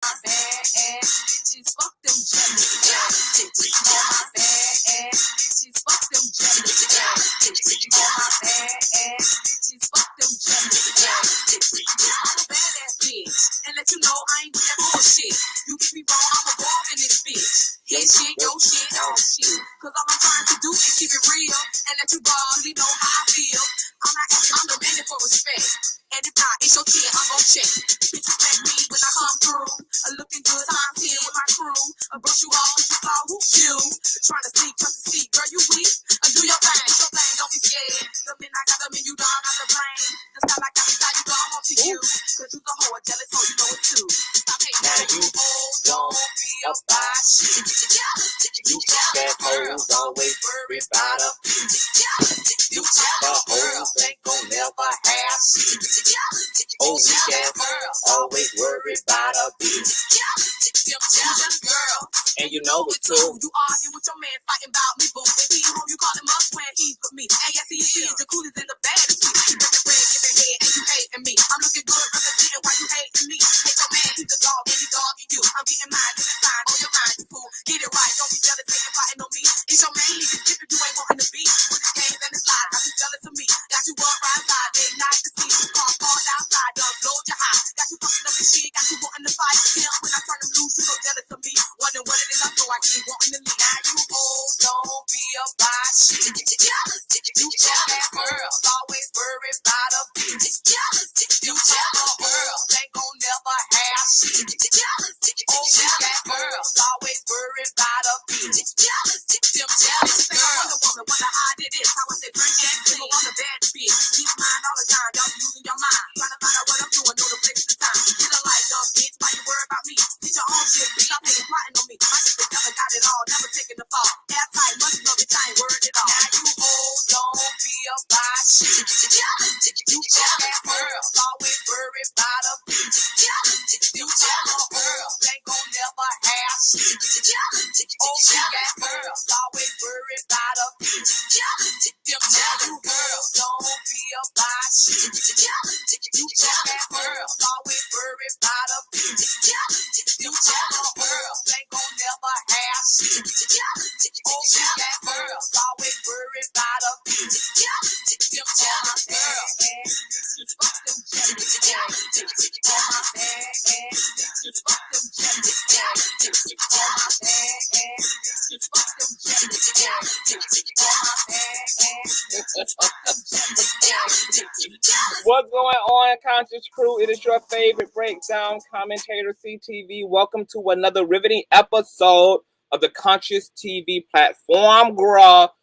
bad ass bitches, fuck them jealous ass bitches. All my bad ass bitches, fuck them jealous ass bitches. All my bad ass bitches, fuck them jealous ass bitches. I'm a badass bitch, and let you know I ain't with that bullshit. You get me wrong, I'm a walk in this bitch. His shit, your shit, all shit. Cause all I'm trying to do is keep it real and let you broadly know how I feel. I'm not asking, I'm demanding for respect. And if not, it's your kid, I'm gon' check. Bitch, respect me when I come through. Looking good, I'm here with my crew. I brush you off cause you thought who you. Trying to sleep, girl, you weak. Do your thing, don't be scared. The men I got them and you don't have to blame. The style I got inside you, don't want to you. Cause you the hoe, a jealous hoe, you know it too. Stop hating, now you hoes don't be about shit. You bad hoes always worry about a bitch. You the hoes ain't gon' never have shit. Oh, we can always worry about a bitch. Girl, and you know it too. You argue with your man, fighting about me, boo. And he home, you call him up when he's with me. And yes, he is. The coolest in the baddest. You got the red in the head and you hating me. I'm looking good, representing why you hating me. Hate your man, he's a dog, and he's dogging you. I'm getting mine, get it fine, on your mind, you fool. Get it right, don't be jealous, hating, fighting on me. It's your man, leave it dip if you ain't wanting to be. With his games and his lies, I be jealous of me. Got you up right side, they nice to see you. Car fall outside, done blowed your high. Got you fucking up the shit, got you wanting to fight. Him when I turn him loose, you so jealous of me. Wondering what it is I do, I keep wanting to leave. Now you hoes don't be about shit. You jealous girls, always worry about a bitch. You jealous girls, ain't gon' never have shit. Oh, you got girls, always worry about a bitch. Them jealous girls, wonder how I did this, how I said drink that, you on the bad bitch. Keep mine all the time, y'all be losing your mind. Trying to find out what I'm doing, know the place the time. Get a light, dumb bitch, why you worry about me? Get your own shit, bitch, I'm hating, plotting on me. My shit never got it all, never taking the fall. Airtight, much love, bitch, I ain't worried at all. Now you hoes don't be about shit. You jealous girls, always worry about a bitch. You jealous girls, ain't gon' never have shit. Oh, you got girls, always worry about a bitch. Them jealous girls don't be about shit. You jealous girls, always worry about a bitch. You jealous girls, ain't gon' never have shit. Oh, you got girls, always worry about a bitch. Them jealous girls, fuck them jealous girls. All my bad ass bitches, fuck them jealous girls. All my bad ass bitches, fuck them jealous girls. All my bad ass bitches, fuck them jealous girls. What's going on, Conscious Crew? It is your favorite breakdown commentator, CTV. Welcome to another riveting episode of the Consciouztv platform, girl.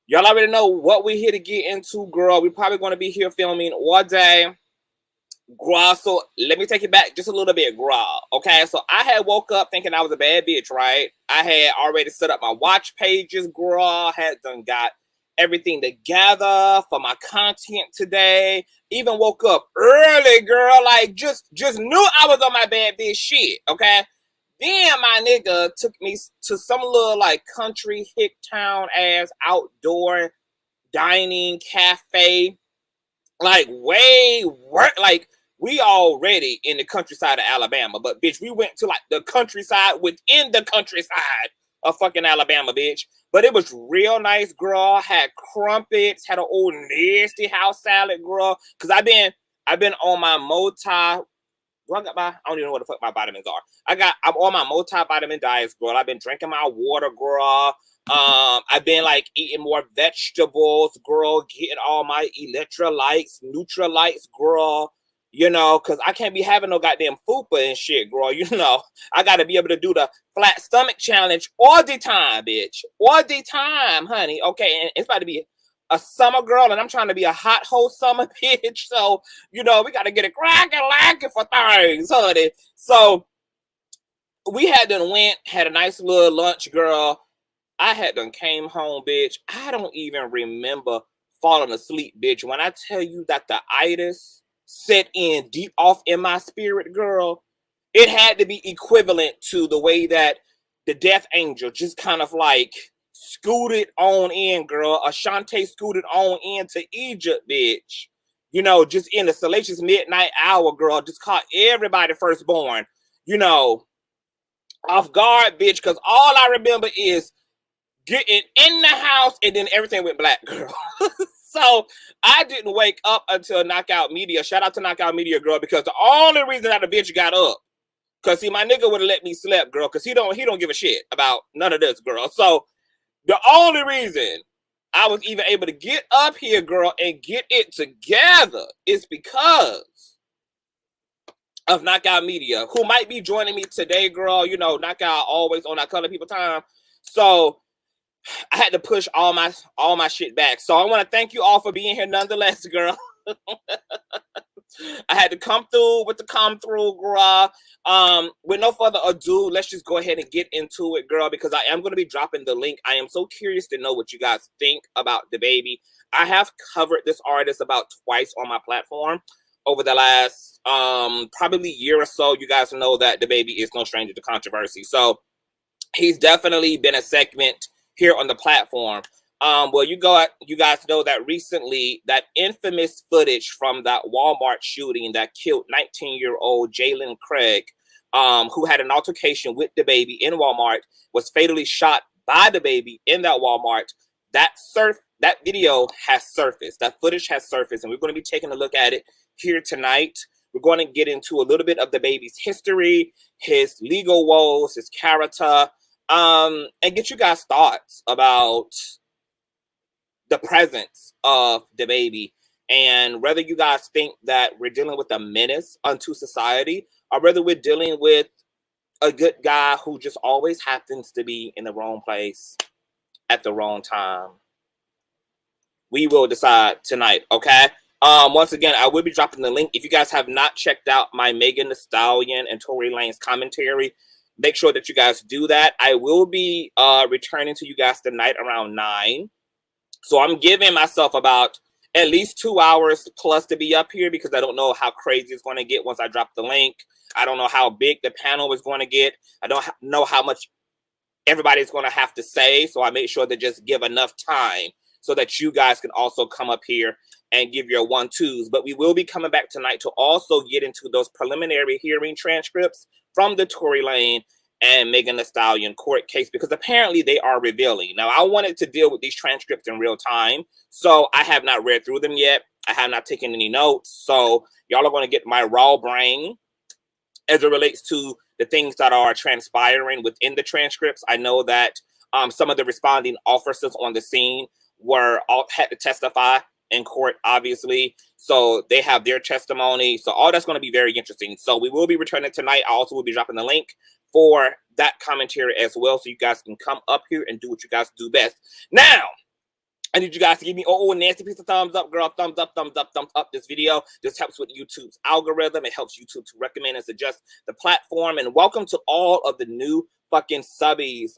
Y'all already know what we're here to get into, girl. We're probably going to be here filming all day, girl. So let me take it back just a little bit, girl. Okay, so I had woke up thinking I was a bad bitch, right? I had already set up my watch pages, girl. Had done got everything together for my content today. Even woke up early, girl. Like just knew I was on my bad bitch shit. Okay. Then my nigga took me to some little like country hick town ass outdoor dining cafe. Like way work. Like we already in the countryside of Alabama, but bitch, we went to like the countryside within the countryside of fucking Alabama, bitch. But it was real nice, girl. Had crumpets, had an old nasty house salad, girl. Cause I've been on my multi. I don't even know what the fuck my vitamins are. I'm on my multivitamin diets, girl. I've been drinking my water, girl. I've been like eating more vegetables, girl. Getting all my electrolytes, Neutralites, girl. You know, cause I can't be having no goddamn fupa and shit, girl. You know, I gotta be able to do the flat stomach challenge all the time, bitch. All the time, honey. Okay, and it's about to be a summer, girl, and I'm trying to be a hot whole summer, bitch. So, you know, we gotta get it cracking, lacking for things, honey. So we had a nice little lunch, girl. I had done came home, bitch. I don't even remember falling asleep, bitch. When I tell you that the itis set in deep off in my spirit, girl, it had to be equivalent to the way that the death angel just kind of like scooted on in, girl. Ashante scooted on into Egypt, bitch. You know, just in the salacious midnight hour, girl. Just caught everybody firstborn. you know, off guard, bitch, because all I remember is getting in the house and then everything went black, girl. So I didn't wake up until Knockout Media. Shout out to Knockout Media, girl, because the only reason that the bitch got up, because see, my nigga would have let me sleep, girl, because he don't give a shit about none of this, girl. So the only reason I was even able to get up here, girl, and get it together is because of Knockout Media, who might be joining me today, girl. You know, Knockout always on our Color People time. So I had to push all my shit back. So I want to thank you all for being here nonetheless, girl. I had to come through with the come through, girl. With no further ado, let's just go ahead and get into it, girl, because I am going to be dropping the link. I am so curious to know what you guys think about Dababy. I have covered this artist about twice on my platform over the last probably year or so. You guys know that Dababy is no stranger to controversy. So he's definitely been a segment here on the platform. Well, you guys know that recently that infamous footage from that Walmart shooting that killed 19-year-old Jaylin Craig, who had an altercation with Dababy in Walmart, was fatally shot by Dababy in that Walmart. That video has surfaced. That footage has surfaced, and we're going to be taking a look at it here tonight. We're going to get into a little bit of Dababy's history, his legal woes, his character, and get you guys' thoughts about the presence of Dababy, and whether you guys think that we're dealing with a menace unto society, or whether we're dealing with a good guy who just always happens to be in the wrong place at the wrong time. We will decide tonight, okay? Once again, I will be dropping the link. If you guys have not checked out my Megan Thee Stallion and Tory Lanez commentary, make sure that you guys do that. I will be returning to you guys tonight around 9. So I'm giving myself about at least 2 hours plus to be up here, because I don't know how crazy it's going to get once I drop the link. I don't know how big the panel is going to get. I don't know how much everybody's going to have to say. So I made sure to just give enough time so that you guys can also come up here and give your 1-2s. But we will be coming back tonight to also get into those preliminary hearing transcripts from the Tory Lanez and Megan Thee Stallion court case, because apparently they are revealing. Now, I wanted to deal with these transcripts in real time, so I have not read through them yet. I have not taken any notes, so y'all are going to get my raw brain as it relates to the things that are transpiring within the transcripts. I know that some of the responding officers on the scene had to testify in court, obviously, so they have their testimony. So all that's going to be very interesting. So we will be returning tonight. I also will be dropping the link for that commentary as well, so you guys can come up here and do what you guys do best. Now, I need you guys to give me a nasty piece of thumbs up, girl. Thumbs up, thumbs up, thumbs up this video. This helps with YouTube's algorithm. It helps YouTube to recommend and suggest the platform. And welcome to all of the new fucking subbies.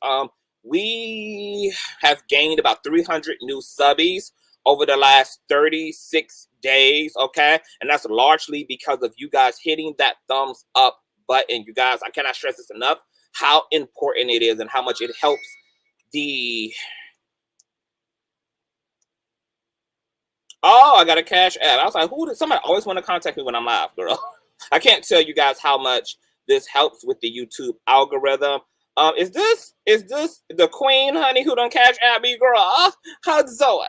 We have gained about 300 new subbies over the last 36 days, okay? And that's largely because of you guys hitting that thumbs up button. You guys, I cannot stress this enough, how important it is and how much it helps the... Oh, I got a cash app. I was like, who did somebody always want to contact me when I'm live, girl? I can't tell you guys how much this helps with the YouTube algorithm. Is this the queen, honey, who done cash app me, girl? How's doing?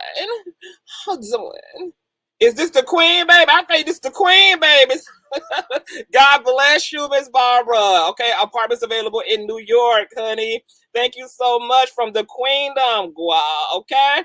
How's doing? Is this the queen, baby? I think this the queen, baby. God bless you, Miss Barbara. Okay, apartments available in New York, honey. Thank you so much from the queendom, okay?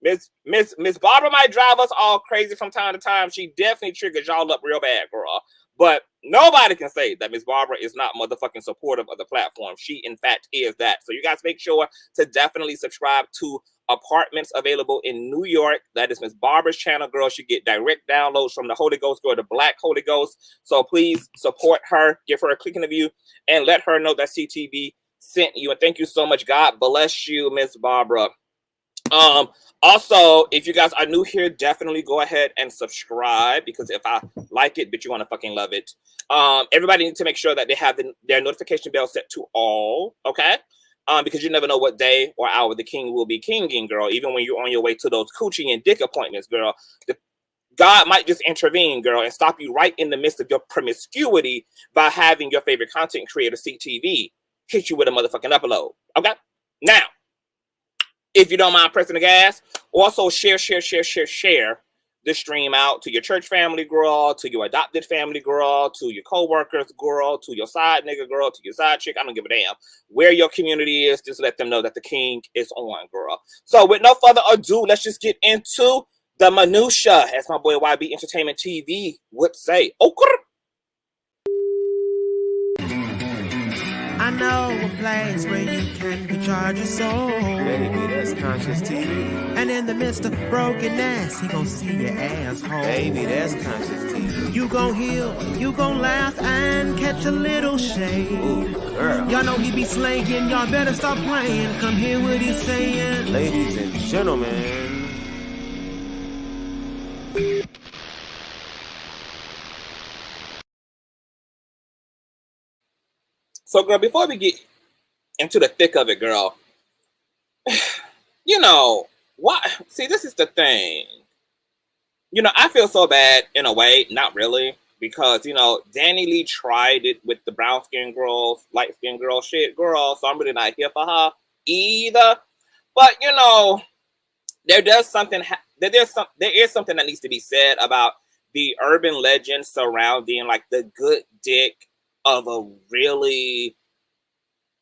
Miss Barbara might drive us all crazy from time to time. She definitely triggers y'all up real bad, girl. But nobody can say that Miss Barbara is not motherfucking supportive of the platform. She, in fact, is that. So you guys make sure to definitely subscribe to Apartments Available in New York. That is Miss Barbara's channel, girl. She get direct downloads from the Holy Ghost, girl, the Black Holy Ghost. So please support her. Give her a click in the view and let her know that CTV sent you. And thank you so much. God bless you, Miss Barbara. Also, if you guys are new here, definitely go ahead and subscribe, because if I like it, but you want to fucking love it. Everybody needs to make sure that they have their notification bell set to all, okay? Because you never know what day or hour the king will be kinging, girl. Even when you're on your way to those coochie and dick appointments, girl. God might just intervene, girl, and stop you right in the midst of your promiscuity by having your favorite content creator, CTV, hit you with a motherfucking upload. Okay? Now, if you don't mind pressing the gas, also share the stream out to your church family, girl, to your adopted family, girl, to your co-workers, girl, to your side nigga, girl, to your side chick. I don't give a damn where your community is. Just let them know that the king is on, girl. So with no further ado, let's just get into the minutia, as my boy YB Entertainment TV would say. I know a place where you can recharge your soul. Baby, that's Consciouztv. And in the midst of brokenness, he gon' see your asshole. Baby, that's Consciouztv. You gon' heal, you gon' laugh and catch a little shade. Ooh, girl. Y'all know he be slaying, y'all better stop playing. Come hear what he's saying. Ladies and gentlemen. So, girl, before we get into the thick of it, girl, you know, why? See, this is the thing. You know, I feel so bad in a way, not really, because, you know, Danny Lee tried it with the brown-skinned girls, light-skinned girl shit, girl, so I'm really not here for her either. But, you know, there is something that needs to be said about the urban legend surrounding, like, the good dick of a really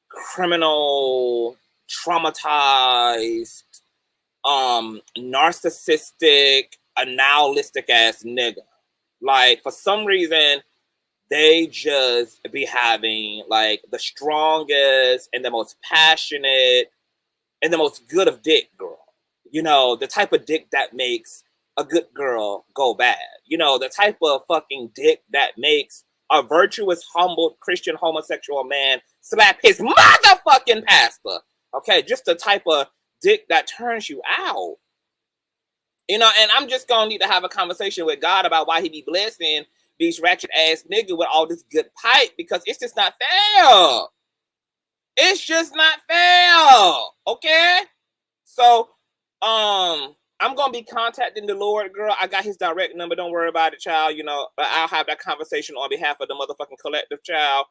criminal, traumatized, narcissistic, animalistic ass nigga. Like, for some reason, they just be having like the strongest and the most passionate and the most good of dick, girl. You know, the type of dick that makes a good girl go bad. You know, the type of fucking dick that makes a virtuous, humble, Christian, homosexual man slap his motherfucking pastor. Okay, just the type of dick that turns you out. You know, and I'm just gonna need to have a conversation with God about why he be blessing these ratchet ass nigga with all this good pipe, because it's just not fair. It's just not fair. Okay? So, I'm gonna be contacting the Lord, girl. I got his direct number. Don't worry about it, child. You know, but I'll have that conversation on behalf of the motherfucking collective, child.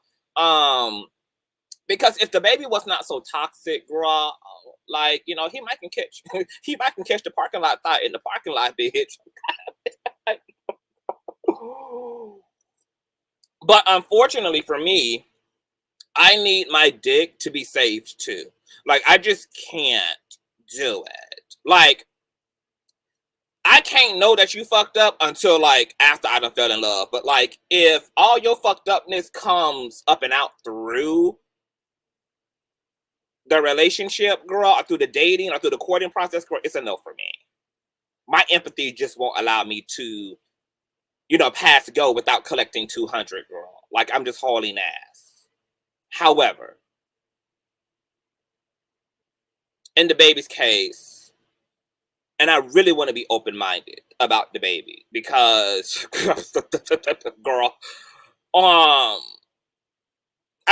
Because if the baby was not so toxic, girl, like, you know, he might can catch the parking lot thought in the parking lot, bitch. But unfortunately for me, I need my dick to be saved too. Like, I just can't do it. Like, I can't know that you fucked up until, like, after I done fell in love. But, like, if all your fucked upness comes up and out through the relationship, girl, or through the dating, or through the courting process, girl, it's a no for me. My empathy just won't allow me to, you know, pass go without collecting 200, girl. Like, I'm just hauling ass. However, in the baby's case, and I really want to be open-minded about the baby, because, girl, I'm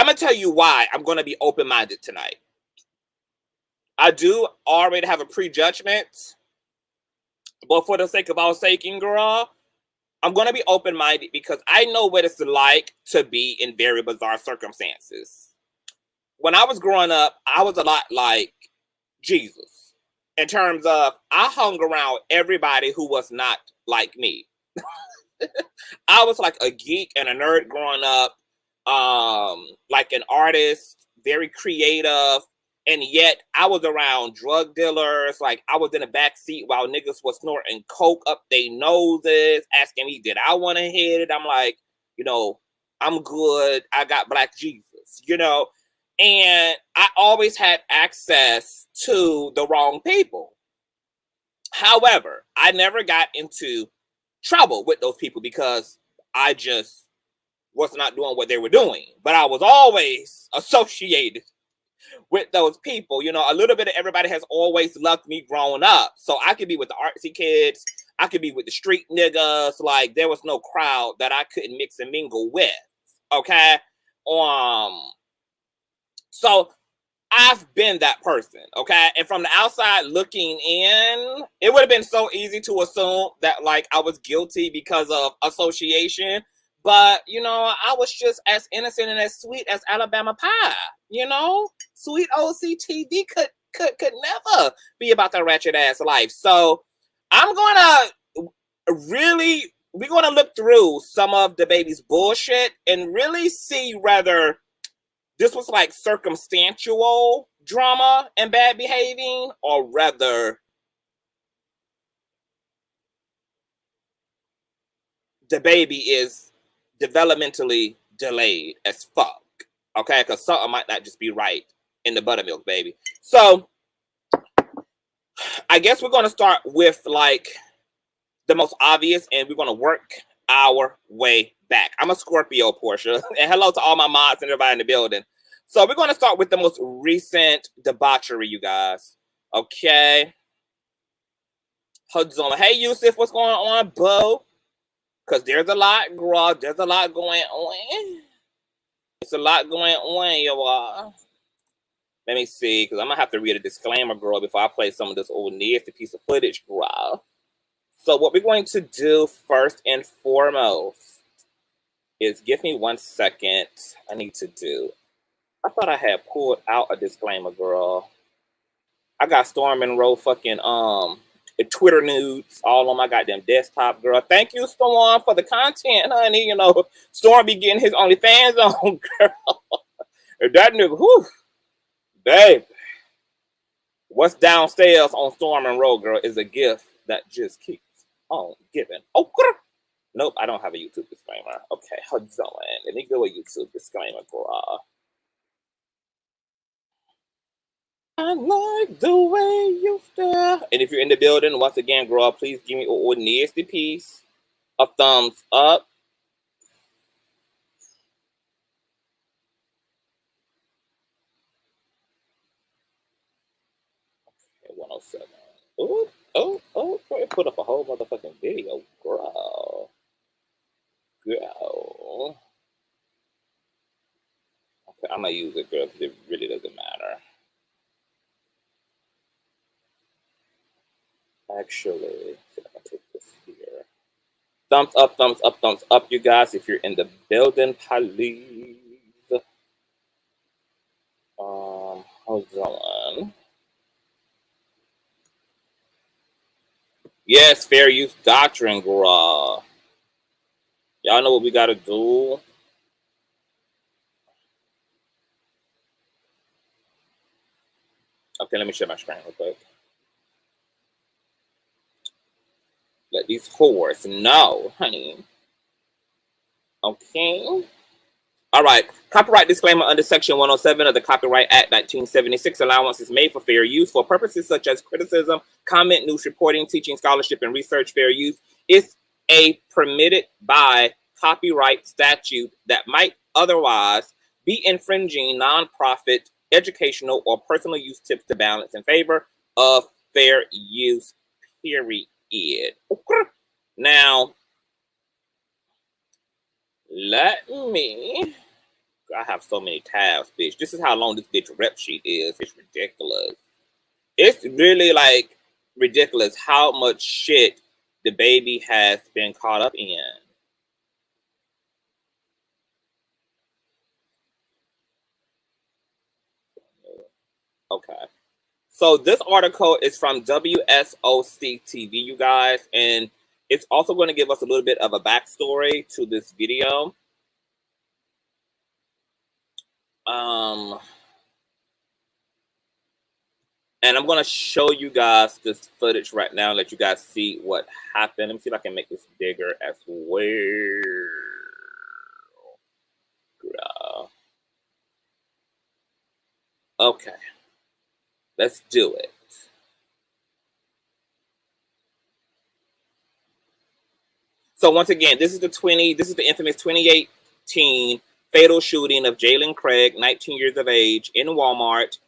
going to tell you why I'm going to be open-minded tonight. I do already have a prejudgment, but for the sake of our saking, girl, I'm going to be open-minded because I know what it's like to be in very bizarre circumstances. When I was growing up, I was a lot like Jesus. In terms of, I hung around everybody who was not like me. I was like a geek and a nerd growing up, like an artist, very creative, and yet I was around drug dealers. Like, I was in the back seat while niggas was snorting coke up their noses, asking me, did I want to hit it? I'm like, you know, I'm good. I got Black Jesus, you know? And I always had access to the wrong people. However, I never got into trouble with those people because I just was not doing what they were doing. But I was always associated with those people. You know, a little bit of everybody has always loved me growing up. So I could be with the artsy kids. I could be with the street niggas. Like, there was no crowd that I couldn't mix and mingle with. Okay? So I've been that person, okay? And from the outside looking in, it would have been so easy to assume that, like, I was guilty because of association. But, you know, I was just as innocent and as sweet as Alabama pie, you know? Sweet OCTV could never be about that ratchet ass life. So I'm gonna we're gonna look through some of Dababy'S bullshit and really see whether this was like circumstantial drama and bad behaving, or rather Dababy is developmentally delayed as fuck. Okay, because something might not just be right in the buttermilk, baby. So I guess we're gonna start with like the most obvious, and we're gonna work our way back. I'm a Scorpio, Portia, and hello to all my mods and everybody in the building. So we're gonna start with the most recent debauchery, you guys. Okay. Hold on. Hey, Yusuf, what's going on, bro? Because there's a lot, girl. There's a lot going on. It's a lot going on, y'all. Let me see, because I'm going to have to read a disclaimer, girl, before I play some of this old nasty piece of footage, girl. So what we're going to do first and foremost is, give me 1 second. I need to do. I thought I had pulled out a disclaimer, girl. I got Storm and Row fucking Twitter nudes all on my goddamn desktop, girl. Thank you, Storm, for the content, honey. You know, Storm be getting his OnlyFans on, girl. That nigga, whew, babe. What's downstairs on Storm and Row, girl, is a gift that just keeps on giving. Oh, girl. Nope, I don't have a YouTube disclaimer. Okay, hold on. Let me go a YouTube disclaimer, girl. I like the way you stare. And if you're in the building, once again, girl, please give me a nasty piece of thumbs up. Okay, 107. Oh, put up a whole motherfucking video, girl. Girl. Okay, I'm gonna use it, girl, because it really doesn't matter. Actually, see if I can take this here. Thumbs up, thumbs up, thumbs up, you guys, if you're in the building, please. Hold on. Yes, fair use doctrine, girl. Y'all know what we gotta do. Okay, let me share my screen real quick. Let these whores know, honey. Okay. All right. Copyright disclaimer under Section 107 of the Copyright Act 1976. Allowance is made for fair use for purposes such as criticism, comment, news reporting, teaching, scholarship, and research. Fair use is permitted by copyright statute that might otherwise be infringing nonprofit, educational, or personal use tips to balance in favor of fair use, period. Now, let me... I have so many tabs, bitch. This is how long this bitch rep sheet is. It's ridiculous. It's really, like, ridiculous how much shit Dababy has been caught up in. Okay. So this article is from WSOC-TV, you guys, and it's also going to give us a little bit of a backstory to this video. And I'm going to show you guys this footage right now and let you guys see what happened. Let me see if I can make this bigger as well. Okay. Let's do it. So once again, this is the infamous 2018 fatal shooting of Jaylin Craig, 19 years of age, in Walmart.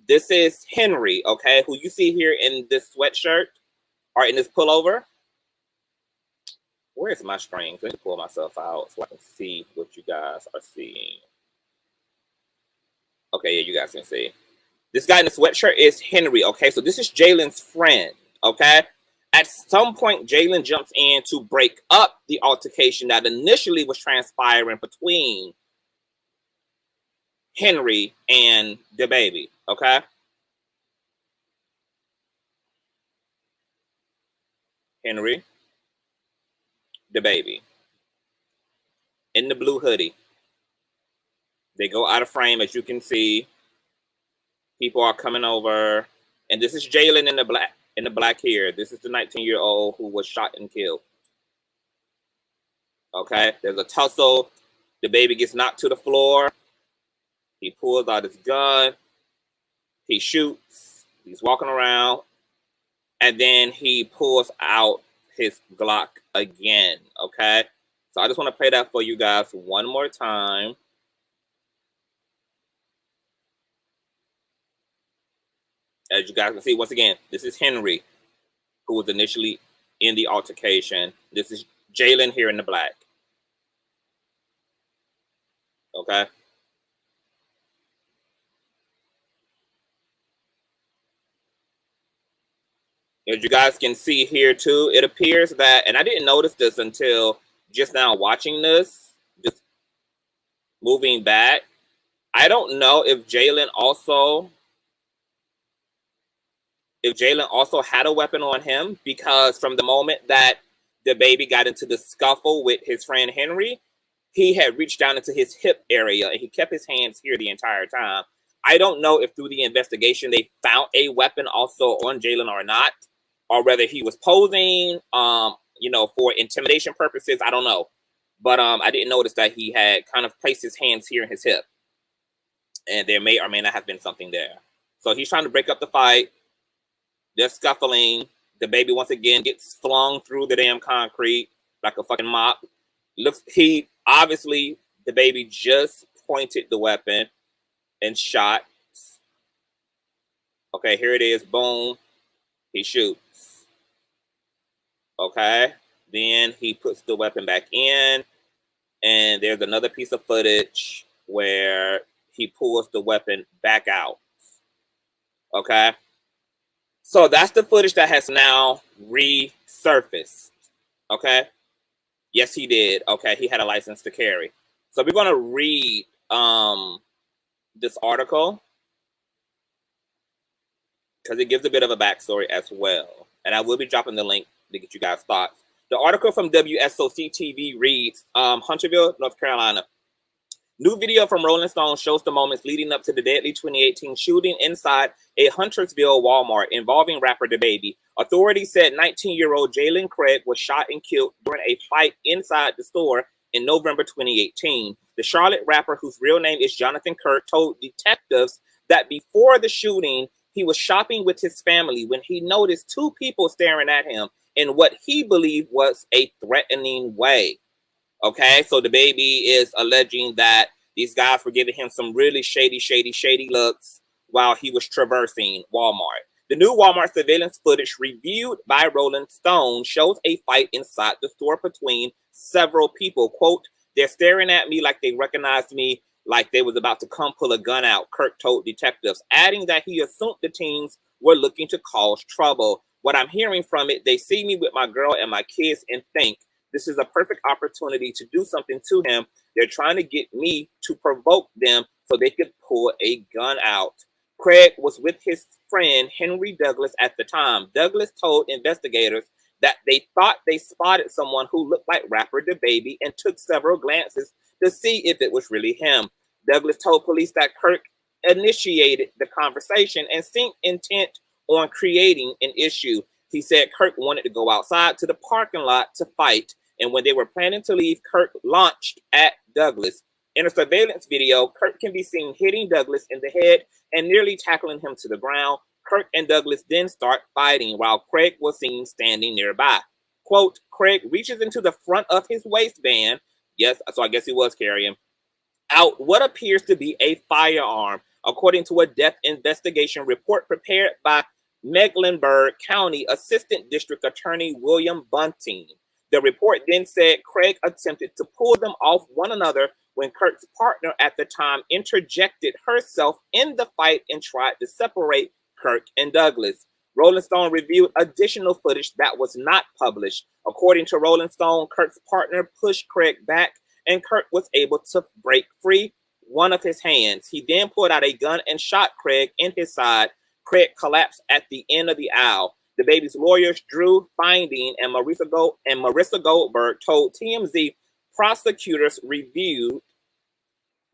This is Henry, okay, who you see here in this sweatshirt or in this pullover. Where's my screen? Let me pull myself out so I can see what you guys are seeing. Okay, yeah, you guys can see. This guy in the sweatshirt is Henry, okay? So this is Jaylin's friend, okay? At some point, Jaylin jumps in to break up the altercation that initially was transpiring between Henry and Dababy, okay? Henry, Dababy, in the blue hoodie. They go out of frame, as you can see. People are coming over, and this is Jaylin in the black here. This is the 19-year-old who was shot and killed. Okay, there's a tussle. Dababy gets knocked to the floor. He pulls out his gun. He shoots. He's walking around, and then he pulls out his Glock again. Okay, so I just want to play that for you guys one more time. As you guys can see, once again, this is Henry, who was initially in the altercation. This is Jaylin here in the black. Okay. As you guys can see here too, it appears that, and I didn't notice this until just now watching this, just moving back. I don't know if Jaylin also had a weapon on him, because from the moment that Dababy got into the scuffle with his friend Henry, he had reached down into his hip area and he kept his hands here the entire time. I don't know if through the investigation they found a weapon also on Jaylin or not, or whether he was posing, you know, for intimidation purposes. I don't know. But I didn't notice that he had kind of placed his hands here in his hip. And there may or may not have been something there. So he's trying to break up the fight. They're scuffling. Dababy once again gets flung through the damn concrete like a fucking mop. Obviously, Dababy just pointed the weapon and shot. Okay, here it is. Boom. He shoots. Okay. Then he puts the weapon back in. And there's another piece of footage where he pulls the weapon back out. Okay. So that's the footage that has now resurfaced. Okay. Yes, he did. Okay. He had a license to carry. So we're going to read this article, because it gives a bit of a backstory as well. And I will be dropping the link to get you guys' thoughts. The article from WSOC-TV reads, Hunterville, North Carolina. New video from Rolling Stone shows the moments leading up to the deadly 2018 shooting inside a Huntersville Walmart involving rapper Dababy. Authorities said 19-year-old Jaylin Craig was shot and killed during a fight inside the store in November 2018. The Charlotte rapper, whose real name is Jonathan Kirk, told detectives that before the shooting, he was shopping with his family when he noticed two people staring at him in what he believed was a threatening way. Okay, so Dababy is alleging that these guys were giving him some really shady looks while he was traversing Walmart. The new Walmart surveillance footage reviewed by Rolling Stone shows a fight inside the store between several people. Quote, "They're staring at me like they recognized me, like they was about to come pull a gun out," Kirk told detectives, adding that he assumed the teens were looking to cause trouble. "What I'm hearing from it, they see me with my girl and my kids and think, this is a perfect opportunity to do something to him. They're trying to get me to provoke them so they could pull a gun out." Craig was with his friend Henry Douglas at the time. Douglas told investigators that they thought they spotted someone who looked like rapper Dababy and took several glances to see if it was really him. Douglas told police that Kirk initiated the conversation and seemed intent on creating an issue. He said Kirk wanted to go outside to the parking lot to fight, and when they were planning to leave, Kirk launched at Douglas. In a surveillance video, Kirk can be seen hitting Douglas in the head and nearly tackling him to the ground. Kirk and Douglas then start fighting while Craig was seen standing nearby. Quote, "Craig reaches into the front of his waistband," yes, so I guess he was carrying, "out what appears to be a firearm," according to a death investigation report prepared by Mecklenburg County Assistant District Attorney William Bunting. The report then said Craig attempted to pull them off one another when Kirk's partner at the time interjected herself in the fight and tried to separate Kirk and Douglas. Rolling Stone reviewed additional footage that was not published. According to Rolling Stone, Kirk's partner pushed Craig back, and Kirk was able to break free one of his hands. He then pulled out a gun and shot Craig in his side. Craig collapsed at the end of the aisle. The baby's lawyers, Drew Finding and Marissa Goldberg, told TMZ prosecutors reviewed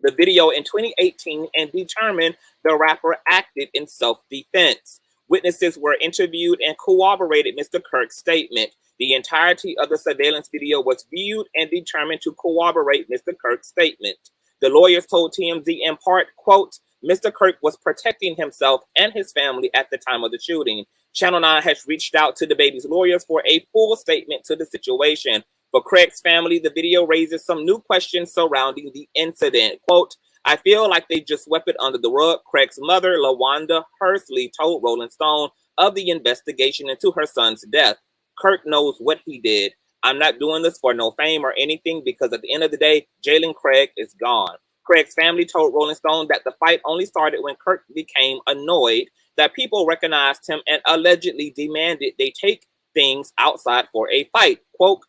the video in 2018 and determined the rapper acted in self-defense. Witnesses were interviewed and corroborated Mr. Kirk's statement. The entirety of the surveillance video was viewed and determined to corroborate Mr. Kirk's statement. The lawyers told TMZ in part, quote, Mr. Kirk was protecting himself and his family at the time of the shooting. Channel 9 has reached out to the baby's lawyers for a full statement to the situation. For Craig's family, the video raises some new questions surrounding the incident. Quote, I feel like they just swept it under the rug. Craig's mother, LaWanda Hursley, told Rolling Stone of the investigation into her son's death. Kirk knows what he did. I'm not doing this for no fame or anything because at the end of the day, Jaylin Craig is gone. Craig's family told Rolling Stone that the fight only started when Kirk became annoyed that people recognized him and allegedly demanded they take things outside for a fight. Quote,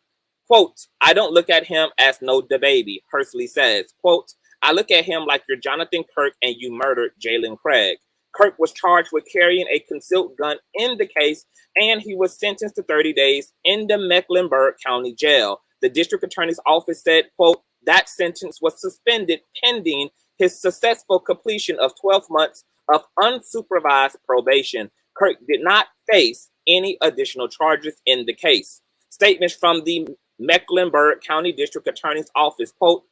I don't look at him as no Dababy, Hursley says. Quote, I look at him like you're Jonathan Kirk and you murdered Jaylin Craig. Kirk was charged with carrying a concealed gun in the case, and he was sentenced to 30 days in the Mecklenburg County Jail. The district attorney's office said, quote, that sentence was suspended pending his successful completion of 12 months of unsupervised probation. Kirk did not face any additional charges in the case. Statements from the Mecklenburg County District Attorney's Office, quote,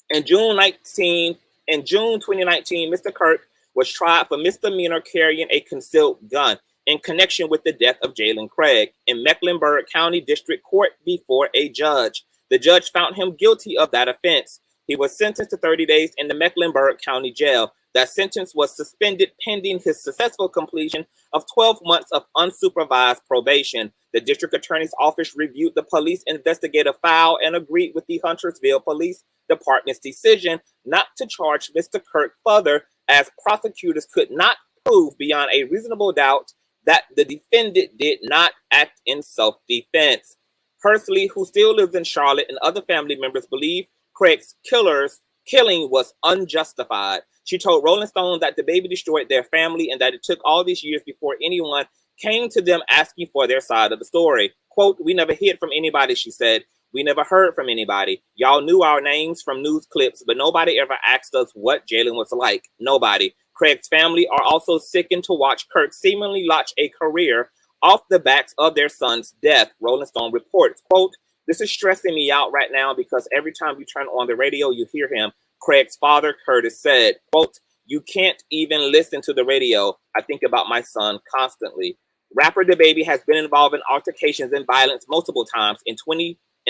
in June 2019, Mr. Kirk was tried for misdemeanor carrying a concealed gun in connection with the death of Jaylin Craig in Mecklenburg County District Court before a judge. The judge found him guilty of that offense. He was sentenced to 30 days in the Mecklenburg County Jail. That sentence was suspended pending his successful completion of 12 months of unsupervised probation. The district attorney's office reviewed the police investigative file and agreed with the Huntersville Police Department's decision not to charge Mr. Kirk further, as prosecutors could not prove beyond a reasonable doubt that the defendant did not act in self-defense. Hursley, who still lives in Charlotte, and other family members believe Craig's killing was unjustified. She told Rolling Stone that the baby destroyed their family and that it took all these years before anyone came to them asking for their side of the story. Quote, we never hid from anybody, she said. We never heard from anybody. Y'all knew our names from news clips, but nobody ever asked us what Jaylin was like. Nobody. Craig's family are also sickened to watch Kirk seemingly launch a career off the backs of their son's death, Rolling Stone reports. Quote, this is stressing me out right now because every time you turn on the radio, you hear him. Craig's father, Curtis, said, quote, you can't even listen to the radio. I think about my son constantly. Rapper Dababy has been involved in altercations and violence multiple times. In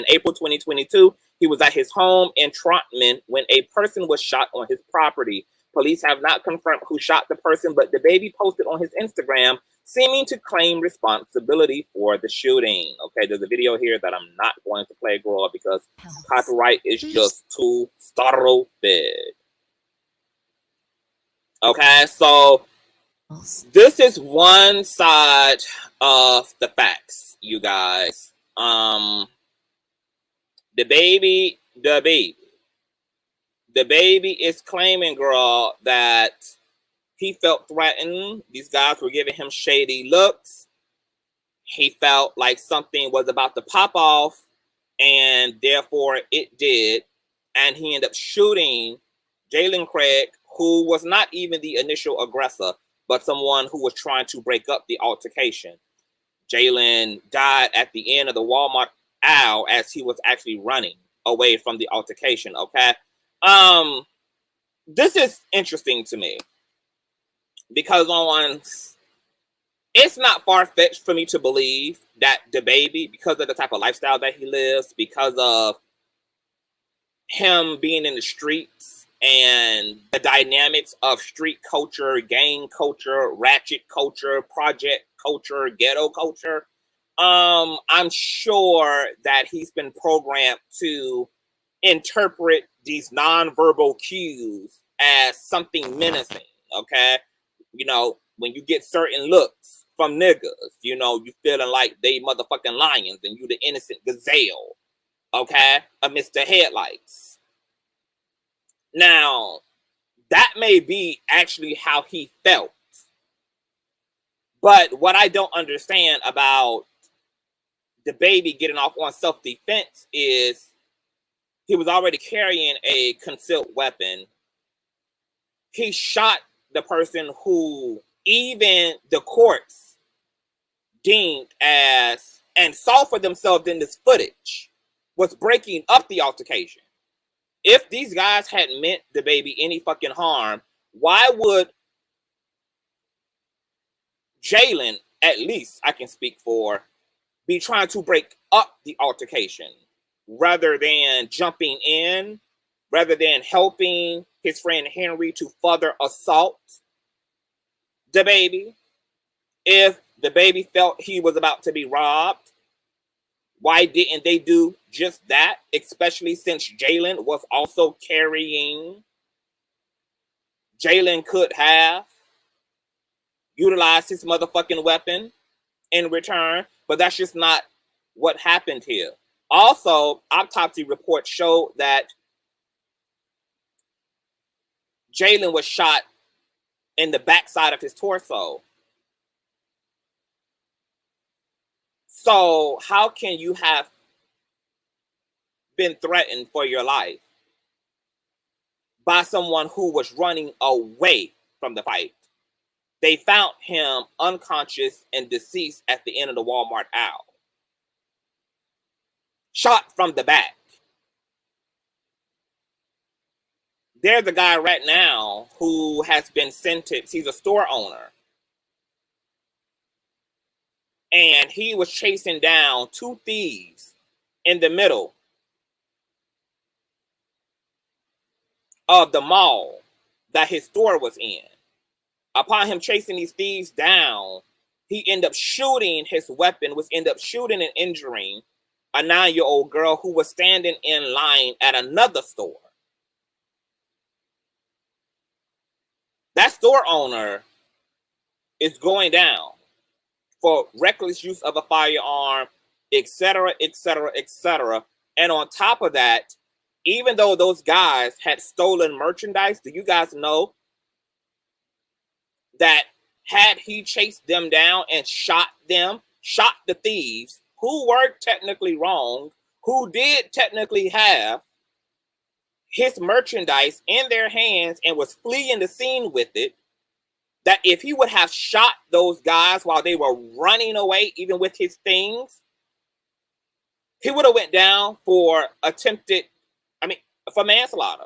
April 2022, he was at his home in Trotman when a person was shot on his property. Police have not confirmed who shot the person, but Dababy posted on his Instagram seeming to claim responsibility for the shooting. Okay, there's a video here that I'm not going to play, girl, because copyright is just too stupid. Okay, so this is one side of the facts, you guys. The baby is claiming, girl, that he felt threatened. These guys were giving him shady looks. He felt like something was about to pop off, and therefore it did. And he ended up shooting Jaylin Craig, who was not even the initial aggressor, but someone who was trying to break up the altercation. Jaylin died at the end of the Walmart aisle as he was actually running away from the altercation, okay? This is interesting to me because it's not far-fetched for me to believe that Dababy, because of the type of lifestyle that he lives, because of him being in the streets and the dynamics of street culture, gang culture, ratchet culture, project culture, ghetto culture, I'm sure that he's been programmed to interpret these nonverbal cues as something menacing, okay? You know, when you get certain looks from niggas, you know, you feeling like they motherfucking lions and you the innocent gazelle, okay, amidst the headlights. Now, that may be actually how he felt. But what I don't understand about DaBaby getting off on self-defense is he was already carrying a concealed weapon. He shot the person who even the courts deemed as and saw for themselves in this footage was breaking up the altercation. If these guys hadn't meant DaBaby any fucking harm, why would Jaylin, at least I can speak for, be trying to break up the altercation rather than jumping in, rather than helping his friend Henry to further assault DaBaby? If DaBaby felt he was about to be robbed, why didn't they do just that? Especially since Jaylin was also carrying. Jaylin could have utilized his motherfucking weapon in return, but that's just not what happened here. Also, autopsy reports showed that Jaylin was shot in the backside of his torso. So how can you have been threatened for your life by someone who was running away from the fight? They found him unconscious and deceased at the end of the Walmart aisle. Shot from the back. There's a guy right now who has been sentenced. He's a store owner. And he was chasing down two thieves in the middle of the mall that his store was in. Upon him chasing these thieves down, he ended up shooting his weapon, which ended up shooting and injuring a 9-year-old girl who was standing in line at another store. That store owner is going down for reckless use of a firearm, etc., etc., etc. And on top of that, even though those guys had stolen merchandise, do you guys know that had he chased them down and shot them, shot the thieves, who were technically wrong, who did technically have his merchandise in their hands and was fleeing the scene with it, that if he would have shot those guys while they were running away, even with his things, he would have went down for for manslaughter,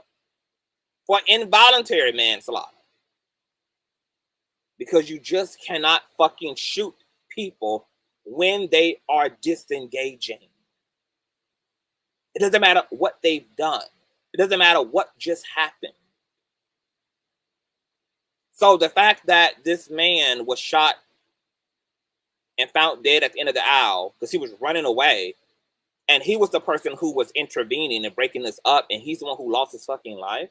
for involuntary manslaughter. Because you just cannot fucking shoot people when they are disengaging. It doesn't matter what they've done. It doesn't matter what just happened. So the fact that this man was shot and found dead at the end of the aisle because he was running away, and he was the person who was intervening and breaking this up, and he's the one who lost his fucking life.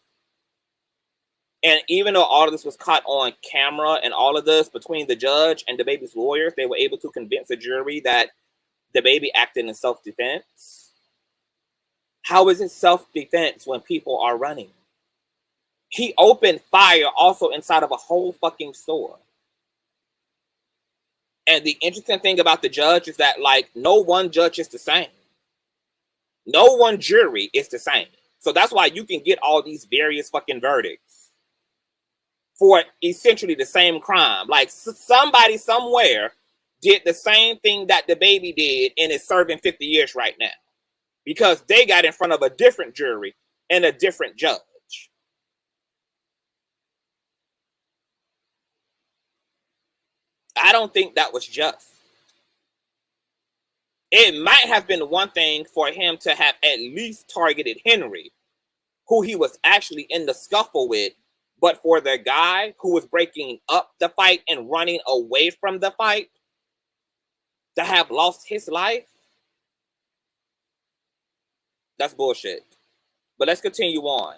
And even though all of this was caught on camera and all of this between the judge and DaBaby's lawyers, they were able to convince the jury that DaBaby acted in self-defense. How is it self-defense when people are running? He opened fire also inside of a whole fucking store. And the interesting thing about the judge is that, like, no one judge is the same. No one jury is the same. So that's why you can get all these various fucking verdicts for essentially the same crime. Like, somebody somewhere did the same thing that DaBaby did and is serving 50 years right now. Because they got in front of a different jury and a different judge. I don't think that was just. It might have been one thing for him to have at least targeted Henry, who he was actually in the scuffle with, but for the guy who was breaking up the fight and running away from the fight to have lost his life, that's bullshit. But let's continue on.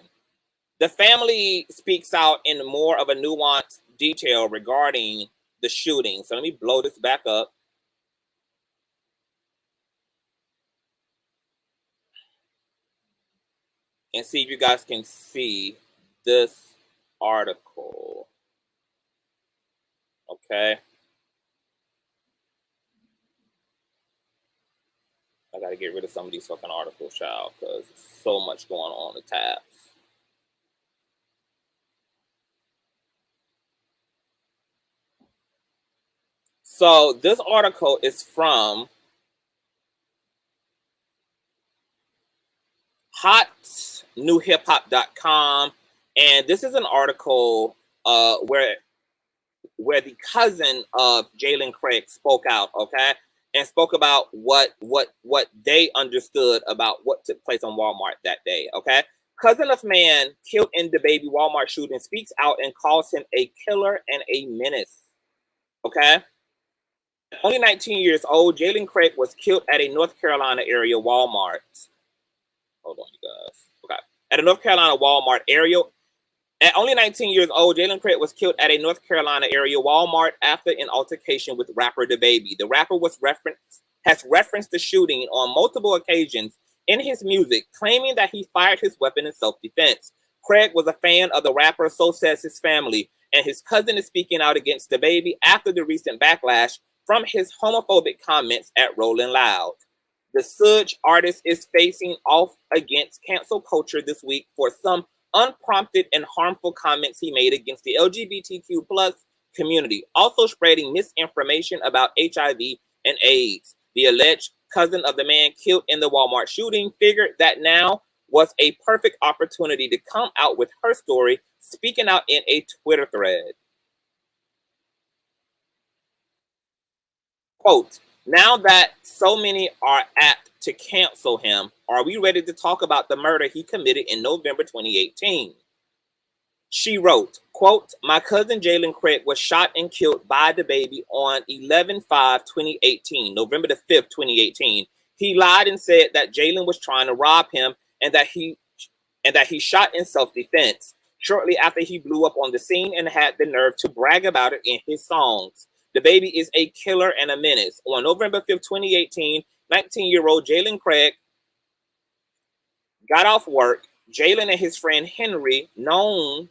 The family speaks out in more of a nuanced detail regarding the shooting. So let me blow this back up and see if you guys can see this article. Okay. I gotta get rid of some of these fucking articles, child, because there's so much going on the tabs. So this article is from hotnewhiphop.com, and this is an article where the cousin of Jaylin Craig spoke out, okay, and spoke about what they understood about what took place on Walmart that day, okay. Cousin of man killed in Dababy's Walmart shooting speaks out and calls him a killer and a menace, okay. Only 19 years old, Jaylin Craig was killed at a North Carolina area Walmart. Hold on, you guys. Okay. At a North Carolina Walmart area. At only 19 years old, Jaylin Craig was killed at a North Carolina area Walmart after an altercation with rapper Dababy. The rapper has referenced the shooting on multiple occasions in his music, claiming that he fired his weapon in self-defense. Craig was a fan of the rapper, so says his family, and his cousin is speaking out against Dababy after the recent backlash from his homophobic comments at Rolling Loud. The Suge artist is facing off against cancel culture this week for some unprompted and harmful comments he made against the LGBTQ plus community, also spreading misinformation about HIV and AIDS. The alleged cousin of the man killed in the Walmart shooting figured that now was a perfect opportunity to come out with her story, speaking out in a Twitter thread. Quote, now that so many are apt to cancel him, are we ready to talk about the murder he committed in November 2018? She wrote, quote, my cousin Jaylin Craig was shot and killed by Dababy on 11/5/2018, November the 5th, 2018. He lied and said that Jaylin was trying to rob him and that he shot in self-defense shortly after he blew up on the scene and had the nerve to brag about it in his songs. Dababy is a killer and a menace. On November 5th, 2018, 19-year-old Jaylin Craig got off work. Jaylin and his friend Henry, known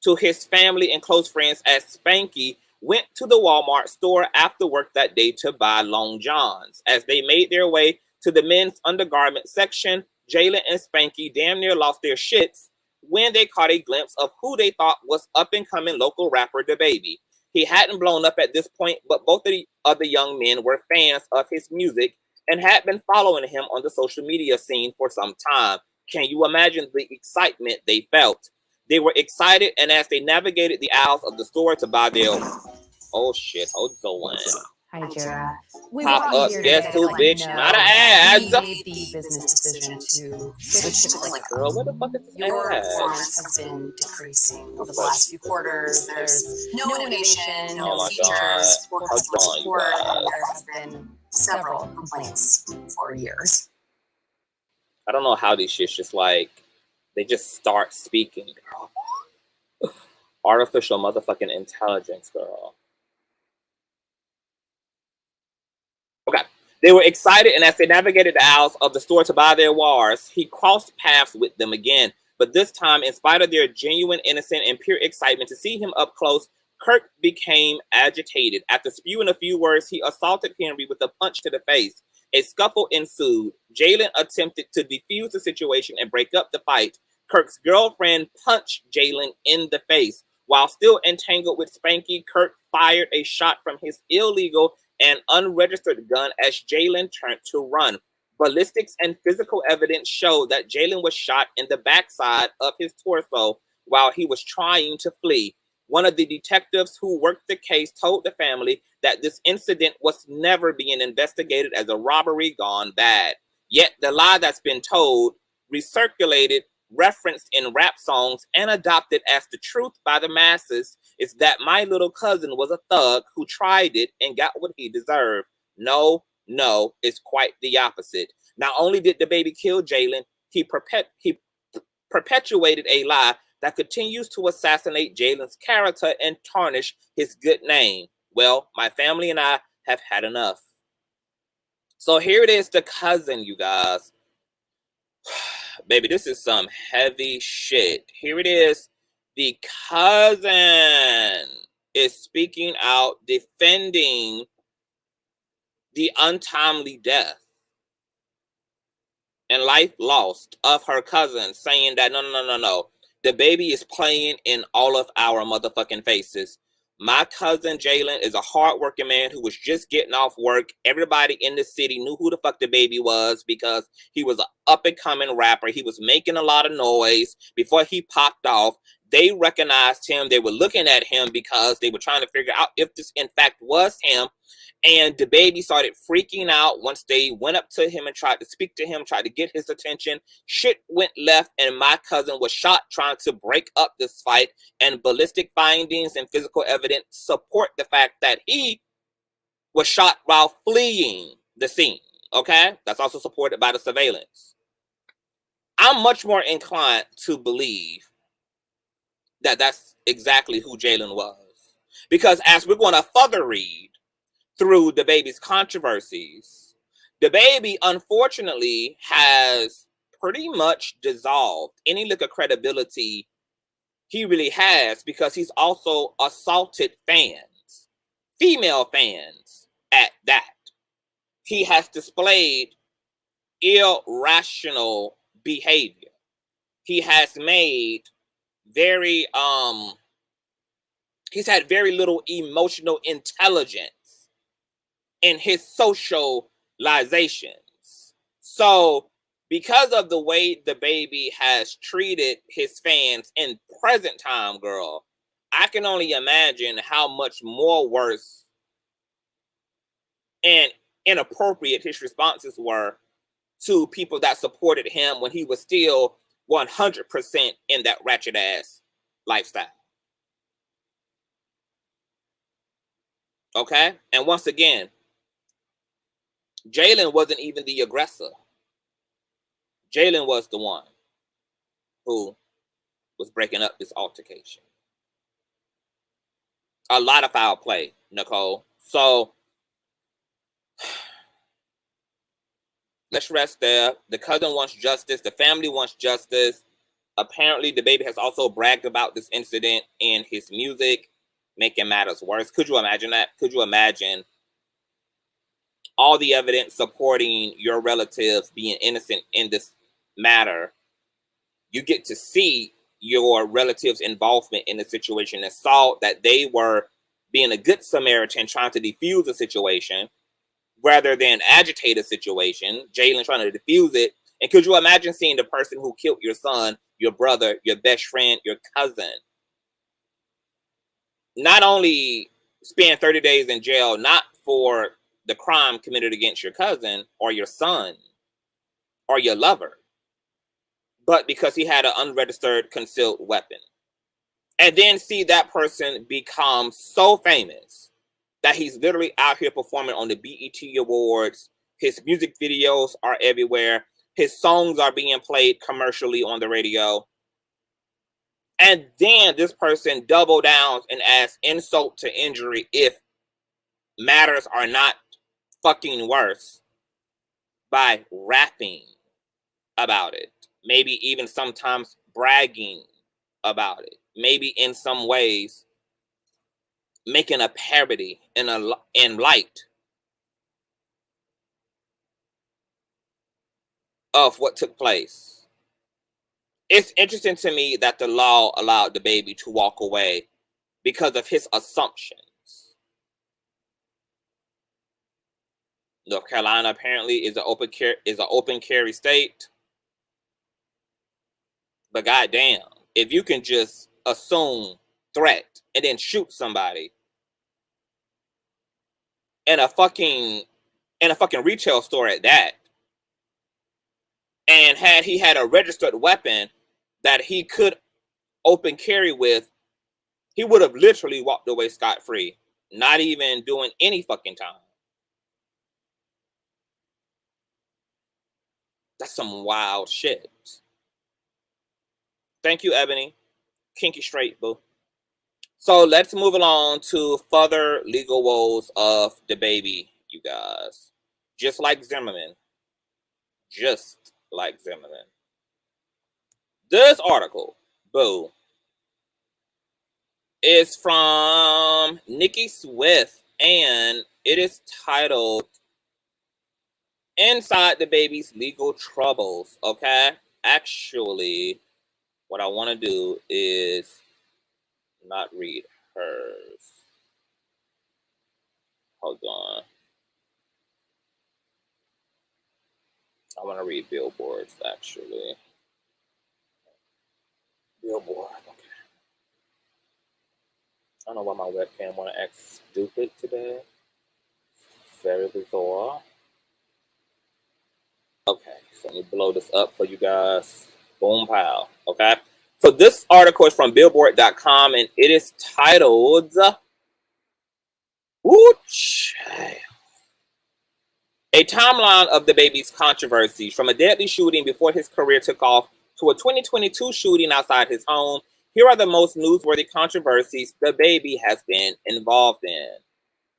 to his family and close friends as Spanky, went to the Walmart store after work that day to buy Long Johns. As they made their way to the men's undergarment section, Jaylin and Spanky damn near lost their shits when they caught a glimpse of who they thought was up-and-coming local rapper Dababy. He hadn't blown up at this point, but both of the other young men were fans of his music and had been following him on the social media scene for some time. Can you imagine the excitement they felt? They were excited, and as they navigated the aisles of the store to buy their... Oh shit, hold on. Hi, Jara. We Pop up, guess who, bitch? Not an ad. We made the business decision to switch to liquor. Girl, what the fuck is this Your ad? performance have been decreasing over the last few quarters. There's no innovation, no Oh my features, God. poor How customer dare you support, and guys. there have been several complaints for years. I don't know how these shits just like, they just start speaking, girl. Artificial motherfucking intelligence, girl. Okay. They were excited, and as they navigated the aisles of the store to buy their wares, he crossed paths with them again. But this time, in spite of their genuine, innocent, and pure excitement to see him up close, Kirk became agitated. After spewing a few words, he assaulted Henry with a punch to the face. A scuffle ensued. Jaylin attempted to defuse the situation and break up the fight. Kirk's girlfriend punched Jaylin in the face. While still entangled with Spanky, Kirk fired a shot from his illegal and unregistered gun as Jaylin turned to run. Ballistics and physical evidence showed that Jaylin was shot in the backside of his torso while he was trying to flee. One of the detectives who worked the case told the family that this incident was never being investigated as a robbery gone bad. Yet the lie that's been told, recirculated, referenced in rap songs, and adopted as the truth by the masses is that my little cousin was a thug who tried it and got what he deserved. No, it's quite the opposite. Not only did Dababy kill Jaylin, he perpetuated a lie that continues to assassinate Jaylin's character and tarnish his good name. Well, my family and I have had enough. So here it is, the cousin, you guys. Baby, this is some heavy shit. Here it is. The cousin is speaking out, defending the untimely death and life lost of her cousin, saying that no. The baby is playing in all of our motherfucking faces. My cousin Jaylin is a hardworking man who was just getting off work. Everybody in the city knew who the fuck the baby was because he was an up-and-coming rapper. He was making a lot of noise before he popped off. They recognized him. They were looking at him because they were trying to figure out if this, in fact, was him. And the baby started freaking out once they went up to him and tried to speak to him, tried to get his attention. Shit went left, and my cousin was shot trying to break up this fight. And ballistic findings and physical evidence support the fact that he was shot while fleeing the scene. Okay? That's also supported by the surveillance. I'm much more inclined to believe that that's exactly who Jaylin was. Because as we're going to further read through Dababy'S controversies, Dababy unfortunately has pretty much dissolved any lick of credibility he really has, because he's also assaulted fans, female fans at that. He has displayed irrational behavior. He has made he's had very little emotional intelligence in his socializations. So because of the way Dababy has treated his fans in present time, girl, I can only imagine how much more worse and inappropriate his responses were to people that supported him when he was still 100% in that ratchet ass lifestyle. Okay? And once again, Jaylin wasn't even the aggressor. Jaylin was the one who was breaking up this altercation. A lot of foul play, Nicole. So let's rest there. The cousin wants justice. The family wants justice. Apparently, Dababy has also bragged about this incident in his music, making matters worse. Could you imagine that? Could you imagine all the evidence supporting your relatives being innocent in this matter? You get to see your relatives' involvement in the situation and saw that they were being a good Samaritan trying to defuse the situation rather than agitate a situation. Jaylin trying to defuse it. And could you imagine seeing the person who killed your son, your brother, your best friend, your cousin, not only spend 30 days in jail, not for the crime committed against your cousin or your son or your lover, but because he had an unregistered concealed weapon. And then see that person become so famous that he's literally out here performing on the BET Awards. His music videos are everywhere. His songs are being played commercially on the radio. And then this person double downs and adds insult to injury if matters are not fucking worse by rapping about it. Maybe even sometimes bragging about it. Maybe in some ways making a parody in light of what took place. It's interesting to me that the law allowed Dababy to walk away because of his assumptions. North Carolina apparently is an open carry state. But goddamn, if you can just assume threat and then shoot somebody in a fucking retail store at that, and had he had a registered weapon that he could open carry with, he would have literally walked away scot-free, not even doing any fucking time. That's some wild shit. Thank you, Ebony. Kinky straight, boo. So let's move along to further legal woes of DaBaby, you guys. Just like Zimmerman. Just like Zimmerman. This article, boo, is from Nikki Swift, and it is titled Inside DaBaby's Legal Troubles, okay? Actually, what I want to do is not read hers. Hold on. I want to read Billboard's, actually. Billboard, okay. I don't know why my webcam want to act stupid today. Very bizarre. Okay, so let me blow this up for you guys. Boom, pow. Okay. So this article is from Billboard.com, and it is titled A Timeline of DaBaby's Controversies, from a deadly shooting before his career took off to a 2022 shooting outside his home. Here are the most newsworthy controversies DaBaby has been involved in.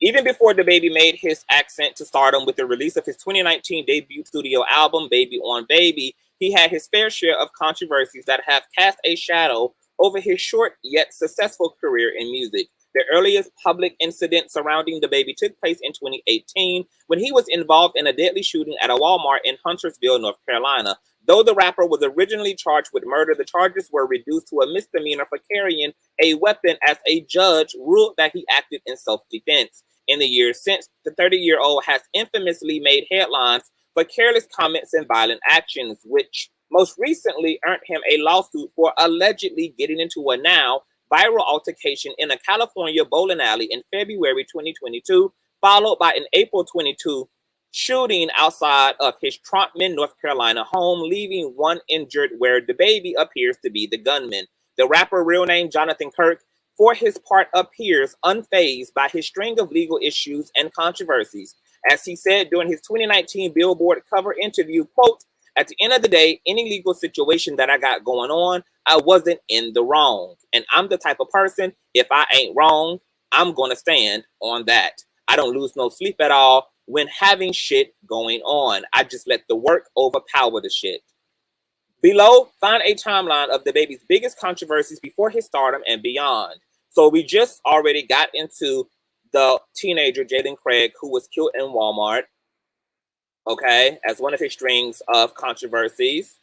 Even before DaBaby made his ascent to stardom with the release of his 2019 debut studio album, Baby on Baby, he had his fair share of controversies that have cast a shadow over his short yet successful career in music. The earliest public incident surrounding DaBaby took place in 2018 when he was involved in a deadly shooting at a Walmart in Huntersville, North Carolina. Though the rapper was originally charged with murder, the charges were reduced to a misdemeanor for carrying a weapon, as a judge ruled that he acted in self-defense. In the years since, the 30-year-old has infamously made headlines for careless comments and violent actions, which most recently earned him a lawsuit for allegedly getting into a now viral altercation in a California bowling alley in February 2022, followed by an April 22 shooting outside of his Trumpman, North Carolina home, leaving one injured, where DaBaby appears to be the gunman. The rapper, real name Jonathan Kirk, for his part appears unfazed by his string of legal issues and controversies. As he said during his 2019 Billboard cover interview, quote, "At the end of the day, any legal situation that I got going on, I wasn't in the wrong. And I'm the type of person, if I ain't wrong, I'm going to stand on that. I don't lose no sleep at all when having shit going on. I just let the work overpower the shit." Below, find a timeline of DaBaby's biggest controversies before his stardom and beyond. So we just already got into the teenager, Jaylin Craig, who was killed in Walmart, okay, as one of his strings of controversies.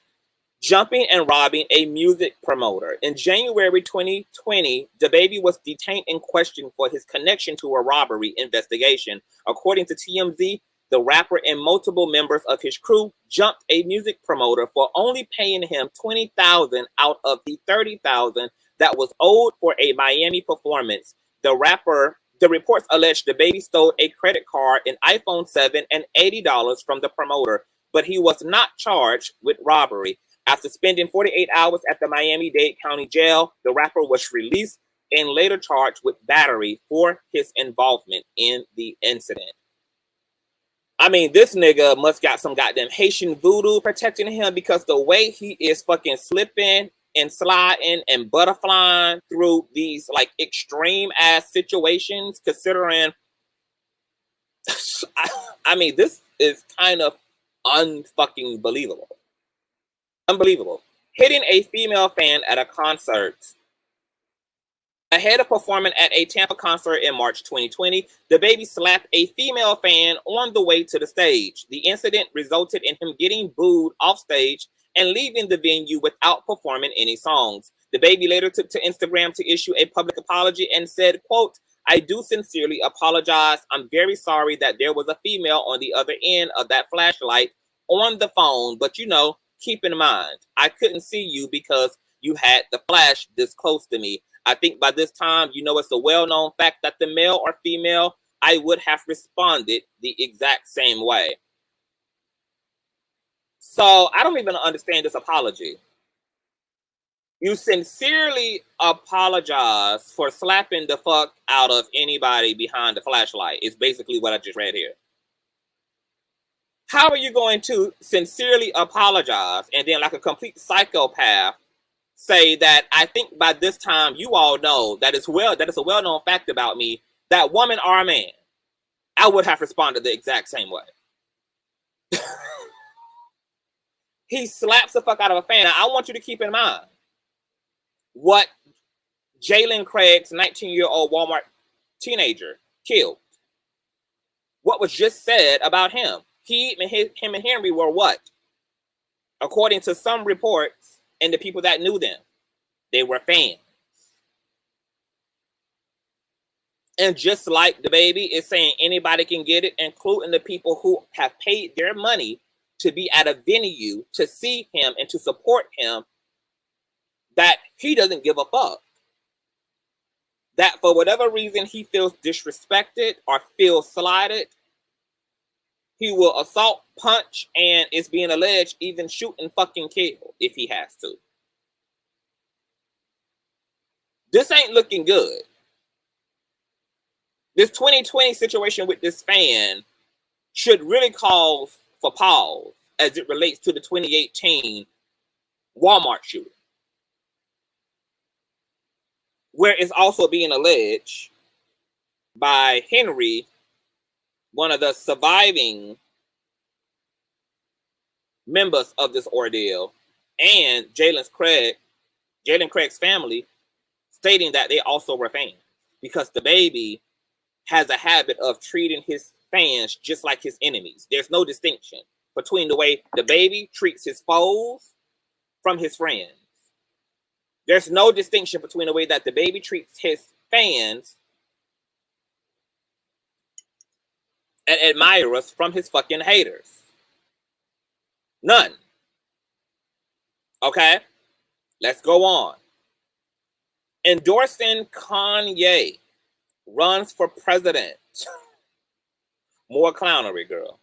Jumping and robbing a music promoter. In January 2020, DaBaby was detained and questioned for his connection to a robbery investigation. According to TMZ, the rapper and multiple members of his crew jumped a music promoter for only paying him $20,000 out of the $30,000 that was owed for a Miami performance. The reports alleged DaBaby stole a credit card, an iPhone 7, and $80 from the promoter, but he was not charged with robbery. After spending 48 hours at the Miami-Dade County Jail, the rapper was released and later charged with battery for his involvement in the incident. I mean, this nigga must got some goddamn Haitian voodoo protecting him, because the way he is fucking slipping and sliding and butterflying through these like extreme ass situations, considering, I mean, this is kind of unfucking believable. Unbelievable. Hitting a female fan at a concert. Ahead of performing at a Tampa concert in March 2020, DaBaby slapped a female fan on the way to the stage. The incident resulted in him getting booed off stage and leaving the venue without performing any songs. DaBaby later took to Instagram to issue a public apology and said, quote, "I do sincerely apologize. I'm very sorry that there was a female on the other end of that flashlight on the phone, but you know, keep in mind, I couldn't see you because you had the flash this close to me. I think by this time, you know, it's a well-known fact that the male or female, I would have responded the exact same way." So I don't even understand this apology. You sincerely apologize for slapping the fuck out of anybody behind the flashlight. It's basically what I just read here. How are you going to sincerely apologize and then, like a complete psychopath, say that I think by this time you all know that it's a well-known fact about me that women are a man? I would have responded the exact same way. He slaps the fuck out of a fan. Now, I want you to keep in mind what Jaylin Craig's 19-year-old Walmart teenager killed. What was just said about him. Him and Henry were what? According to some reports and the people that knew them, they were fans. And just like Dababy is saying anybody can get it, including the people who have paid their money to be at a venue to see him and to support him, that he doesn't give a fuck. That for whatever reason he feels disrespected or feels slighted, he will assault, punch, and it's being alleged even shoot and fucking kill if he has to. This ain't looking good. This 2020 situation with this fan should really call for pause as it relates to the 2018 Walmart shooting, where it's also being alleged by Henry, one of the surviving members of this ordeal, and Jaylin Craig's family, stating that they also were fans, because Dababy has a habit of treating his fans just like his enemies. There's no distinction between the way Dababy treats his foes from his friends. There's no distinction between the way that Dababy treats his fans and admirers from his fucking haters. None. Okay? Let's go on. Endorsing Kanye runs for president. More clownery, girl.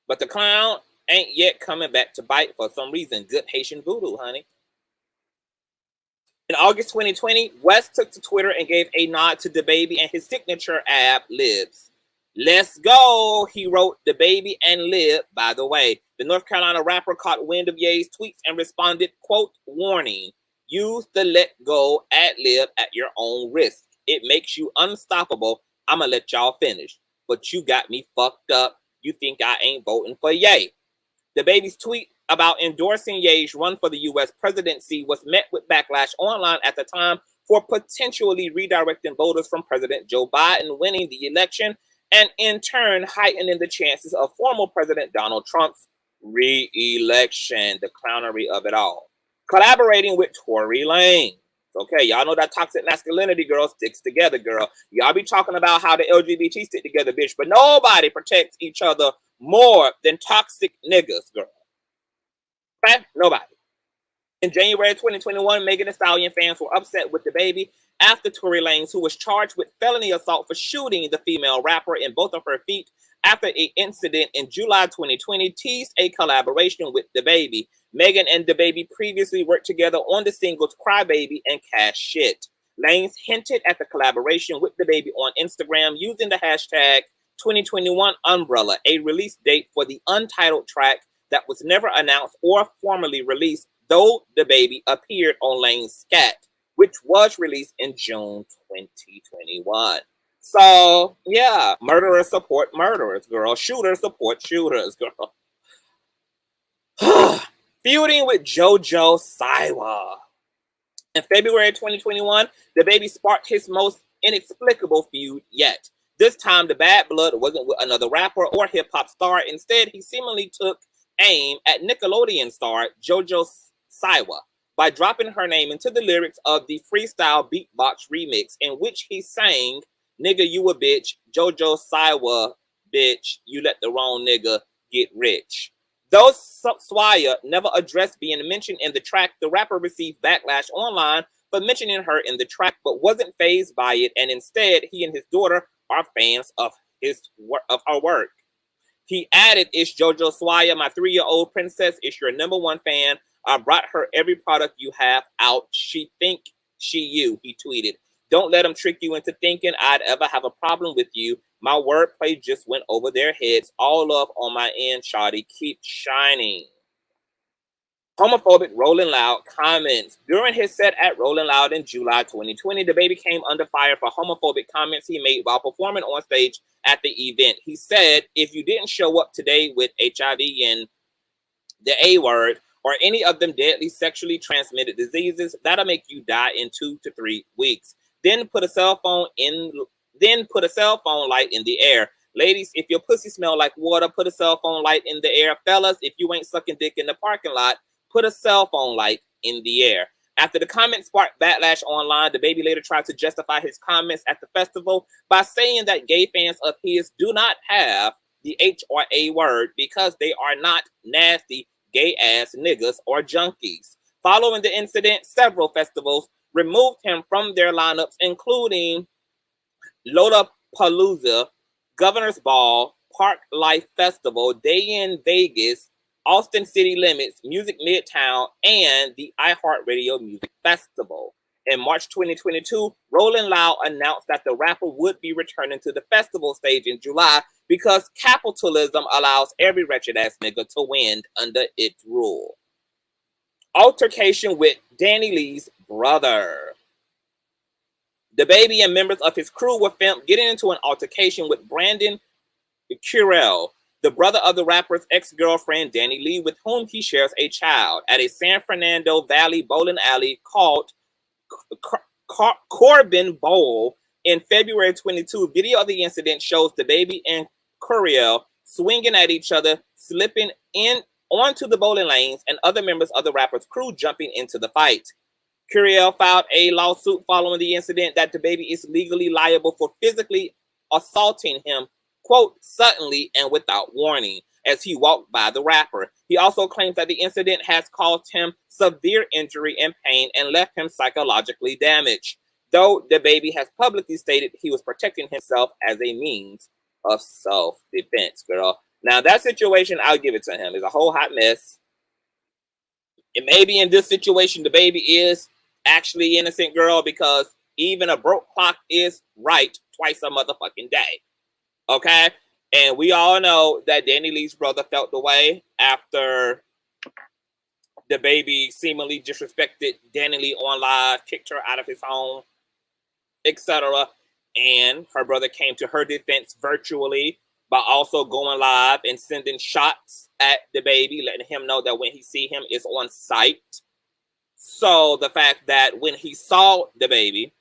But the clown ain't yet coming back to bite for some reason. Good Haitian voodoo, honey. In August 2020, West took to Twitter and gave a nod to Dababy and his signature ad libs. Let's go, he wrote. Dababy and lib. By the way, the North Carolina rapper caught wind of Ye's tweets and responded, quote, warning, use the let go ad lib at your own risk. It makes you unstoppable. I'ma let y'all finish. But you got me fucked up. You think I ain't voting for Ye. Dababy's tweet about endorsing Ye's run for the U.S. presidency was met with backlash online at the time for potentially redirecting voters from President Joe Biden winning the election and in turn heightening the chances of former President Donald Trump's re-election. The clownery of it all. Collaborating with Tory Lanez. Okay, y'all know that toxic masculinity, girl, sticks together, girl. Y'all be talking about how the LGBT stick together, bitch, but nobody protects each other more than toxic niggas, girl. Okay? Nobody. In January 2021, Megan Thee Stallion fans were upset with Dababy after Tory Lanez, who was charged with felony assault for shooting the female rapper in both of her feet after an incident in July 2020, teased a collaboration with Dababy. Megan and Dababy previously worked together on the singles Cry Baby and Cash Shit. Lanez hinted at the collaboration with Dababy on Instagram using the hashtag 2021 Umbrella, a release date for the untitled track that was never announced or formally released, though Dababy appeared on Lanez's Scat, which was released in June 2021. So, yeah, murderers support murderers, girl. Shooters support shooters, girl. Feuding with JoJo Siwa. In February 2021, Dababy sparked his most inexplicable feud yet. This time, the bad blood wasn't with another rapper or hip-hop star. Instead, he seemingly took aim at Nickelodeon star JoJo Siwa by dropping her name into the lyrics of the freestyle beatbox remix, in which he sang, "Nigga, you a bitch, JoJo Siwa, bitch, you let the wrong nigga get rich." Though Swaya never addressed being mentioned in the track, the rapper received backlash online for mentioning her in the track, but wasn't fazed by it, and instead, he and his daughter are fans of her work. He added, "It's JoJo Swaya, my 3-year-old princess. It's your #1 fan. I brought her every product you have out. She think she you," he tweeted. Don't let them trick you into thinking I'd ever have a problem with you. My wordplay just went over their heads. All love on my end, shawty. Keep shining. Homophobic Rolling Loud comments. During his set at Rolling Loud in July 2020, DaBaby came under fire for homophobic comments he made while performing on stage at the event. He said, if you didn't show up today with HIV and the A word, or any of them deadly sexually transmitted diseases, that'll make you die in 2 to 3 weeks. Then put a cell phone light in the air. Ladies, if your pussy smell like water, put a cell phone light in the air. Fellas, if you ain't sucking dick in the parking lot, put a cell phone light in the air. After the comment sparked backlash online, DaBaby later tried to justify his comments at the festival by saying that gay fans of his do not have the H or A word because they are not nasty, gay-ass niggas or junkies. Following the incident, several festivals removed him from their lineups, including Lollapalooza, Governor's Ball, Park Life Festival, Day in Vegas, Austin City Limits, Music Midtown, and the iHeartRadio Music Festival. In March 2022, Rolling Loud announced that the rapper would be returning to the festival stage in July because capitalism allows every wretched ass nigga to win under its rule. Altercation with Danny Lee's brother. DaBaby and members of his crew were filmed getting into an altercation with Brandon Curell, the brother of the rapper's ex-girlfriend Danny Lee, with whom he shares a child, at a San Fernando Valley bowling alley called Corbin Bowl in February 22. Video of the incident shows DaBaby and Curell swinging at each other, slipping in onto the bowling lanes, and other members of the rapper's crew jumping into the fight. Curell filed a lawsuit following the incident that DaBaby is legally liable for physically assaulting him, quote, suddenly and without warning, as he walked by the rapper. He also claims that the incident has caused him severe injury and pain and left him psychologically damaged, though DaBaby has publicly stated he was protecting himself as a means of self-defense, girl. Now, that situation, I'll give it to him, is a whole hot mess. And maybe in this situation, DaBaby is actually innocent, girl, because even a broke clock is right twice a motherfucking day. Okay? And we all know that Danny Lee's brother felt the way after DaBaby seemingly disrespected Danny Lee on live, kicked her out of his home, etc. And her brother came to her defense virtually by also going live and sending shots at DaBaby, letting him know that when he see him, it's on sight. So the fact that when he saw DaBaby,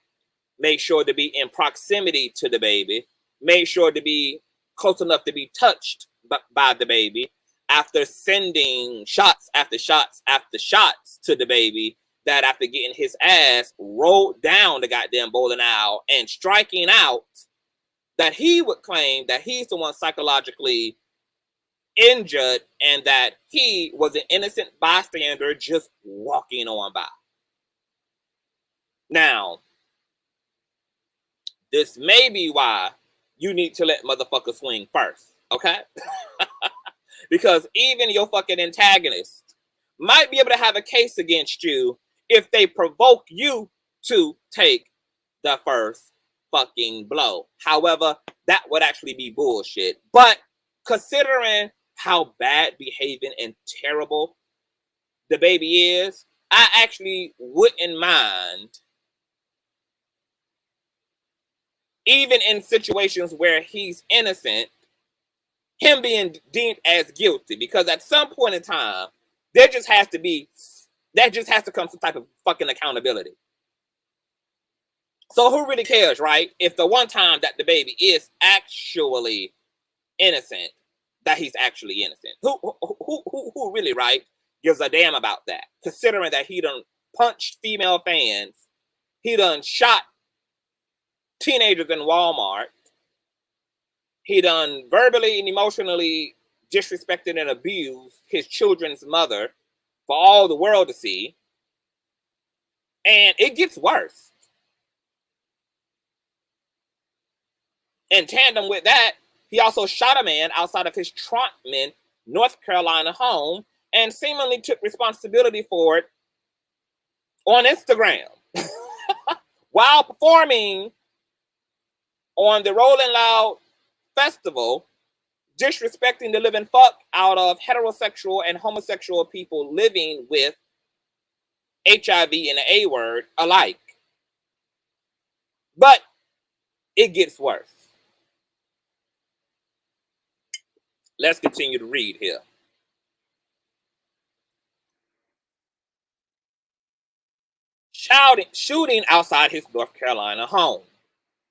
made sure to be in proximity to DaBaby, made sure to be close enough to be touched by DaBaby, after sending shots after shots after shots to DaBaby, that after getting his ass rolled down the goddamn bowling alley and striking out, that he would claim that he's the one psychologically injured and that he was an innocent bystander just walking on by. Now, this may be why you need to let motherfuckers swing first, okay? Because even your fucking antagonist might be able to have a case against you if they provoke you to take the first fucking blow. However, that would actually be bullshit. But considering how bad behaving and terrible DaBaby is, I actually wouldn't mind, even in situations where he's innocent, him being deemed as guilty, because at some point in time, there just has to come some type of fucking accountability. So who really cares, right? If the one time that DaBaby is actually innocent, that he's actually innocent. Who really, right, gives a damn about that? Considering that he done punched female fans, he done shot teenagers in Walmart, he done verbally and emotionally disrespected and abused his children's mother for all the world to see. And it gets worse. In tandem with that, he also shot a man outside of his Trumpman, North Carolina home and seemingly took responsibility for it on Instagram. while performing on the Rolling Loud Festival, disrespecting the living fuck out of heterosexual and homosexual people living with HIV and the A word alike. But it gets worse. Let's continue to read here. Shooting outside his North Carolina home.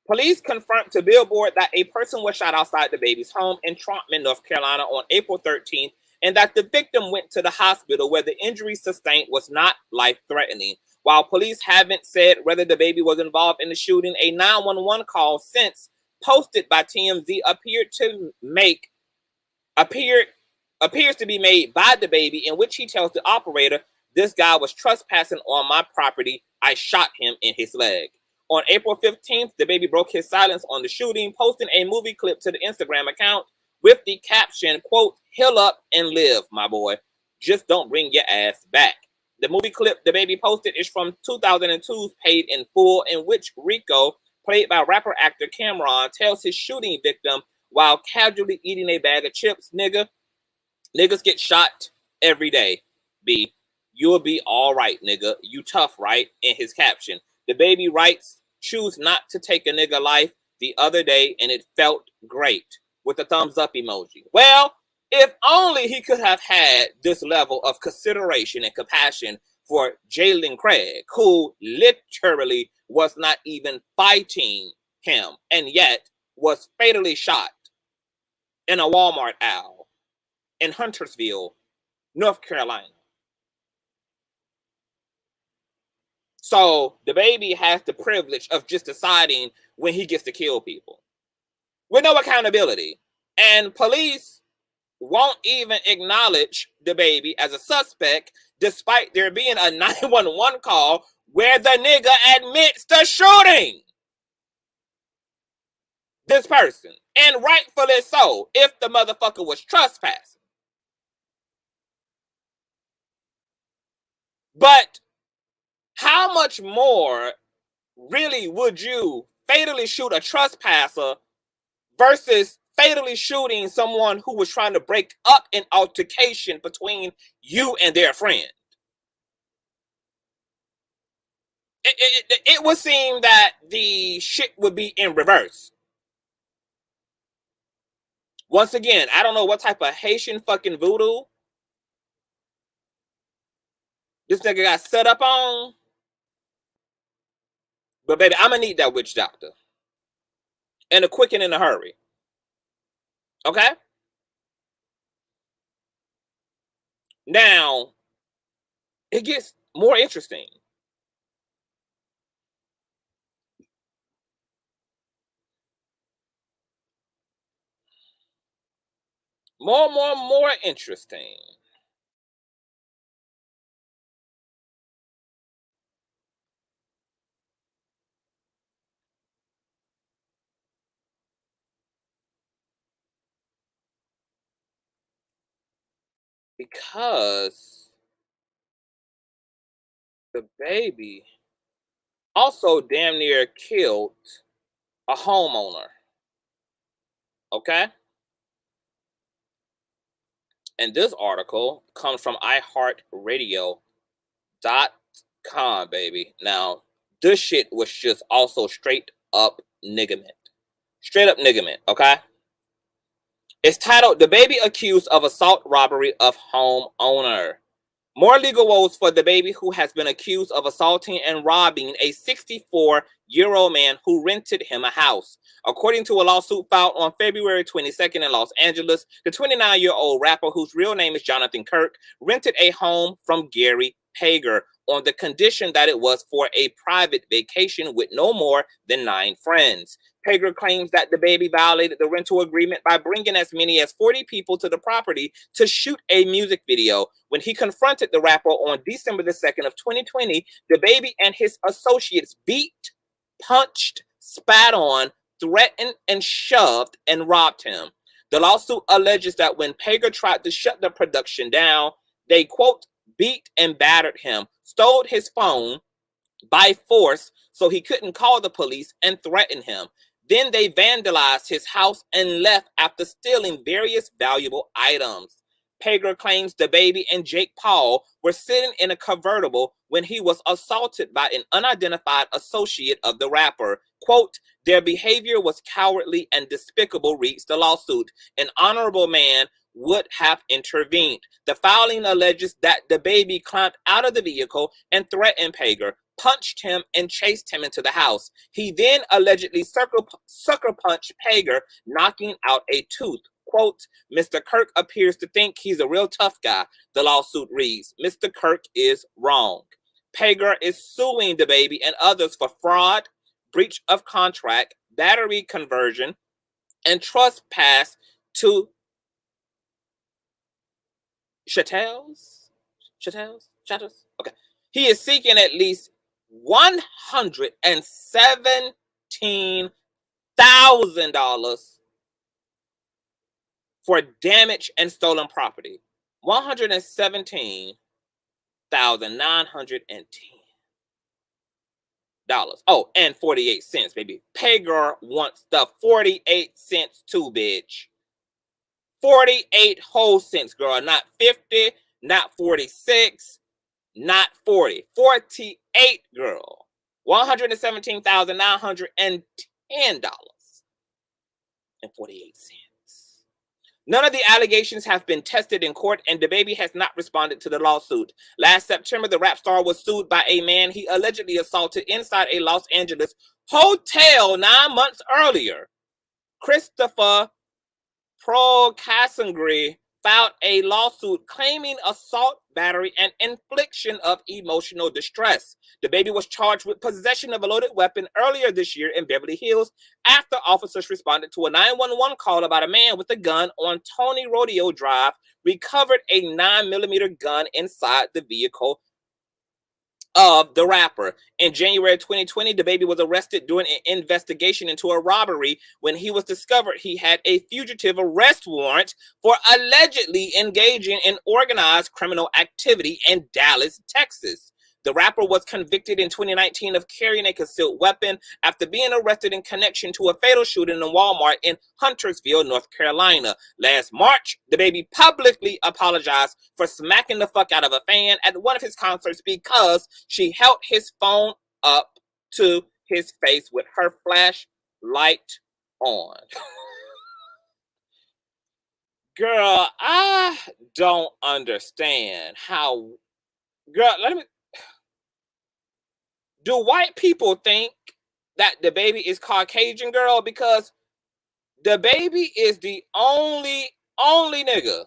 Police confirmed to Billboard that a person was shot outside DaBaby'S home in Trumpman, North Carolina on April 13th, and that the victim went to the hospital where the injury sustained was not life-threatening. While police haven't said whether DaBaby was involved in the shooting, a 911 call since posted by TMZ appears to be made by DaBaby, in which he tells the operator, "This guy was trespassing on my property. I shot him in his leg." On April 15th, DaBaby broke his silence on the shooting, posting a movie clip to the Instagram account with the caption, quote, "Heal up and live, my boy. Just don't bring your ass back." The movie clip DaBaby posted is from 2002's Paid in Full, in which Rico, played by rapper-actor Cameron, tells his shooting victim while casually eating a bag of chips, "Niggas get shot every day, B. You'll be all right, nigga. You tough, right?" In his caption. DaBaby writes, "Choose not to take a nigga life the other day and it felt great," with a thumbs up emoji. Well, if only he could have had this level of consideration and compassion for Jaylin Craig, who literally was not even fighting him and yet was fatally shot in a Walmart aisle in Huntersville, North Carolina. So DaBaby has the privilege of just deciding when he gets to kill people with no accountability. And police won't even acknowledge DaBaby as a suspect, despite there being a 911 call where the nigga admits to shooting this person. And rightfully so, if the motherfucker was trespassing. But how much more really would you fatally shoot a trespasser versus fatally shooting someone who was trying to break up an altercation between you and their friend? It would seem that the shit would be in reverse. Once again, I don't know what type of Haitian fucking voodoo this nigga got set up on. But baby, I'm gonna need that witch doctor. And a quick and in a hurry. Okay? Now, it gets more interesting. More interesting. Because DaBaby also damn near killed a homeowner. Okay? And this article comes from iHeartRadio.com, baby. Now, this shit was just also straight up niggerment. Straight up niggerment, okay? It's titled, "DaBaby Accused of Assault Robbery of Homeowner." More legal woes for DaBaby, who has been accused of assaulting and robbing a 64-year-old man who rented him a house. According to a lawsuit filed on February 22nd in Los Angeles, the 29-year-old rapper, whose real name is Jonathan Kirk, rented a home from Gary Pager on the condition that it was for a private vacation with no more than 9 friends. Pager claims that DaBaby violated the rental agreement by bringing as many as 40 people to the property to shoot a music video. When he confronted the rapper on December the 2nd of 2020, DaBaby and his associates beat, punched, spat on, threatened, and shoved and robbed him. The lawsuit alleges that when Pager tried to shut the production down, they, quote, beat and battered him, stole his phone, by force so he couldn't call the police and threaten him. Then they vandalized his house and left after stealing various valuable items. Pager claims DaBaby and Jake Paul were sitting in a convertible when he was assaulted by an unidentified associate of the rapper. Quote, their behavior was cowardly and despicable, reads the lawsuit. An honorable man would have intervened. The filing alleges that DaBaby climbed out of the vehicle and threatened Pager, punched him, and chased him into the house. He then allegedly sucker punched Pager, knocking out a tooth. Quote, Mr. Kirk appears to think he's a real tough guy, the lawsuit reads. Mr. Kirk is wrong. Pager is suing DaBaby and others for fraud, breach of contract, battery conversion, and trespass to chattels? Okay. He is seeking at least $117,000 for damage and stolen property. $117,910. Oh, and 48 cents, baby. Pager wants the 48 cents too, bitch. 48 whole cents, girl. Not 50, not 46, not 40. 48, girl. $117,910.48. None of the allegations have been tested in court, and DaBaby has not responded to the lawsuit. Last September, the rap star was sued by a man he allegedly assaulted inside a Los Angeles hotel 9 months earlier. Christopher Procasangri filed a lawsuit claiming assault, battery, and infliction of emotional distress. DaBaby was charged with possession of a loaded weapon earlier this year in Beverly Hills after officers responded to a 911 call about a man with a gun on Tony Rodeo Drive, recovered a 9mm gun inside the vehicle of the rapper. In January 2020, DaBaby was arrested during an investigation into a robbery when he was discovered he had a fugitive arrest warrant for allegedly engaging in organized criminal activity in Dallas, Texas. The rapper was convicted in 2019 of carrying a concealed weapon after being arrested in connection to a fatal shooting in Walmart in Huntersville, North Carolina. Last March, DaBaby publicly apologized for smacking the fuck out of a fan at one of his concerts because she held his phone up to his face with her flashlight on. Girl, I don't understand how... Girl, do white people think that DaBaby is Caucasian, girl? Because DaBaby is the only nigga,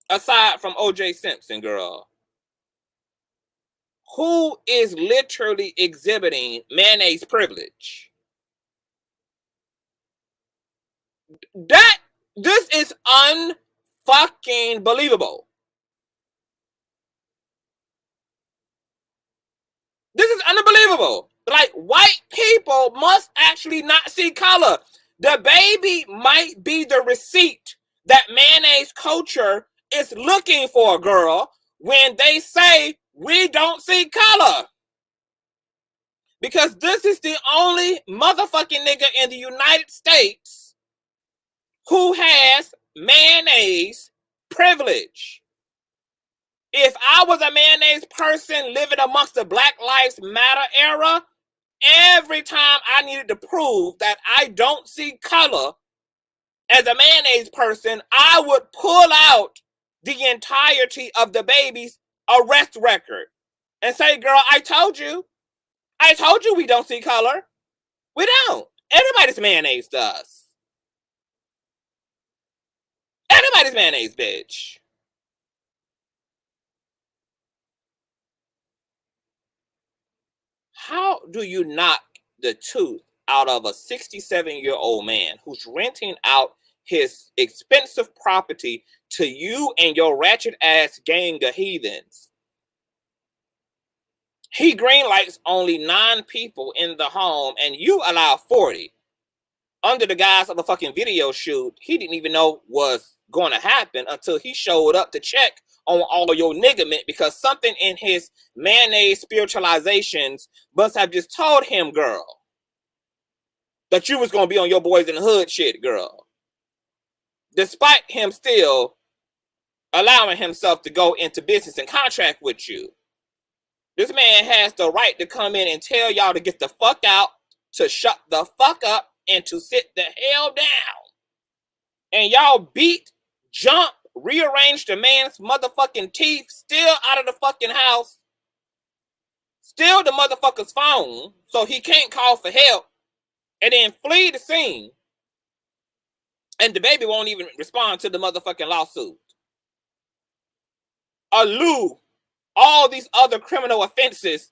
aside from O.J. Simpson, girl, who is literally exhibiting mayonnaise privilege. This is unfucking believable. This is unbelievable. Like, white people must actually not see color. DaBaby might be the receipt that mayonnaise culture is looking for, girl, when they say we don't see color. Because this is the only motherfucking nigga in the United States who has mayonnaise privilege. If I was a mayonnaise person living amongst the Black Lives Matter era, every time I needed to prove that I don't see color as a mayonnaise person, I would pull out the entirety of DaBaby's arrest record and say, girl, I told you we don't see color. We don't. Everybody's mayonnaise does. Everybody's mayonnaise, bitch. How do you knock the tooth out of a 67-year-old man who's renting out his expensive property to you and your ratchet ass gang of heathens? He greenlights only 9 people in the home and you allow 40 under the guise of a fucking video shoot he didn't even know was going to happen until he showed up to check on all your nigament because something in his mayonnaise spiritualizations must have just told him, girl, that you was going to be on your boys in the hood shit, girl. Despite him still allowing himself to go into business and contract with you. This man has the right to come in and tell y'all to get the fuck out, to shut the fuck up, and to sit the hell down. And y'all beat, jump, rearrange the man's motherfucking teeth, still out of the fucking house, steal the motherfucker's phone so he can't call for help, and then flee the scene. And the baby won't even respond to the motherfucking lawsuit. Allude all these other criminal offenses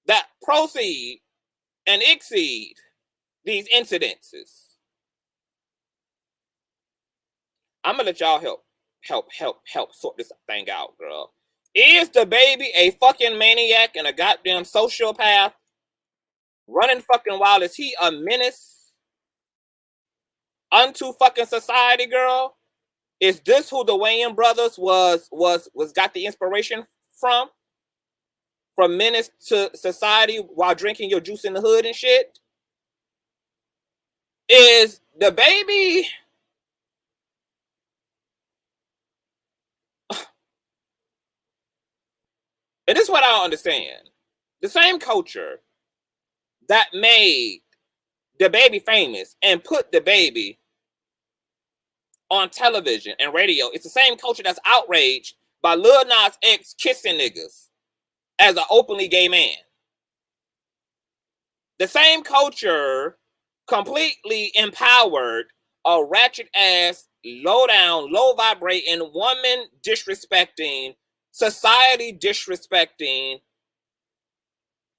that proceed and exceed these incidences. I'm gonna let y'all help sort this thing out, girl. Is the baby a fucking maniac and a goddamn sociopath running fucking wild? Is he a menace unto fucking society, girl? Is this who the Wayans brothers was got the inspiration from? From menace to society while drinking your juice in the hood and shit? Is the baby and this is what I don't understand. The same culture that made the baby famous and put the baby on television and radio, it's the same culture that's outraged by Lil Nas X kissing niggas as an openly gay man. The same culture completely empowered a ratchet ass, low down, low vibrating, woman disrespecting, society disrespecting,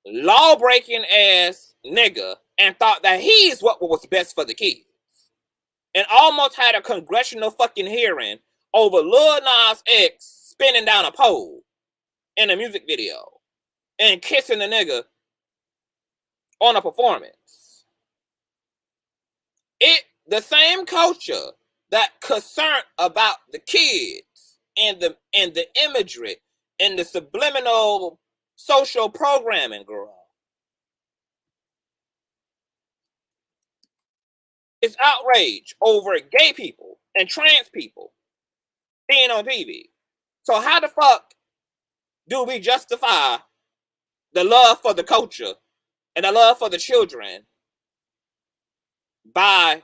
law breaking ass nigga and thought that he's what was best for the kids. And almost had a congressional fucking hearing over Lil Nas X spinning down a pole in a music video and kissing the nigga on a performance. The same culture that concerned about the kids and the imagery and the subliminal social programming, girl, is outrage over gay people and trans people being on TV. So how the fuck do we justify the love for the culture and the love for the children by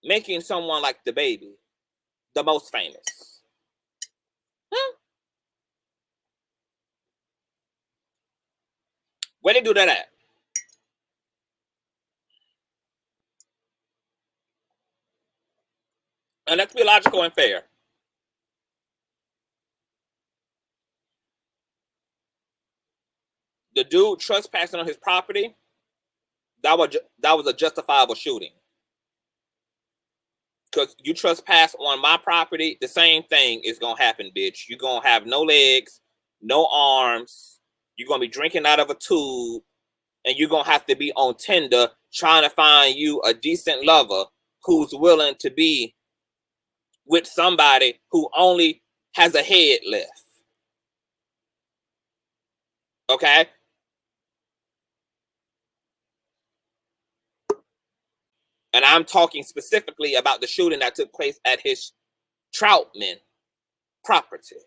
making someone like the baby the most famous? Where they do that at? And let's be logical and fair. The dude trespassing on his property, that was a justifiable shooting. Because you trespass on my property, the same thing is going to happen, bitch. You're going to have no legs, no arms. You're going to be drinking out of a tube. And you're going to have to be on Tinder trying to find you a decent lover who's willing to be with somebody who only has a head left. Okay? And I'm talking specifically about the shooting that took place at his Troutman property.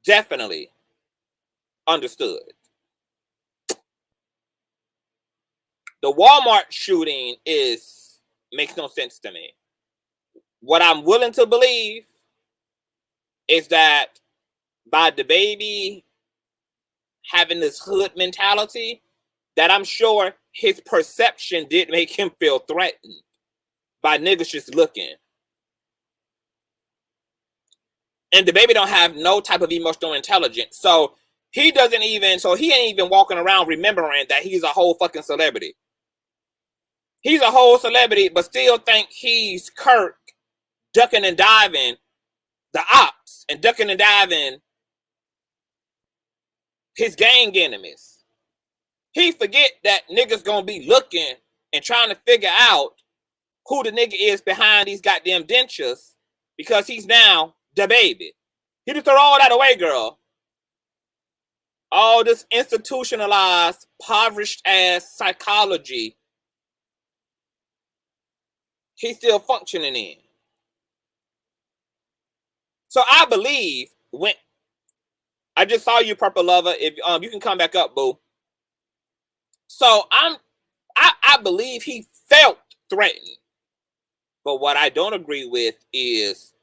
Definitely understood. The Walmart shooting makes no sense to me. What I'm willing to believe is that by the baby having this hood mentality, that I'm sure his perception did make him feel threatened by niggas just looking. And the baby don't have no type of emotional intelligence. So he ain't even walking around remembering that he's a whole fucking celebrity. He's a whole celebrity, but still think he's Kirk ducking and diving the ops and ducking and diving his gang enemies. He forget that niggas gonna be looking and trying to figure out who the nigga is behind these goddamn dentures because he's now the baby. He just throw all that away, girl. All this institutionalized, impoverished ass psychology he's still functioning in. So I believe when I just saw you, Purple Lover. If you can come back up, boo. So I believe he felt threatened. But what I don't agree with is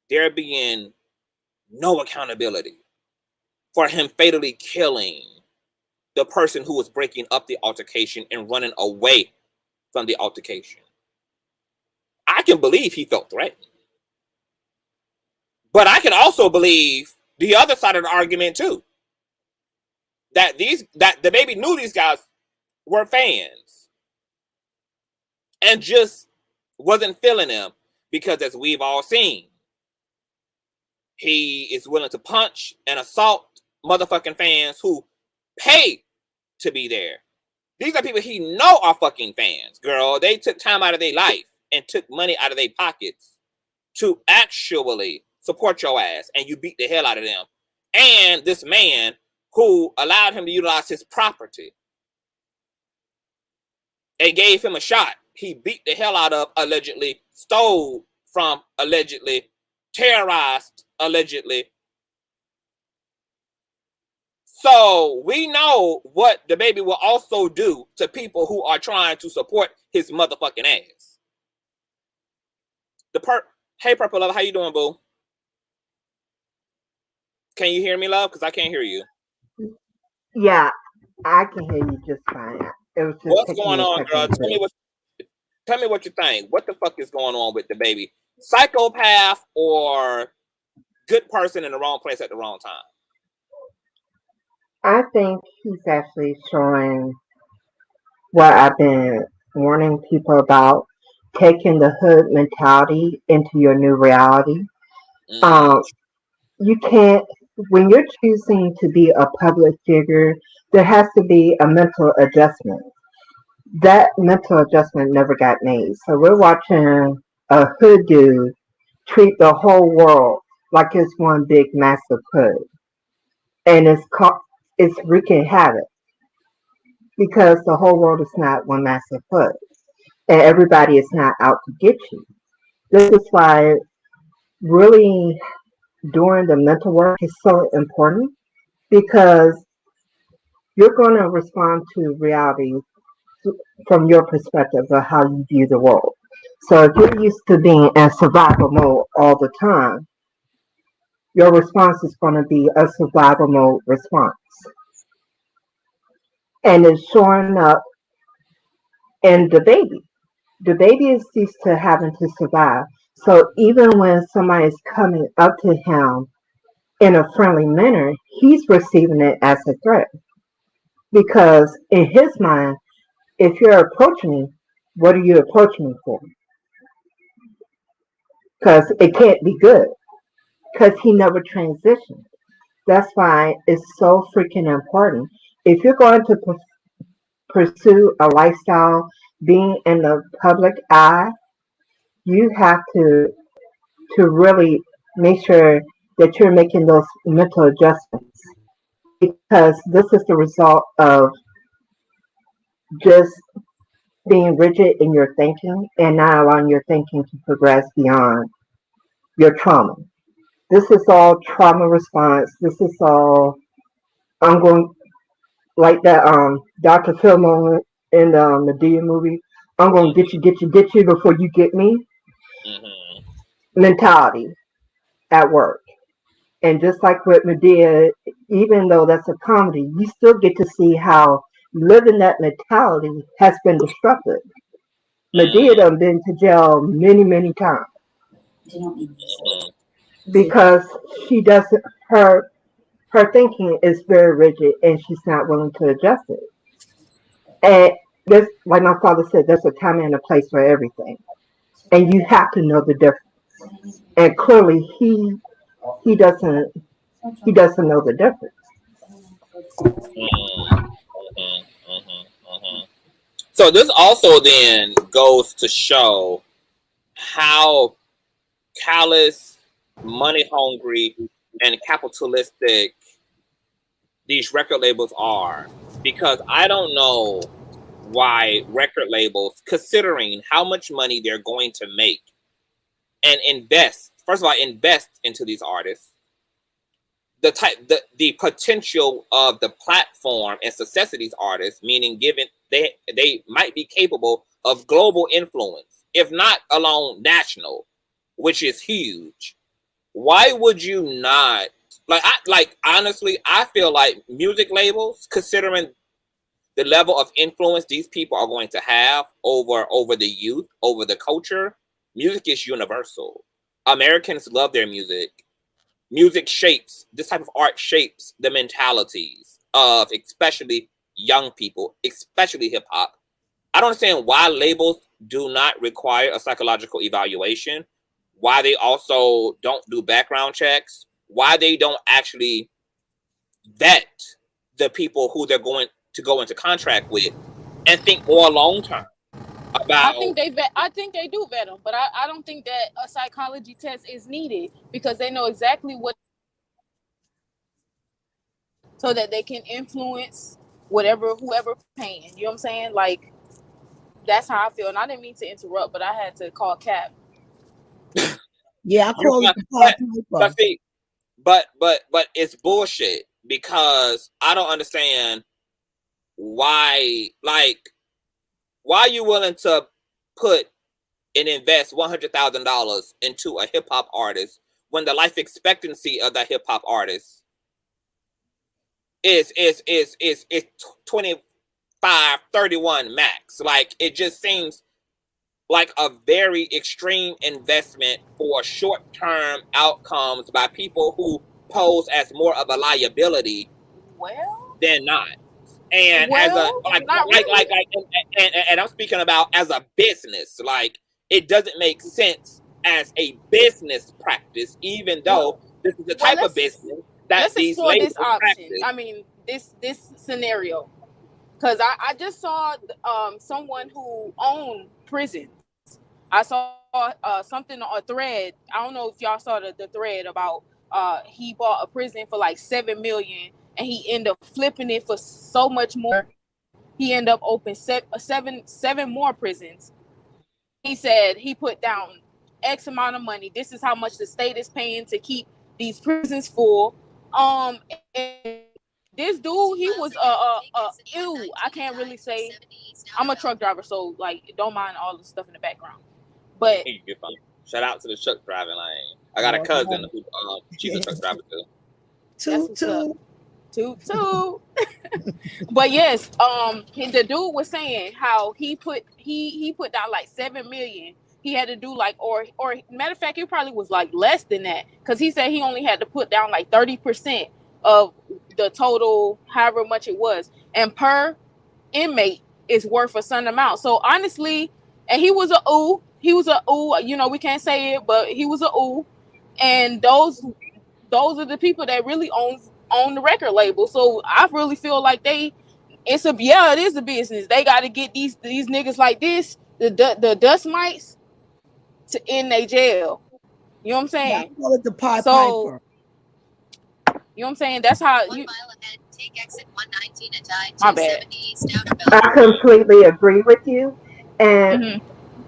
there being no accountability for him fatally killing the person who was breaking up the altercation and running away from the altercation. I can believe he felt threatened. But I can also believe the other side of the argument too. That the baby knew these guys were fans and just wasn't feeling them because, as we've all seen, he is willing to punch and assault motherfucking fans who pay to be there. These are people he know are fucking fans, girl. They took time out of their life and took money out of their pockets to actually support your ass, and you beat the hell out of them. And this man who allowed him to utilize his property and gave him a shot, he beat the hell out of, allegedly, stole from, allegedly, terrorized, allegedly. So we know what the baby will also do to people who are trying to support his motherfucking ass. Hey, Purple Love, how you doing, boo? Can you hear me, love? Because I can't hear you. Yeah, I can hear you just fine. It was just What's going on, girl? Tell me what you think. What the fuck is going on with the baby? Psychopath or good person in the wrong place at the wrong time? I think he's actually showing what I've been warning people about, taking the hood mentality into your new reality. You can't, when you're choosing to be a public figure, there has to be a mental adjustment. That mental adjustment never got made. So we're watching a hood dude treat the whole world like it's one big massive hood. And it's wreaking havoc because the whole world is not one massive hood. And everybody is not out to get you. This is why really doing the mental work is so important, because you're going to respond to reality from your perspective of how you view the world. So if you're used to being in survival mode all the time, your response is going to be a survival mode response. And it's showing up in the baby. The baby is used to having to survive. So even when somebody is coming up to him in a friendly manner, he's receiving it as a threat. Because in his mind, if you're approaching me, what are you approaching me for? Because it can't be good. Because he never transitioned. That's why it's so freaking important. If you're going to pursue a lifestyle, being in the public eye, you have to really make sure that you're making those mental adjustments, because this is the result of just being rigid in your thinking and not allowing your thinking to progress beyond your trauma. This is all trauma response. This is all, I'm going, like that Dr. Phil moment in the Medea movie, I'm going to get you before you get me. Mentality at work. And just like with Medea, even though that's a comedy, you still get to see how living that mentality has been destructive. Medea done been to jail many, many times. Because she doesn't, her thinking is very rigid and she's not willing to adjust it. And there's, like my father said, there's a time and a place for everything. And you have to know the difference. And clearly he doesn't know the difference. So this also then goes to show how callous, money hungry, and capitalistic these record labels are, because I don't know why record labels, considering how much money they're going to make and invest, first of all, invest into these artists, the potential of the platform and success of these artists, meaning given they might be capable of global influence, if not alone national, which is huge. Why would you not honestly, I feel like music labels, considering the level of influence these people are going to have over the youth, over the culture, music is universal. Americans love their music. Music shapes, this type of art shapes the mentalities of especially young people, especially hip hop. I don't understand why labels do not require a psychological evaluation, why they also don't do background checks, why they don't actually vet the people who they're going to go into contract with, and think more long term about. I think they do vet them, but I don't think that a psychology test is needed, because they know exactly what, so that they can influence whoever paying. You know what I'm saying? Like, that's how I feel. And I didn't mean to interrupt, but I had to call Cap. Yeah, I call it the but see, but it's bullshit, because I don't understand why are you willing to put and invest $100,000 into a hip hop artist when the life expectancy of that hip hop artist is 25, 31 max. Like, it just seems like a very extreme investment for short-term outcomes by people who pose as more of a liability than not. And as a and I'm speaking about as a business, like, it doesn't make sense as a business practice, even though this is the type of business that these labels practice. I mean, this scenario, because I just saw someone who owned prisons. I saw something on a thread. I don't know if y'all saw the thread about he bought a prison for like $7 million, and he ended up flipping it for so much more. He ended up opening seven more prisons. He said he put down X amount of money. This is how much the state is paying to keep these prisons full. And this dude, he was ew. I can't really say. I'm a truck driver, so like, don't mind all the stuff in the background. But shout out to the truck driving lane. I got a cousin who she's a truck driver too. Toot. But yes, the dude was saying how he put down like $7 million. He had to do like, or matter of fact, it probably was like less than that, because he said he only had to put down like 30% of the total, however much it was, and per inmate is worth a certain amount. So honestly, and he was a ooh, you know, we can't say it, but he was a ooh, and those are the people that really own the record label. So I really feel like it is a business. They got to get these niggas like this, the dust mites, to in their jail. You know what I'm saying? Yeah, I call it the Pied So, Piper. you know what I'm saying? That's how you. Take exit 119 and die My bad. 270 East Outer I completely agree with you. And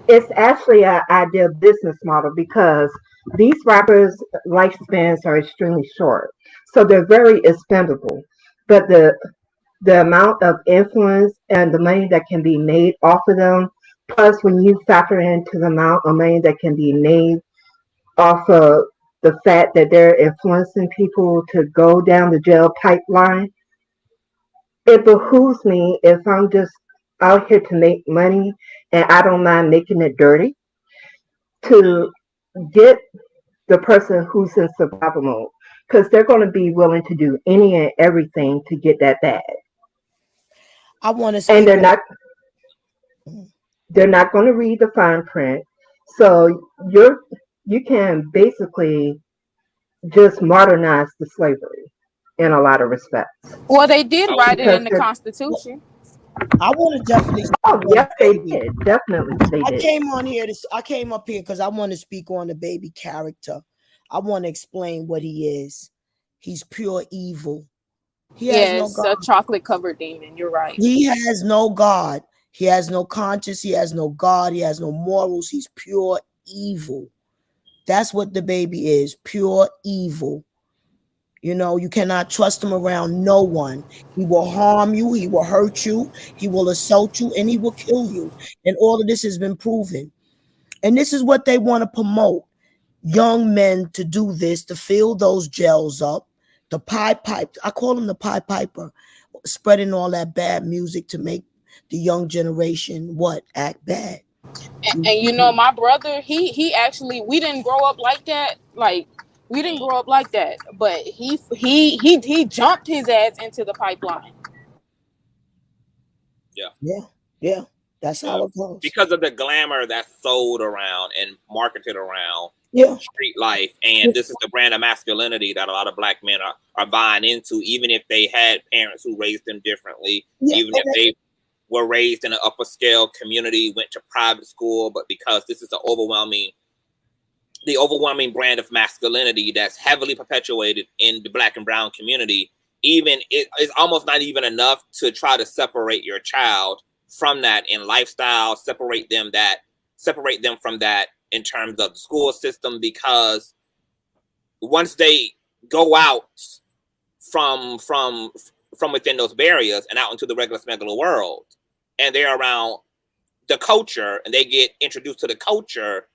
it's actually an ideal business model, because these rappers' lifespans are extremely short. So they're very expendable. But the amount of influence and the money that can be made off of them, plus when you factor into the amount of money that can be made off of the fact that they're influencing people to go down the jail pipeline, it behooves me, if I'm just out here to make money and I don't mind making it dirty, to get the person who's in survival mode, because they're going to be willing to do any and everything to get that bag. I want to, and they're not going to read the fine print. So you can basically just modernize the slavery in a lot of respects. Well, they did write it in the Constitution. I want to definitely speak Oh, on yes, the they baby. did. Definitely, they I did. came up here because I want to speak on the baby character. I want to explain what he is. He's pure evil. He has no Yes, God. a chocolate covered demon. You're right. He has no God. He has no conscience. He has no God. He has no morals. He's pure evil. That's what the baby is, pure evil. You know, you cannot trust him around no one. He will harm you, he will hurt you, he will assault you, and he will kill you. And all of this has been proven. And this is what they want to promote. Young men to do this, to fill those jails up, the pipe. I call him the Piper, spreading all that bad music to make the young generation act bad. And you know, my brother, he actually, we didn't grow up like that. Like, we didn't grow up like that. But he jumped his ass into the pipeline. Yeah. That's how it goes. Because of the glamour that's sold around and marketed around street life. And this is the brand of masculinity that a lot of black men are buying into, even if they had parents who raised them differently, even if they were raised in an upper scale community, went to private school, but because this is the overwhelming brand of masculinity that's heavily perpetuated in the black and brown community, even it's almost not even enough to try to separate your child from that in lifestyle, separate them from that in terms of the school system, because once they go out from within those barriers and out into the regular smuggler world, and they're around the culture and they get introduced to the culture,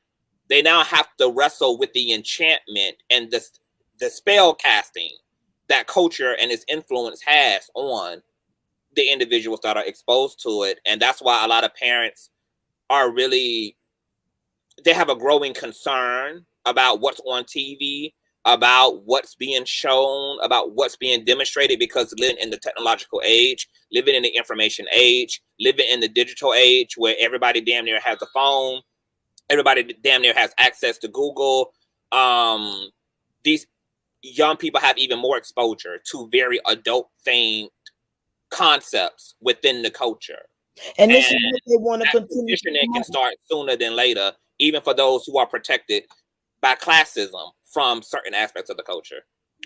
they now have to wrestle with the enchantment and the spell casting that culture and its influence has on the individuals that are exposed to it. And that's why a lot of parents they have a growing concern about what's on TV, about what's being shown, about what's being demonstrated, because living in the technological age, living in the information age, living in the digital age where everybody damn near has a phone, everybody damn near has access to Google. These young people have even more exposure to very adult themed concepts within the culture. And this is what they want to continue. Conditioning can start sooner than later, even for those who are protected by classism from certain aspects of the culture.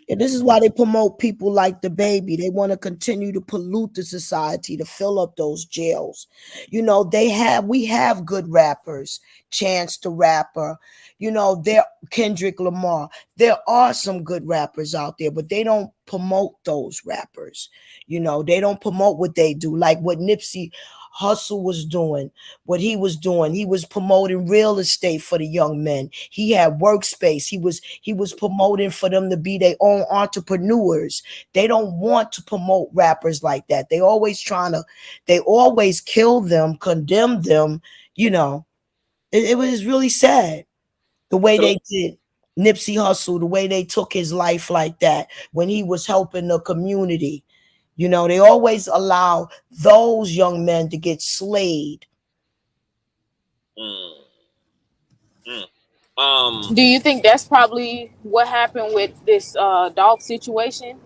And this is why they promote people like the baby. They want to continue to pollute the society, to fill up those jails. You know, we have good rappers, Chance the Rapper, you know, there Kendrick Lamar. There are some good rappers out there, but they don't promote those rappers. You know, they don't promote what they do, like what Nipsey Hussle was doing, what he was doing. He was promoting real estate for the young men. He had workspace. He was promoting for them to be their own entrepreneurs. They don't want to promote rappers like that. They always kill them, condemn them. You know, it was really sad the way they did Nipsey Hussle, the way they took his life like that when he was helping the community. You know, they always allow those young men to get slayed. Do you think that's probably what happened with this dog situation?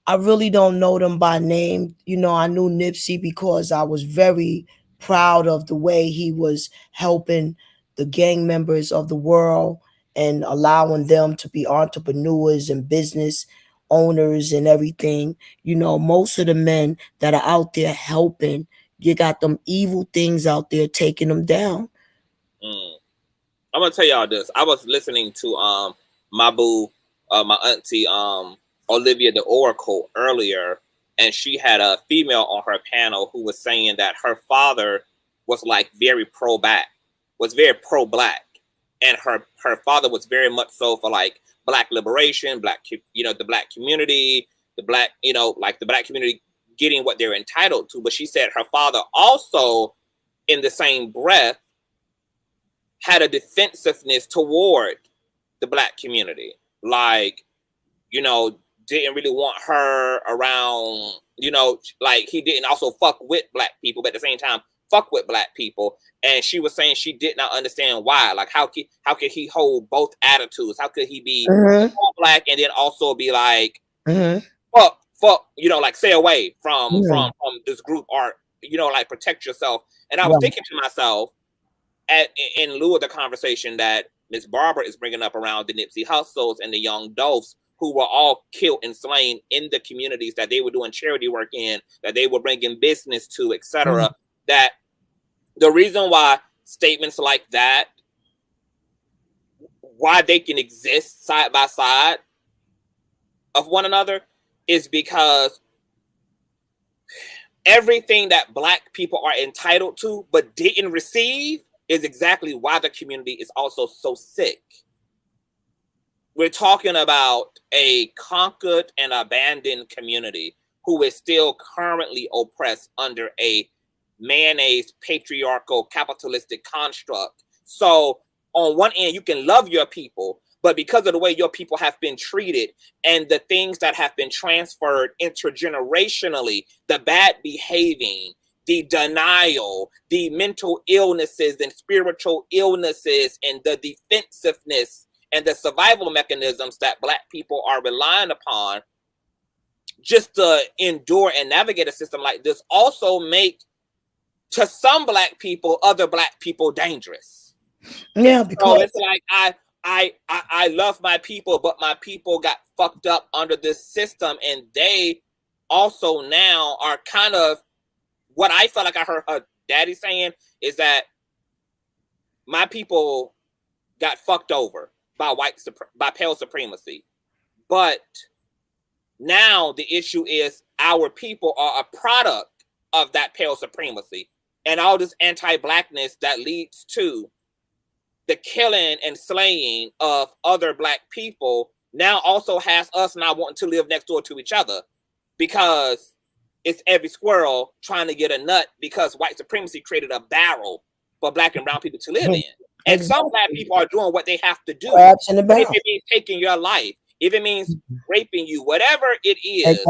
I really don't know them by name. You know, I knew Nipsey because I was very proud of the way he was helping the gang members of the world and allowing them to be entrepreneurs and business owners and everything. You know, most of the men that are out there helping, you got them evil things out there taking them down. I'm gonna tell y'all this. I was listening to my boo, my auntie Olivia the Oracle earlier, and she had a female on her panel who was saying that her father was like very pro-black, and her father was very much so for like black liberation, the black community, the black community getting what they're entitled to. But she said her father also, in the same breath, had a defensiveness toward the black community. Like, you know, didn't really want her around, you know, like he didn't also fuck with black people, but at the same time, fuck with black people. And she was saying she did not understand why. Like, how could he hold both attitudes? How could he be black and then also be like, fuck, you know, like stay away from Yeah. from this group, or you know, like protect yourself. And I was Right. thinking to myself, in lieu of the conversation that Miss Barbara is bringing up around the Nipsey Hussles and the Young Dolphs, who were all killed and slain in the communities that they were doing charity work in, that they were bringing business to, etc. That the reason why statements like that, why they can exist side by side of one another, is because everything that Black people are entitled to but didn't receive is exactly why the community is also so sick. We're talking about a conquered and abandoned community who is still currently oppressed under a mayonnaise patriarchal capitalistic construct. So on one end, you can love your people, but because of the way your people have been treated and the things that have been transferred intergenerationally, the bad behaving, the denial, the mental illnesses and spiritual illnesses, and the defensiveness and the survival mechanisms that Black people are relying upon just to endure and navigate a system like this, also make, to some Black people, other Black people dangerous. Yeah, because so it's like I love my people, but my people got fucked up under this system, and they also now are kind of, what I felt like I heard her daddy saying is that my people got fucked over by by pale supremacy. But now the issue is our people are a product of that pale supremacy and all this anti-Blackness that leads to the killing and slaying of other Black people now also has us not wanting to live next door to each other, because it's every squirrel trying to get a nut, because white supremacy created a barrel for Black and brown people to live in. And some Black people are doing what they have to do. If it means taking your life, if it means raping you, whatever it is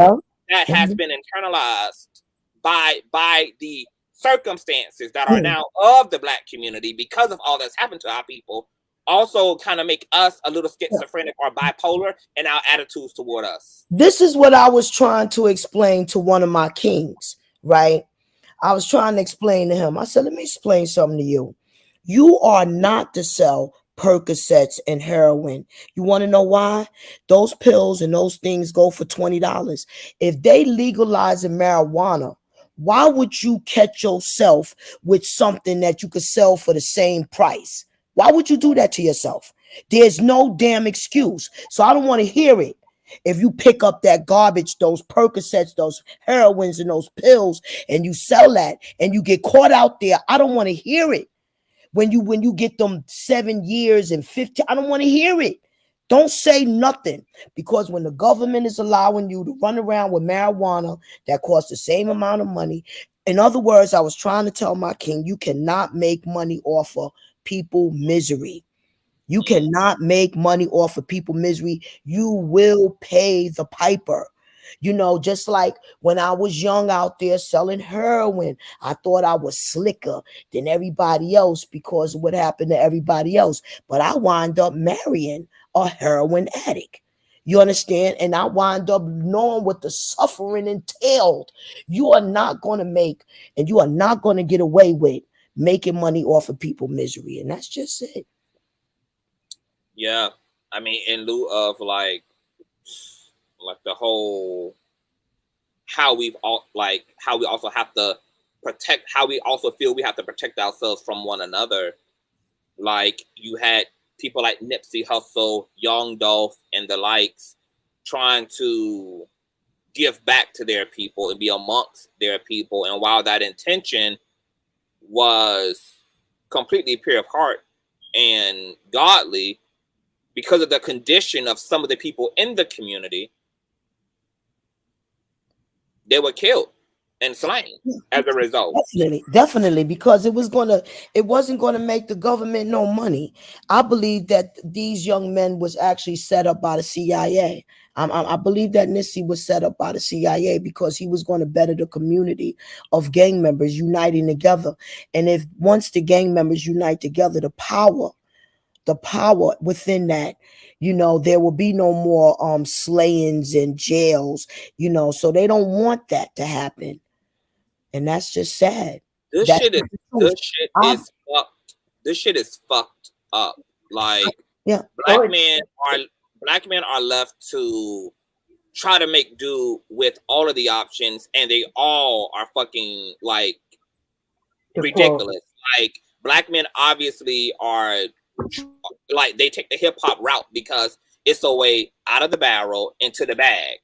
that has been internalized by the circumstances that are now of the Black community because of all that's happened to our people, also kind of make us a little schizophrenic or bipolar in our attitudes toward us. This is what I was trying to explain to one of my kings, right? I was trying to explain to him. I said, let me explain something to you. You are not to sell Percocets and heroin. You want to know why? Those pills and those things go for $20. If they legalize marijuana, why would you catch yourself with something that you could sell for the same price? Why would you do that to yourself? There's no damn excuse. So I don't want to hear it. If you pick up that garbage, those Percocets, those heroines, and those pills, and you sell that and you get caught out there, I don't want to hear it. When you get them 7 years and 15, I don't want to hear it. Don't say nothing, because when the government is allowing you to run around with marijuana that costs the same amount of money, in other words, I was trying to tell my king, you cannot make money off of people misery. You cannot make money off of people misery. You will pay the piper. You know, just like when I was young out there selling heroin, I thought I was slicker than everybody else because of what happened to everybody else. But I wind up marrying a heroin addict. You understand? And I wind up knowing what the suffering entailed. You are not going to make, and you are not going to get away with making money off of people misery. And that's just it. Yeah. I mean, in lieu of like the whole how we also have to protect, how we also feel we have to protect ourselves from one another. Like, you had people like Nipsey Hussle, Young Dolph, and the likes trying to give back to their people and be amongst their people. And while that intention was completely pure of heart and godly, because of the condition of some of the people in the community, they were killed and slain as a result. Definitely, because it wasn't gonna make the government no money. I believe that these young men was actually set up by the CIA. I believe that Nipsey was set up by the CIA because he was going to better the community of gang members uniting together. And if once the gang members unite together, the power the power within that. You know, there will be no more slayings and jails, you know, so they don't want that to happen. And that's just sad. This That's shit is the truth. fucked. This shit is fucked up. Like Yeah. black men are left to try to make do with all of the options, and they all are fucking like ridiculous. Like black men obviously are like they take the hip hop route because it's a way out of the barrel into the bag.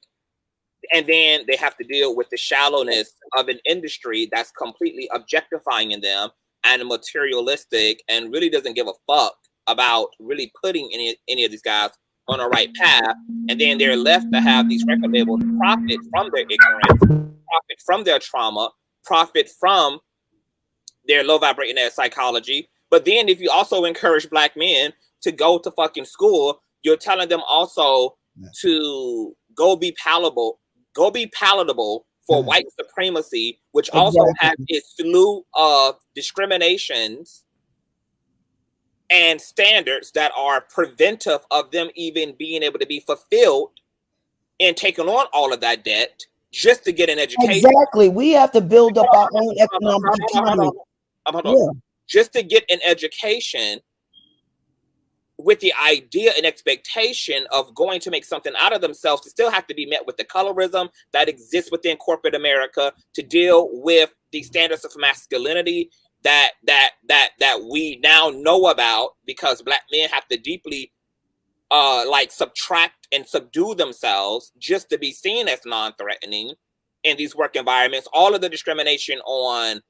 And then they have to deal with the shallowness of an industry that's completely objectifying in them and materialistic and really doesn't give a fuck about really putting any of these guys on a right path. And then they're left to have these record labels profit from their ignorance, profit from their trauma, profit from their low vibrating ass psychology. But then if you also encourage black men to go to fucking school, you're telling them also to go be palatable for white supremacy, which also has a slew of discriminations and standards that are preventive of them even being able to be fulfilled and taking on all of that debt just to get an education. Exactly. We have to build up our own economic economy. Just to get an education with the idea and expectation of going to make something out of themselves, to still have to be met with the colorism that exists within corporate America, to deal with the standards of masculinity that we now know about, because black men have to deeply like subtract and subdue themselves just to be seen as non-threatening in these work environments. All of the discrimination on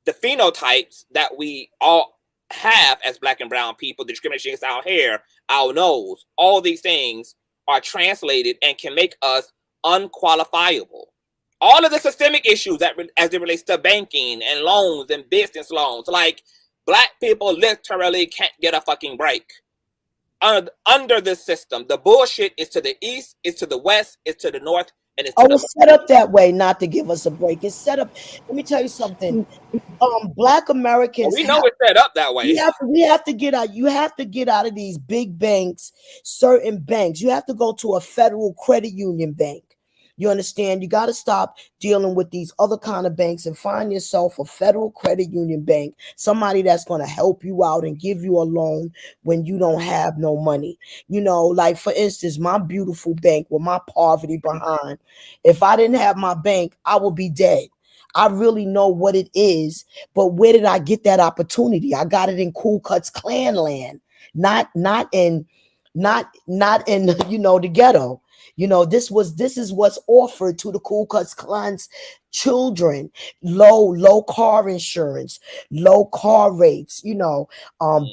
the phenotypes that we all have as black and brown people, the discrimination against our hair, our nose, all these things are translated and can make us unqualifiable. All of the systemic issues that as it relates to banking and loans and business loans, like black people literally can't get a fucking break under this system. The bullshit is to the east, it's to the west, it's to the north, and it's to the it's set up that way not to give us a break. It's set up. Let me tell you something. Black Americans, we know it's set up that way. We have to get out. You have to get out of these big banks, certain banks. You have to go to a federal credit union bank. You understand? You got to stop dealing with these other kind of banks and find yourself a federal credit union bank, somebody that's going to help you out and give you a loan when you don't have no money. You know, like for instance, my beautiful bank with my poverty behind, if I didn't have my bank, I would be dead. I really know what it is, but where did I get that opportunity? I got it in Ku Klux Klan land, not in you know, the ghetto. You know, this is what's offered to the Ku Klux Klan's children. Low car insurance, low car rates, you know,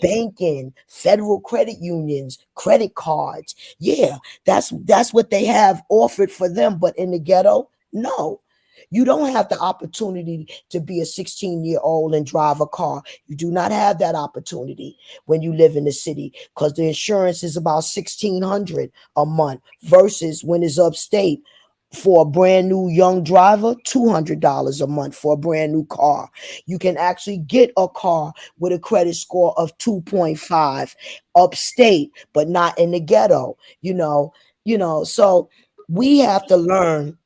banking, federal credit unions, credit cards. Yeah, that's what they have offered for them. But in the ghetto, no. You don't have the opportunity to be a 16-year-old and drive a car. You do not have that opportunity when you live in the city, because the insurance is about $1,600 a month versus when it's upstate for a brand new young driver, $200 a month for a brand new car. You can actually get a car with a credit score of 2.5 upstate, but not in the ghetto, you know. So we have to learn.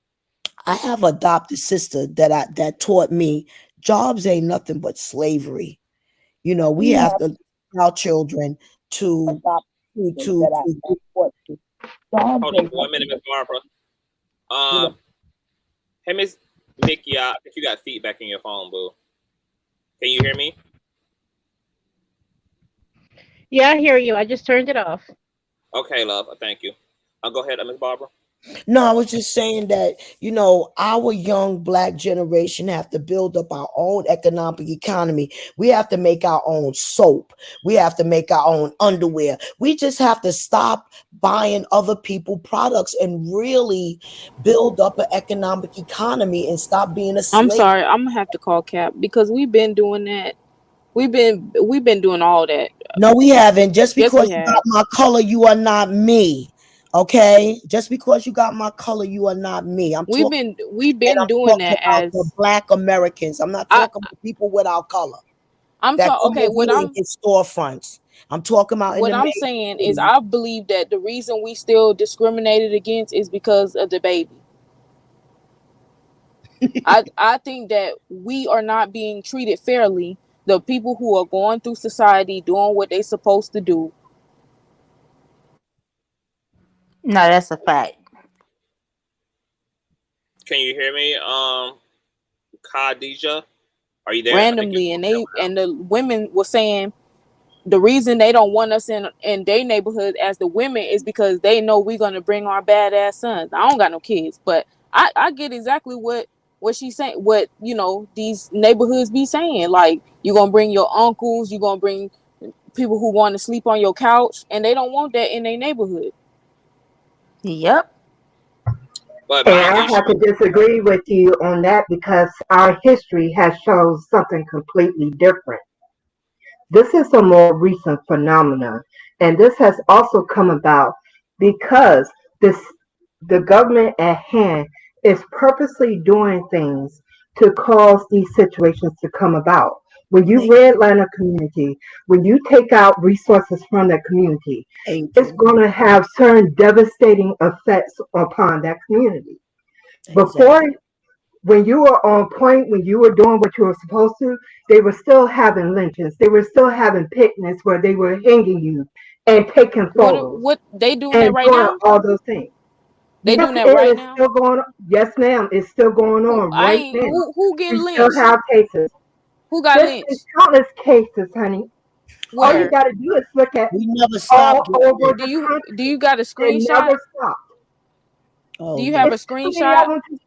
I have an adopted sister that taught me jobs ain't nothing but slavery. You know, we have to our children to Hold on 1 minute, Miss Barbara. Hey, Miss Mickey, I think you got feedback in your phone, boo. Can you hear me? Yeah, I hear you. I just turned it off. Okay, love. Thank you. I'll go ahead, Miss Barbara. No, I was just saying that, you know, our young black generation have to build up our own economic economy. We have to make our own soap. We have to make our own underwear. We just have to stop buying other people's products and really build up an economic economy and stop being a slave. I'm sorry, I'm gonna have to call Cap because we've been doing that. We've been doing all that. No, we haven't. Just because Yes, we you have. got my color, you are not me. Okay, just because you got my color, you are not me. We've been doing that as the Black Americans. I'm not talking about people without color. I'm talking. Okay, what I'm in storefronts. I'm talking about what I'm saying is I believe that the reason we still discriminated against is because of the baby. I think that we are not being treated fairly. The people who are going through society doing what they're supposed to do. No, that's a fact. Can you hear me? Khadija, are you there? Randomly, and the women were saying the reason they don't want us in their neighborhood as the women is because they know we're gonna bring our badass sons. I don't got no kids, but I get exactly what she's saying. What these neighborhoods be saying, like you're gonna bring your uncles, you're gonna bring people who want to sleep on your couch, and they don't want that in their neighborhood. Yep. And I have to disagree with you on that because our history has shown something completely different. This is a more recent phenomenon, and this has also come about because the government at hand is purposely doing things to cause these situations to come about. When you redline a community, when you take out resources from that community, it's going to have certain devastating effects upon that community. Before, when you were on point, when you were doing what you were supposed to, they were still having lynchings. They were still having picnics where they were hanging you and taking photos. What they doing and that right doing now? all those things. They Yes, doing that it right is now? still going on. Yes, ma'am. It's still going on right now. Who getting We lynched? still have cases. Who got There's lynched? countless cases, honey. Where? All you got to do is look at we never all stopped. over the country. Do you got a It screenshot? never stopped. Do you have a It's too many screenshot? of them to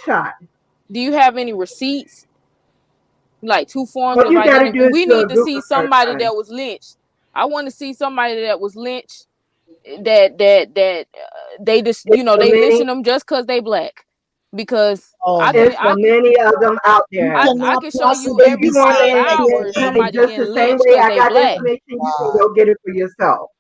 screenshot. Do you have any receipts? Like 2 forms What of you got to identity? do is We do a need to see Google search, somebody honey. that was lynched. I want to see somebody that was lynched. That they just they lynching them just because they black. Because there's so many of them out there. I can show you If every you want 5 the hours information somebody just getting the same lynched way because I they got the black. information, you can go get it for yourself.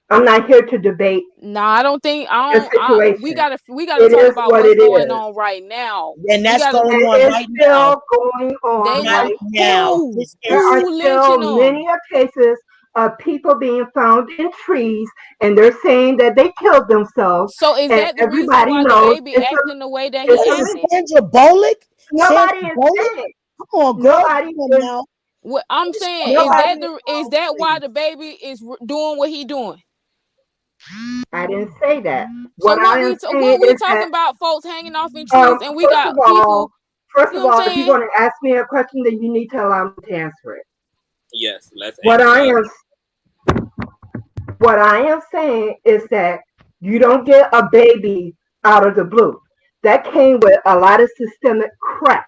I'm not here to debate. Nah, I don't think we gotta It talk is about what what's it going is. on right now. And that's going on It's right still now. going on right now. There are still many cases of people being found in trees, and they're saying that they killed themselves. So is and that the reason everybody why the knows baby it's acting the way that he it's acting? Sandra Bullock? Nobody Sandra is Bullock? saying. Come on, girl. Nobody Come on is. now. What I'm saying is that why the baby is doing what he doing? I didn't say that. So What I am saying what we is talking that about? Folks hanging off in trees, and we first got of all, people. You know what I'm if you're saying? going to ask me a question, then you need to allow me to answer it. Yes, let's What answer. I am saying is that you don't get a baby out of the blue. That came with a lot of systemic crap.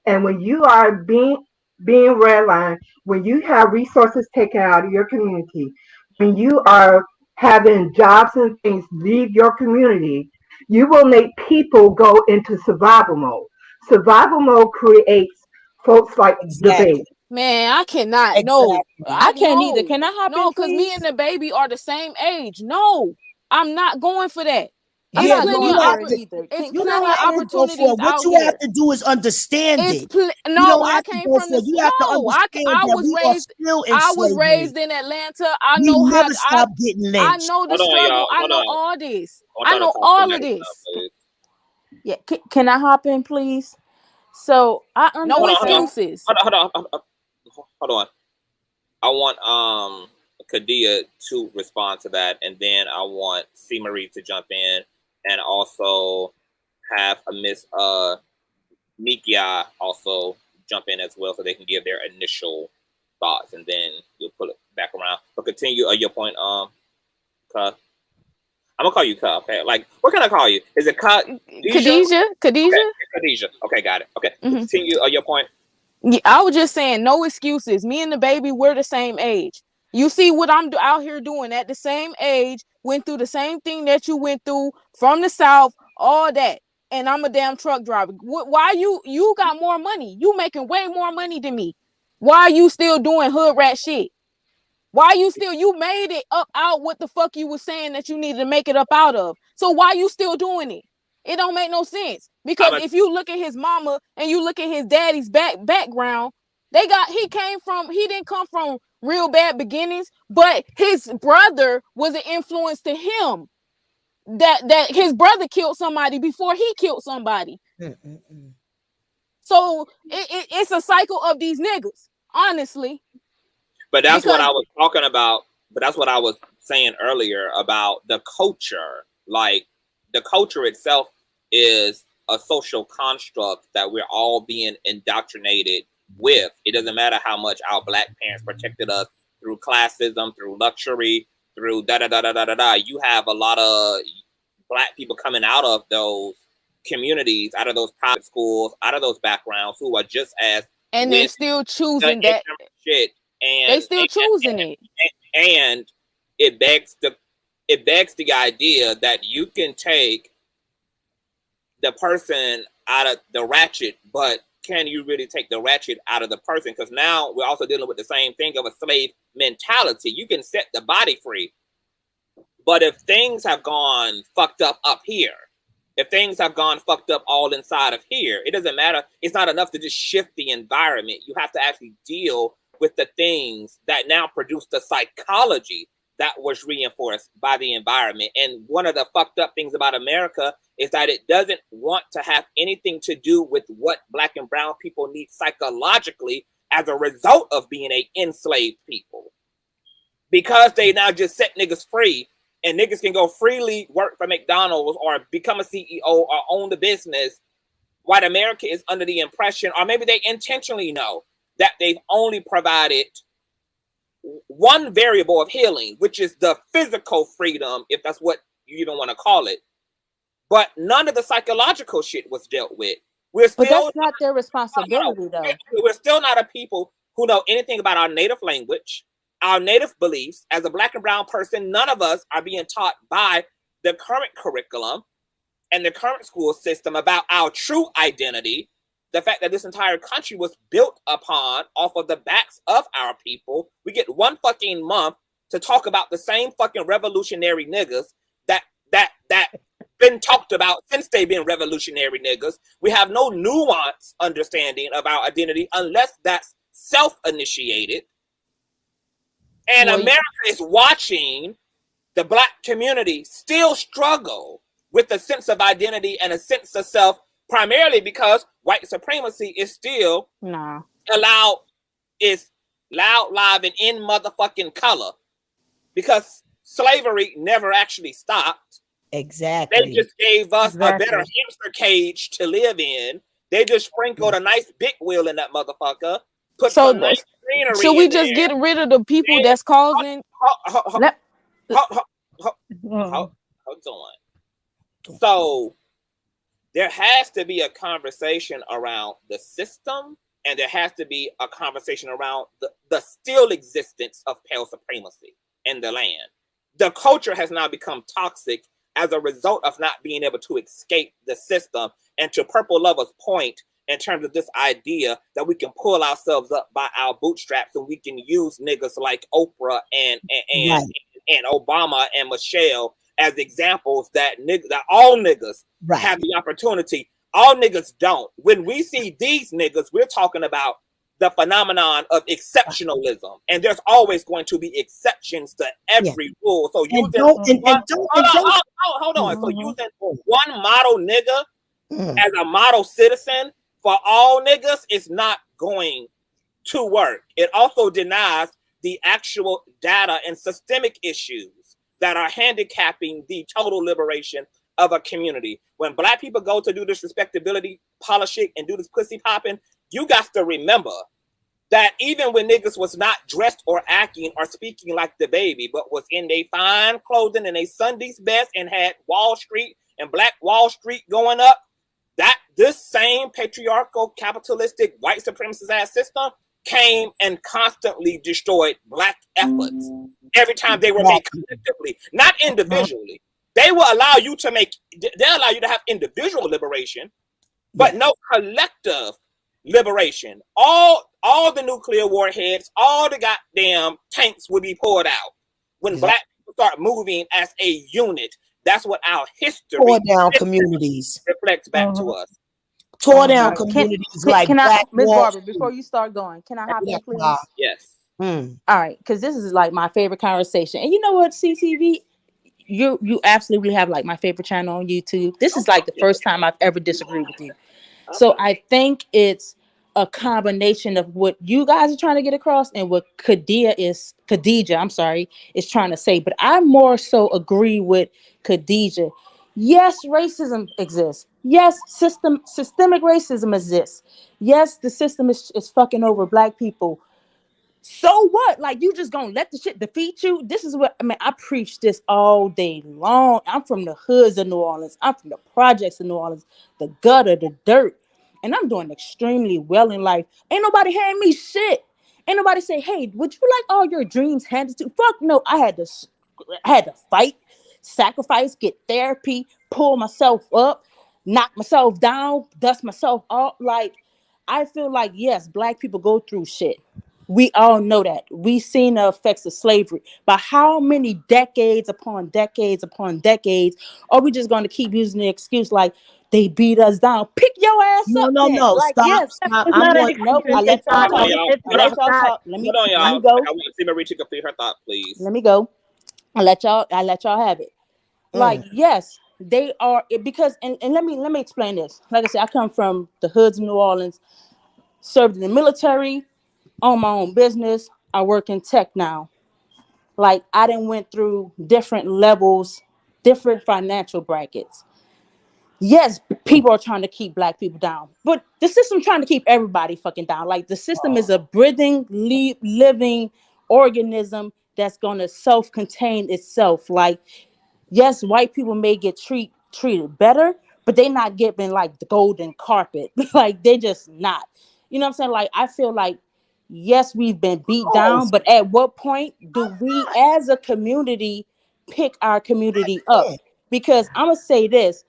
And when you are being redlined, when you have resources taken out of your community, when you are having jobs and things leave your community, you will make people go into survival mode. Survival mode creates folks like the baby. Man, I cannot. Exactly. No, I can't either. Can I hop in, because me please? and the baby are the same age. No, I'm not going for that. I'm Yeah, not going for it either. It's you plenty don't of have to go for opportunities it. What out you here. have to do is understand it. You don't I have to came go from for it. You have to understand I that was we are raised. still in I was slavery. raised in Atlanta. I We know never stopped getting lynched. I know the struggle. I know all this. I know all of this. Yeah, can I hop in, please? So I understand. No excuses. Hold on. I want Kadia to respond to that, and then I want C Marie to jump in, and also have a Miss Mikia also jump in as well, so they can give their initial thoughts, and then we'll pull it back around. But continue your point, Ka. I'm gonna call you Ka. Okay, like what can I call you? Is it Ka? Khadijah. Okay, Khadijah. Okay, got it. Okay, continue your point. Yeah, I was just saying, no excuses. Me and the baby, we're the same age. You see what I'm out here doing at the same age, went through the same thing that you went through from the South, all that. And I'm a damn truck driver. Why you got more money? You making way more money than me. Why are you still doing hood rat shit? Why you made it up out what the fuck you was saying that you needed to make it up out of? So why you still doing it? It don't make no sense. Because if you look at his mama and you look at his daddy's background, he didn't come from real bad beginnings, but his brother was an influence to him. That his brother killed somebody before he killed somebody. So it's a cycle of these niggas, honestly. But that's what I was talking about. But that's what I was saying earlier about the culture. Like, the culture itself is a social construct that we're all being indoctrinated with. It doesn't matter how much our black parents protected us through classism, through luxury, through da-da-da-da-da-da. You have a lot of black people coming out of those communities, out of those private schools, out of those backgrounds, who are just as, and they're still choosing that shit. And they still choosing it. And it begs the idea that you can take the person out of the ratchet, but can you really take the ratchet out of the person? Because now we're also dealing with the same thing of a slave mentality. You can set the body free, but if things have gone fucked up here, if things have gone fucked up all inside of here, it doesn't matter. It's not enough to just shift the environment. You have to actually deal with the things that now produce the psychology that was reinforced by the environment. And one of the fucked up things about America is that it doesn't want to have anything to do with what black and brown people need psychologically as a result of being a enslaved people. Because they now just set niggas free, and niggas can go freely work for McDonald's or become a CEO or own the business, white America is under the impression, or maybe they intentionally know, that they've only provided one variable of healing, which is the physical freedom, if that's what you even want to call it. But none of the psychological shit was dealt with. But that's not their responsibility, though. We're still not a people who know anything about our native language, our native beliefs. As a black and brown person, none of us are being taught by the current curriculum and the current school system about our true identity. The fact that this entire country was built upon off of the backs of our people. We get one fucking month to talk about the same fucking revolutionary niggas that been talked about since they've been revolutionary niggas. We have no nuance understanding of our identity unless that's self-initiated. And America is watching the black community still struggle with a sense of identity and a sense of self, primarily because white supremacy is still allowed, is loud, live, and in motherfucking color. Because slavery never actually stopped. Exactly. They just gave us a better hamster cage to live in. They just sprinkled a nice big wheel in that motherfucker. Put some nice greenery. Should we just get rid of the people that's causing? Hold on. So there has to be a conversation around the system, and there has to be a conversation around the still existence of pale supremacy in the land. The culture has now become toxic as a result of not being able to escape the system. And to Purple Lover's point, in terms of this idea that we can pull ourselves up by our bootstraps and we can use niggas like Oprah and Obama and Michelle as examples that all niggas have the opportunity. All niggas don't. When we see these niggas, we're talking about the phenomenon of exceptionalism, and there's always going to be exceptions to every rule. So using hold on. So using one model nigga as a model citizen for all niggas is not going to work. It also denies the actual data and systemic issues that are handicapping the total liberation of a community. When black people go to do this respectability polishing and do this pussy popping, you got to remember that even when niggas was not dressed or acting or speaking like the baby, but was in their fine clothing and they Sunday's best and had Wall Street and Black Wall Street going up, that this same patriarchal, capitalistic, white supremacist ass system came and constantly destroyed black efforts every time they were made collectively, not individually. They will allow you to they'll allow you to have individual liberation, but no collective liberation. All the nuclear warheads, all the goddamn tanks will be poured out when black people start moving as a unit. That's what our history tore down communities reflects back to us. Tore down communities like can Black Ms. Wall Barbara, Street. before you start going, can I hop in, please? Yes. Mm. All right, because this is like my favorite conversation. And you know what, CTV? You absolutely have like my favorite channel on YouTube. This is like the first time I've ever disagreed with you. So I think it's a combination of what you guys are trying to get across and what Khadija, I'm sorry, is trying to say. But I more so agree with Khadija. Yes, racism exists. Yes, systemic racism exists. Yes, the system is fucking over black people. So what? Like, you just gonna let the shit defeat you? This is what I mean. I preach this all day long. I'm from the hoods of New Orleans. I'm from the projects of New Orleans, the gutter, the dirt, and I'm doing extremely well in life. Ain't nobody hand me shit. Ain't nobody say, "Hey, would you like all your dreams handed to?" Fuck no. I had to fight, sacrifice, get therapy, pull myself up, knock myself down, dust myself off. Like, I feel like yes, black people go through shit. We all know that. We've seen the effects of slavery. But how many decades upon decades upon decades are we just going to keep using the excuse like they beat us down? Pick your ass No, up no, then. no. Like, Stop, yes. stop. It's I'm not an going. Nope. excuse. I let It's y'all not. Hold on, talk. y'all. It's I Hold on, let it's y'all not. talk. Let me hold on, let y'all. me go. I want to see Marie to complete her thought, please. Let me go. I let y'all have it. Like, Mm. yes, they are because and let me explain this. Like I said, I come from the hoods of New Orleans, served in the military, own my own business. I work in tech now. Like, I done went through different levels, different financial brackets. Yes, people are trying to keep black people down, but the system trying to keep everybody fucking down. Like, the system is a breathing, living organism that's gonna self-contain itself. Like, yes, white people may get treated better, but they not getting like the golden carpet. Like, they just not. You know what I'm saying? Like, I feel like yes, we've been beat down, Course. but at what point do we as a community pick our community up? Yeah. Because I'm gonna say this,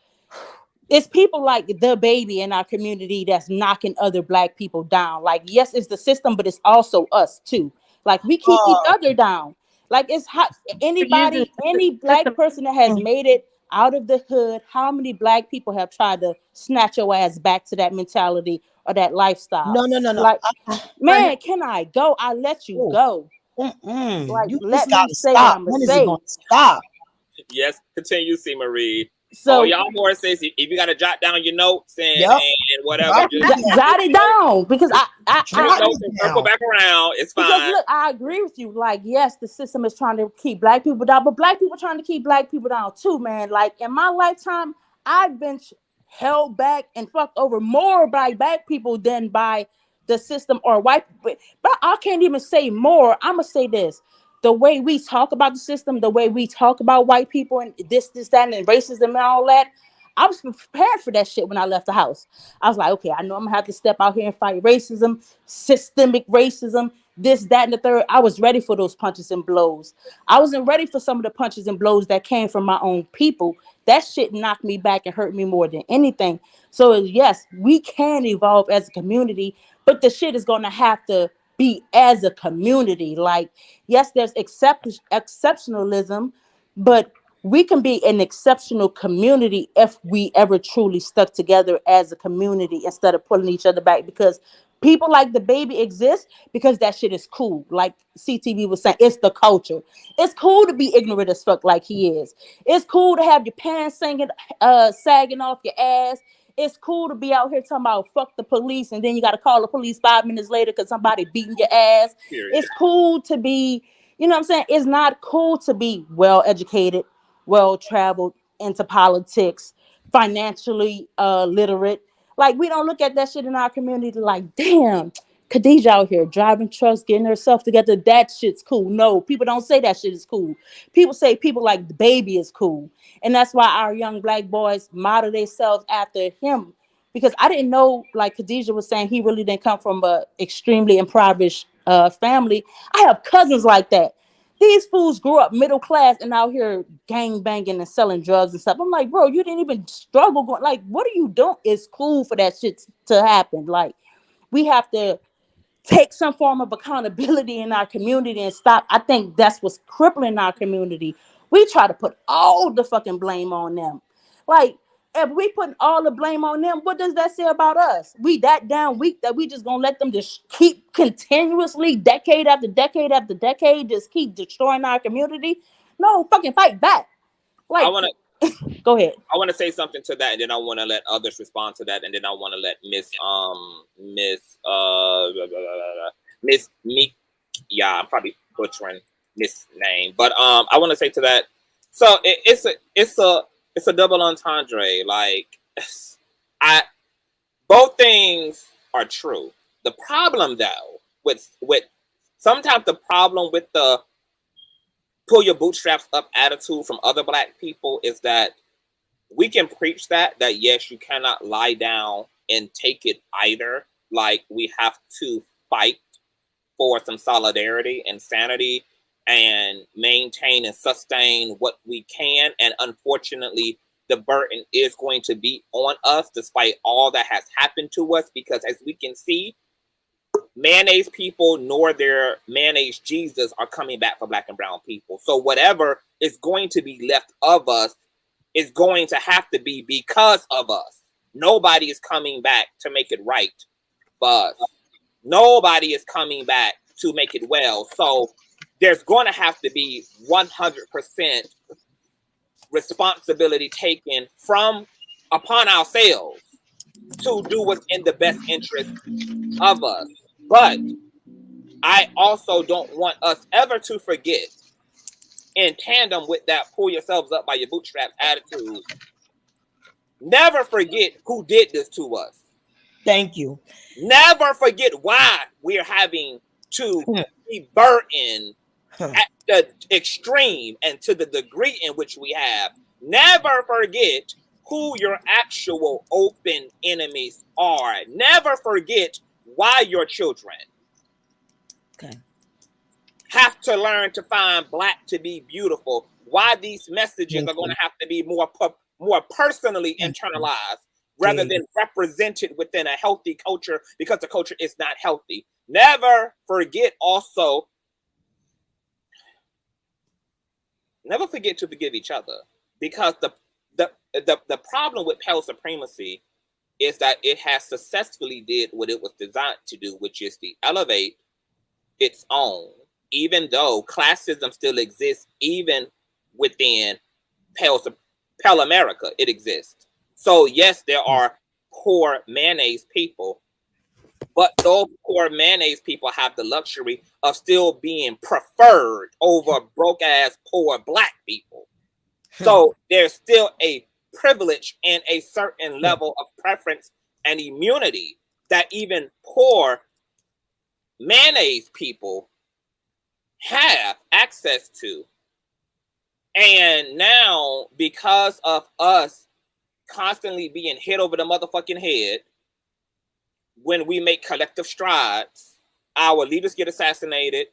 it's people like the baby in our community that's knocking other black people down. Like, yes, it's the system, but it's also us too. Like, we keep each Oh, other down. Like, it's how You're using any black system. person that has mm, made it out of the hood, how many black people have tried to snatch your ass back to that mentality or that lifestyle? no, no, no, no. Like, Friend, man, can I go? I let you oh, go. Like, you let just me gotta say what stop. I'm gonna When is it say. gonna stop? Yes, continue, C. Marie. All So y'all more says if you got to jot down your notes Yep. and whatever, Jot just it jot it down. down because take Jot notes and it circle down. back around. It's because fine. look, I agree with you. Like, yes, the system is trying to keep black people down, but black people trying to keep black people down too, man. Like, in my lifetime, I've been held back and fucked over more by black people than by the system or white. But I can't even say more. I'm gonna say this: the way we talk about the system, the way we talk about white people, and this, that, and racism and all that. I was prepared for that shit when I left the house. I was like, okay, I know I'm gonna have to step out here and fight racism, systemic racism, this, that, and the third. I was ready for those punches and blows. I wasn't ready for some of the punches and blows that came from my own people. That shit knocked me back and hurt me more than anything. So yes, we can evolve as a community, but the shit is gonna have to be as a community. Like, yes, there's exceptionalism, but we can be an exceptional community if we ever truly stuck together as a community instead of pulling each other back, because people like the baby exist because that shit is cool. Like CTV was saying, it's the culture. It's cool to be ignorant as fuck like he is. It's cool to have your pants sagging off your ass. It's cool to be out here talking about fuck the police, and then you got to call the police 5 minutes later because somebody beating your ass. Period. It's cool to be, you know what I'm saying? It's not cool to be well educated, well traveled, into politics, financially literate. Like, we don't look at that shit in our community like, damn, Khadijah out here driving trucks, getting herself together. That shit's cool. No, people don't say that shit is cool. People say people like the baby is cool. And that's why our young black boys model themselves after him. Because I didn't know, like Khadijah was saying, he really didn't come from a extremely impoverished family. I have cousins like that. These fools grew up middle class and out here gang banging and selling drugs and stuff. I'm like, bro, you didn't even struggle going. Like, what are you doing? It's cool for that shit to happen. Like, we have to take some form of accountability in our community and stop. I think that's what's crippling our community. We try to put all the fucking blame on them. Like, if we put all the blame on them, what does that say about us? We that damn weak that we just gonna let them just keep continuously, decade after decade after decade, just keep destroying our community? No, fucking fight back. Like, I want to go ahead. I want to say something to that, and then I want to let others respond to that, and then I want to let Miss Meek. Yeah, I'm probably butchering this name, but I want to say to that. So it's a double entendre. Like, both things are true. The problem, though, with sometimes the problem with the pull your bootstraps up attitude from other Black people is that we can preach that yes, you cannot lie down and take it either. Like, we have to fight for some solidarity and sanity and maintain and sustain what we can. And unfortunately, the burden is going to be on us despite all that has happened to us, because as we can see, mayonnaise people nor their mayonnaise Jesus are coming back for Black and brown people. So whatever is going to be left of us is going to have to be because of us. Nobody is coming back to make it right for us. Nobody is coming back to make it well. So there's going to have to be 100% responsibility taken upon ourselves to do what's in the best interest of us. But I also don't want us ever to forget, in tandem with that pull yourselves up by your bootstraps attitude, never forget who did this to us. Thank you. Never forget why we're having to be burdened at the extreme and to the degree in which we have. Never forget who your actual open enemies are. Never forget why your children have to learn to find Black to be beautiful. Why these messages are going to have to be more personally internalized rather than represented within a healthy culture, because the culture is not healthy. Never forget also, never forget to forgive each other, because the problem with pale supremacy is that it has successfully did what it was designed to do, which is to elevate its own, even though classism still exists, even within pale America, it exists. So yes, there are poor mayonnaise people, but those poor mayonnaise people have the luxury of still being preferred over broke ass poor Black people. So there's still a privilege and a certain level of preference and immunity that even poor mayonnaise people have access to. And now, because of us constantly being hit over the motherfucking head, when we make collective strides, our leaders get assassinated,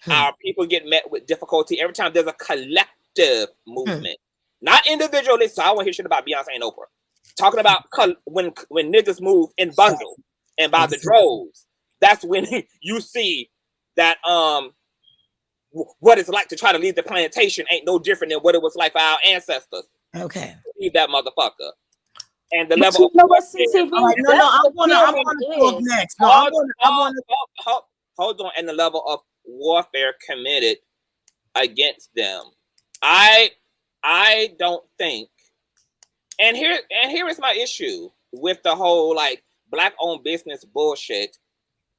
our people get met with difficulty. Every time there's a collective movement, not individually. So I want to hear shit about Beyonce and Oprah. Talking about when niggas move in bundles and by the droves, that's when you see that what it's like to try to leave the plantation ain't no different than what it was like for our ancestors. Okay. Leave that motherfucker. And the But level of CCV, All right, no, I want to talk next. No, I want to. Hold on. And the level of warfare committed against them. I don't think. And here is my issue with the whole like Black-owned business bullshit.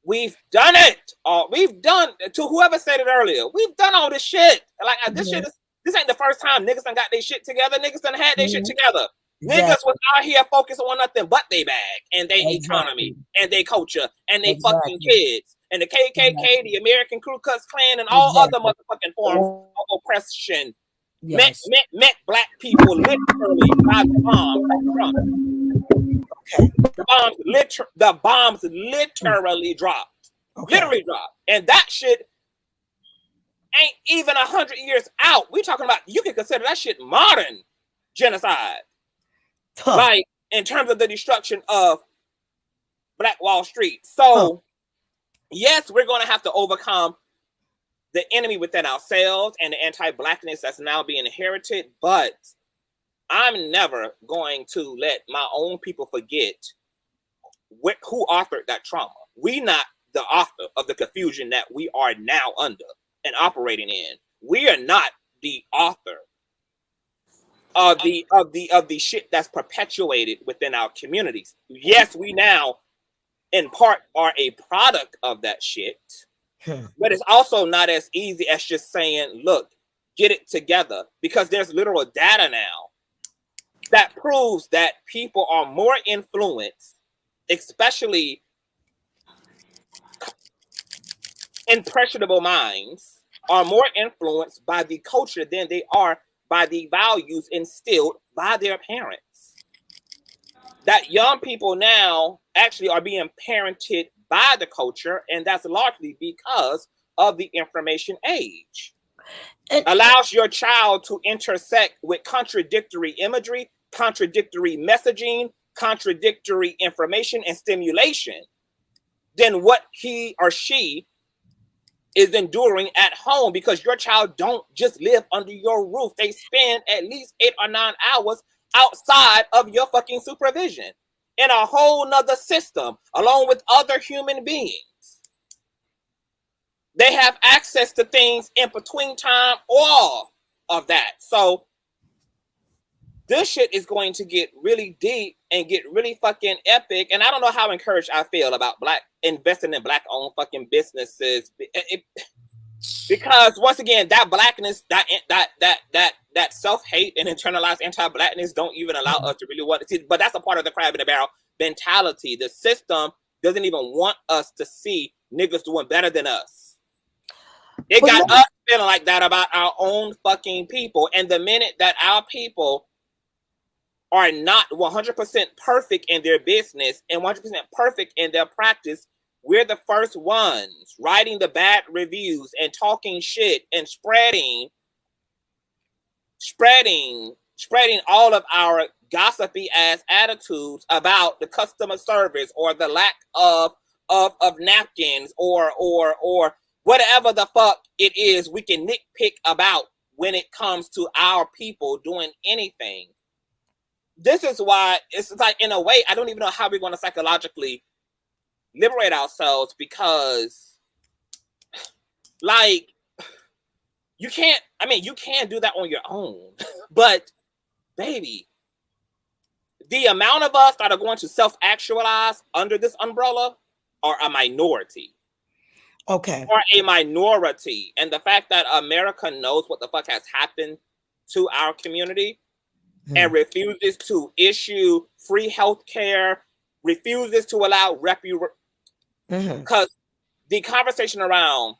We've done it. We've done, to whoever said it earlier, we've done all this shit. Like this ain't the first time niggas done got their shit together. Niggas done had their shit together. Exactly. Niggas was out here focused on nothing but their bag and their economy and their culture and their fucking kids and the KKK, the American Ku Klux Klan, and all other motherfucking forms of oppression met Black people literally by the bomb. The bombs literally dropped. Literally dropped. And that shit ain't even 100 years out. We talking about, you can consider that shit modern genocide. Like, in terms of the destruction of Black Wall Street. So, yes, we're going to have to overcome the enemy within ourselves and the anti-Blackness that's now being inherited. But I'm never going to let my own people forget who authored that trauma. We not the author of the confusion that we are now under and operating in. We are not the author of the shit that's perpetuated within our communities. Yes, we now in part are a product of that shit, but it's also not as easy as just saying, look, get it together, because there's literal data now that proves that people are more influenced, especially impressionable minds, are more influenced by the culture than they are by the values instilled by their parents. That young people now actually are being parented by the culture, and that's largely because of the information age. It allows your child to intersect with contradictory imagery, contradictory messaging, contradictory information and stimulation than what he or she is enduring at home, because your child don't just live under your roof. They spend at least 8 or 9 hours outside of your fucking supervision in a whole nother system along with other human beings. They have access to things in between time, all of that. So this shit is going to get really deep and get really fucking epic. And I don't know how encouraged I feel about Black investing in Black owned fucking businesses. Because once again, that Blackness, that self-hate and internalized anti-Blackness don't even allow us to really want to see. But that's a part of the crab in the barrel mentality. The system doesn't even want us to see niggas doing better than us. It got us feeling like that about our own fucking people. And the minute that our people are not 100% perfect in their business and 100% perfect in their practice, we're the first ones writing the bad reviews and talking shit and spreading all of our gossipy ass attitudes about the customer service or the lack of napkins or whatever the fuck it is we can nitpick about when it comes to our people doing anything. This is why it's like, in a way, I don't even know how we're going to psychologically liberate ourselves, because like you can do that on your own, but baby, the amount of us that are going to self-actualize under this umbrella are a minority. Okay. Are a minority. And the fact that America knows what the fuck has happened to our community and refuses to issue free health care, refuses to allow because the conversation around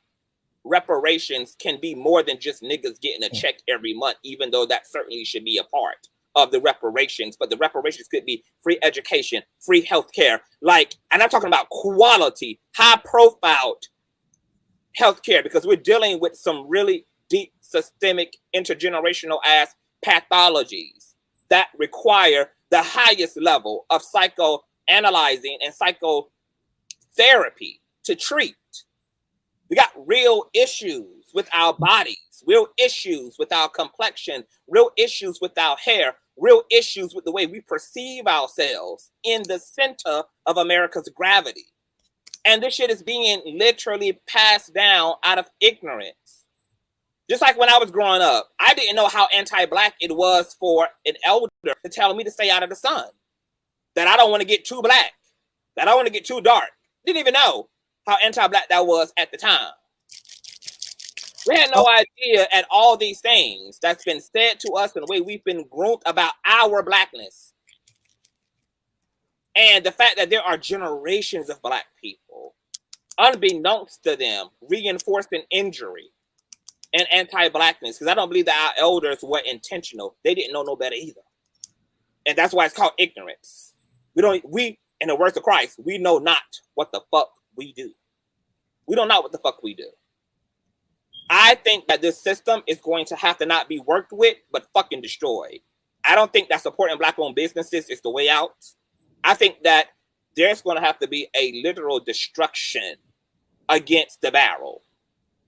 reparations can be more than just niggas getting a check every month, even though that certainly should be a part of the reparations. But the reparations could be free education, free health care, like, and I'm talking about quality, high profile health care, because we're dealing with some really deep systemic intergenerational ass pathologies that require the highest level of psychoanalyzing and psychotherapy to treat. We got real issues with our bodies, real issues with our complexion, real issues with our hair, real issues with the way we perceive ourselves in the center of America's gravity. And this shit is being literally passed down out of ignorance. Just like when I was growing up, I didn't know how anti-Black it was for an elder to tell me to stay out of the sun, that I don't want to get too black, that I want to get too dark. Didn't even know how anti-Black that was at the time. We had no idea at all these things that's been said to us and the way we've been groomed about our Blackness. And the fact that there are generations of Black people, unbeknownst to them, reinforcing injury and anti-Blackness, because I don't believe that our elders were intentional. They didn't know no better either. And that's why it's called ignorance. We, in the words of Christ, we know not what the fuck we do. We don't know what the fuck we do. I think that this system is going to have to not be worked with, but fucking destroyed. I don't think that supporting Black-owned businesses is the way out. I think that there's going to have to be a literal destruction against the barrel.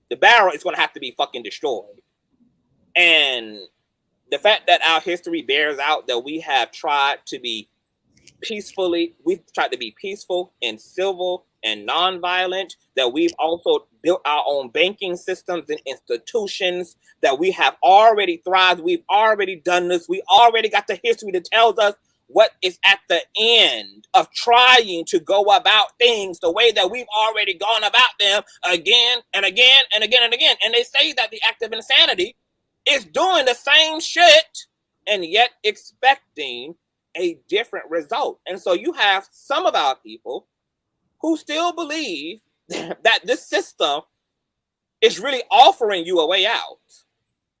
The barrel is going to have to be fucking destroyed. And the fact that our history bears out that we have tried to be we've tried to be peaceful and civil and nonviolent, that we've also built our own banking systems and institutions, that we have already thrived, we've already done this, we already got the history that tells us what is at the end of trying to go about things the way that we've already gone about them again and again and again and again. And they say that the act of insanity is doing the same shit and yet expecting a different result. And so you have some of our people who still believe that this system is really offering you a way out.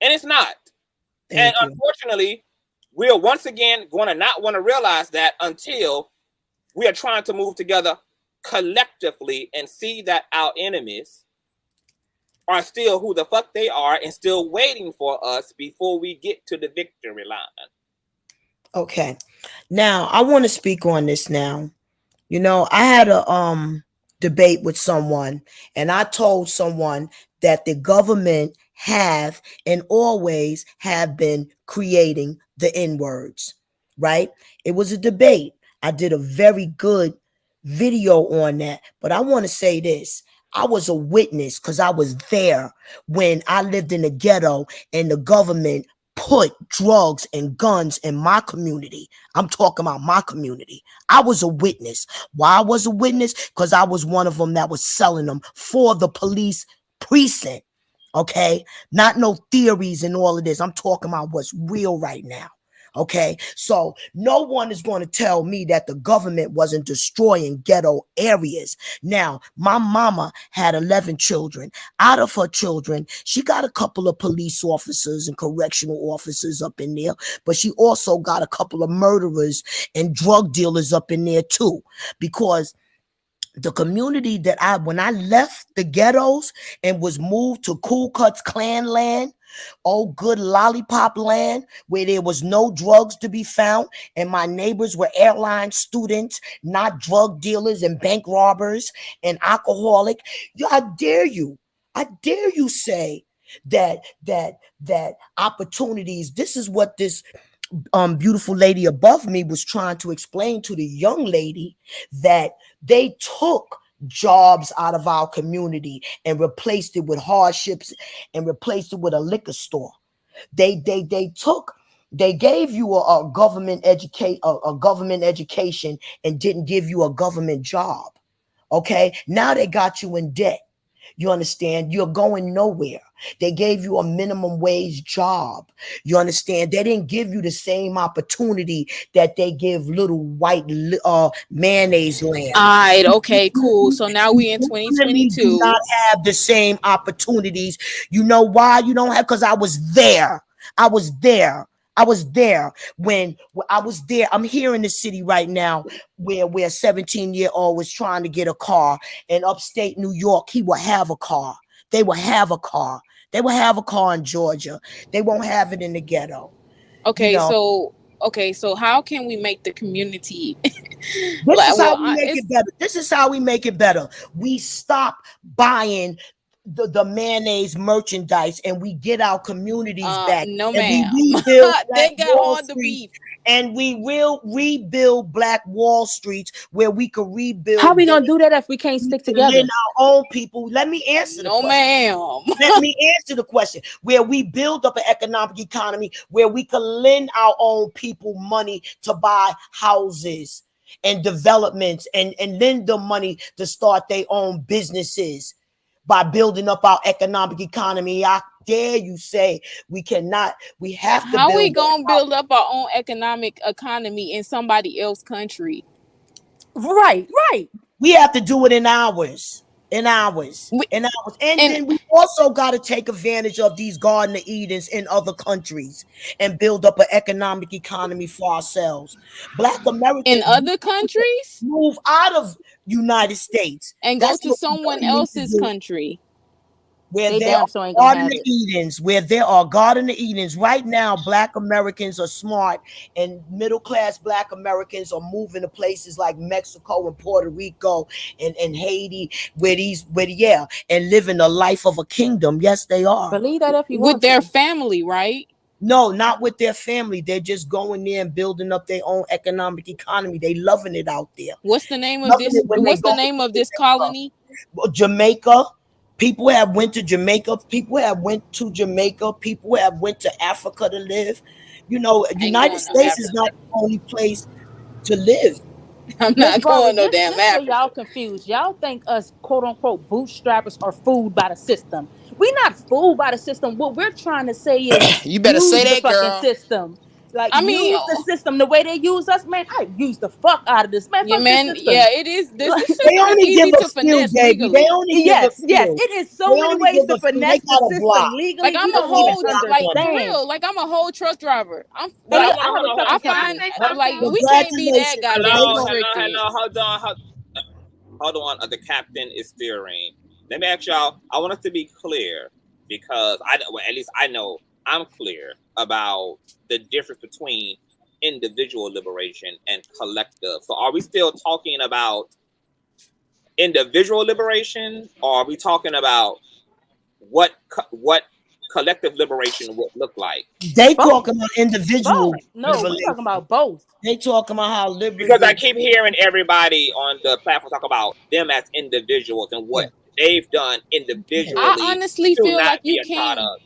And it's not. And unfortunately, we are once again going to not want to realize that until we are trying to move together collectively and see that our enemies are still who the fuck they are and still waiting for us before we get to the victory line. Okay. Now, I want to speak on this now. You know, I had a debate with someone, and I told someone that the government have and always have been creating the N-words, right? It was a debate. I did a very good video on that, but I want to say this. I was a witness because I was there when I lived in the ghetto and the government put drugs and guns in my community. I'm talking about my community. I was a witness. Why I was a witness? Because I was one of them that was selling them for the police precinct. Okay, not no theories and all of this. I'm talking about what's real right now. Okay, so no one is going to tell me that the government wasn't destroying ghetto areas. Now, my mama had 11 children. Out of her children, she got a couple of police officers and correctional officers up in there, but she also got a couple of murderers and drug dealers up in there too, because the community that when I left the ghettos and was moved to Ku Klux Klan land, oh, good lollipop land, where there was no drugs to be found, and my neighbors were airline students, not drug dealers and bank robbers and alcoholic. I dare you say that opportunities. This is what this beautiful lady above me was trying to explain to the young lady, that they took jobs out of our community and replaced it with hardships and replaced it with a liquor store. They gave you a government education and didn't give you a government job. Okay, now they got you in debt. You understand? You're going nowhere. They gave you a minimum wage job. You understand? They didn't give you the same opportunity that they give little white mayonnaise land. All right, okay, cool. So now we in Do 2022. not have the same opportunities. You know why you don't have? Because I was there. I was there when I was there. I'm here in the city right now where a 17-year-old was trying to get a car. In upstate New York, he will have a car. They will have a car. They will have a car in Georgia. They won't have it in the ghetto. Okay, You know? so how can we make the community This is how we make it better. This is how we make it better. We stop buying the mayonnaise merchandise and we get our communities back. No, and ma'am. we rebuild They got all the beef. And we will rebuild Black Wall Streets, where we could rebuild. How we gonna do that if we can't stick together? In our own people. Let me answer the question. Ma'am. Let me answer the question. Where we build up an economic economy where we can lend our own people money to buy houses and developments and lend them money to start their own businesses. By building up our economic economy. I dare you say we cannot, we have to. How we gonna build up our own economic economy in somebody else's country? Right. We have to do it in ours. And then we also got to take advantage of these Garden of Edens in other countries and build up an economic economy for ourselves. Black Americans in other countries move out of United States and go to someone else's country where there are Garden of Edens, right now. Black Americans are smart, and middle-class Black Americans are moving to places like Mexico and Puerto Rico and Haiti, and living the life of a kingdom. Yes, they are. Believe that if you with want their to. family, right? No, not with their family. They're just going there and building up their own economic economy. They loving it out there. What's the name of Loving this? it when they What's the go name to of this Jamaica. colony? Jamaica. People have went to Jamaica. People have went to Jamaica. People have went to Africa to live. You know, United States is not the only place to live. I'm Miss not Barbara, going no this damn where Africa. y'all confused. Y'all think us quote unquote bootstrappers are fooled by the system. We not fooled by the system. What we're trying to say is You better use say the that, fucking girl. system. Like I mean, use the system the way they use us, man. I use the fuck out of this, man. yeah, Fuck this man. system. Yeah, it is. This Like, system They is only give easy a to few, finesse baby. They legally. only give yes, a yes, few. it is so They many only ways give to a few. They finesse the got a system block. legally. Like You I'm a don't even whole, like for understand. real, like I'm a whole truck driver. I'm Hey, But like, look, I have a I trucking find company. like we can't be that Congratulations. goddamn hello, restricted. hold on. The captain is steering. Let me ask y'all. I want us to be clear because at least I know I'm clear about the difference between individual liberation and collective. So, are we still talking about individual liberation, or are we talking about what collective liberation would look like? They Both. talking about individual. Both. No, we're talking about both. They talking about how liberty. Because I keep hearing everybody on the platform talk about them as individuals and what they've done individually. I honestly to feel not like be you a can't. product.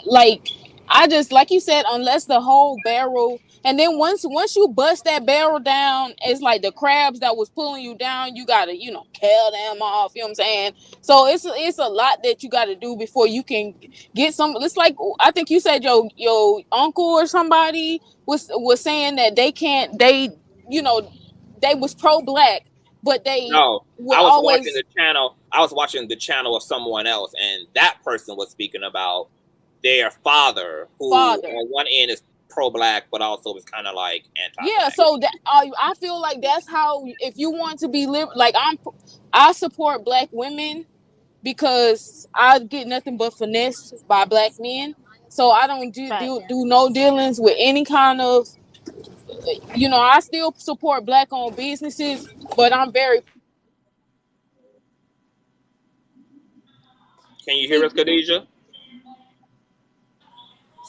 Like I just like you said, unless the whole barrel, and then once you bust that barrel down, it's like the crabs that was pulling you down. You gotta kill them off. You know what I'm saying? So it's a lot that you got to do before you can get some. It's like I think you said your uncle or somebody was saying that they can't. They was pro-black, but they No, would I was always. watching the channel. I was watching the channel of someone else, and that person was speaking about their father, who on one end is pro-black, but also is kind of like anti-black. Yeah, so that I feel like that's how, if you want to be like I support black women because I get nothing but finesse by black men. So I don't do no dealings with any kind of, I still support black owned businesses, but I'm very. Can you hear us, Khadijah?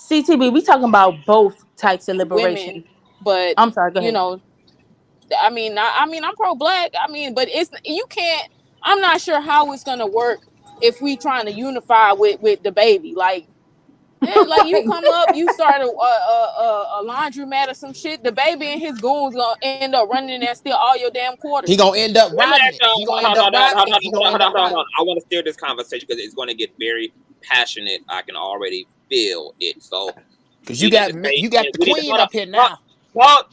CTB, we talking about both types of liberation. Women, but I'm sorry, go ahead. I mean, I'm pro-black. I mean, but you can't. I'm not sure how it's gonna work if we trying to unify with the baby. Like you come up, you start a laundromat or some shit. The baby and his goons gonna end up running in there and steal all your damn quarters. He gonna end up robbing it. Hold on. I want to steer this conversation because it's going to get very passionate. I can already feel it. So, because you got the queen up here now. Well,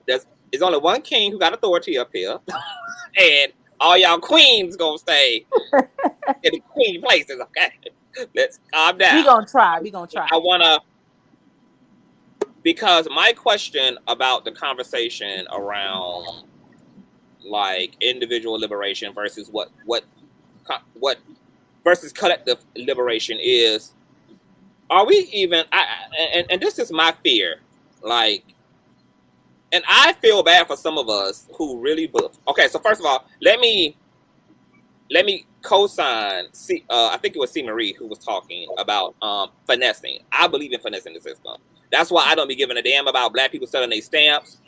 there's only one king who got authority up here, and all y'all queens gonna stay in the queen places. Okay, let's calm down. We gonna try. I wanna, because my question about the conversation around like individual liberation versus what versus collective liberation is, are we even? And this is my fear, like. And I feel bad for some of us who really okay. So first of all, let me co-sign. I think it was C. Marie who was talking about finessing. I believe in finessing the system. That's why I don't be giving a damn about black people selling their stamps.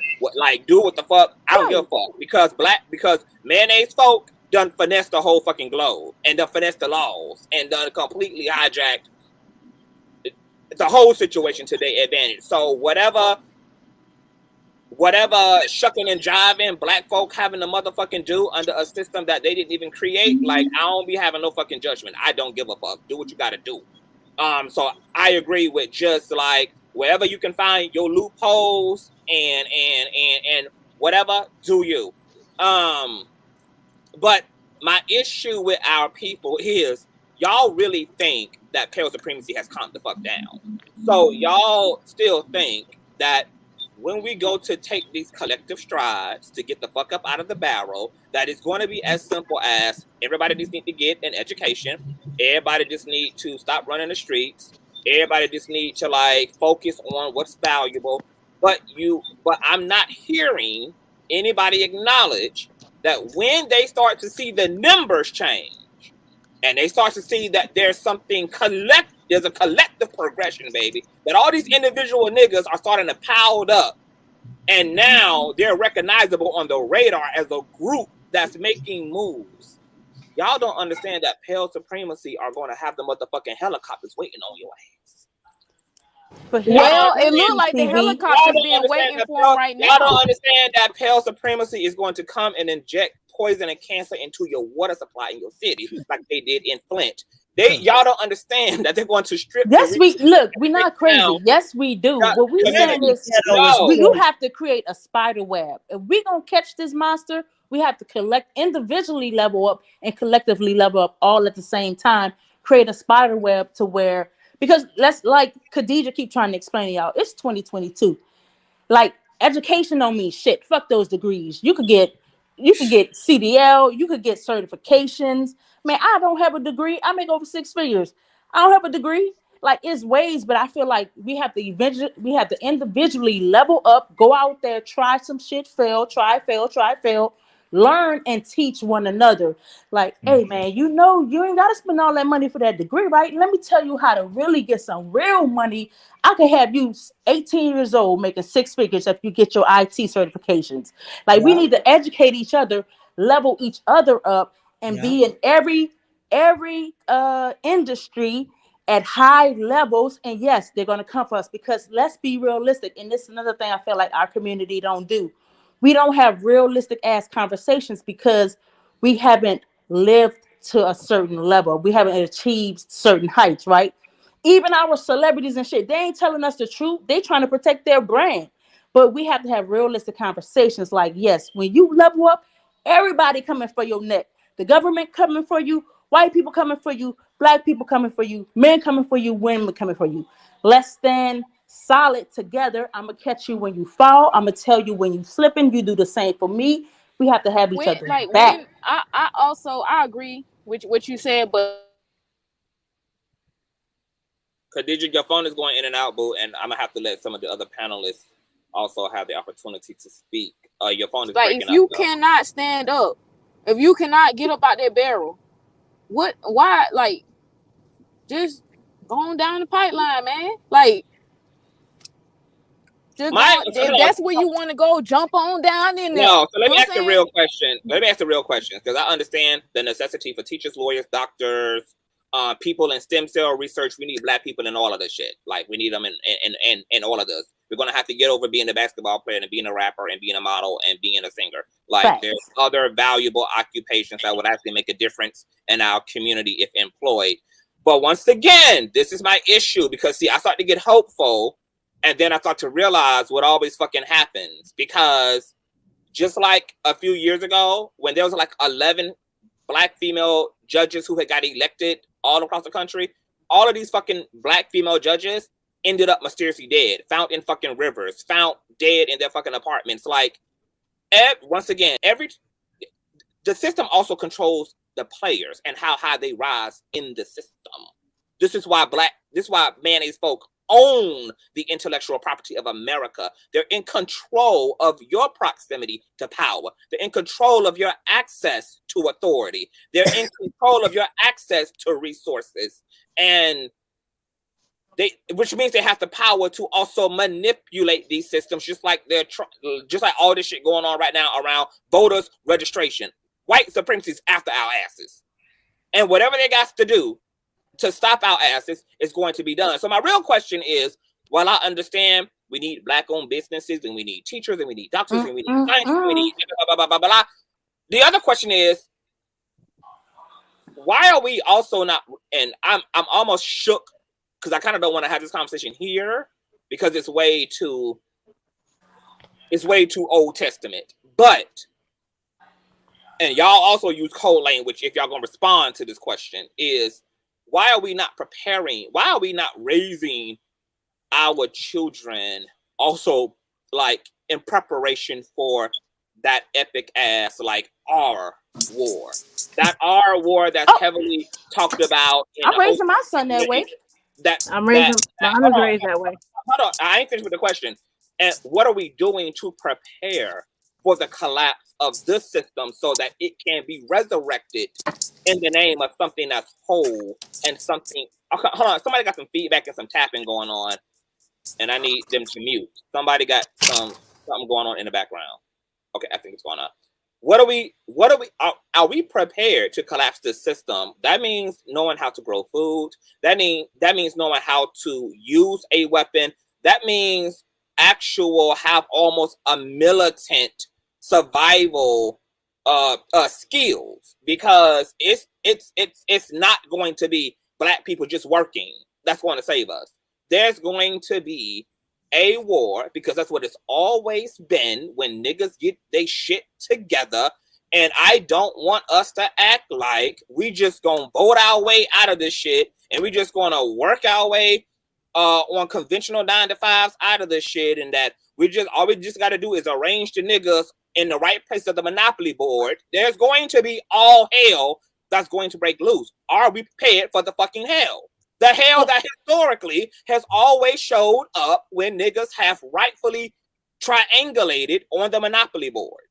Do what the fuck? I don't give a fuck because mayonnaise folk done finesse the whole fucking globe and done finesse the laws and done completely hijacked the whole situation to their advantage. So whatever shucking and jiving black folk having to motherfucking do under a system that they didn't even create, like I don't be having no fucking judgment. I don't give a fuck. Do what you gotta do. So I agree with just like wherever you can find your loopholes and whatever, do you. But my issue with our people is y'all really think that pale supremacy has calmed the fuck down. So y'all still think that when we go to take these collective strides to get the fuck up out of the barrel, that is going to be as simple as everybody just need to get an education. Everybody just need to stop running the streets. Everybody just need to like focus on what's valuable. But I'm not hearing anybody acknowledge that when they start to see the numbers change and they start to see that there's something collective There's a collective progression, baby. That all these individual niggas are starting to pile up. And now they're recognizable on the radar as a group that's making moves. Y'all don't understand that pale supremacy are going to have the motherfucking helicopters waiting on your ass. Well, it looked like the Y'all helicopters don't being understand waiting that for them right y'all now. don't understand that pale supremacy is going to come and inject poison and cancer into your water supply in your city, like they did in Flint. Y'all don't understand that they're going to strip. Yes, we're not crazy. down. Yes, we do. What we saying is, No. you have to create a spider web. If we gonna catch this monster, we have to collect individually level up and collectively level up all at the same time. Create a spider web to where, because let's, like Khadija keep trying to explain to y'all, it's 2022. Like, education don't mean shit. Fuck those degrees. You could get CDL, you could get certifications. Man, I don't have a degree. I make over 6 figures. I don't have a degree. Like, it's ways, but I feel like we have to individually level up, go out there, try some shit, fail, learn and teach one another. Like, hey man, you ain't gotta spend all that money for that degree, right? Let me tell you how to really get some real money. I could have you 18 years old making 6 figures if you get your IT certifications. Like, we need to educate each other, level each other up, and be in every industry at high levels. And yes, they're going to come for us, because let's be realistic. And this is another thing I feel like our community don't do. We don't have realistic ass conversations because we haven't lived to a certain level. We haven't achieved certain heights, right? Even our celebrities and shit, they ain't telling us the truth. They trying to protect their brand. But we have to have realistic conversations. Like, yes, when you level up, everybody coming for your neck. The government coming for you, white people coming for you, black people coming for you, men coming for you, women coming for you. Let's stand solid together. I'm gonna catch you when you fall. I'm gonna tell you when you slipping. You do the same for me. We have to have each other back. I agree with what you said, but Khadija, your phone is going in and out, boo, and I'm gonna have to let some of the other panelists also have the opportunity to speak. Your phone is like, breaking if you up, cannot stand up, if you cannot get up out that barrel, why, like, just go on down the pipeline, man. Like, if that's where you want to go, jump on down in there. No, so let me ask the real question. Because I understand the necessity for teachers, lawyers, doctors, people in stem cell research. We need black people in all of this shit. Like, we need them in all of this. We're gonna have to get over being a basketball player and being a rapper and being a model and being a singer. Like, there's other valuable occupations that would actually make a difference in our community if employed. But once again, this is my issue, because see, I start to get hopeful, and then I start to realize what always fucking happens. Because just like a few years ago, when there was like 11 black female judges who had got elected all across the country, all of these fucking black female judges ended up mysteriously dead, found in fucking rivers, found dead in their fucking apartments. Like, once again, the system also controls the players and how high they rise in the system. This is why mayonnaise folk own the intellectual property of America. They're in control of your proximity to power. They're in control of your access to authority. They're in control of your access to resources. And which means they have the power to also manipulate these systems, just like just like all this shit going on right now around voters registration. White supremacy's after our asses, and whatever they got to do to stop our asses is going to be done. So my real question is, while I understand we need black-owned businesses and we need teachers and we need doctors and we need science and we need blah, blah, blah, blah, blah, the other question is, why are we also not? And I'm almost shook, because I kind of don't want to have this conversation here, because it's way too Old Testament. But, and y'all also use code language if y'all gonna respond to this question, is why are we not preparing? Why are we not raising our children also, like, in preparation for that epic ass, like, R war? That R war that's heavily talked about. I'm raising my son that way. I'm raising mine is raised that way. Hold on, I ain't finished with the question. And what are we doing to prepare for the collapse of this system so that it can be resurrected in the name of something that's whole and something Okay, hold on. Somebody got some feedback and some tapping going on, and I need them to mute. Somebody got something going on in the background. Okay, I think it's going on. Are we prepared to collapse this system? That means knowing how to grow food. That means knowing how to use a weapon. That means have almost a militant survival skills, because it's not going to be Black people just working that's going to save us. There's going to be a war, because that's what it's always been when niggas get they shit together. And I don't want us to act like we just gonna vote our way out of this shit and we just gonna work our way on conventional 9-to-5s out of this shit, and that all we just gotta do is arrange the niggas in the right place of the monopoly board. There's going to be all hell that's going to break loose. Are we prepared for the fucking hell? The hell that historically has always showed up when niggas have rightfully triangulated on the monopoly board.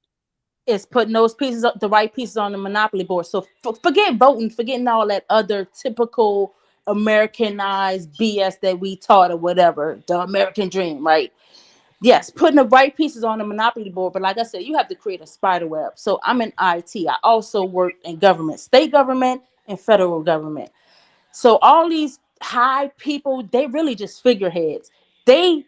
It's putting those pieces, the right pieces on the monopoly board. So forget voting, forgetting all that other typical Americanized BS that we taught or whatever, the American dream, right? Yes, putting the right pieces on the monopoly board. But like I said, you have to create a spider web. So I'm in IT. I also work in government, state government and federal government. So all these high people, they really just figureheads. They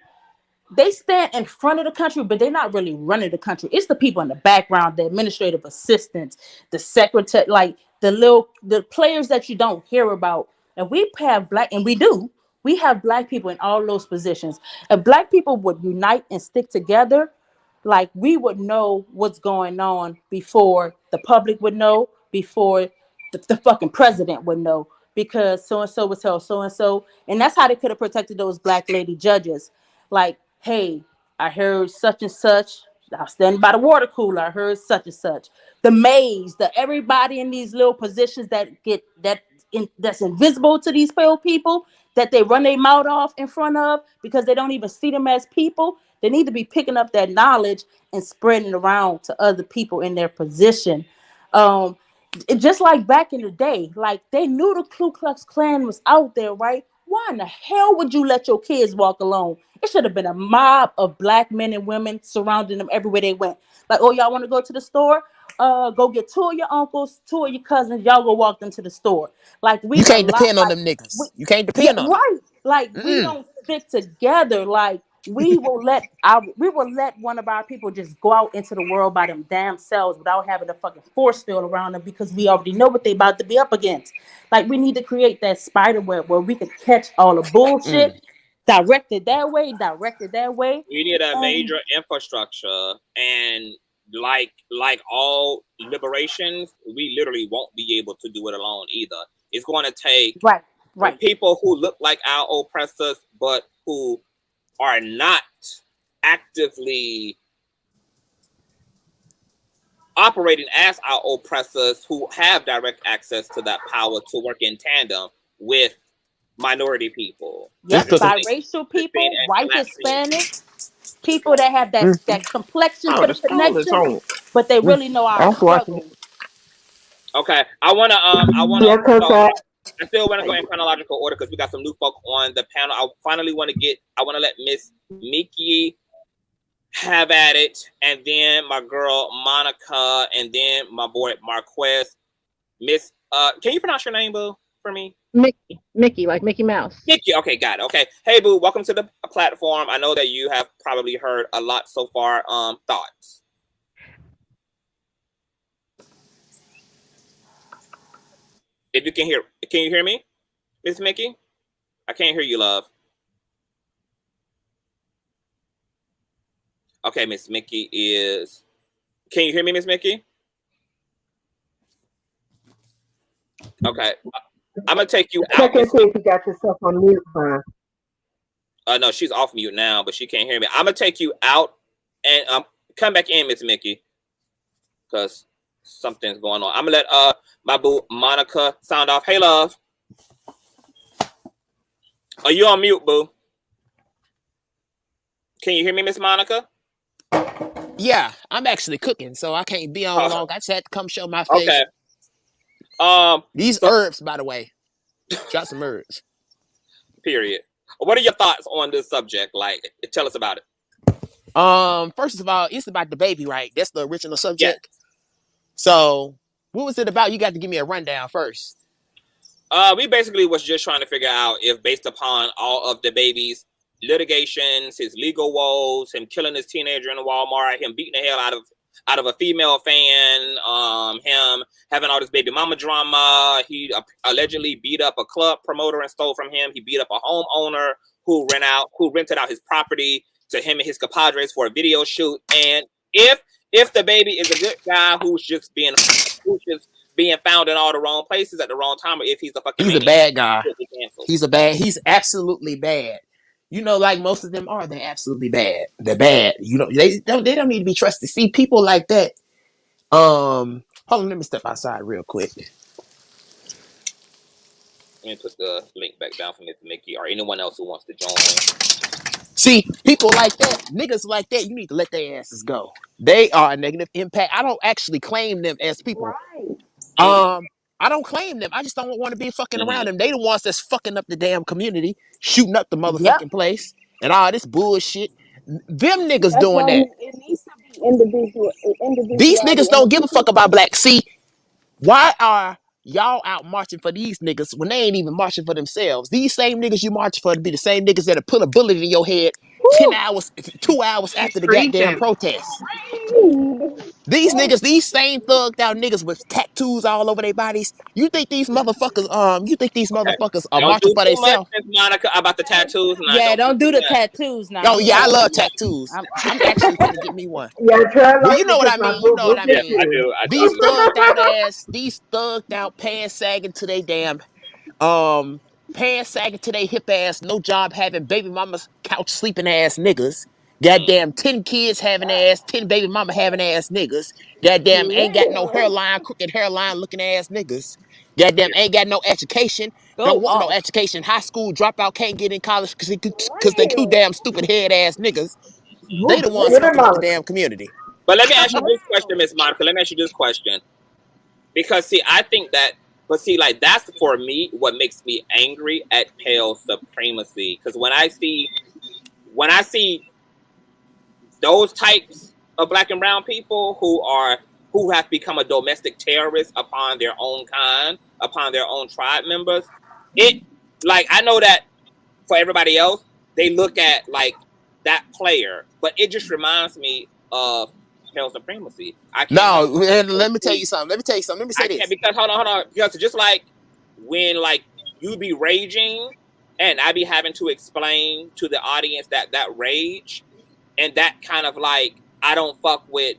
stand in front of the country, but they're not really running the country. It's the people in the background, the administrative assistants, the secretary, like the players that you don't hear about. And we have we have Black people in all those positions. If Black people would unite and stick together, like we would know what's going on before the public would know, before the fucking president would know, because so-and-so was held so-and-so. And that's how they could have protected those Black lady judges. Like, hey, I heard such and such. I was standing by the water cooler. I heard such and such. The maids, everybody in these little positions that's invisible to these pale people, that they run their mouth off in front of because they don't even see them as people. They need to be picking up that knowledge and spreading it around to other people in their position. Just like back in the day, like they knew the Ku Klux Klan was out there, right? Why in the hell would you let your kids walk alone? It should have been a mob of Black men and women surrounding them everywhere they went. Like, oh, y'all want to go to the store? Go get 2 of your uncles, 2 of your cousins. Y'all go walk them to the store. Like You can't depend on them niggas. You can't depend on them. Right. Like we don't stick together. Like we will let one of our people just go out into the world by them damn selves without having a fucking force field around them, because we already know what they about to be up against. Like we need to create that spider web where we can catch all the bullshit, direct it that way. We need a major infrastructure, and like all liberations, we literally won't be able to do it alone either. It's going to take people who look like our oppressors, but who are not actively operating as our oppressors, who have direct access to that power to work in tandem with minority people. Yes, biracial people, white Hispanic, people that have that complexion for the connection, but they really know our struggle. Okay, I still want to go in chronological order because we got some new folk on the panel. I want to let Miss Mickey have at it, and then my girl Monica, and then my boy Marquez. Miss, can you pronounce your name, boo, for me? Mickey, like Mickey Mouse. Mickey, okay, got it. Okay, hey, boo, welcome to the platform. I know that you have probably heard a lot so far. Thoughts? If you can you hear me, Miss Mickey? I can't hear you, love. Okay, Miss Mickey is. Can you hear me, Miss Mickey? Okay, I'm gonna take you out. Check and see if you got yourself on mute, Brian. No, she's off mute now, but she can't hear me. I'm gonna take you out and come back in, Miss Mickey, because something's going on. I'm gonna let my boo Monica sound off. Hey, love. Are you on mute, boo? Can you hear me, Miss Monica? Yeah, I'm actually cooking, so I can't be on long. I just had to come show my face. Okay. These herbs, by the way. Drop some herbs. Period. What are your thoughts on this subject? Like, tell us about it. First of all, it's about the baby, right? That's the original subject. Yeah. So, what was it about? You got to give me a rundown first. We basically was just trying to figure out if, based upon all of Dababy'S litigations, his legal woes, him killing his teenager in Walmart, him beating the hell out of a female fan, him having all this baby mama drama. He allegedly beat up a club promoter and stole from him. He beat up a homeowner who rented out his property to him and his compadres for a video shoot. And if Dababy is a good guy who's just being found in all the wrong places at the wrong time, or if he's a fucking He's a maniac, bad guy. He's absolutely bad. You know, like most of them are, they're absolutely bad. They're bad. You know, they don't need to be trusted. See, people like that. Hold on, let me step outside real quick. Let me put the link back down for Miss Mickey or anyone else who wants to join. See, people like that, niggas like that, you need to let their asses go. They are a negative impact. I don't actually claim them as people. Right. I don't claim them. I just don't want to be fucking around them. They the ones that's fucking up the damn community, shooting up the motherfucking place, and all this bullshit. Them niggas That's doing why that. it needs to be individual. These niggas don't give a fuck about black. See, why are y'all out marching for these niggas when they ain't even marching for themselves? These same niggas you marching for to be the same niggas that'll put a bullet in your head 2 hours after the goddamn protest. These niggas, these same thugged out niggas with tattoos all over their bodies. You think these motherfuckers are Don't marching do for too much, themselves? Miss Monica, about the tattoos. Now. Yeah, don't do the tattoos now. Oh yeah, I love tattoos. I'm actually finna get me one. Yeah, try Well, like you know what I mean. You know what I Yeah, mean. I do. These thugged out ass, these thugged out pants sagging to they damn pants sagging to they hip ass, no job having baby mama's couch sleeping ass niggas. Goddamn 10 kids having ass, 10 baby mama having ass niggas. Goddamn ain't got no hairline, crooked hairline looking ass niggas. Goddamn ain't got no education. Don't want no education. High school dropout, can't get in college because they too damn stupid head ass niggas. They the ones fucking up the damn community. But let me ask you this question, Miss Monica. Let me ask you this question. Because, see, I think that, but see, like, that's for me what makes me angry at pale supremacy. Because when I see those types of black and brown people who have become a domestic terrorist upon their own kind, upon their own tribe members, I know that for everybody else, they look at like that player, but it just reminds me of pale supremacy. No, and let me tell you something. Let me say this. Because hold on. Because just like when like you be raging, and I be having to explain to the audience that rage and that kind of like I don't fuck with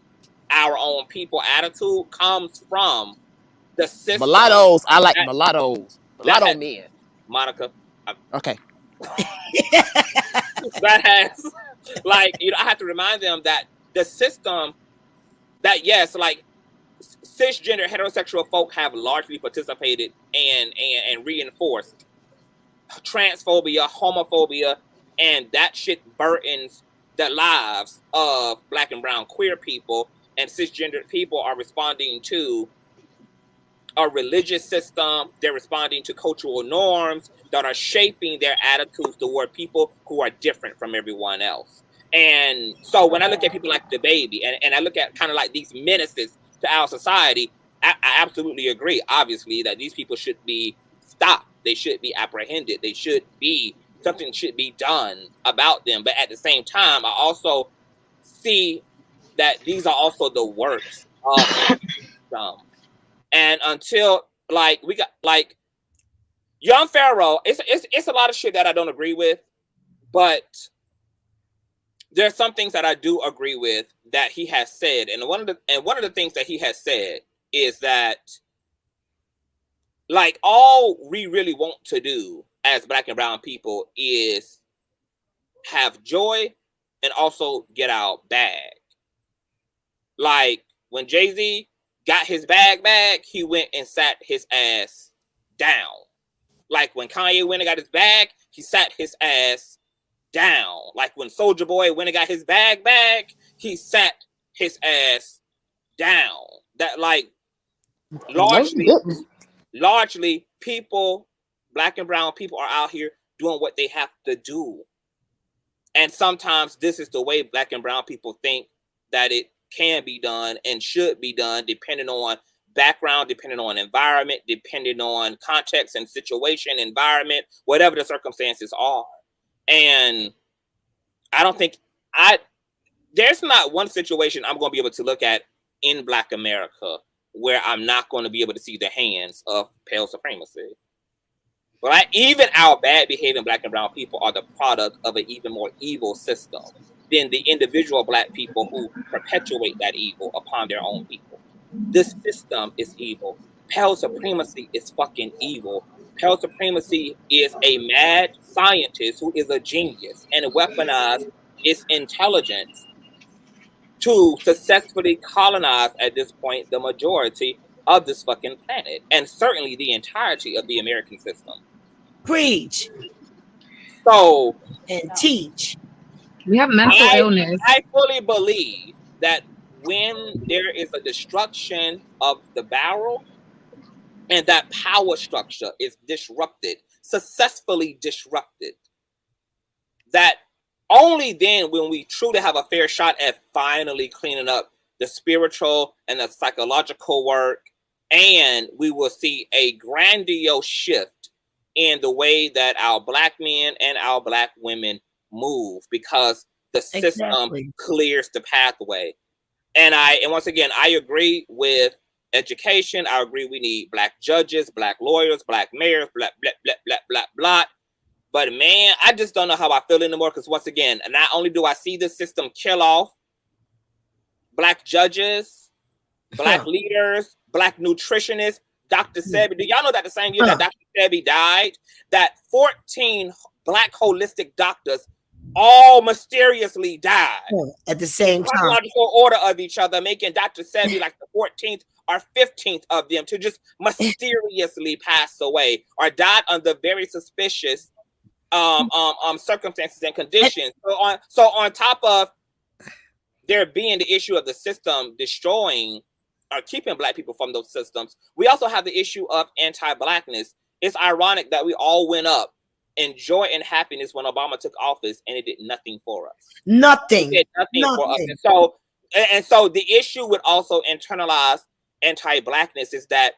our own people attitude comes from the system. Mulattoes. I like mulattoes. Mulatto men. Monica. Okay. That has like, you know, I have to remind them that the system that yes, like cisgender heterosexual folk have largely participated and reinforced transphobia, homophobia, and that shit burdens the lives of black and brown queer people, and cisgendered people are responding to a religious system. They're responding to cultural norms that are shaping their attitudes toward people who are different from everyone else. And so when I look at people like Dababy and I look at kind of like these menaces to our society, I absolutely agree, obviously, that these people should be stopped. They should be apprehended. Something should be done about them. But at the same time, I also see that these are also the works of some. And until like we got like Young Pharaoh, it's a lot of shit that I don't agree with, but there's some things that I do agree with that he has said. And one of the things that he has said is that like all we really want to do as black and brown people is have joy and also get our bag. Like when Jay-Z got his bag back, he went and sat his ass down. Like when Kanye went and got his bag, he sat his ass down. Like when Soulja Boy went and got his bag back, he sat his ass down. That like largely people, black and brown people are out here doing what they have to do. And sometimes this is the way Black and brown people think that it can be done and should be done, depending on background, depending on environment, depending on context and situation, environment, whatever the circumstances are. And I don't think there's not one situation I'm going to be able to look at in Black America where I'm not going to be able to see the hands of pale supremacy. Right? Even our bad behaving Black and brown people are the product of an even more evil system than the individual Black people who perpetuate that evil upon their own people. This system is evil. Pale supremacy is fucking evil. Pale supremacy is a mad scientist who is a genius and weaponized its intelligence to successfully colonize at this point the majority of this fucking planet, and certainly the entirety of the American system. Preach. So and teach. We have mental illness. I fully believe that when there is a destruction of the barrel and that power structure is disrupted, successfully disrupted, that only then when we truly have a fair shot at finally cleaning up the spiritual and the psychological work, and we will see a grandiose shift in the way that our Black men and our Black women move, because the system clears the pathway. And once again, I agree with education. I agree we need Black judges, Black lawyers, Black mayors, blah, blah, blah, blah, blah, blah. But man, I just don't know how I feel anymore, because once again, not only do I see the system kill off Black judges, Black leaders, Black nutritionists, Dr. Sebi. Do y'all know that the same year that Dr. Sebi died, that 14 Black holistic doctors all mysteriously died at the same time, chronological order of each other, making Dr. Sebi like the 14th or 15th of them to just mysteriously pass away or died under very suspicious circumstances and conditions. So on top of there being the issue of the system destroying or keeping Black people from those systems, we also have the issue of anti-Blackness. It's ironic that we all went up in joy and happiness when Obama took office, and it did nothing for us. Nothing. It did nothing for us. And so the issue with also internalized anti-Blackness is that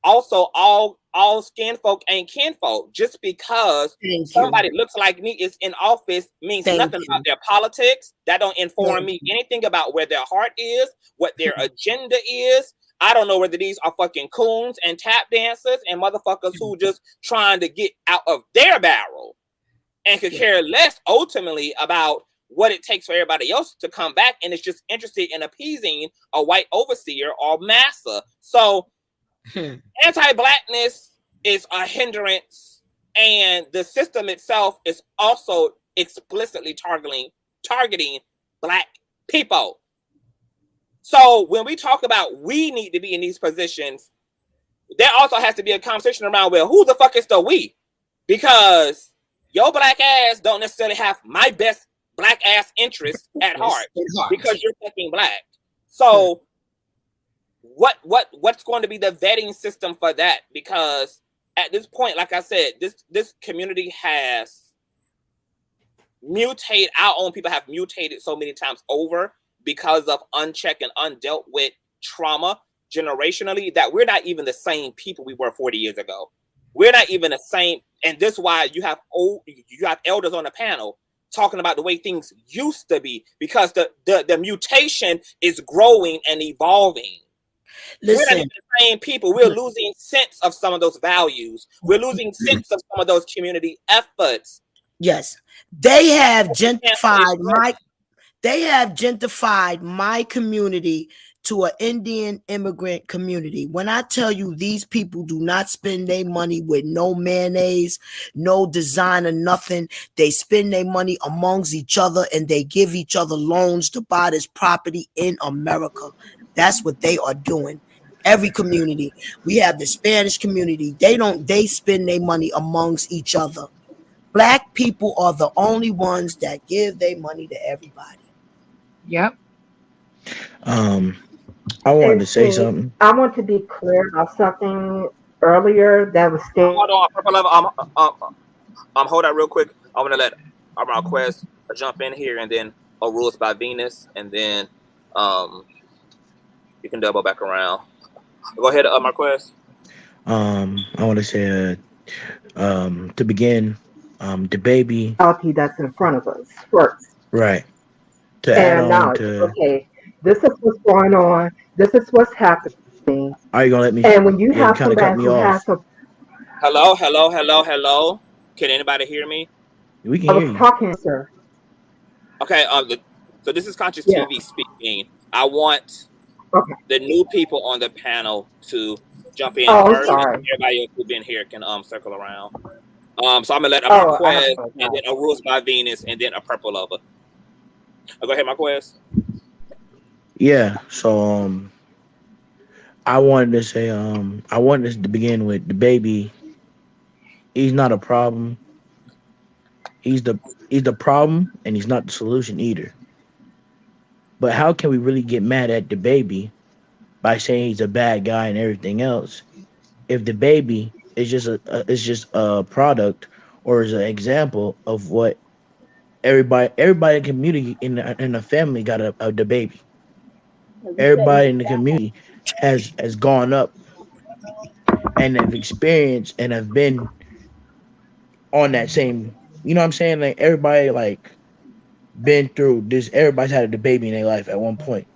also all skin folk ain't kinfolk. Just because somebody looks like me is in office means nothing about their politics. That don't inform me anything about where their heart is, what their agenda is. I don't know whether these are fucking coons and tap dancers and motherfuckers who just trying to get out of their barrel and could care less ultimately about what it takes for everybody else to come back, and is just interested in appeasing a white overseer or massa. So anti-Blackness is a hindrance, and the system itself is also explicitly targeting Black people. So when we talk about we need to be in these positions, there also has to be a conversation around, well, who the fuck is the we? Because your Black ass don't necessarily have my best Black ass interests at heart because you're fucking Black. So what's going to be the vetting system for that? Because at this point, like I said, this community has mutated. Our own people have mutated so many times over because of unchecked and undealt with trauma generationally, that we're not even the same people we were 40 years ago. We're not even the same. And this is why you have elders on the panel talking about the way things used to be, because the mutation is growing and evolving. Listen, we're not even the same people. We're losing sense of some of those values. We're losing sense of some of those community efforts. Yes, they have gentrified my community to an Indian immigrant community. When I tell you these people do not spend their money with no mayonnaise, no designer, nothing. They spend their money amongst each other, and they give each other loans to buy this property in America. That's what they are doing. Every community. We have the Spanish community. They spend their money amongst each other. Black people are the only ones that give their money to everybody. Yep. I wanted to say something. I want to be clear about something earlier that was stated. Hold on, Hold on real quick. I want to let Marquez jump in here, and then rules by Venus, and then you can double back around. Go ahead, Marquez. I want to say, to begin, the baby, Reality that's in front of us first. right? To add And on now, to, okay, this is what's going on. This is what's happening. are you gonna let me? And when you Yeah, you have kind of cut somebody me who has off. a, Hello, hello, hello, hello. Can anybody hear me? We can I hear was you. talking, sir. Okay. So this is Conscious Yeah. TV speaking. I want Okay. the new people on the panel to jump in Oh, I'm first, and sorry. everybody else who's been here can circle around. So I'm gonna let Oh, I Marquez, and apologize. then a Rules by Venus, and then a Purple Lover. Go ahead, Marquez. Yeah. So I wanted to say I wanted to begin with the baby. He's not a problem. He's the problem, and he's not the solution either. But how can we really get mad at the baby by saying he's a bad guy and everything else if the baby is just a product or is an example of what everybody in the community in the family got the baby. Everybody in the community has gone up and have experienced and have been on that same, you know what I'm saying? Like everybody like been through this, everybody's had a baby in their life at one point.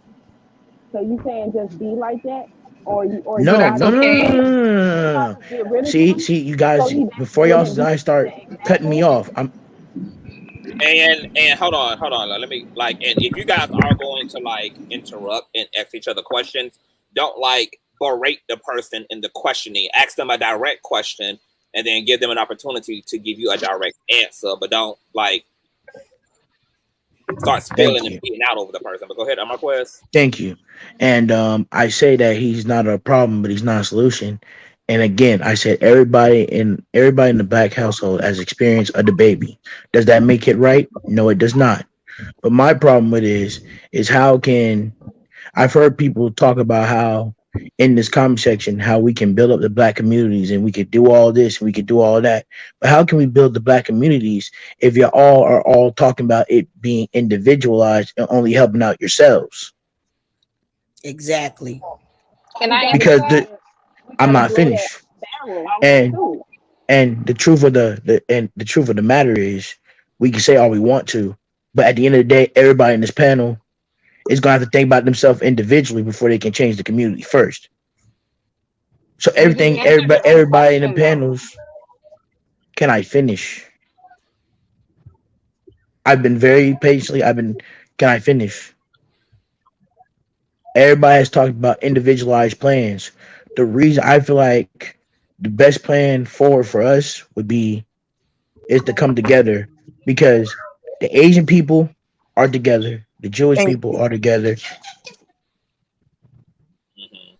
So you saying just be like that, or So you No, that's no, gotta no, no, no, okay. no, no, no, no. get rid of See, them? see, you So guys, he before would y'all he be guys start the cutting me example? off, And hold on. Let me and if you guys are going to interrupt and ask each other questions, don't berate the person in the questioning. Ask them a direct question, and then give them an opportunity to give you a direct answer. But don't start thank spilling and you. beating out over the person. But go ahead, Marquez. Thank you. And I say that he's not a problem, but he's not a solution. And again, I said everybody in the black household has experienced a baby. Does that make it right? No, it does not. But my problem with it is how can I've heard people talk about how in this comment section how we can build up the black communities and we could do all this and we could do all that. But how can we build the black communities if you all are all talking about it being individualized and only helping out yourselves? Exactly. Can I answer Because that? I'm Gotta not grow that finished. barrel And too. and the truth of the truth of the matter is we can say all we want to, but at the end of the day, everybody in this panel is gonna have to think about themselves individually before they can change the community first. So You just answered your own everybody in the question though. panels, can I finish? I've been very patiently. Can I finish? Everybody has talked about individualized plans. The reason I feel like the best plan forward for us would be is to come together because the Asian people are together, the Jewish Thank people you. are together. Mm-hmm.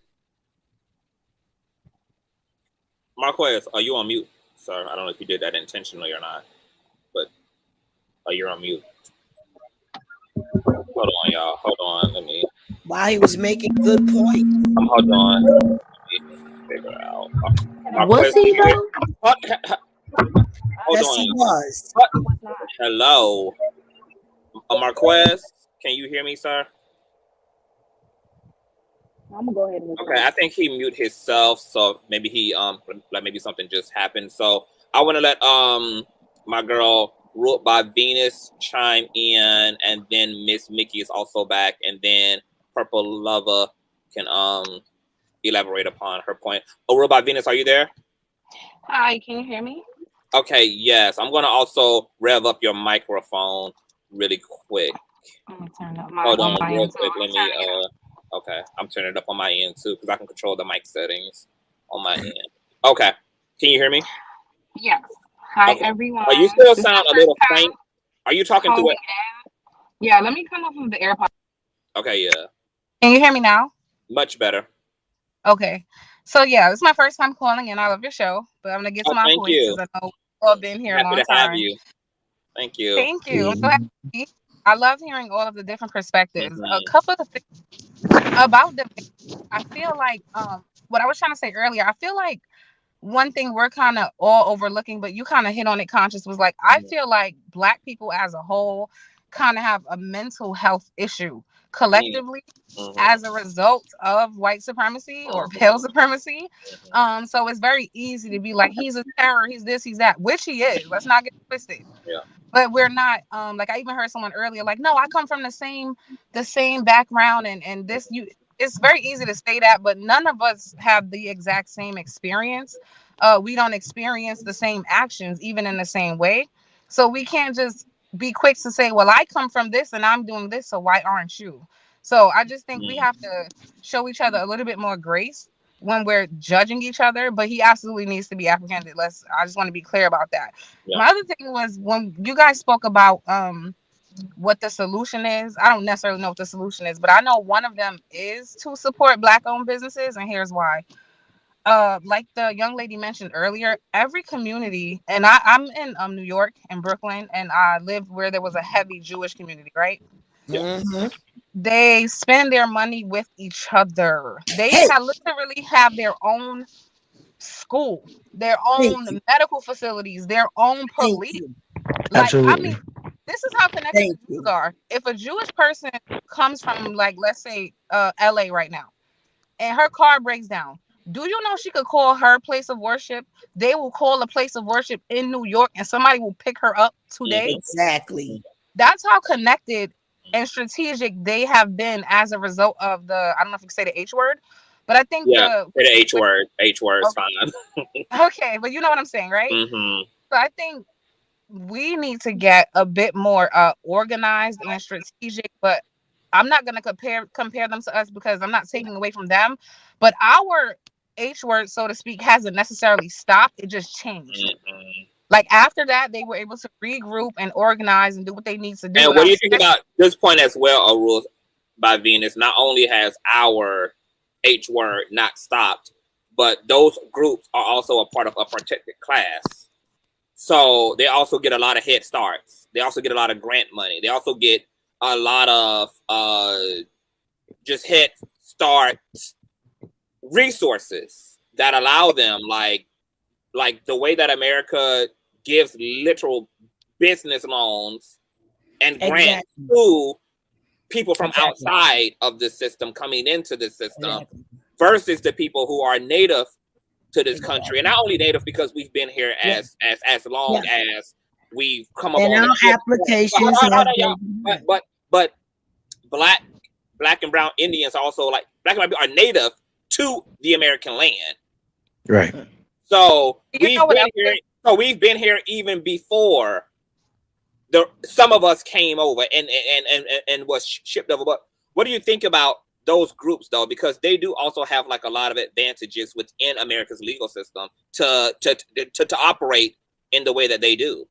Marquez, are you on mute, sir? I don't know if you did that intentionally or not, but you're on mute. Hold on, y'all. Hold on. Let me. While he was making good points. Hold on. Let me figure out. Was Marquez, he can you hear? though? Hold Yes, he on. was. He was not. Hello, Marquez. Can you hear me, sir? I'm gonna go ahead and Okay, I think he muted himself, so maybe he maybe something just happened. So I want to let my girl Ruled by Venus chime in, and then Miss Mickey is also back, and then Purple Lover can elaborate upon her point. Oh, Ruled by Venus, are you there? Hi, can you hear me? Okay, yes. I'm gonna also rev up your microphone really quick. I'm gonna turn up my Hold on on, my real end too. quick. I'm Let me turning it up. okay. I'm turning it up on my end too because I can control the mic settings on my end. Okay. Can you hear me? Yes. Hi Okay. everyone. You still This is sound my a first little time faint. Are you talking through calling it? in. Yeah, let me come off of the AirPods. Okay, yeah. Can you hear me now? Much better. Okay. So yeah, this is my first time calling in. I love your show, but I'm gonna get to Oh, my thank point you. because I know we've all been here a Happy long to have time. you. Thank you. Thank you. I'm so happy. I love hearing all of the different perspectives. A couple of the things about the I feel like what I was trying to say earlier, I feel like one thing we're kind of all overlooking, but you kind of hit on it, Conscious, was like, I feel like Black people as a whole kind of have a mental health issue collectively as a result of white supremacy or pale supremacy. So it's very easy to be like, he's a terror, he's this, he's that, which he is. Let's not get twisted. Yeah. But we're not, like I even heard someone earlier, like, no, I come from the same background, and this, you, it's very easy to say that, but none of us have the exact same experience. We don't experience the same actions even in the same way. So we can't just be quick to say, well, I come from this and I'm doing this, so why aren't you? So I just think we have to show each other a little bit more grace when we're judging each other, but he absolutely needs to be apprehended. I just want to be clear about that. Yeah. My other thing was when you guys spoke about what the solution is. I don't necessarily know what the solution is, but I know one of them is to support Black-owned businesses, and here's why. Like the young lady mentioned earlier, every community, and I'm in New York and Brooklyn, and I lived where there was a heavy Jewish community, right? Yeah. They spend their money with each other. They literally have their own school, their own medical facilities, their own police. Like, Absolutely. I mean, this is how connected the Jews are. If a Jewish person comes from, like, let's say LA right now, and her car breaks down, do you know she could call her place of worship? They will call a place of worship in New York, and somebody will pick her up today. Exactly. That's how connected and strategic they have been as a result of the, I don't know if you can say the H word, but I think the H word. H word is fine. Okay, but you know what I'm saying, right? So I think we need to get a bit more organized and strategic, but I'm not going to compare them to us because I'm not taking away from them, but our H word, so to speak, hasn't necessarily stopped. It just changed. Like after that, they were able to regroup and organize and do what they need to do. And what do you think about this point as well, Rules by Venus? Not only has our H word not stopped, but those groups are also a part of a protected class. So they also get a lot of head starts. They also get a lot of grant money. They also get a lot of just head start resources that allow them, like the way that America gives literal business loans and grants to people from outside of the system coming into the system versus the people who are native to this country. And not only native because we've been here as long as we've come up and on our applications. But black and brown Indians also, like black and brown people, are native to the American land. Right. So we've been here even before some of us came over and was shipped over. But what do you think about those groups though? Because they do also have like a lot of advantages within America's legal system to operate in the way that they do.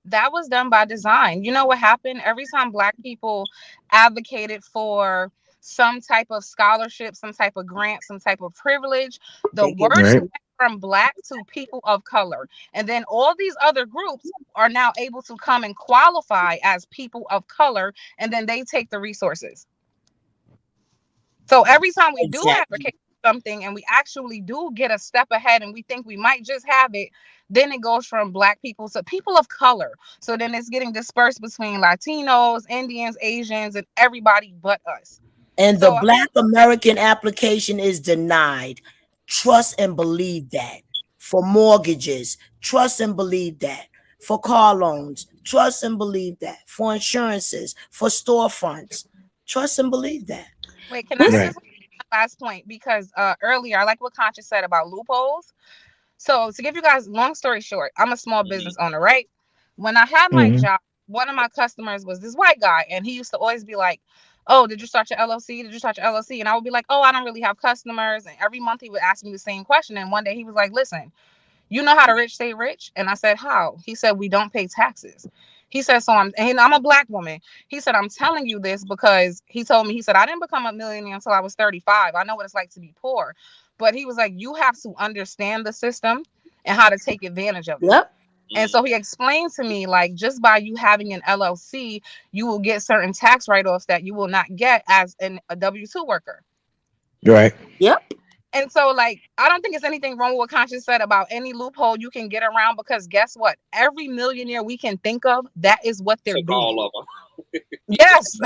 That was done by design. You know what happened? Every time Black people advocated for some type of scholarship, some type of grant, some type of privilege, the words went from Black to people of color. And then all these other groups are now able to come and qualify as people of color, and then they take the resources. So every time we do advocate something and we actually do get a step ahead and we think we might just have it, then it goes from Black people to people of color. So then it's getting dispersed between Latinos, Indians, Asians, and everybody but us. And the Black American application is denied. Trust and believe that. For mortgages, trust and believe that. For car loans, trust and believe that. For insurances, for storefronts, trust and believe that. Wait, can I just last point? Because earlier, I like what Conscious said about loopholes. So to give you guys, long story short, I'm a small business owner, right? When I had my job, one of my customers was this white guy, and he used to always be like, oh, did you start your LLC? Did you start your LLC? And I would be like, oh, I don't really have customers. And every month he would ask me the same question. And one day he was like, listen, you know how the rich stay rich? And I said, how? He said, we don't pay taxes. He said, I'm a Black woman. He said, I'm telling you this because he told me, he said, I didn't become a millionaire until I was 35. I know what it's like to be poor. But he was like, you have to understand the system and how to take advantage of it. Yep. And so he explained to me, like, just by you having an LLC, you will get certain tax write-offs that you will not get as a W-2 worker. Right. Yep. And so, like, I don't think it's anything wrong with what Conscious said about any loophole you can get around, because guess what? Every millionaire we can think of, that is what they're Took doing. all of them. Yes.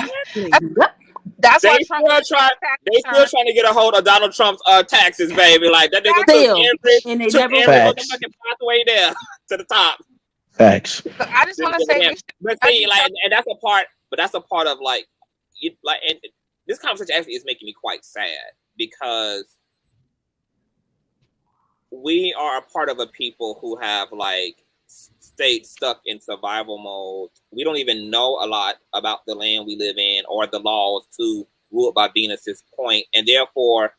That's why They Trump still trying to get a hold of Donald Trump's taxes, baby. Like that nigga Still, took and they every never Facts. motherfucking pathway there to the top. Facts. So I just want to say, we should, But see, like, and that's a part. But that's a part of like, and this conversation actually is making me quite sad because we are a part of a people who have like stayed stuck in survival mode. We don't even know a lot about the land we live in or the laws, to ruled by Venus's point, and therefore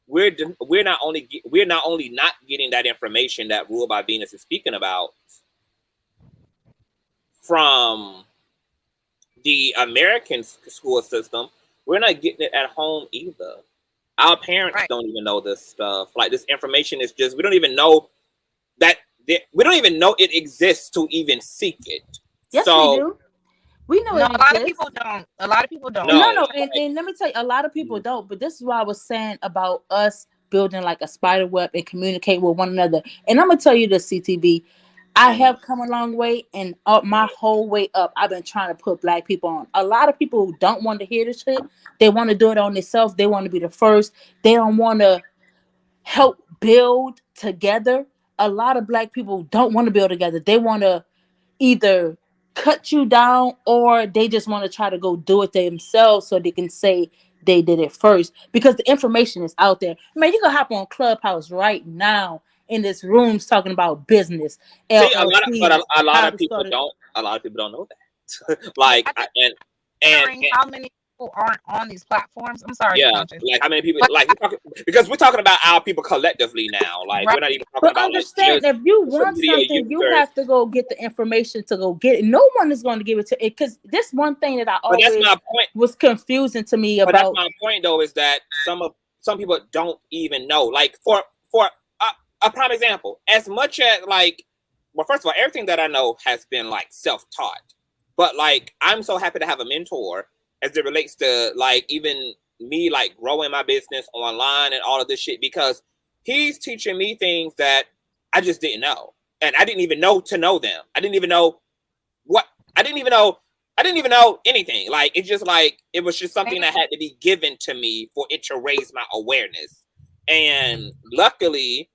we're not only not getting that information that ruled by Venus is speaking about from the American school system, we're not getting it at home either. Our parents don't even know this stuff. Like, this information is just, we don't even know that, we don't even know it exists to even seek it. Yes, so, we do. We know no, it a lot of exists. people don't. A lot of people don't. No, and let me tell you, a lot of people don't. But this is why I was saying about us building like a spider web and communicate with one another. And I'm gonna tell you this, CTV, I have come a long way, and up my whole way up, I've been trying to put Black people on. A lot of people who don't want to hear this shit, they want to do it on themselves. They want to be the first. They don't want to help build together. A lot of Black people don't want to build together. They want to either cut you down, or they just want to try to go do it themselves so they can say they did it first, because the information is out there. Man, you can hop on Clubhouse right now in this rooms talking about business. See, a lot of people don't know that. Like, and how many people aren't on these platforms? I'm sorry. Yeah, like how many people? Because we're talking about our people collectively now. Like, we're not even talking but about. Understand, like, if you want something, you have to go get the information to go get it. No one is going to give it to it, because this one thing that I always was confusing to me about. But that's my point, though, is that some people don't even know. Like, for a prime example, as much as like, well, first of all, everything that I know has been like self-taught. But like, I'm so happy to have a mentor as it relates to like even me like growing my business online and all of this shit, because he's teaching me things that I just didn't know. And I didn't even know to know them. I didn't even know anything. Like, it just like, it was just something that had to be given to me for it to raise my awareness. And luckily,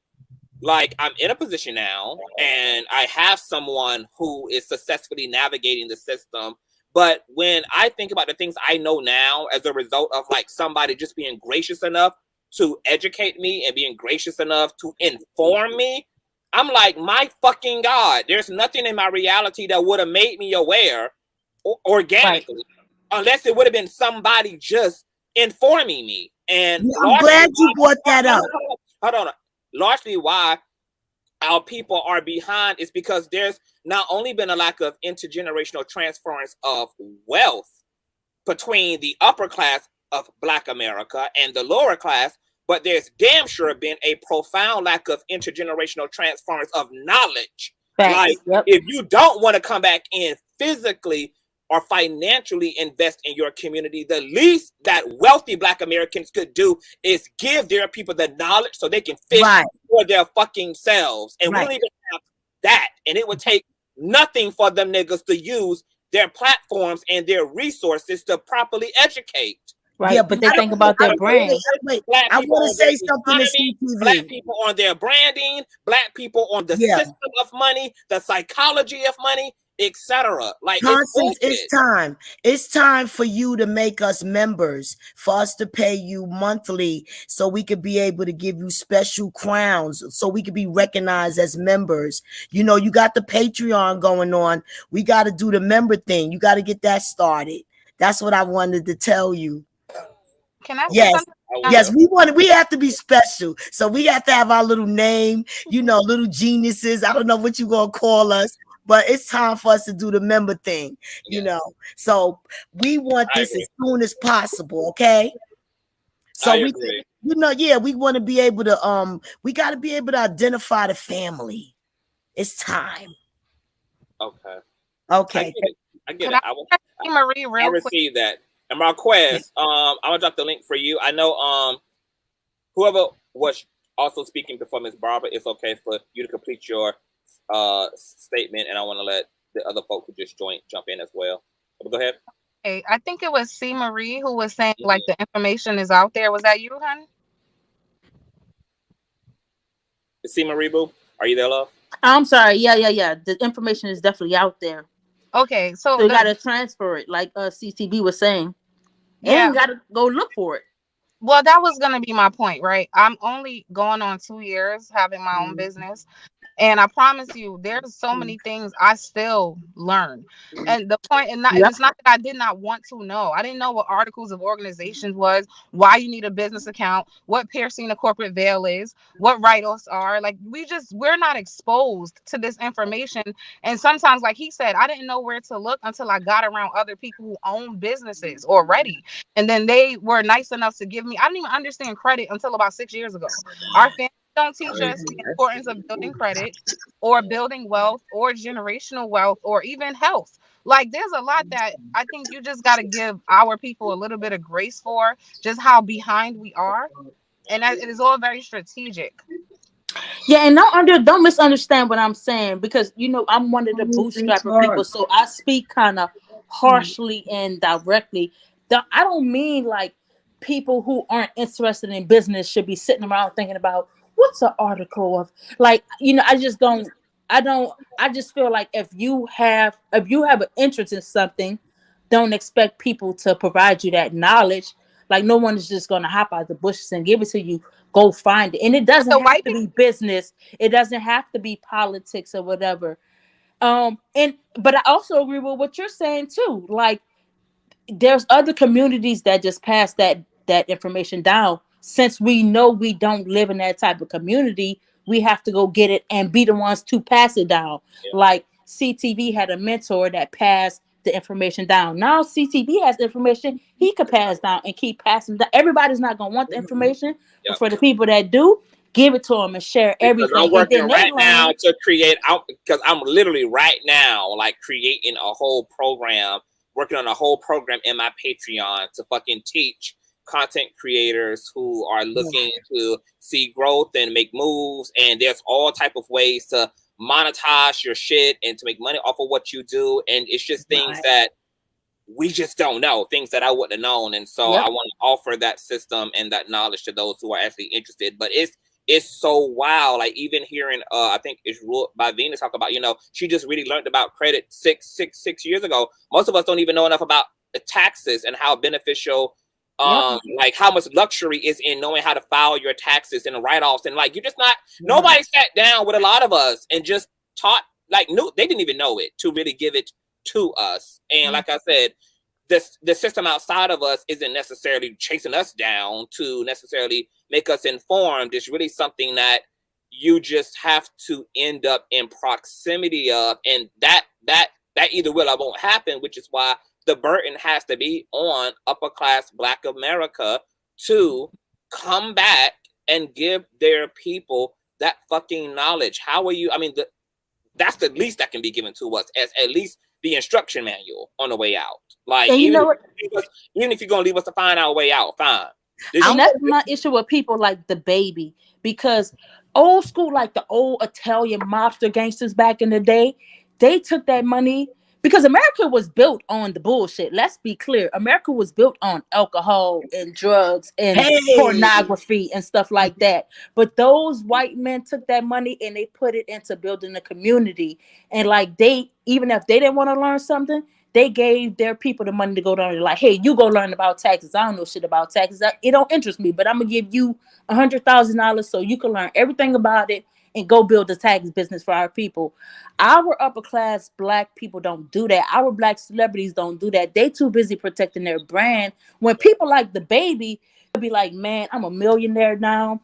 like, I'm in a position now and I have someone who is successfully navigating the system. But when I think about the things I know now as a result of like somebody just being gracious enough to educate me and being gracious enough to inform me, I'm like, my fucking God, there's nothing in my reality that would have made me aware organically, unless it would have been somebody just informing me. And I'm glad you brought that up. Hold on. Largely why our people are behind is because there's not only been a lack of intergenerational transference of wealth between the upper class of Black America and the lower class, but there's damn sure been a profound lack of intergenerational transference of knowledge. Like, if you don't want to come back in physically or financially invest in your community, the least that wealthy Black Americans could do is give their people the knowledge so they can fish for their fucking selves. And we don't even have that. And it would take nothing for them niggas to use their platforms and their resources to properly educate. Yeah, but they think about their brand. I want to say something to CTV. Black people on their branding, Black people on the system of money, the psychology of money, etc. Like, Constance, it's time. It's time for you to make us members, for us to pay you monthly so we could be able to give you special crowns, so we could be recognized as members. You know, you got the Patreon going on. We got to do the member thing. You got to get that started. That's what I wanted to tell you. Can I say something? Yes, we have to be special. So we have to have our little name, you know, little geniuses. I don't know what you're going to call us, but it's time for us to do the member thing, you know. So we want this as soon as possible, okay? So we want to be able to we got to be able to identify the family. It's time. Okay. I get it. I received that. And Marquez, I'm gonna drop the link for you. I know whoever was also speaking before Ms. Barbara, it's okay for you to complete your statement, and I want to let the other folks who just jump in as well. So go ahead. Hey, I think it was C. Marie who was saying like the information is out there. Was that you, hon? C. Marie, boo, are you there, love? I'm sorry. Yeah. The information is definitely out there. Okay, so you gotta transfer it, like CTV was saying, and gotta go look for it. Well, that was gonna be my point, right? I'm only going on 2 years having my own business. And I promise you, there's so many things I still learn. And the point, and it's not that I did not want to know. I didn't know what articles of organizations was, why you need a business account, what piercing the corporate veil is, what write-offs are. Like we're not exposed to this information. And sometimes, like he said, I didn't know where to look until I got around other people who own businesses already. And then they were nice enough to give me, I didn't even understand credit until about 6 years ago. Our family don't teach us the importance of building credit or building wealth or generational wealth or even health. Like there's a lot that I think you just got to give our people a little bit of grace for just how behind we are. And that it is all very strategic. Yeah, and don't misunderstand what I'm saying, because I'm one of the bootstrapper people, so I speak kind of harshly and directly. I don't mean like people who aren't interested in business should be sitting around thinking about what's an article of, like, I just don't. I just feel like if you have an interest in something, don't expect people to provide you that knowledge. Like no one is just gonna hop out the bushes and give it to you. Go find it. And it doesn't have to be business. It doesn't have to be politics or whatever. But I also agree with what you're saying too. Like there's other communities that just pass that information down. Since we know we don't live in that type of community, we have to go get it and be the ones to pass it down. Yeah. Like CTV had a mentor that passed the information down. Now CTV has information he could pass down and keep passing down. Everybody's not going to want the information, but for the people that do, give it to them and share everything. I'm working right now to create out, because I'm literally right now like creating a whole program, working on a whole program in my Patreon to fucking teach content creators who are looking to see growth and make moves. And there's all type of ways to monetize your shit and to make money off of what you do. And it's just things that we just don't know, things that I wouldn't have known. And so I want to offer that system and that knowledge to those who are actually interested. But it's so wild. Like even hearing, I think it's ruled by Venus talk about, she just really learned about credit six years ago. Most of us don't even know enough about the taxes and how beneficial, like how much luxury is in knowing how to file your taxes and write-offs. And like, you're just not, nobody sat down with a lot of us and just taught, like, no, they didn't even know it to really give it to us. And like I said, the system outside of us isn't necessarily chasing us down to necessarily make us informed. It's really something that you just have to end up in proximity of, and that either will or won't happen, which is why the burden has to be on upper class Black America to come back and give their people that fucking knowledge. How are you? I mean, that's the least that can be given to us, as at least the instruction manual on the way out. Like, even if you're gonna leave us to find our way out, fine. And that's my issue with people like DaBaby, because old school, like the old Italian mobster gangsters back in the day, they took that money. Because America was built on the bullshit. Let's be clear. America was built on alcohol and drugs and pornography and stuff like that. But those white men took that money and they put it into building a community. And like even if they didn't want to learn something, they gave their people the money to go down and like, hey, you go learn about taxes. I don't know shit about taxes. It don't interest me, but I'm going to give you $100,000 so you can learn everything about it and go build a tax business for our people. Our upper class Black people don't do that. Our Black celebrities don't do that. They too busy protecting their brand. When people like DaBaby be like, man, I'm a millionaire now.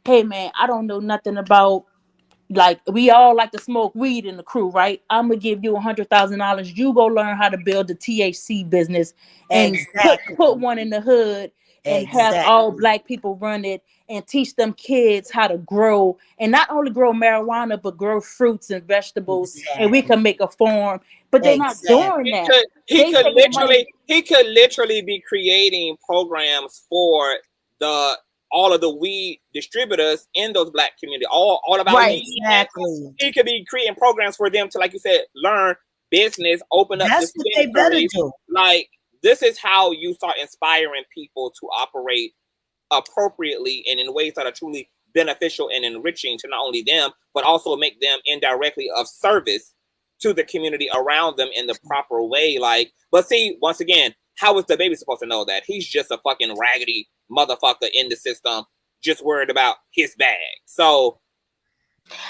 Hey man, I don't know nothing about, like, we all like to smoke weed in the crew, right? I'm gonna give you $100,000. You go learn how to build the THC business and put one in the hood and have all Black people run it and teach them kids how to grow, and not only grow marijuana, but grow fruits and vegetables. And we can make a farm, but they're not doing that. He could literally be creating programs for the all of the weed distributors in those black communities, all of our Right, leaders. exactly. He could be creating programs for them to, like you said, learn business, open up That's what they better dispensaries. do. Like, this is how you start inspiring people to operate appropriately and in ways that are truly beneficial and enriching to not only them, but also make them indirectly of service to the community around them in the proper way. Like, but see, once again, how is the baby supposed to know that? He's just a fucking raggedy motherfucker in the system, just worried about his bag. So,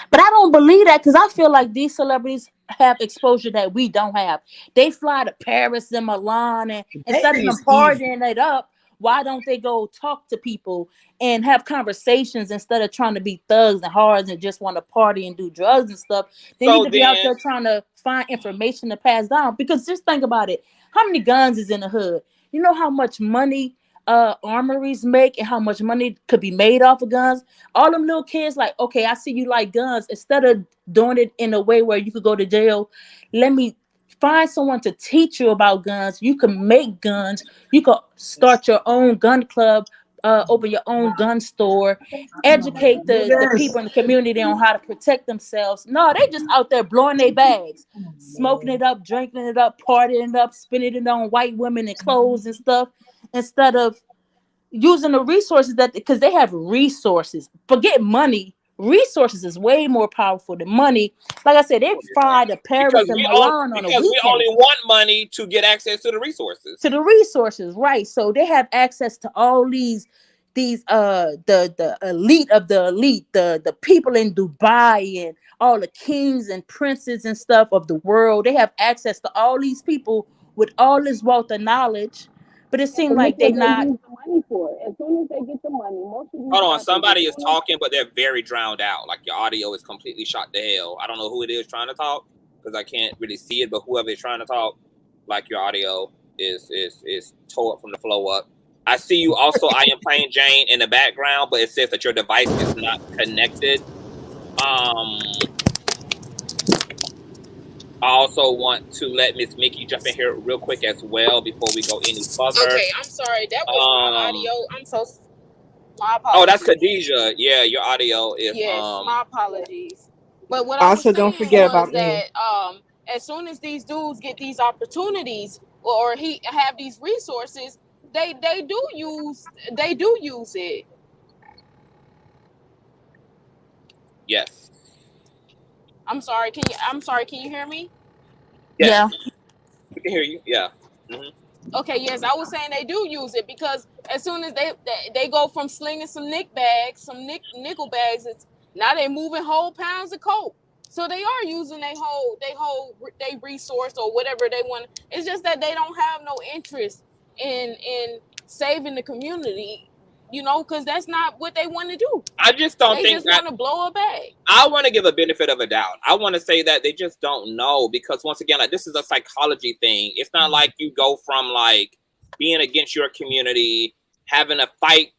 but I don't believe that, because I feel like these celebrities have exposure that we don't have. They fly to Paris and Milan, and instead of them partying it up, why don't they go talk to people and have conversations instead of trying to be thugs and hards and just want to party and do drugs and stuff? They need to be out there trying to find information to pass down. Because just think about it. How many guns is in the hood? You know how much money armories make and how much money could be made off of guns? All them little kids like, okay, I see you like guns. Instead of doing it in a way where you could go to jail, let me find someone to teach you about guns. You can make guns. You could start your own gun club, open your own gun store, educate the people in the community on how to protect themselves. No, they just out there blowing their bags, smoking it up, drinking it up, partying it up, spending it on white women and clothes and stuff, instead of using the resources that, because they have resources. Forget money. Resources is way more powerful than money. Like I said, they fly to Paris and Milan on a weekend. We only want money to get access to the resources. To the resources, right? So they have access to all these the elite of the elite, the people in Dubai and all the kings and princes and stuff of the world. They have access to all these people with all this wealth of knowledge. But it seems like they not use the money for it. As soon as they get the money, most of these. Hold on, somebody is talking, but they're very drowned out. Like, your audio is completely shot to hell. I don't know who it is trying to talk because I can't really see it. But whoever is trying to talk, like, your audio is tore up from the flow up. I see you also. I am playing Jane in the background, but it says that your device is not connected. I also want to let Miss Mickey jump in here real quick as well before we go any further. Okay, I'm sorry. That was my audio. I'm so. My apologies. Oh, that's Khadijah. Yeah, your audio is. Yes, my apologies. But what also, I was don't saying forget was about that as soon as these dudes get these opportunities or he have these resources, they do use it. Yes. I'm sorry. Can you hear me? Yes. Yeah. We can hear you. Yeah. Mm-hmm. Okay. Yes, I was saying they do use it because as soon as they go from slinging some nickel bags, it's now they moving whole pounds of coke. So they are using they resource or whatever they want. It's just that they don't have no interest in saving the community. You know, because that's not what they want to do. I just don't think they just want to blow a bag. I want to give a benefit of a doubt. I want to say that they just don't know because once again, like, this is a psychology thing. It's not like you go from like being against your community, having a fight,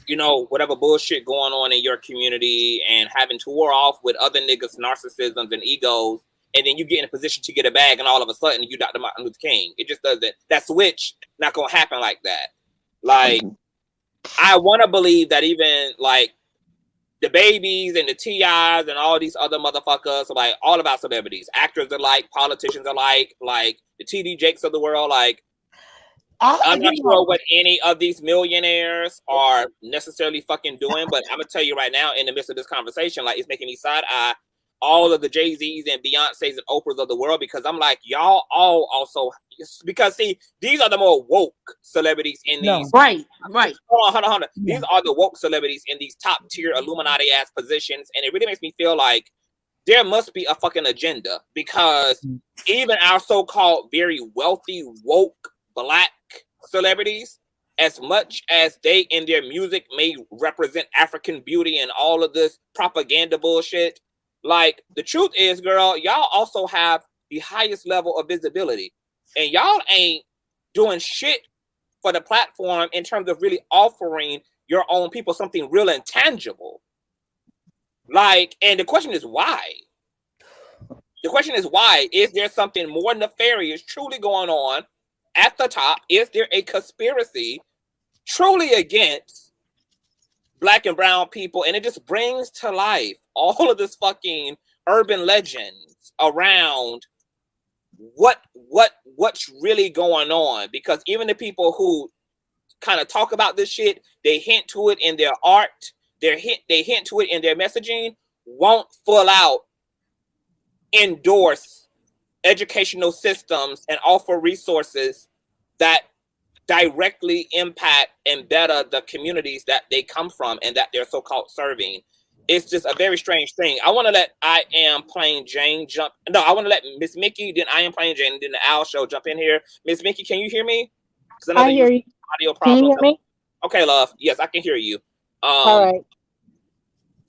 you know, whatever bullshit going on in your community, and having to war off with other niggas' narcissisms and egos, and then you get in a position to get a bag, and all of a sudden you Dr. Martin Luther King. It just doesn't. That switch not gonna happen like that. Like. I want to believe that even like the babies and the TIs and all these other motherfuckers, like all of our celebrities, actors alike, politicians alike, like the TD Jakes of the world, like I'm not sure what any of these millionaires are necessarily fucking doing, but I'm gonna tell you right now, in the midst of this conversation, like it's making me side eye all of the Jay-Z's and Beyonce's and Oprah's of the world, because I'm like, y'all all also, because see, these are the more woke celebrities in these. Right. Hold on. These are the woke celebrities in these top tier Illuminati ass positions, and it really makes me feel like there must be a fucking agenda, because even our so-called very wealthy, woke, black celebrities, as much as they in their music may represent African beauty and all of this propaganda bullshit, like, the truth is, girl, y'all also have the highest level of visibility. And y'all ain't doing shit for the platform in terms of really offering your own people something real and tangible. Like, and the question is why? The question is why? Is there something more nefarious truly going on at the top? Is there a conspiracy truly against Black and brown people, and it just brings to life all of this fucking urban legends around what's really going on. Because even the people who kind of talk about this shit, they hint to it in their art, they hint to it in their messaging, won't full out endorse educational systems and offer resources that directly impact and better the communities that they come from and that they're so-called serving. It's just a very strange thing. I want to let I Am Plain Jane jump. No, I want to let Miss Mickey, then I Am Plain Jane, and then the Owl Show jump in here. Miss Mickey, can you hear me? Because I know I hear you. audio Can you problems. hear me? Okay, love. Yes, I can hear you. All right.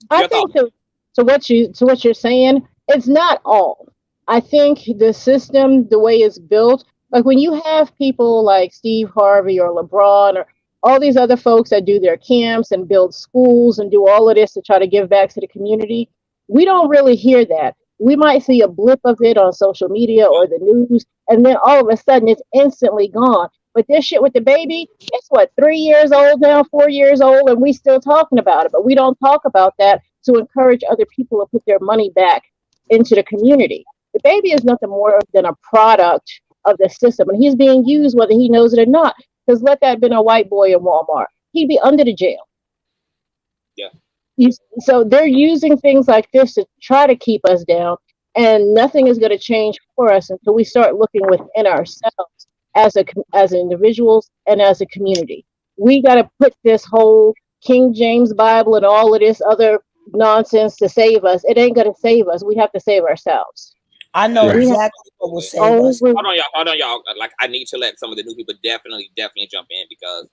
I your think thoughts. to what you're saying, it's not all. I think the system, the way it's built, like when you have people like Steve Harvey or LeBron or all these other folks that do their camps and build schools and do all of this to try to give back to the community, we don't really hear that. We might see a blip of it on social media or the news, and then all of a sudden it's instantly gone. But this shit with the baby, it's what, 3 years old now, 4 years old, and we still talking about it. But we don't talk about that to encourage other people to put their money back into the community. The baby is nothing more than a product of the system, and he's being used whether he knows it or not. Because let that have been a white boy in Walmart, he'd be under the jail. Yeah. So they're using things like this to try to keep us down, and nothing is going to change for us until we start looking within ourselves as individuals and as a community. We got to put this whole King James Bible and all of this other nonsense to save us. It ain't going to save us. We have to save ourselves. I know exactly what will save us. Hold on, y'all. Like, I need to let some of the new people definitely jump in, because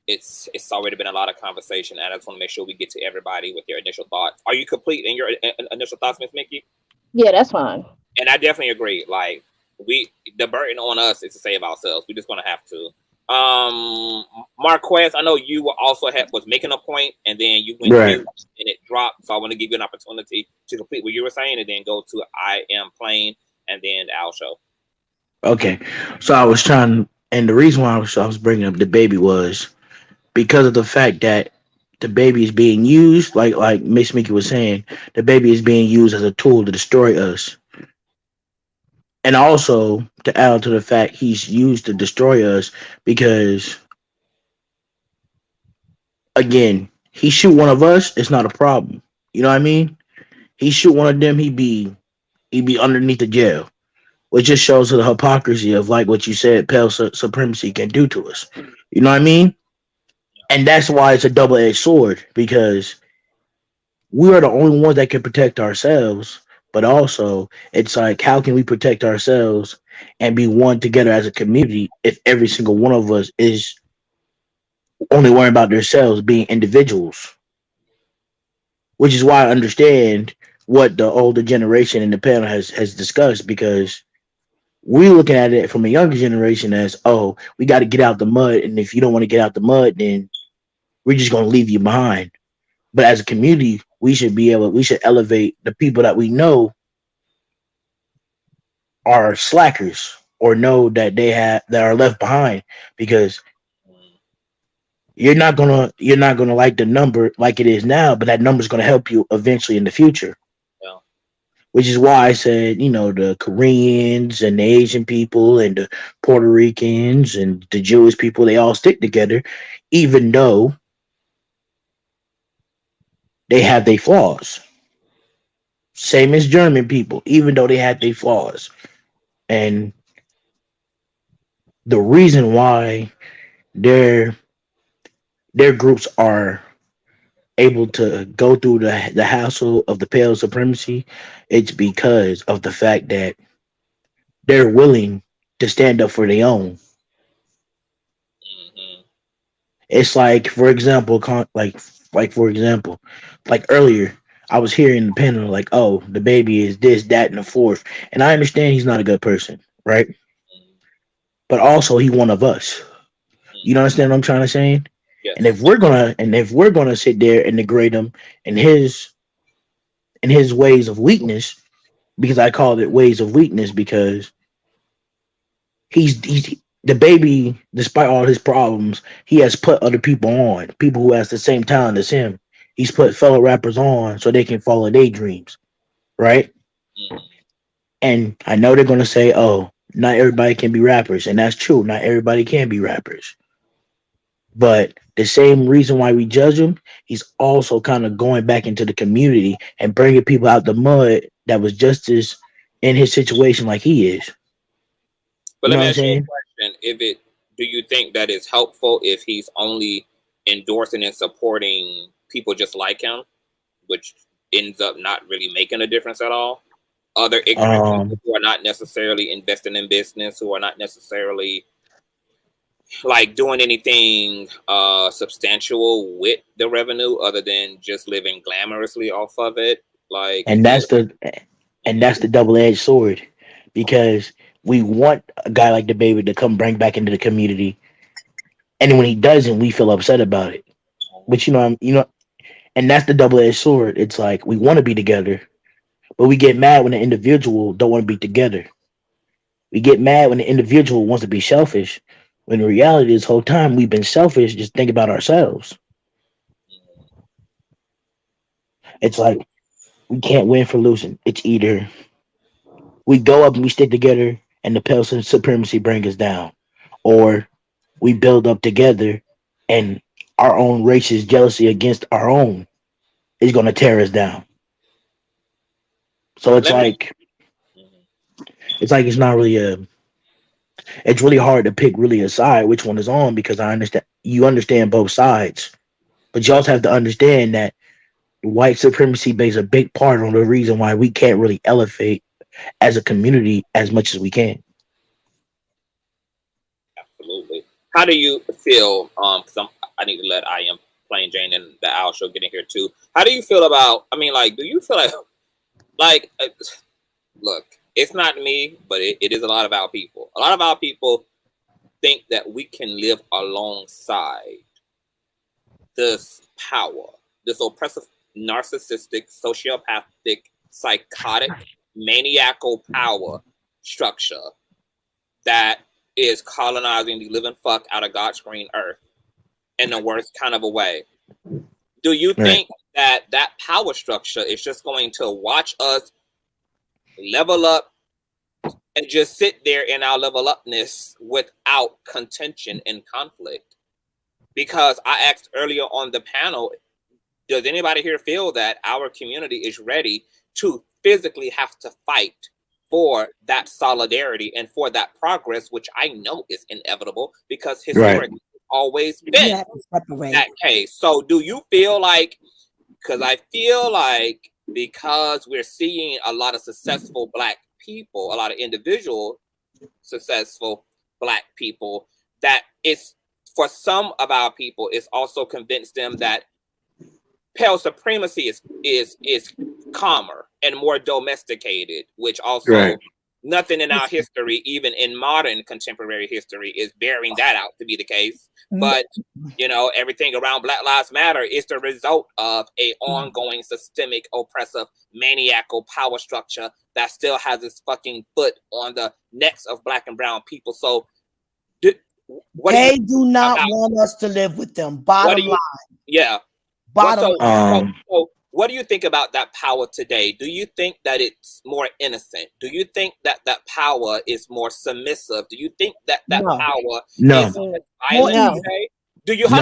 it's already been a lot of conversation, and I just want to make sure we get to everybody with their initial thoughts. Are you complete in your initial thoughts, Miss Mickey? Yeah, that's fine. And I definitely agree. Like, the burden on us is to save ourselves. We're just gonna have to. Marquez, I know you also was making a point, and then you went Right. and it dropped. So I want to give you an opportunity to complete what you were saying, and then go to I Am Plain, and then the Owl Show. Okay, so I was trying, and the reason why I was bringing up the baby was because of the fact that the baby is being used, like Miss Mickey was saying, the baby is being used as a tool to destroy us, and also to add to the fact he's used to destroy us because, again, he shoot one of us, it's not a problem. You know what I mean? He shoot one of them, he'd be underneath the jail, which just shows the hypocrisy of, like what you said, pale supremacy can do to us. You know what I mean? And that's why it's a double-edged sword, because we are the only ones that can protect ourselves, but also it's like, how can we protect ourselves and be one together as a community if every single one of us is only worrying about themselves, being individuals? Which is why I understand what the older generation in the panel has discussed, because we're looking at it from a younger generation as, oh, we got to get out the mud, and if you don't want to get out the mud, then we're just going to leave you behind. But as a community, we should elevate the people that we know are slackers or know that that are left behind, because you're not gonna like the number like it is now, but that number is gonna help you eventually in the future. Yeah. Which is why I said, the Koreans and the Asian people and the Puerto Ricans and the Jewish people, they all stick together, even though they have their flaws. Same as German people, even though they had their flaws. And the reason why their groups are able to go through the hassle of the pale supremacy, it's because of the fact that they're willing to stand up for their own. Mm-hmm. It's like, for example, like earlier, I was hearing the panel like, oh, the baby is this, that, and the fourth, and I understand he's not a good person, right? But also, he one of us. You understand what I'm trying to say? Yes. And if we're gonna sit there and degrade him and his ways of weakness, because I call it ways of weakness, because he's the baby, despite all his problems, he has put other people on, people who has the same talent as him. He's put fellow rappers on so they can follow their dreams, right? Mhm. And I know they're gonna say, "Oh, not everybody can be rappers," and that's true. Not everybody can be rappers, but the same reason why we judge him, he's also kind of going back into the community and bringing people out the mud that was just as in his situation like he is. But You let know me what I'm ask you a saying? question. Do you think that it's helpful if he's only endorsing and supporting people just like him, which ends up not really making a difference at all? Other ignorant people Um, who are not necessarily investing in business, who are not necessarily like doing anything substantial with the revenue other than just living glamorously off of it. Like, and do you? that's the double-edged sword, because we want a guy like the baby to come bring back into the community, and when he doesn't, we feel upset about it. But and that's the double-edged sword. It's like we want to be together, but we get mad when the individual don't want to be together. We get mad when the individual wants to be selfish, when in reality, this whole time we've been selfish, just think about ourselves. It's like we can't win for losing. It's either we go up and we stick together and the pale supremacy bring us down, or we build up together and our own racist jealousy against our own is going to tear us down. So Let me. Mhm. it's like it's not really a it's really hard to pick really a side which one is on, because I understand you understand both sides, but you also have to understand that white supremacy plays a big part on the reason why we can't really elevate as a community as much as we can. Absolutely. How do you feel? Because I need to let I am Plain Jane and the Owl Show get in here too. How do you feel about? I mean, like, do you feel like look, it's not me, but it is a lot of our people. A lot of our people think that we can live alongside this power, this oppressive, narcissistic, sociopathic, psychotic, maniacal power structure that is colonizing the living fuck out of God's green earth in the worst kind of a way. Do you Right. think that that power structure is just going to watch us level up and just sit there in our level upness without contention and conflict? Because I asked earlier on the panel, does anybody here feel that our community is ready to physically have to fight for that solidarity and for that progress, which I know is inevitable because Right. historically it's always You been have to separate. that case. So do you feel like, because I feel like because we're seeing a lot of successful Black people, a lot of individual successful Black people, that it's for some of our people, it's also convinced them that pale supremacy is calmer and more domesticated, which Right. also nothing in our history, even in modern contemporary history, is bearing that out to be the case. But everything around Black Lives Matter is the result of a ongoing systemic, oppressive, maniacal power structure that still has its fucking foot on the necks of Black and brown people. So They do not want us to live with them. Bottom line. Yeah. Bottom line. So what do you think about that power today? Do you think that it's more innocent? Do you think that that power is more submissive? Do you think that that No. power No. is violent No. today? Do you No.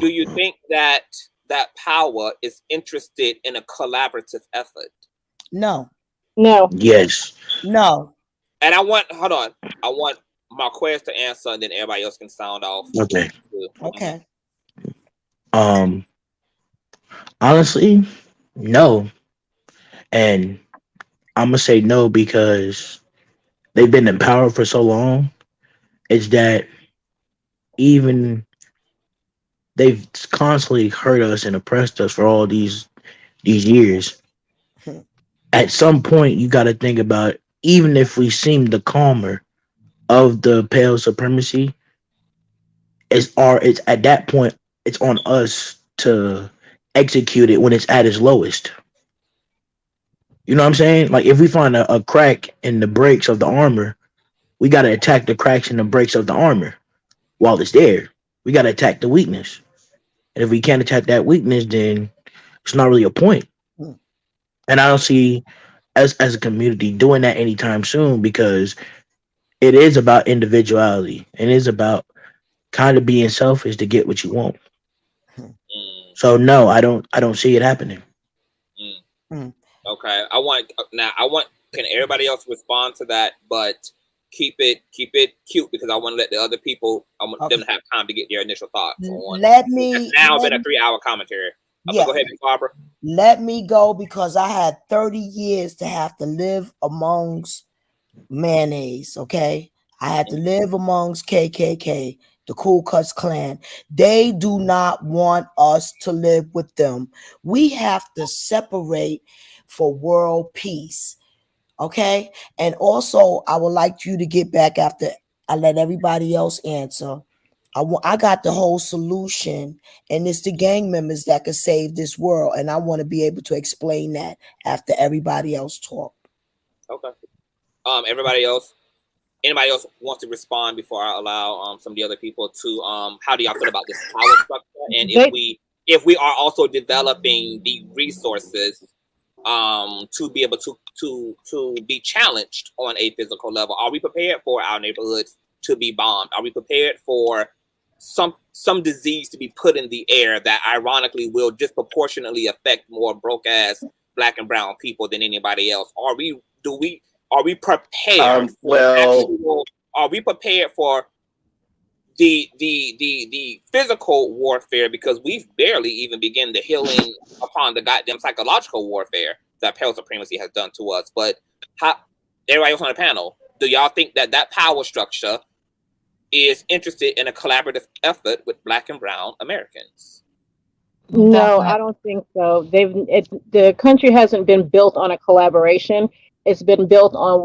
do you think that that power is interested in a collaborative effort? No. No. Yes. No. And I want Marquez to answer, and then everybody else can sound off. Okay. Okay. Honestly, no. And I'm gonna say no because they've been in power for so long. It's that even they've constantly hurt us and oppressed us for all these years. At some point, you got to think about, even if we seem the calmer of the pale supremacy, it's at that point it's on us to execute it when it's at its lowest. You know what I'm saying? Like if we find a crack in the brakes of the armor, we got to attack the cracks and the breaks of the armor while it's there. We got to attack the weakness. And if we can't attack that weakness, then it's not really a point. And I don't see as a community doing that anytime soon, because it is about individuality and it is about kind of being selfish to get what you want. So no, I don't see it happening. Okay, I want can everybody else respond to that, but keep it cute, because I want to let the other people, I want them to have time to get their initial thoughts on. Let me. It's now been a 3-hour commentary. Yeah. Go ahead, Barbara. Let me go, because I had 30 years to have to live amongst mayonnaise. Okay, I had to live amongst KKK, the Ku Klux Klan. They do not want us to live with them. We have to separate for world peace. Okay. And also, I would like you to get back after I let everybody else answer. I got the whole solution, and it's the gang members that could save this world. And I want to be able to explain that after everybody else talk. Okay. Anybody else wants to respond before I allow some of the other people to how do y'all feel about this power structure, and if we are also developing the resources to be able to be challenged on a physical level? Are we prepared for our neighborhoods to be bombed? Are we prepared for some disease to be put in the air that ironically will disproportionately affect more broke ass Black and brown people than anybody else? Are we prepared? Are we prepared for the physical warfare, because we've barely even begun the healing upon the goddamn psychological warfare that pale supremacy has done to us? But everybody else on the panel, do y'all think that power structure is interested in a collaborative effort with Black and brown Americans? No, I don't think so. The country hasn't been built on a collaboration. It's been built on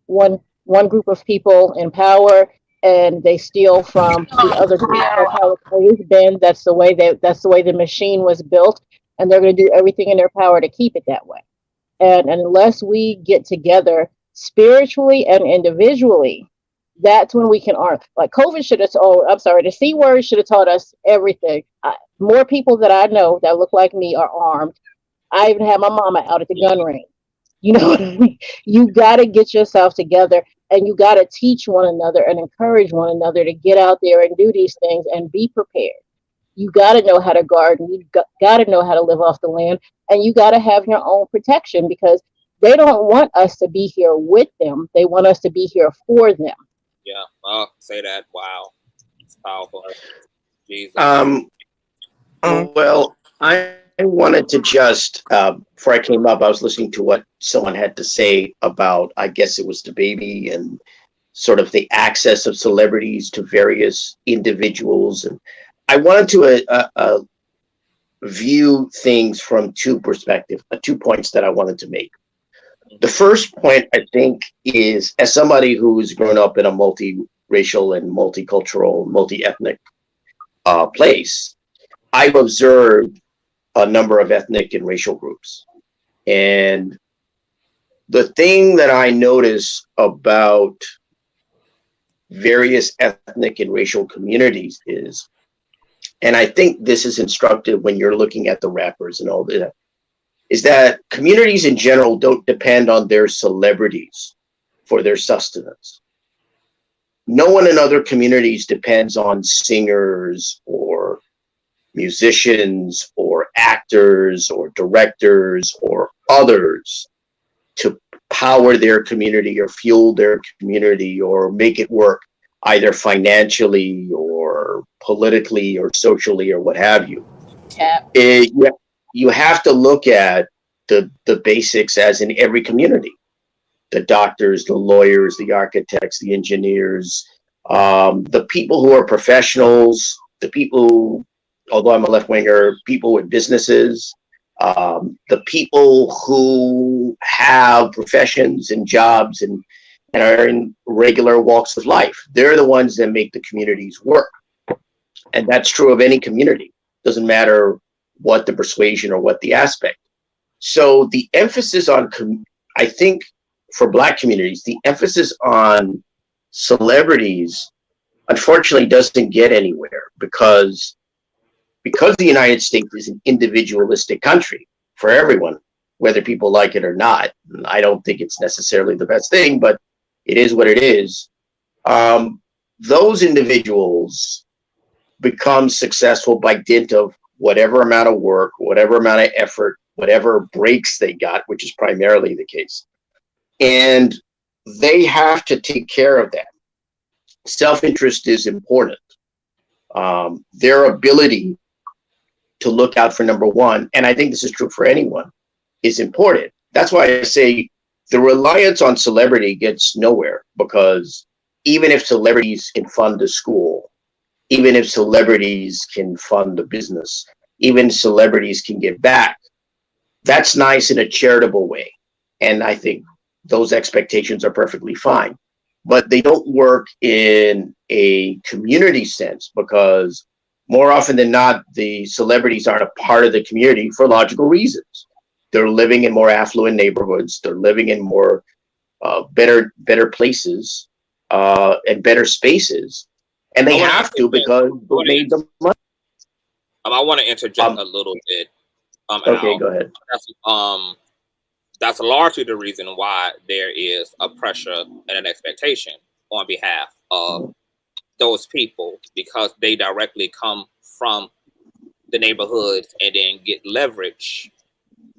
one group of people in power, and they steal from the other group. That's how it's always been. That's the way the machine was built, and they're going to do everything in their power to keep it that way. And unless we get together spiritually and individually, that's when we can arm. Like COVID should have the C word should have taught us everything. More people that I know that look like me are armed. I even had my mama out at the gun range. You know what I mean? You got to get yourself together, and you got to teach one another and encourage one another to get out there and do these things and be prepared. You got to know how to garden. You got to know how to live off the land, and you got to have your own protection, because they don't want us to be here with them. They want us to be here for them. Yeah, I'll say that. Wow, it's powerful. Jesus. Well, I wanted to just, before I came up, I was listening to what someone had to say about, I guess it was Dababy, and sort of the access of celebrities to various individuals. And I wanted to view things from two perspectives, 2 points that I wanted to make. The first point, I think, is, as somebody who's grown up in a multiracial and multicultural, multi-ethnic place, I've observed a number of ethnic and racial groups. And the thing that I notice about various ethnic and racial communities is, and I think this is instructive when you're looking at the rappers and all that, is that communities in general don't depend on their celebrities for their sustenance. No one in other communities depends on singers or musicians or actors or directors or others to power their community or fuel their community or make it work, either financially or politically or socially or what have you. You have to look at the basics as in every community. The doctors, the lawyers, the architects, the engineers, the people who are professionals, the people who, although I'm a left-winger, people with businesses, the people who have professions and jobs and are in regular walks of life. They're the ones that make the communities work. And that's true of any community. Doesn't matter what the persuasion or what the aspect. So the emphasis on, I think for Black communities, the emphasis on celebrities unfortunately doesn't get anywhere because the United States is an individualistic country for everyone, whether people like it or not. I don't think it's necessarily the best thing, but it is what it is. Those individuals become successful by dint of whatever amount of work, whatever amount of effort, whatever breaks they got, which is primarily the case. And they have to take care of that. Self-interest is important. Their ability to look out for number one, and I think this is true for anyone, is important. That's why I say the reliance on celebrity gets nowhere, because even if celebrities can fund a school, even if celebrities can fund a business, even celebrities can give back, that's nice in a charitable way. And I think those expectations are perfectly fine. But they don't work in a community sense, because more often than not, the celebrities aren't a part of the community for logical reasons. They're living in more affluent neighborhoods. They're living in more better places and better spaces. And they have to, because they made the money. I want to interject a little bit. Okay, go ahead. That's largely the reason why there is a pressure and an expectation on behalf of those people, because they directly come from the neighborhoods and then get leverage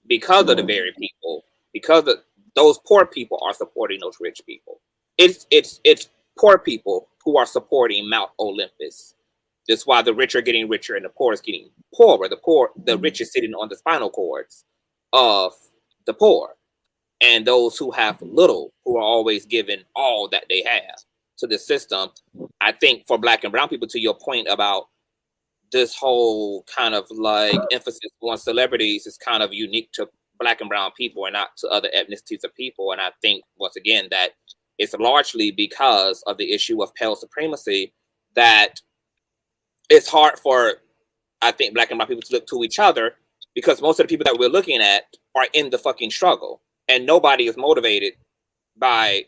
because of the very people, because of those poor people are supporting those rich people. It's poor people who are supporting Mount Olympus. That's why the rich are getting richer and the poor is getting poorer. The rich is sitting on the spinal cords of the poor, and those who have little, who are always given all that they have to the system. I think for Black and brown people, to your point about this whole kind of like emphasis on celebrities is kind of unique to Black and brown people and not to other ethnicities of people. And I think, once again, that it's largely because of the issue of pale supremacy that it's hard for, I think, Black and brown people to look to each other, because most of the people that we're looking at are in the fucking struggle, and nobody is motivated by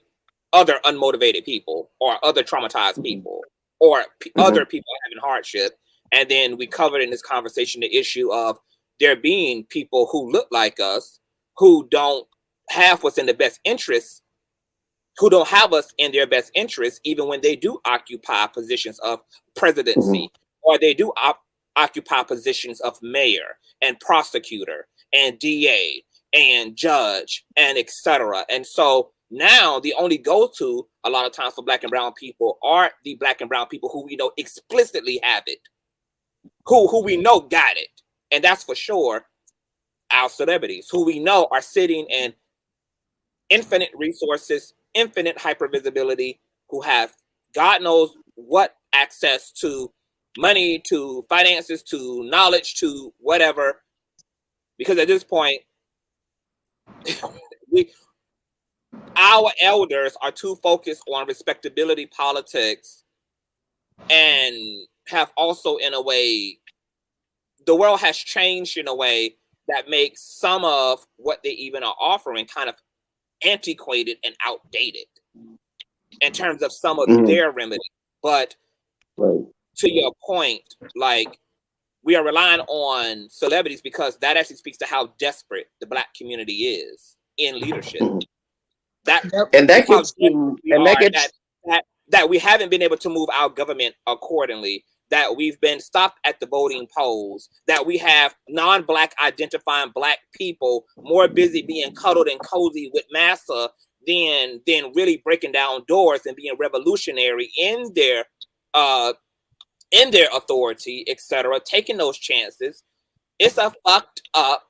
other unmotivated people or other traumatized people or other people having hardship. And then we covered in this conversation the issue of there being people who look like us, who don't have what's in the best interest, who don't have us in their best interest, even when they do occupy positions of presidency, or they do occupy positions of mayor and prosecutor and DA and judge and etc. And so now the only go-to a lot of times for Black and brown people are the Black and brown people who we know explicitly have it, who we know got it. And that's for sure our celebrities, who we know are sitting in infinite resources, infinite hypervisibility, who have God knows what access to money, to finances, to knowledge, to whatever. Because at this point, our elders are too focused on respectability politics, and have also, in a way, the world has changed in a way that makes some of what they even are offering kind of antiquated and outdated in terms of some of their remedies. But to your point, like, we are relying on celebrities because that actually speaks to how desperate the Black community is in leadership. That we haven't been able to move our government accordingly, that we've been stopped at the voting polls, that we have non-Black identifying Black people more busy being cuddled and cozy with massa than really breaking down doors and being revolutionary in their authority, etc., taking those chances. It's a fucked up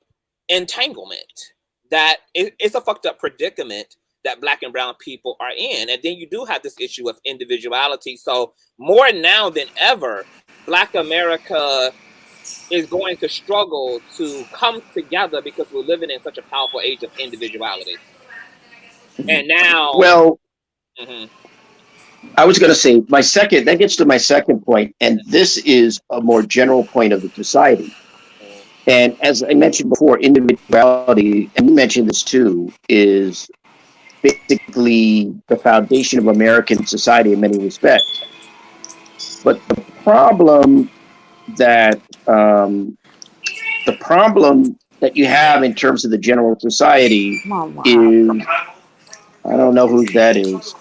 entanglement. That it's a fucked up predicament that Black and brown people are in. And then you do have this issue of individuality. So more now than ever, Black America is going to struggle to come together because we're living in such a powerful age of individuality. And now, well, I was going to say that gets to my second point, and this is a more general point of the society. And as I mentioned before, individuality, and you mentioned this too, is basically the foundation of American society in many respects. But the problem that you have in terms of the general society is, I don't know who that is.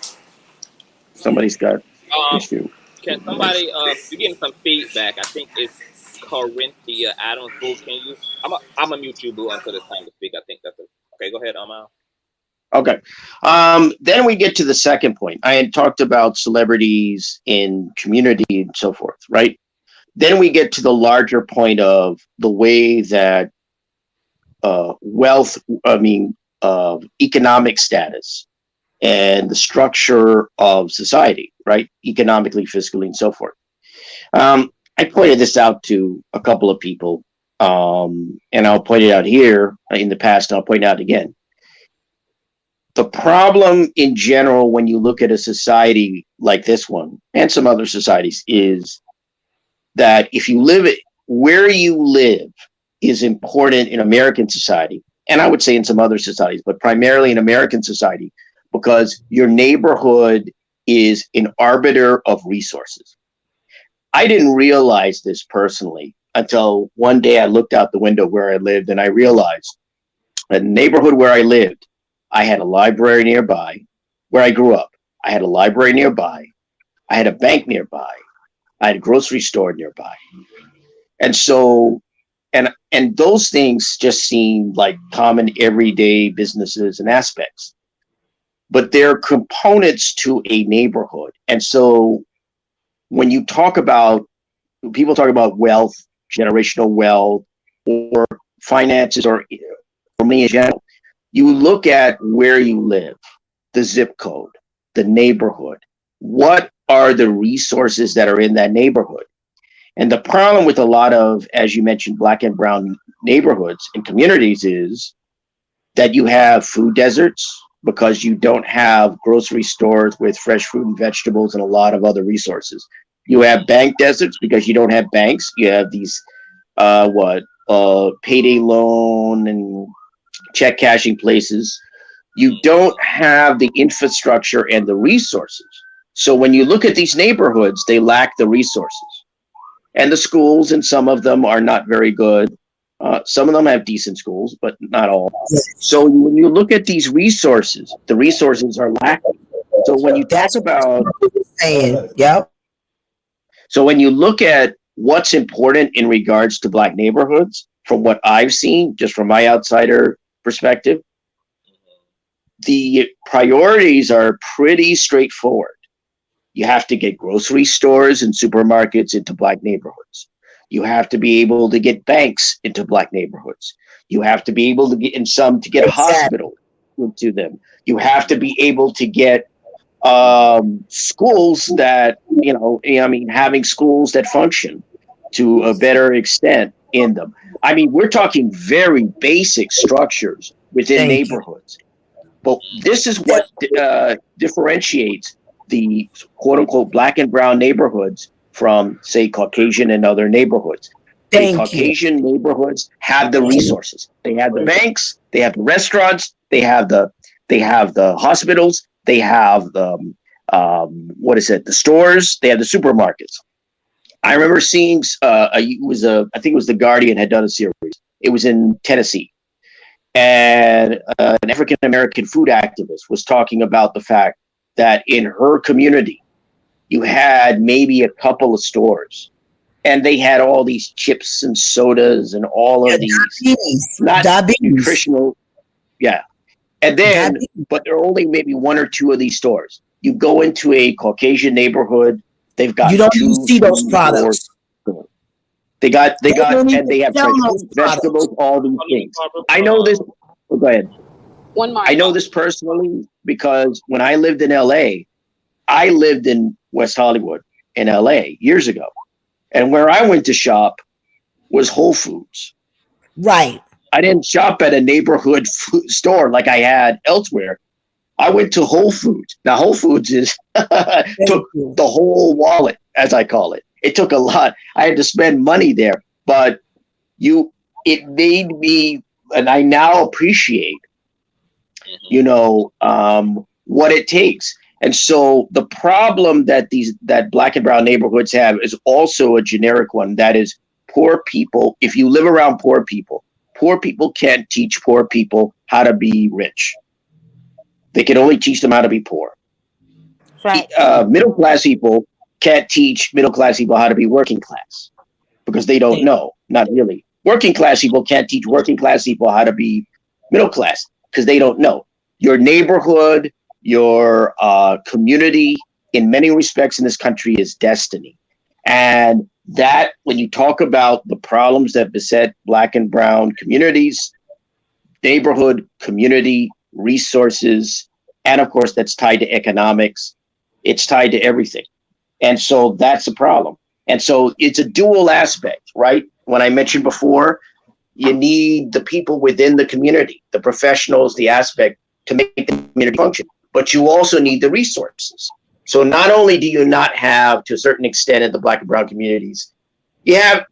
Somebody's got issue. Can somebody? You're getting some feedback. I think it's Corinthia Adams. Boo, can you? I'm a mute you, Boo, until it's time to speak. I think that's it. Okay. Go ahead, Al. Okay. Then we get to the second point. I had talked about celebrities in community and so forth, right? Then we get to the larger point of the way that economic status and the structure of society, right? Economically, fiscally, and so forth. I pointed this out to a couple of people, and I'll point it out here in the past, I'll point it out again. The problem in general, when you look at a society like this one and some other societies, is that if you live it, where you live is important in American society. And I would say in some other societies, but primarily in American society, because your neighborhood is an arbiter of resources. I didn't realize this personally until one day I looked out the window where I lived and I realized that the neighborhood where I lived, I had a library nearby. Where I grew up, I had a library nearby. I had a bank nearby. I had a grocery store nearby. And so, and those things just seem like common everyday businesses and aspects. But they're components to a neighborhood. And so when you talk about, people talk about wealth, generational wealth, or finances, or for me in general, you look at where you live, the zip code, the neighborhood. What are the resources that are in that neighborhood? And the problem with a lot of, as you mentioned, Black and brown neighborhoods and communities is that you have food deserts because you don't have grocery stores with fresh fruit and vegetables and a lot of other resources. You have bank deserts because you don't have banks. You have these, payday loan and check cashing places. You don't have the infrastructure and the resources. So when you look at these neighborhoods, they lack the resources. And the schools, and some of them are not very good. Some of them have decent schools, but not all. So when you look at these resources, the resources are lacking. So when you talk about, so when you look at what's important in regards to Black neighborhoods, from what I've seen, just from my outsider perspective, the priorities are pretty straightforward. You have to get grocery stores and supermarkets into Black neighborhoods. You have to be able to get banks into Black neighborhoods. You have to be able to get a hospital into them. You have to be able to get schools that, having schools that function to a better extent in them. I mean, we're talking very basic structures within neighborhoods. But this is what differentiates the quote unquote Black and brown neighborhoods from, say, Caucasian and other neighborhoods. Caucasian neighborhoods have the resources. They have the banks, they have the restaurants, they have the hospitals, they have the the stores, they have the supermarkets. I remember seeing I think it was The Guardian had done a series. It was in Tennessee. And an African American food activist was talking about the fact that in her community, you had maybe a couple of stores, and they had all these chips and sodas and all of these nutritional, and then, but there are only maybe one or two of these stores. You go into a Caucasian neighborhood, they've got you don't see those products. They have fresh fruit, vegetables, all these things. I know this. Oh, go ahead. I know this personally because when I lived in LA, I lived in West Hollywood in LA years ago. And where I went to shop was Whole Foods. Right. I didn't shop at a neighborhood food store like I had elsewhere. I went to Whole Foods. Now, Whole Foods took the whole wallet, as I call it. It took a lot. I had to spend money there, but it made me, and I now appreciate you know, what it takes. And so the problem that Black and brown neighborhoods have is also a generic one. That is, poor people. If you live around poor people can't teach poor people how to be rich. They can only teach them how to be poor. Right. Middle class people can't teach middle class people how to be working class because they don't know. Not really. Working class people can't teach working class people how to be middle class because they don't know. Your neighborhood, your community, in many respects in this country, is destiny. And that, when you talk about the problems that beset Black and brown communities, neighborhood, community, resources, and of course that's tied to economics, it's tied to everything. And so that's a problem. And so it's a dual aspect, right? When I mentioned before, you need the people within the community, the professionals, the aspect to make the community function, but you also need the resources. So not only do you not have, to a certain extent, in the Black and brown communities, you have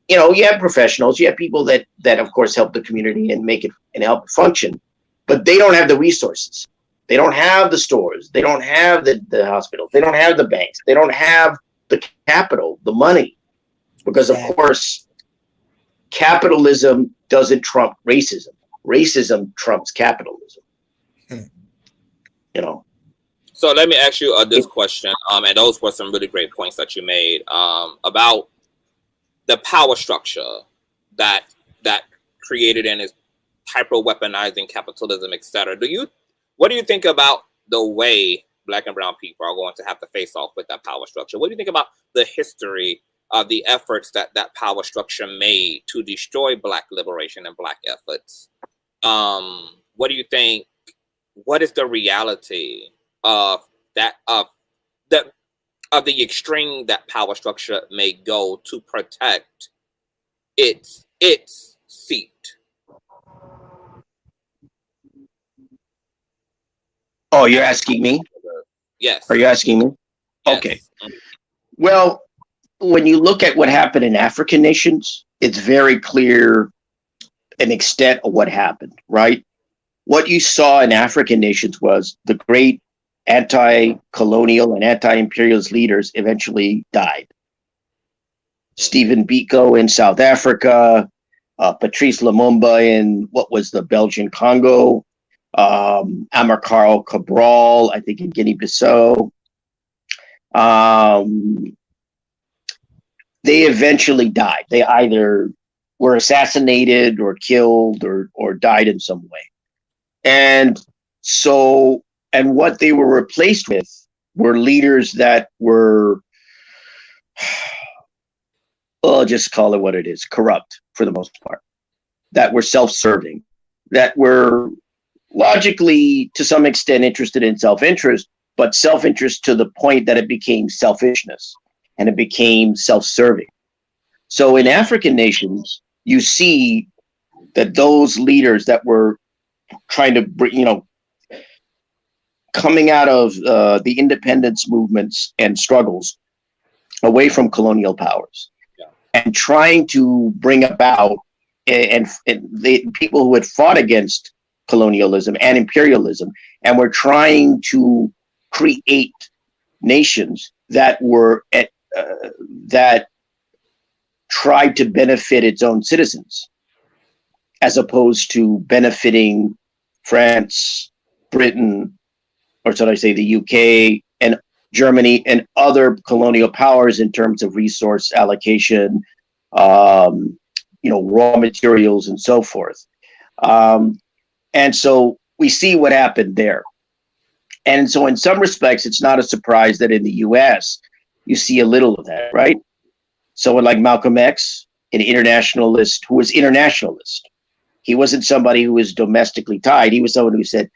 professionals, you have people that of course help the community and make it and help it function, but they don't have the resources. They don't have the stores. They don't have the hospitals. They don't have the banks. They don't have the capital, the money, because of course, capitalism doesn't trump racism. Racism trumps capitalism. You know. So let me ask you this question, and those were some really great points that you made about the power structure that created and is hyper weaponizing capitalism, etc. What do you think about the way Black and brown people are going to have to face off with that power structure? What do you think about the history of the efforts that power structure made to destroy Black liberation and Black efforts? What do you think? What is the reality of that of the extreme that power structure may go to protect its seat? Oh, you're asking me? Yes. Are you asking me? Yes. Okay. Well, when you look at what happened in African nations, it's very clear an extent of what happened, right? What you saw in African nations was the great anti-colonial and anti-imperialist leaders eventually died. Stephen Biko in South Africa, Patrice Lumumba in what was the Belgian Congo, Amilcar Cabral, I think in Guinea-Bissau. They eventually died. They either were assassinated or killed or died in some way. And so, and what they were replaced with were leaders that were, I'll just call it what it is, corrupt for the most part, that were self-serving, that were logically, to some extent, interested in self-interest, but self-interest to the point that it became selfishness and it became self-serving. So in African nations, you see that those leaders that were trying to, coming out of the independence movements and struggles away from colonial powers, and trying to bring about and the people who had fought against colonialism and imperialism, and were trying to create nations that were that tried to benefit its own citizens, as opposed to benefiting France, Britain, or should I say the UK and Germany and other colonial powers in terms of resource allocation, raw materials and so forth. And so we see what happened there. And so in some respects, it's not a surprise that in the US, you see a little of that, right? Someone like Malcolm X, an internationalist who was internationalist. He wasn't somebody who was domestically tied. He was someone who said,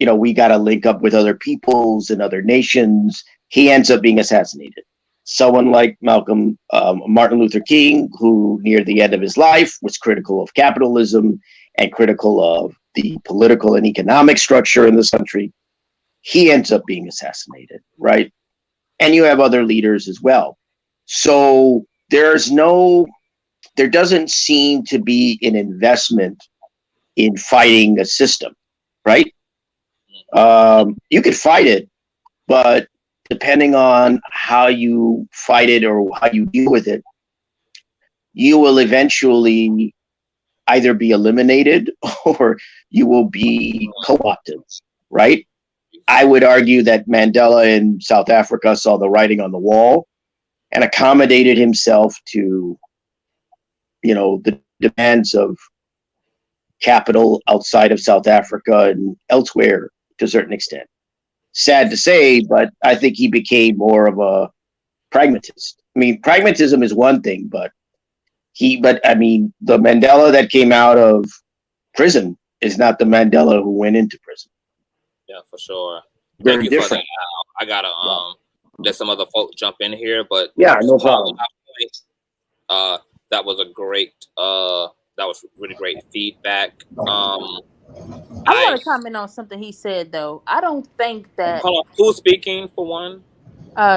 we got to link up with other peoples and other nations. He ends up being assassinated. Someone like Martin Luther King, who near the end of his life was critical of capitalism and critical of the political and economic structure in this country, he ends up being assassinated, right? And you have other leaders as well. So there doesn't seem to be an investment in fighting a system, right? You could fight it, but depending on how you fight it or how you deal with it, you will eventually either be eliminated or you will be co-opted, right? I would argue that Mandela in South Africa saw the writing on the wall and accommodated himself to, the demands of capital outside of South Africa and elsewhere to a certain extent. Sad to say, but I think he became more of a pragmatist. I mean, pragmatism is one thing, but the Mandela that came out of prison is not the Mandela who went into prison. Yeah, for sure. Very Thank you different. for that. I gotta let some other folk jump in here, but Yeah, no problem. That was a great that was really great feedback. I want to comment on something he said though. I don't think that. Hold on, who's speaking for one?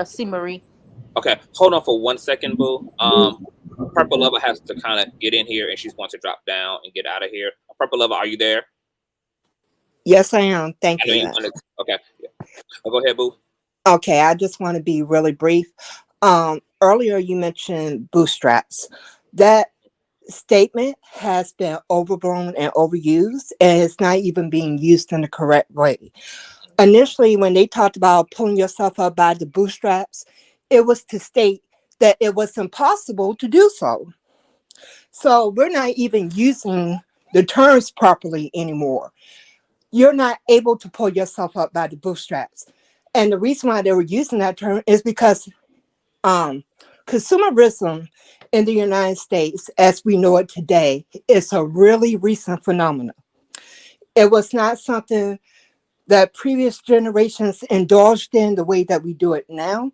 C. Marie. Okay, hold on for 1 second, boo. Purple Lover has to kind of get in here, and she's going to drop down and get out of here. Purple Lover, are you there? Yes, I am. Thank I know you. you wanted. Okay, yeah. Go ahead, boo. Okay, I just want to be really brief. Earlier you mentioned bootstraps. That statement has been overblown and overused, and it's not even being used in the correct way. Initially, when they talked about pulling yourself up by the bootstraps, it was to state that it was impossible to do so. So we're not even using the terms properly anymore. You're not able to pull yourself up by the bootstraps. And the reason why they were using that term is because consumerism in the United States, as we know it today, is a really recent phenomenon. It was not something that previous generations indulged in the way that we do it now.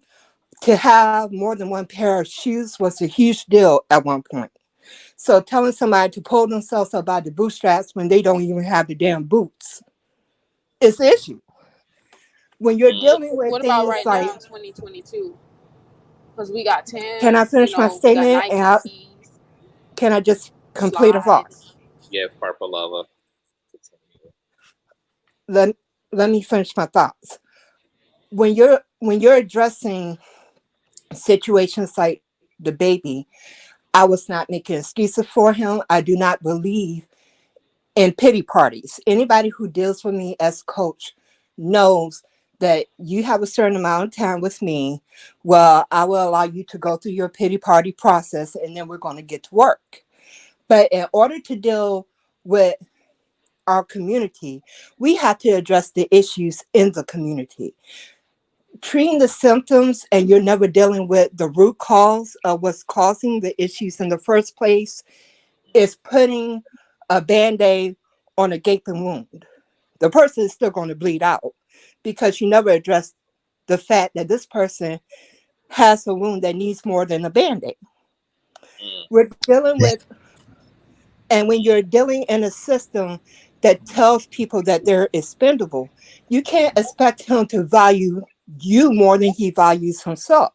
To have more than one pair of shoes was a huge deal at one point. So telling somebody to pull themselves up by the bootstraps when they don't even have the damn boots is the issue. When you're dealing with What about things right like, now, 2022? Because we got can I Tims, finish my we got statement? Nike tees, Can I just complete a thought? slides. Yeah, Purple Lover. Let me finish my thoughts. When you're addressing situations like the baby, I was not making excuses for him. I do not believe in pity parties. Anybody who deals with me as coach knows that you have a certain amount of time with me. Well, I will allow you to go through your pity party process, and then we're going to get to work. But in order to deal with our community, we have to address the issues in the community. Treating the symptoms and you're never dealing with the root cause of what's causing the issues in the first place is putting a Band-Aid on a gaping wound. The person is still going to bleed out because you never address the fact that this person has a wound that needs more than a Band-Aid. We're dealing with, and when you're dealing in a system that tells people that they're expendable, you can't expect him to value you more than he values himself.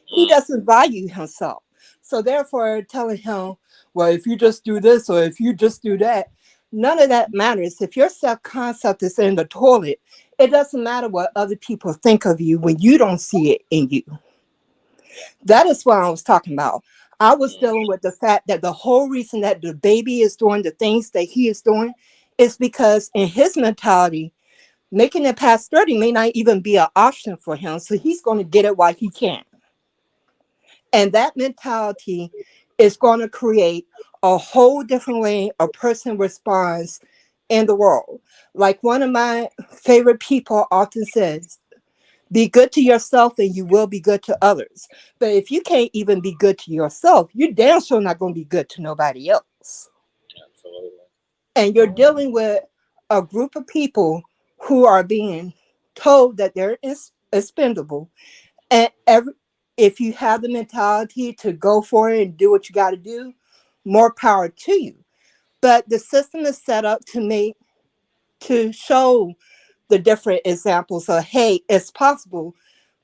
He doesn't value himself. So therefore, telling him, well, if you just do this or if you just do that, none of that matters. If your self-concept is in the toilet, it doesn't matter what other people think of you when you don't see it in you. That is what I was talking about. I was dealing with the fact that the whole reason that the baby is doing the things that he is doing is because in his mentality, making it past 30 may not even be an option for him. So he's going to get it while he can. And that mentality is going to create a whole different way a person responds in the world. Like one of my favorite people often says, be good to yourself and you will be good to others. But if you can't even be good to yourself, you're damn sure not going to be good to nobody else. Absolutely. And you're dealing with a group of people who are being told that they're expendable. And if you have the mentality to go for it and do what you got to do, more power to you. But the system is set up to show the different examples of, hey, it's possible,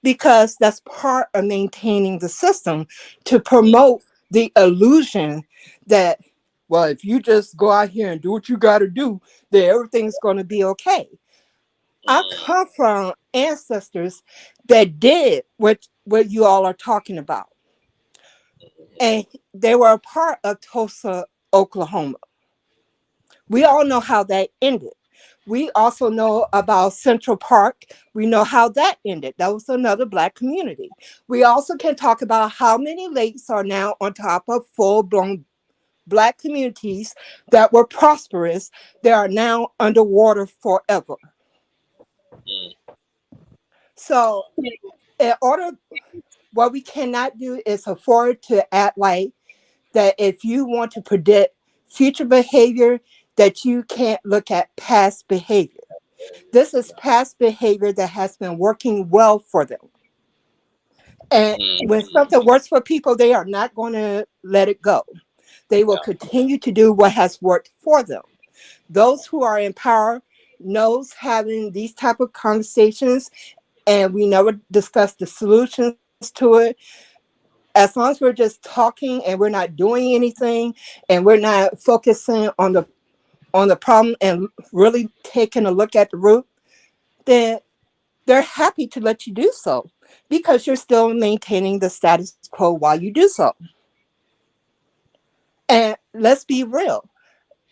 because that's part of maintaining the system to promote the illusion that, well, if you just go out here and do what you got to do, then everything's going to be okay. I come from ancestors that did what you all are talking about. And they were a part of Tulsa, Oklahoma. We all know how that ended. We also know about Central Park. We know how that ended. That was another Black community. We also can talk about how many lakes are now on top of full-blown Black communities that were prosperous. They are now underwater forever. So in order, what we cannot do is afford to act like that if you want to predict future behavior, that you can't look at past behavior. This is past behavior that has been working well for them. And when something works for people, they are not going to let it go. They will continue to do what has worked for them. Those who are in power knows having these type of conversations, and we never discuss the solutions to it. As long as we're just talking and we're not doing anything and we're not focusing on the problem and really taking a look at the root, then they're happy to let you do so because you're still maintaining the status quo while you do so. And let's be real.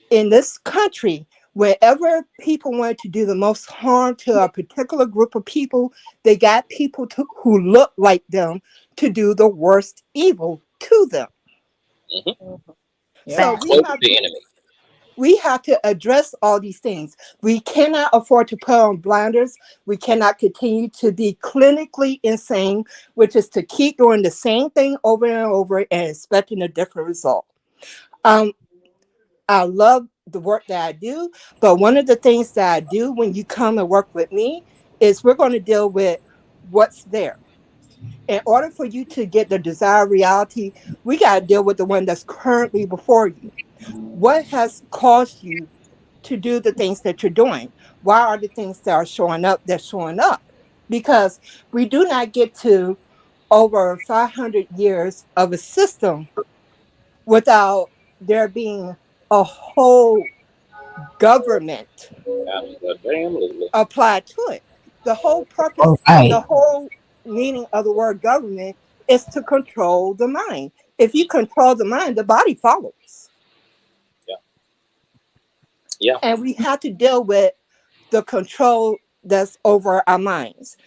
In this country, wherever people wanted to do the most harm to a particular group of people, they got people who look like them to do the worst evil to them. So we have to address all these things. We cannot afford to put on blinders. We cannot continue to be clinically insane, which is to keep doing the same thing over and over and expecting a different result. I love the work that I do, but one of the things that I do when you come and work with me is we're going to deal with what's there. In order for you to get the desired reality, we got to deal with the one that's currently before you. What has caused you to do the things that you're doing? Why are the things that are showing up that's showing up? Because we do not get to over 500 years of a system without there being a whole government applied to it. The whole purpose, the whole meaning of the word government is to control the mind. If you control the mind, the body follows. Yeah. And we have to deal with the control that's over our minds.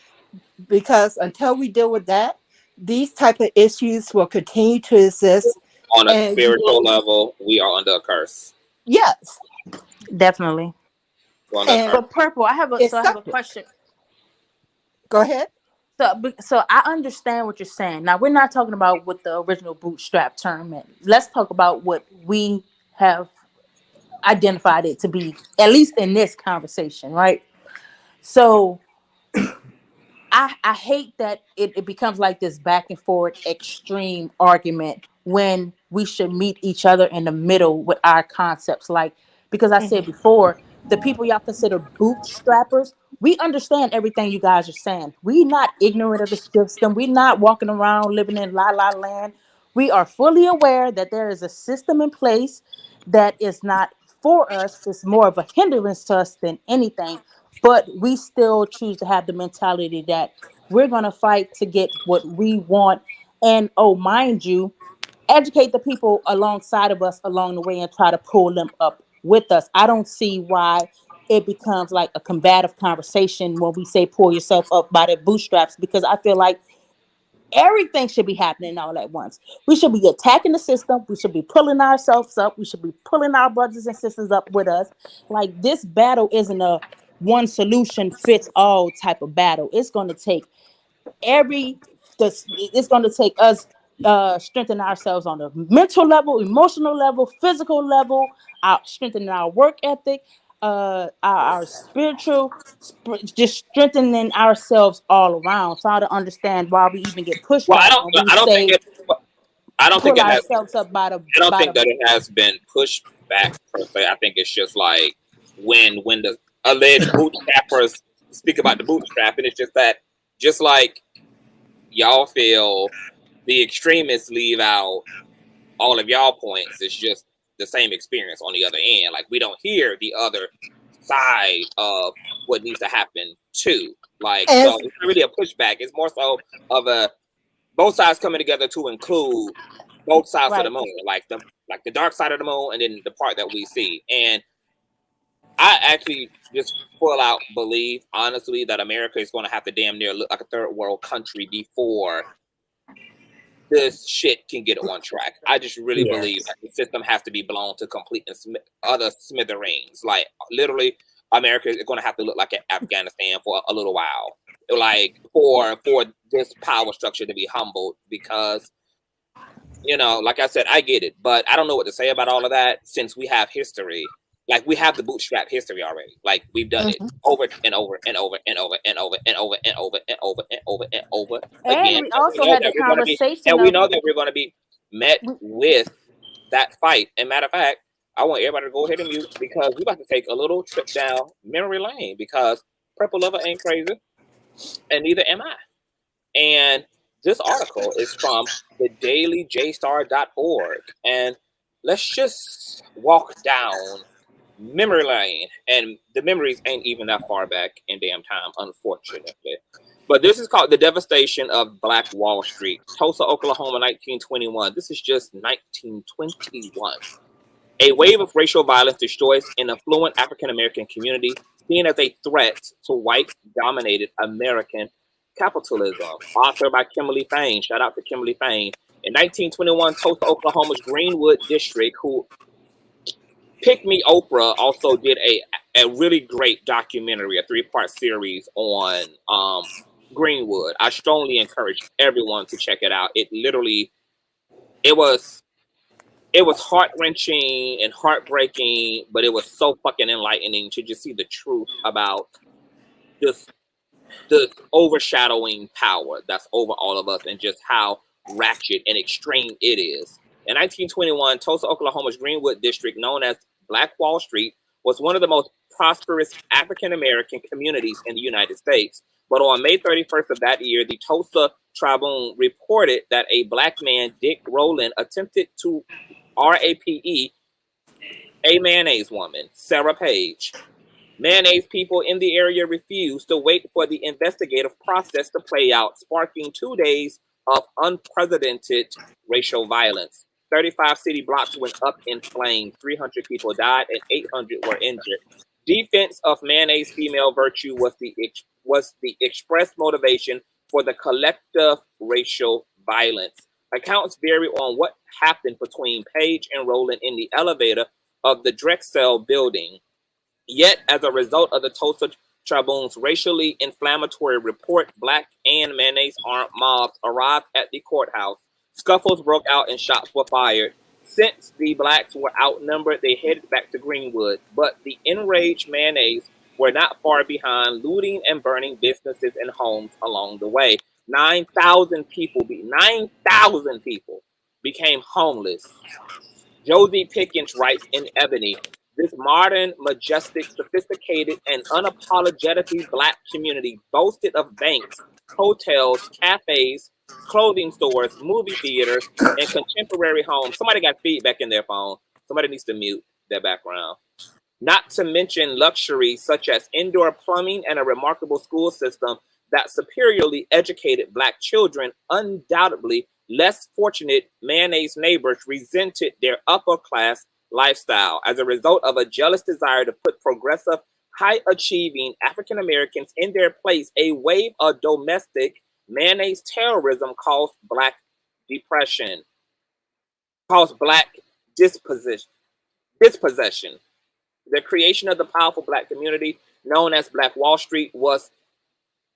Because until we deal with that, these type of issues will continue to exist. On a spiritual level, we are under a curse. Yes. Definitely. But Purple, I have a question. Go ahead. So I understand what you're saying. Now we're not talking about what the original bootstrap term meant. Let's talk about what we have identified it to be, at least in this conversation, right? So I hate that it becomes like this back and forth extreme argument when we should meet each other in the middle with our concepts. Like, because I said before, the people y'all consider bootstrappers, we understand everything you guys are saying. We not ignorant of the system. We not walking around living in la la land. We are fully aware that there is a system in place that is not for us. It's more of a hindrance to us than anything. But we still choose to have the mentality that we're going to fight to get what we want. And, oh, mind you, educate the people alongside of us along the way and try to pull them up with us. I don't see why it becomes like a combative conversation when we say pull yourself up by the bootstraps, because I feel like everything should be happening all at once. We should be attacking the system. We should be pulling ourselves up. We should be pulling our brothers and sisters up with us. Like, this battle isn't a one solution fits all type of battle. It's going to take it's going to take us strengthen ourselves on the mental level, emotional level, physical level, strengthening our work ethic, our spiritual, just strengthening ourselves all around. Try to understand why we even get pushed back. I don't think it has. Ourselves up by the. I don't think that it has been pushed back per se. I think it's just like when the alleged bootstrappers speak about the bootstrap, and it's just that, just like y'all feel the extremists leave out all of y'all points, it's just the same experience on the other end. Like, we don't hear the other side of what needs to happen too. Like, And so it's not really a pushback. It's more so of a both sides coming together to include both sides of the Right. moon, like the dark side of the moon, and then the part that we see. And I actually just full out believe, honestly, that America is going to have to damn near look like a third world country before this shit can get on track. I just really believe Yes. that the system has to be blown to complete and other smithereens. Like, literally, America is going to have to look like Afghanistan for a little while, like for this power structure to be humbled. Because, you know, like I said, I get it, but I don't know what to say about all of that since we have history. Like, we have the bootstrap history already. Like, we've done it over and over and over and over and over and over and over and over and over and over And again. we And we also know had the that we're going to be, conversation and we of know that we're going to be met with that fight. And matter of fact, I want everybody to go ahead and mute, because we're about to take a little trip down memory lane, because Purple Lover ain't crazy, and neither am I. And this article is from the dailyjstar.org. And let's just walk down memory lane. And the memories ain't even that far back in damn time, unfortunately. But this is called The Devastation of Black Wall Street, Tulsa, Oklahoma, 1921. This is just 1921. A wave of racial violence destroys an affluent African-American community seen as a threat to white-dominated American capitalism. Author by Kimberly Fain. Shout out to Kimberly Fain. In 1921, Tulsa, Oklahoma's Greenwood District, who Pick Me Oprah also did a really great documentary, a 3-part series on Greenwood. I strongly encourage everyone to check it out. It was heart-wrenching and heartbreaking, but it was so fucking enlightening to just see the truth about this the overshadowing power that's over all of us, and just how ratchet and extreme it is. In 1921, Tulsa, Oklahoma's Greenwood District, known as Black Wall Street, was one of the most prosperous African-American communities in the United States. But on May 31st of that year, the Tulsa Tribune reported that a black man, Dick Rowland, attempted to RAPE a mayonnaise woman, Sarah Page. Mayonnaise people in the area refused to wait for the investigative process to play out, sparking 2 days of unprecedented racial violence. 35 city blocks went up in flames. 300 people died and 800 were injured. Defense of mayonnaise female virtue was the express motivation for the collective racial violence. Accounts vary on what happened between Page and Rowland in the elevator of the Drexel building. Yet, as a result of the Tulsa Tribune's racially inflammatory report, black and mayonnaise armed mobs arrived at the courthouse. Scuffles broke out and shots were fired. Since the blacks were outnumbered, they headed back to Greenwood. But the enraged mayonnaise were not far behind, looting and burning businesses and homes along the way. 9,000 people became homeless. Josie Pickens writes in Ebony, this modern, majestic, sophisticated, and unapologetically black community boasted of banks, hotels, cafes, clothing stores, movie theaters, and contemporary homes. Somebody got feedback in their phone. Somebody needs to mute their background. Not to mention luxuries such as indoor plumbing and a remarkable school system that superiorly educated black children. Undoubtedly, less fortunate mayonnaise neighbors resented their upper class lifestyle. As a result of a jealous desire to put progressive, high-achieving African Americans in their place, a wave of domestic mayonnaise terrorism caused black dispossession. The creation of the powerful black community known as Black Wall Street was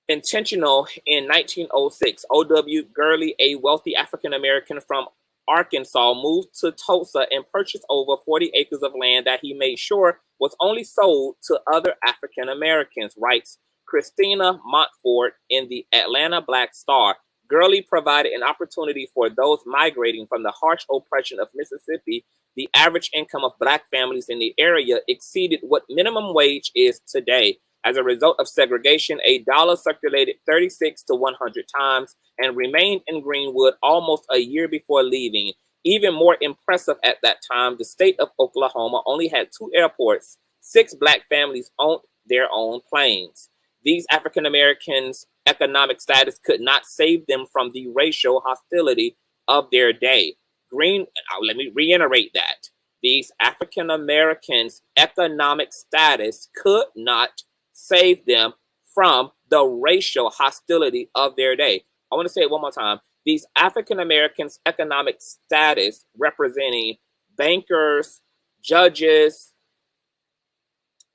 intentional. In 1906, O.W. Gurley, a wealthy African-American from Arkansas, moved to Tulsa and purchased over 40 acres of land that he made sure was only sold to other African-Americans, writes Christina Montfort in the Atlanta Black Star. Gurley provided an opportunity for those migrating from the harsh oppression of Mississippi. The average income of black families in the area exceeded what minimum wage is today. As a result of segregation, a dollar circulated 36 to 100 times and remained in Greenwood almost a year before leaving. Even more impressive at that time, the state of Oklahoma only had 2 airports. 6 black families owned their own planes. These African Americans' economic status could not save them from the racial hostility of their day. Let me reiterate that. These African Americans' economic status could not save them from the racial hostility of their day. I want to say it one more time. These African Americans' economic status, representing bankers, judges,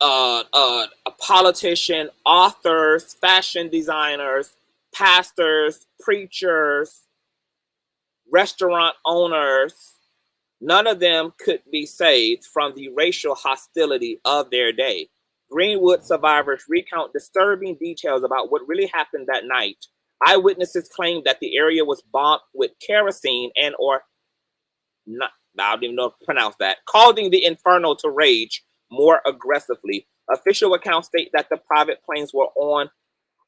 a politician, authors, fashion designers, pastors, preachers, restaurant owners, none of them could be saved from the racial hostility of their day. Greenwood survivors recount disturbing details about what really happened that night. Eyewitnesses claim that the area was bombed with kerosene and or not, I don't even know how to pronounce that, causing the inferno to rage more aggressively. Official accounts state that the private planes were on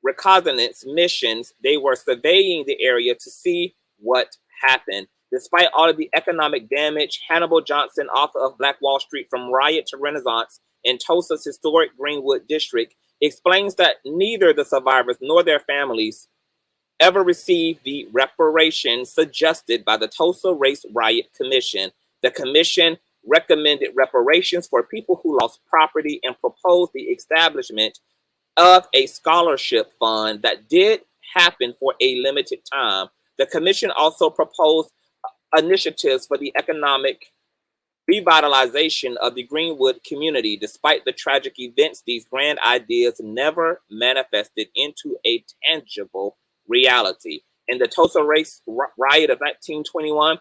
reconnaissance missions. They were surveying the area to see what happened. Despite all of the economic damage, Hannibal Johnson, author of Black Wall Street: From Riot to Renaissance in Tulsa's historic Greenwood district, explains that neither the survivors nor their families ever received the reparations suggested by the Tulsa Race Riot Commission. The commission recommended reparations for people who lost property and proposed the establishment of a scholarship fund that did happen for a limited time. The commission also proposed initiatives for the economic revitalization of the Greenwood community. Despite the tragic events, these grand ideas never manifested into a tangible reality. In the Tulsa Race Riot of 1921,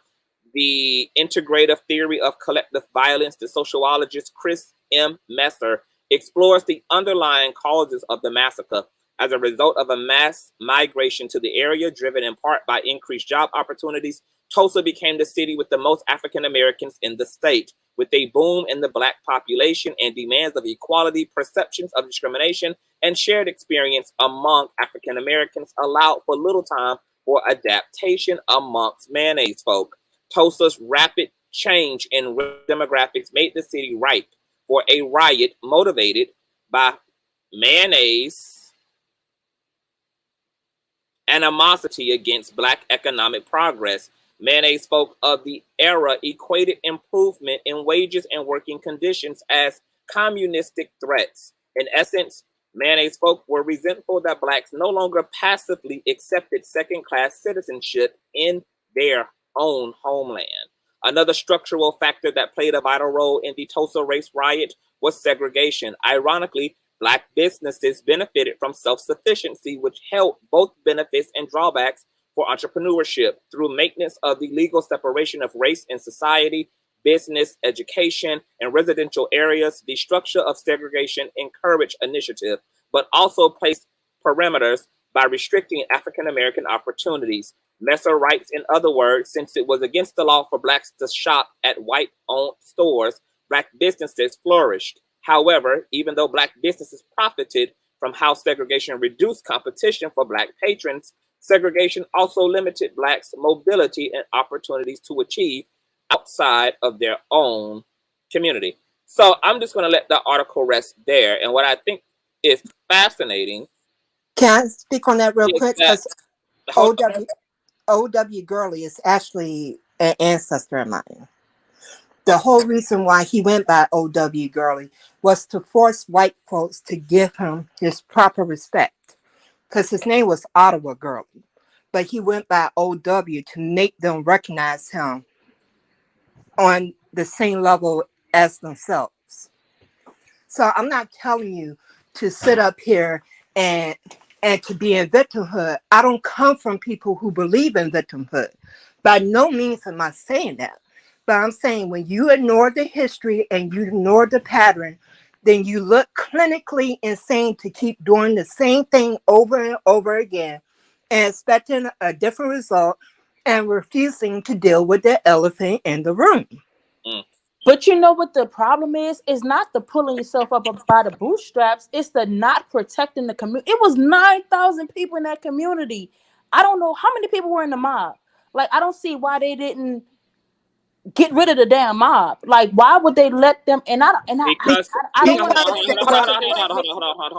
the integrative theory of collective violence, the sociologist Chris M. Messer explores the underlying causes of the massacre. As a result of a mass migration to the area, driven in part by increased job opportunities, Tulsa became the city with the most African Americans in the state. With a boom in the Black population and demands of equality, perceptions of discrimination, and shared experience among African Americans allowed for little time for adaptation amongst Menace folk. Tulsa's rapid change in demographics made the city ripe for a riot motivated by Menace animosity against Black economic progress. Menace folk of the era equated improvement in wages and working conditions as communistic threats. In essence, Menace folk were resentful that Blacks no longer passively accepted second-class citizenship in their own homeland. Another structural factor that played a vital role in the Tulsa Race Riot was segregation. Ironically, Black businesses benefited from self-sufficiency, which held both benefits and drawbacks for entrepreneurship. Through maintenance of the legal separation of race in society, business, education, and residential areas, the structure of segregation encouraged initiative, but also placed parameters by restricting African American opportunities. Messer writes, in other words, since it was against the law for Blacks to shop at white-owned stores, Black businesses flourished. However, even though Black businesses profited from how segregation reduced competition for Black patrons, segregation also limited Blacks' mobility and opportunities to achieve outside of their own community. So I'm just going to let that article rest there. And what I think is fascinating. Can I speak on that real quick? That, Because O.W. Gurley is actually an ancestor of mine. The whole reason why he went by O.W. Gurley was to force white folks to give him his proper respect, because his name was Ottawa Gurley, but he went by O.W. to make them recognize him on the same level as themselves. So I'm not telling you to sit up here and to be in victimhood. I don't come from people who believe in victimhood. By no means am I saying that. But I'm saying when you ignore the history and you ignore the pattern, then you look clinically insane to keep doing the same thing over and over again and expecting a different result and refusing to deal with the elephant in the room. But you know what the problem is? It's not the pulling yourself up by the bootstraps. It's the not protecting the community. It was 9,000 people in that community. I don't know how many people were in the mob. Like, I don't see why they didn't get rid of the damn mob. Like, why would they let them? And I don't want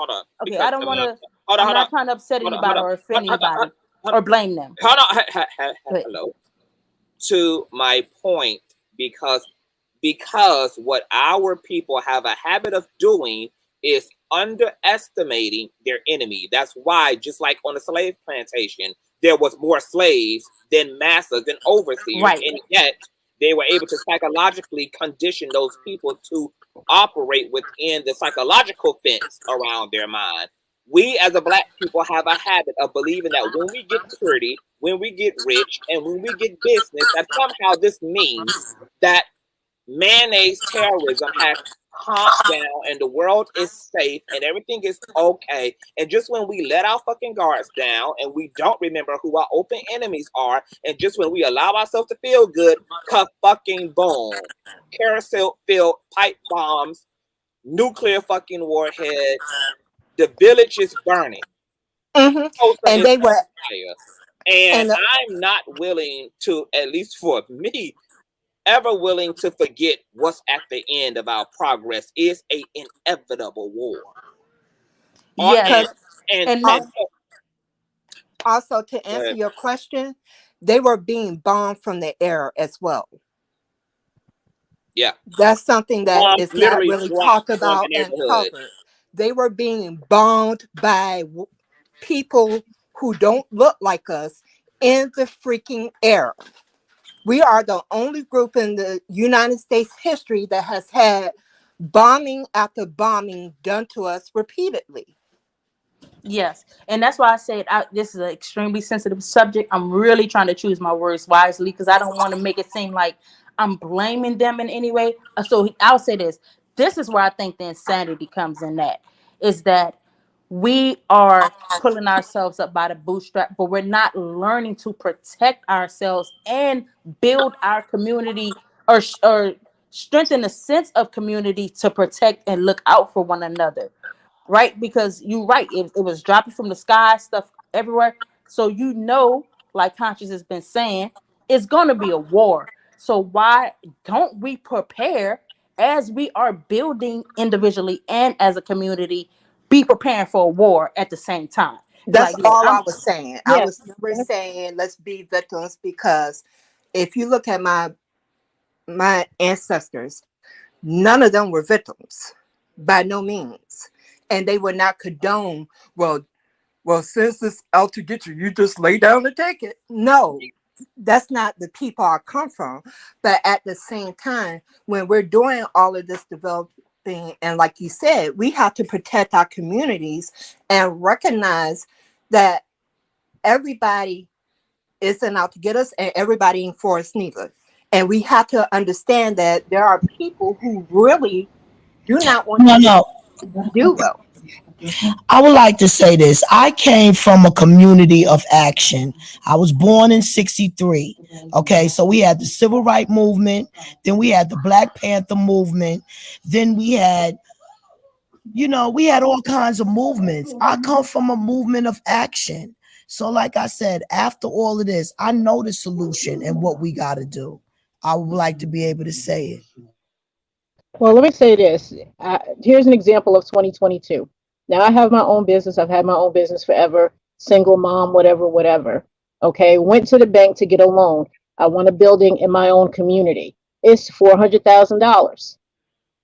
to. Okay, I don't want to. I'm not trying to upset anybody or offend anybody or blame them. Hello. To my point, because what our people have a habit of doing is underestimating their enemy. That's why, just like on the slave plantation, there was more slaves than masters and overseers, Right. and yet they were able to psychologically condition those people to operate within the psychological fence around their mind. We as a black people have a habit of believing that when we get pretty, when we get rich, and when we get business, that somehow this means that mayonnaise terrorism has calmed down and the world is safe and everything is okay. And just when we let our fucking guards down and we don't remember who our open enemies are, and just when we allow ourselves to feel good, fucking boom. Carousel filled pipe bombs, nuclear fucking warheads, the village is burning. And they were, and I'm not willing to, at least for me, ever willing to forget what's at the end of our progress is a inevitable war. Yes. Also, to answer your question, they were being bombed from the air as well. Yeah. That's something that is not really talked about and covered. They were being bombed by people who don't look like us in the freaking air. We are the only group in the United States history that has had bombing after bombing done to us repeatedly. Yes, and that's why I said this is an extremely sensitive subject. I'm really trying to choose my words wisely because I don't want to make it seem like I'm blaming them in any way. So I'll say this. This is where I think the insanity comes in, that is that we are pulling ourselves up by the bootstrap, but we're not learning to protect ourselves and build our community or strengthen the sense of community to protect and look out for one another. Right? Because you're right. It was dropping from the sky, stuff everywhere. So, like Conscious has been saying, it's going to be a war. So why don't we prepare as we are building individually and as a community, be preparing for a war at the same time? That's all I was saying. I was never saying let's be victims, because if you look at my ancestors, none of them were victims, by no means. And they would not condone, well, since it's out to get you, you just lay down and take it. No, that's not the people I come from. But at the same time, when we're doing all of this developing, and like you said, we have to protect our communities and recognize that everybody isn't out to get us and everybody ain't for us neither. And we have to understand that there are people who really do not want to do well. I would like to say this. I came from a community of action. I was born in 1963. Okay, so we had the Civil Rights Movement, then we had the Black Panther movement, then we had all kinds of movements. I come from a movement of action. So like I said, after all of this, I know the solution and what we got to do. I would like to be able to say it. Well, let me say this. Here's an example of 2022. Now, I have my own business. I've had my own business forever. Single mom, whatever. Okay. Went to the bank to get a loan. I want a building in my own community. It's $400,000.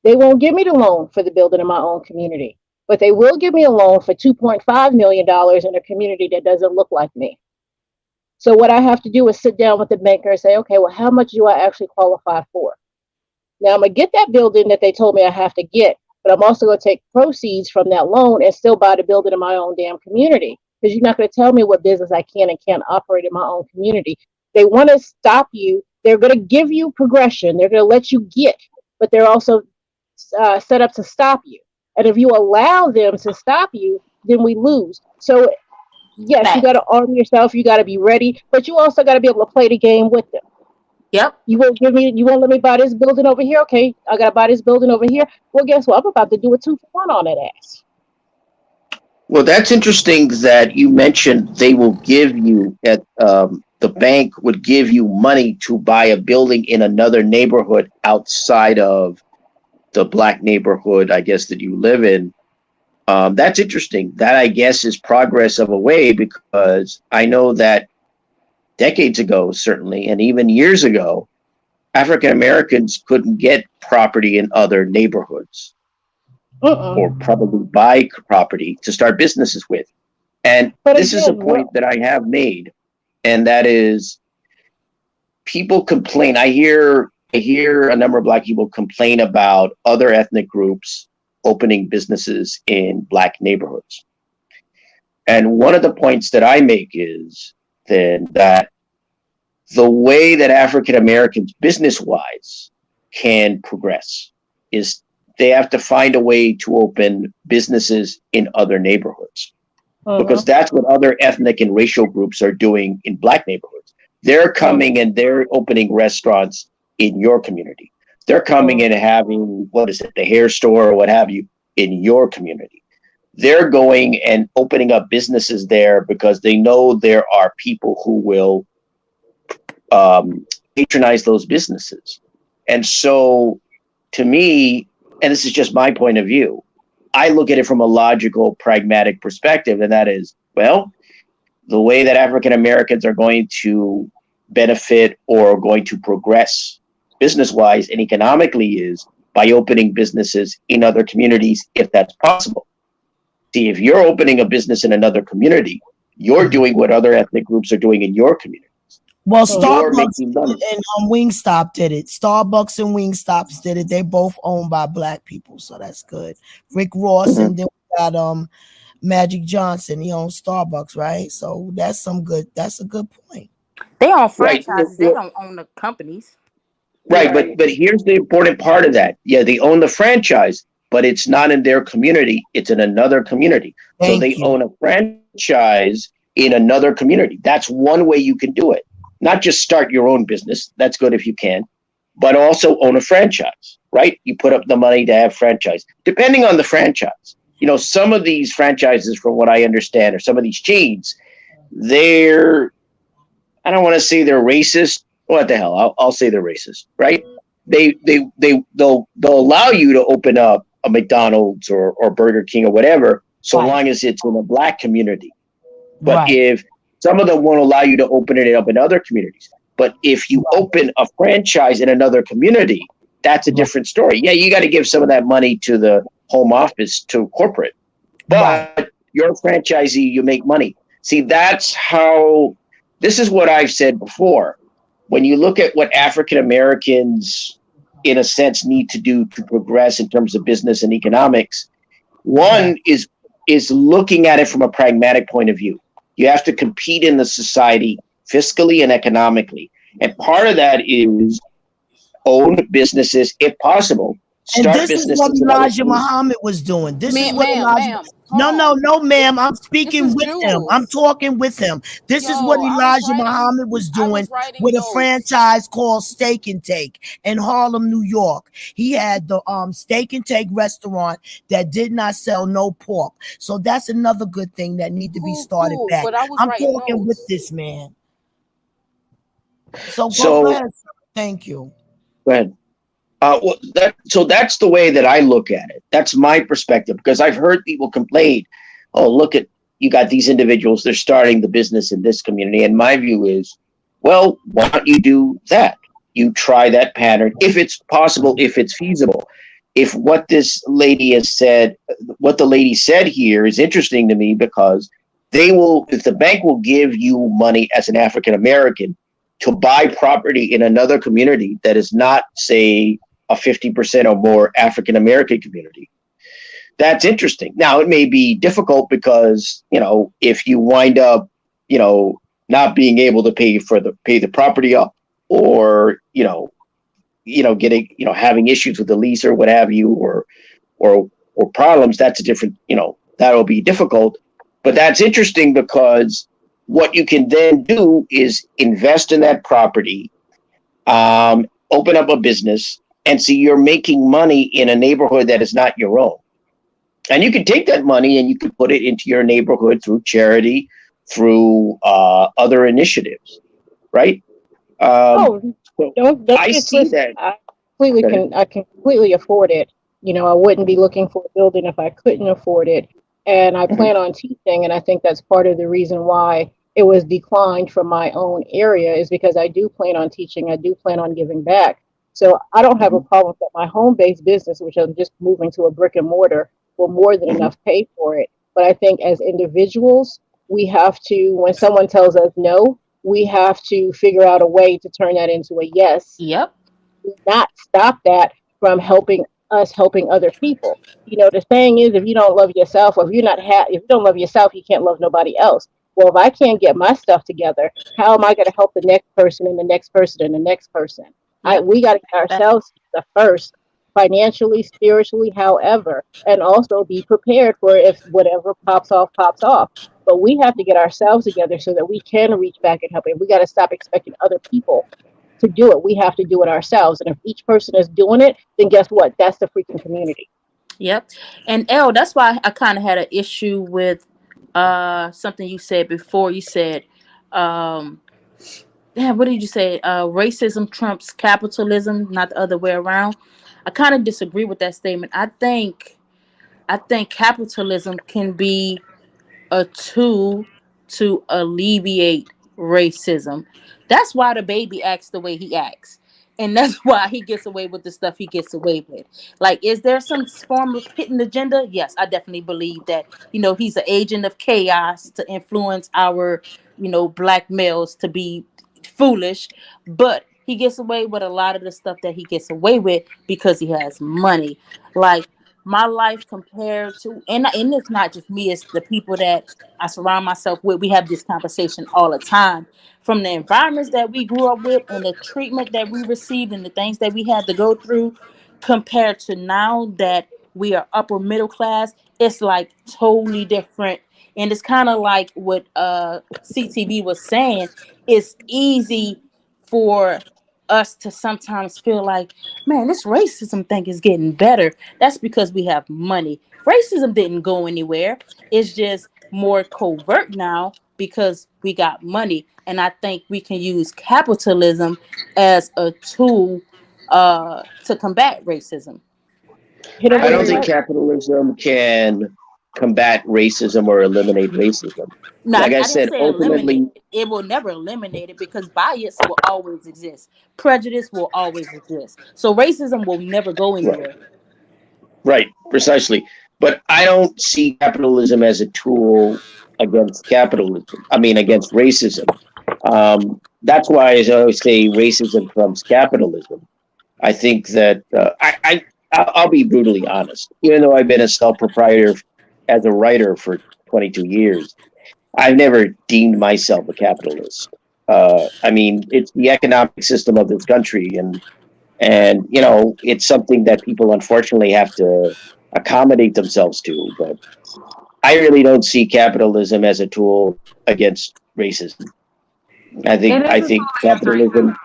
They won't give me the loan for the building in my own community, but they will give me a loan for $2.5 million in a community that doesn't look like me. So what I have to do is sit down with the banker and say, okay, well, how much do I actually qualify for? Now, I'm going to get that building that they told me I have to get, but I'm also going to take proceeds from that loan and still buy the building in my own damn community, because you're not going to tell me what business I can and can't operate in my own community. They want to stop you. They're going to give you progression. They're going to let you get, but they're also set up to stop you. And if you allow them to stop you, then we lose. So, yes, you got to arm yourself. You got to be ready, but you also got to be able to play the game with them. Yep. You won't let me buy this building over here. Okay, I gotta buy this building over here. Well, guess what? I'm about to do a 2-for-1 on that ass. Well, that's interesting that you mentioned they will give you the bank would give you money to buy a building in another neighborhood outside of the black neighborhood, I guess, that you live in. That's interesting. That, I guess, is progress of a way, because I know that decades ago, certainly, and even years ago, African Americans couldn't get property in other neighborhoods or probably buy property to start businesses with. And But this is a again, point that I have made, and that is, people complain. I hear a number of black people complain about other ethnic groups opening businesses in black neighborhoods. And one of the points that I make is then that the way that African Americans business-wise can progress is they have to find a way to open businesses in other neighborhoods, because that's what other ethnic and racial groups are doing in black neighborhoods. They're coming and they're opening restaurants in your community. They're coming and having, the hair store or what have you, in your community. They're going and opening up businesses there because they know there are people who will patronize those businesses. And so, to me, and this is just my point of view, I look at it from a logical, pragmatic perspective, and that is, well, the way that African Americans are going to benefit or going to progress business-wise and economically is by opening businesses in other communities, if that's possible. See, if you're opening a business in another community, you're doing what other ethnic groups are doing in your community. Well, Starbucks and Wingstop did it. Starbucks and Wingstops did it. They both owned by black people, so that's good. Rick Ross and then we got Magic Johnson. He owns Starbucks, right? So that's a good point. They own franchises. They don't own the companies. Right, but here's the important part of that. Yeah, they own the franchise, but it's not in their community. It's in another community. So they own a franchise in another community. That's one way you can do it. Not just start your own business. That's good if you can, but also own a franchise, right? You put up the money to have franchise. Depending on the franchise, some of these franchises, from what I understand, or some of these chains, I don't want to say they're racist. What the hell? I'll say they're racist, right? They'll allow you to open up a McDonald's or Burger King or whatever, so long as it's in a black community. But if some of them won't allow you to open it up in other communities. But if you open a franchise in another community, that's a different story. Yeah, you got to give some of that money to the home office, to corporate. But you're a franchisee, you make money. See, this is what I've said before. When you look at what African Americans, in a sense, need to do to progress in terms of business and economics, one is looking at it from a pragmatic point of view. You have to compete in the society fiscally and economically. And part of that is own businesses, if possible. And this is what Elijah Muhammad was doing. This is what Elijah. No, ma'am. I'm speaking with him. I'm talking with him. This is what Elijah Muhammad was doing with a franchise called Steak and Take in Harlem, New York. He had the Steak and Take restaurant that did not sell no pork. So that's another good thing that need to be started back. I'm talking with this man. So go ahead. Thank you. Go ahead. So that's the way that I look at it. That's my perspective, because I've heard people complain, oh, look at, you got these individuals, they're starting the business in this community. And my view is, well, why don't you do that? You try that pattern, if it's possible, if it's feasible. If what this lady has said, what the lady said here is interesting to me, because if the bank will give you money as an African American to buy property in another community that is not, say, a 50% or more African American community. That's interesting. Now, it may be difficult because, if you wind up, not being able to pay the property up, or, getting, having issues with the lease or what have you, or problems, that's a different, that'll be difficult. But that's interesting, because what you can then do is invest in that property, open up a business, and see you're making money in a neighborhood that is not your own. And you can take that money and you can put it into your neighborhood through charity, through other initiatives. right? Oh, So don't I get see twisted. that. I can completely afford it. You know, I wouldn't be looking for a building if I couldn't afford it. And I Mhm. plan on teaching, and I think that's part of the reason why it was declined from my own area is because I do plan on teaching. I do plan on giving back. So I don't have a Mhm. problem that my home-based business, which I'm just moving to a brick and mortar, will more than Mhm. enough pay for it. But I think as individuals, we have to, when someone tells us no, we have to figure out a way to turn that into a yes, Yep. not stop that from helping us helping other people. You know, the saying is, if you don't love yourself, or if you're not if you don't love yourself, you can't love nobody else. Well, if I can't get my stuff together, how am I going to help the next person and the next person and the next person? Yep. We got to get That, ourselves the first, financially, spiritually, however, and also be prepared for if whatever pops off, pops off. But we have to get ourselves together so that we can reach back and help. And we got to stop expecting other people to do it. We have to do it ourselves. And if each person is doing it, then guess what? That's the freaking community. yep. And L, that's why I kind of had an issue with something you said before. You said, um, yeah, what did you say? Racism trumps capitalism, not the other way around. I kind of disagree with that statement. I think capitalism can be a tool to alleviate racism. That's why the baby acts the way he acts. And that's why he gets away with the stuff he gets away with. Like, is there some form of hidden agenda? Yes, I definitely believe that, he's an agent of chaos to influence our, black males to be foolish. But he gets away with a lot of the stuff that he gets away with because he has money. Like, my life compared to, and it's not just me, it's the people that I surround myself with. We have this conversation all the time. From the environments that we grew up with and the treatment that we received and the things that we had to go through, compared to now that we are upper middle class, it's like totally different. And it's kind of like what CTV was saying. It's easy for us to sometimes feel like, man, this racism thing is getting better. That's because we have money. Racism didn't go anywhere. It's just more covert now because we got money. And I think we can use capitalism as a tool to combat racism. Hit it I where don't it's think at. capitalism can combat racism or eliminate racism. No, Like I I didn't said, say eliminate ultimately, it. It will never eliminate it because bias will always exist. Prejudice will always exist. So racism will never go right, anywhere. right, precisely. But I don't see capitalism as a tool against capitalism. I mean, against racism. That's why I always say racism trumps capitalism. I think that I'll be brutally honest. Even though I've been a self proprietor as a writer for 22 years, I've never deemed myself a capitalist. I mean, it's the economic system of this country, and it's something that people unfortunately have to accommodate themselves to. But I really don't see capitalism as a tool against racism. I It think is I a tool think against racism. capitalism.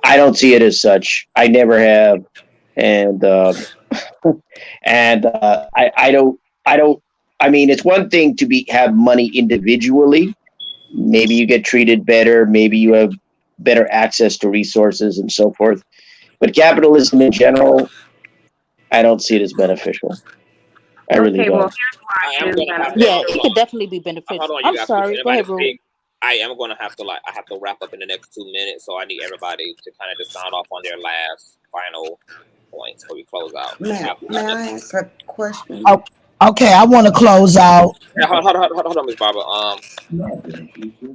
I don't see it as such. I never have, and I don't. I don't. I mean, it's one thing to be have money individually. Maybe you get treated better. Maybe you have better access to resources and so forth. But capitalism in general, I don't see it as beneficial. I really Okay, well, don't. here's why I it am is gonna have to Yeah, beneficial. it could definitely be hold beneficial. on, you I'm guys. If sorry. Go anybody ahead, Rue. speak, I am gonna have to I have to wrap up in the next 2 minutes, so I need everybody to kind of just sound off on their last final points before we close out. May I ask a question? Oh, okay, I want to close out. Yeah, hold on, Miss Barbara.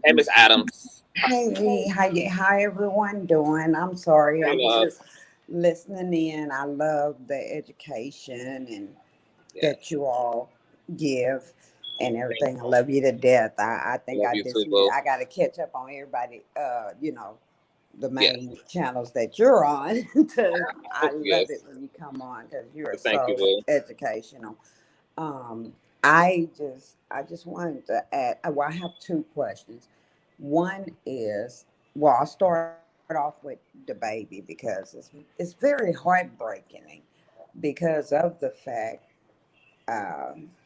Hey, Miss Adams. Hey, how everyone doing? I'm sorry, Hey, I'm love. just listening in. I love the education and Yes, that you all give and thank everything. I love you to death. I you. think Love I you too, just boo. I got to catch up on everybody. The Yes, main channels that you're on. I love yes. it when you come on because you are Thank you, so boo. educational. Um, I just wanted to add. Well, I have two questions. One is, well, I'll start off with the baby because it's very heartbreaking because of the fact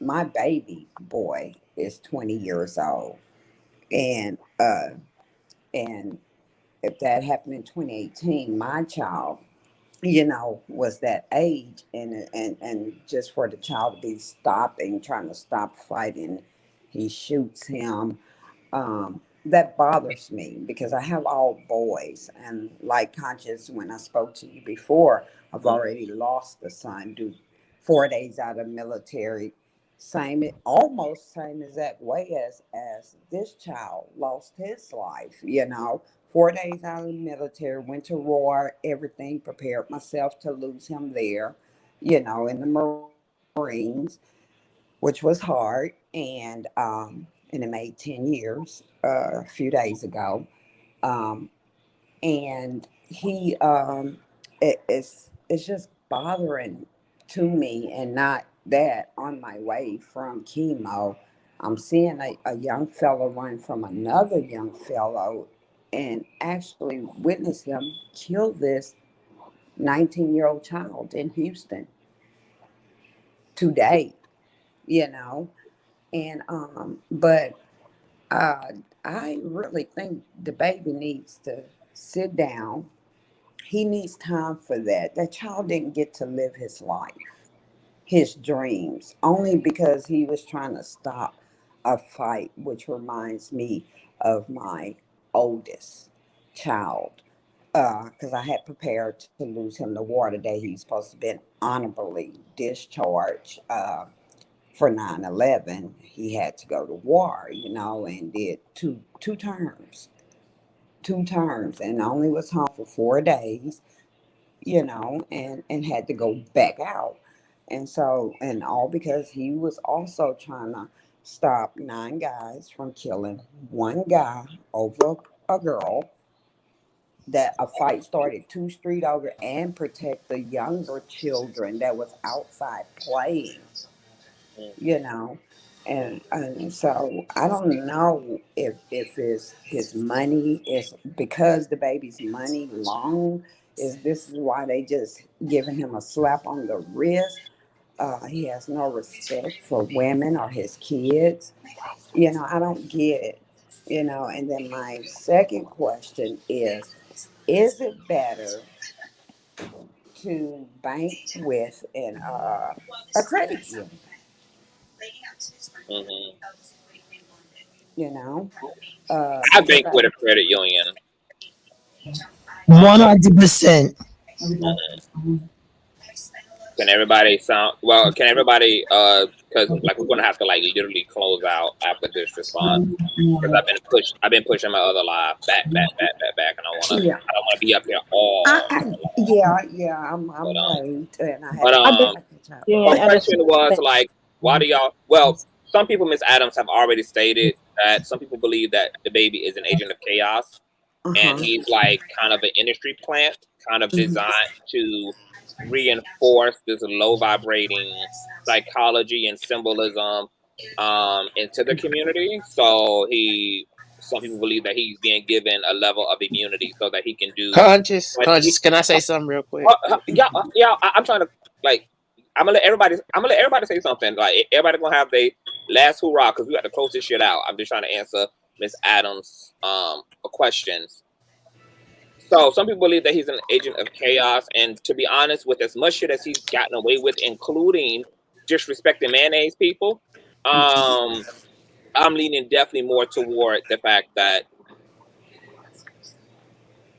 my baby boy is 20 years old, and And if that happened in 2018, my child, you know, was that age, and just for the child to be stopping, trying to stop fighting, he shoots him. That bothers me because I have all boys, and like Conscious, when I spoke to you before, I've already lost a son due 4 days out of military. Same, almost same exact way as this child lost his life. You know, 4 days out of the military, went to war, everything, prepared myself to lose him there. You know, in the Marines, which was hard, and it made 10 years a few days ago. Um, and he it's just bothering to me, and not that on my way from chemo I'm seeing a young fellow run from another young fellow and actually witness him kill this 19-year-old child in Houston today, you know. And but uh I really think the baby needs to sit down. He needs time for that. That child didn't get to live his life, his dreams, only because he was trying to stop a fight, which reminds me of my oldest child. Because I had prepared to lose him to war today. He's supposed to have been honorably discharged for 9/11. He had to go to war, you know, and did two terms, and only was home for 4 days, you know, and had to go back out. And so, and all because he was also trying to stop 9 guys from killing one guy over a girl, that a fight started 2 street over, and protect the younger children that was outside playing, you know. And so I don't know if it's his money is because the baby's money long, is this is why they just giving him a slap on the wrist. He has no respect for women or his kids. You know, I don't get it. You know, and then my second question is it better to bank with a credit union? Mm-hmm. You know, I because bank with a credit union. 100%. Can everybody sound well? Can everybody because like we're gonna have to like literally close out after this response because I've been pushing my other live back, and yeah, I don't want to be up here all. yeah, I'm But late, and I but had to I've get been, back to job. yeah, my and a question was like, why do y'all? Well, some people, Miss Adams, have already stated that some people believe that the baby is an agent of chaos, Uh and huh. he's like kind of an industry plant, kind of Hmm. designed to reinforce this low vibrating psychology and symbolism into the community. So some people believe that he's being given a level of immunity so that he can do what he. Can I say something real quick? I'm trying to like. I'm gonna let everybody say something. Like everybody gonna have their last hoorah because we got to close this shit out. I'm just trying to answer Miss Adams' questions. So some people believe that he's an agent of chaos, and to be honest, with as much shit as he's gotten away with, including disrespecting mayonnaise people, um, I'm leaning definitely more toward the fact that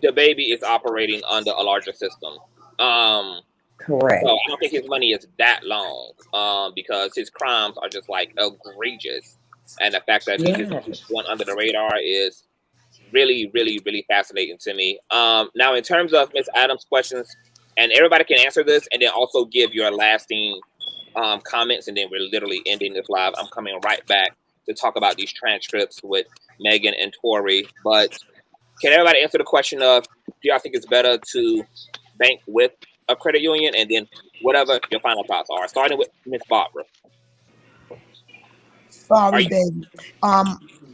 the baby is operating under a larger system. Um, so Correct. I don't think his money is that long, because his crimes are just like egregious, and the fact that he just keeps Yes. going under the radar is really, really, really fascinating to me. Now, in terms of Miss Adams' questions, and everybody can answer this, and then also give your lasting comments, and then we're literally ending this live. I'm coming right back to talk about these transcripts with Megan and Tori. But can everybody answer the question of, do y'all think it's better to bank with a credit union, and then whatever your final thoughts are, starting with Miss Barbara. Are Sorry, you? baby.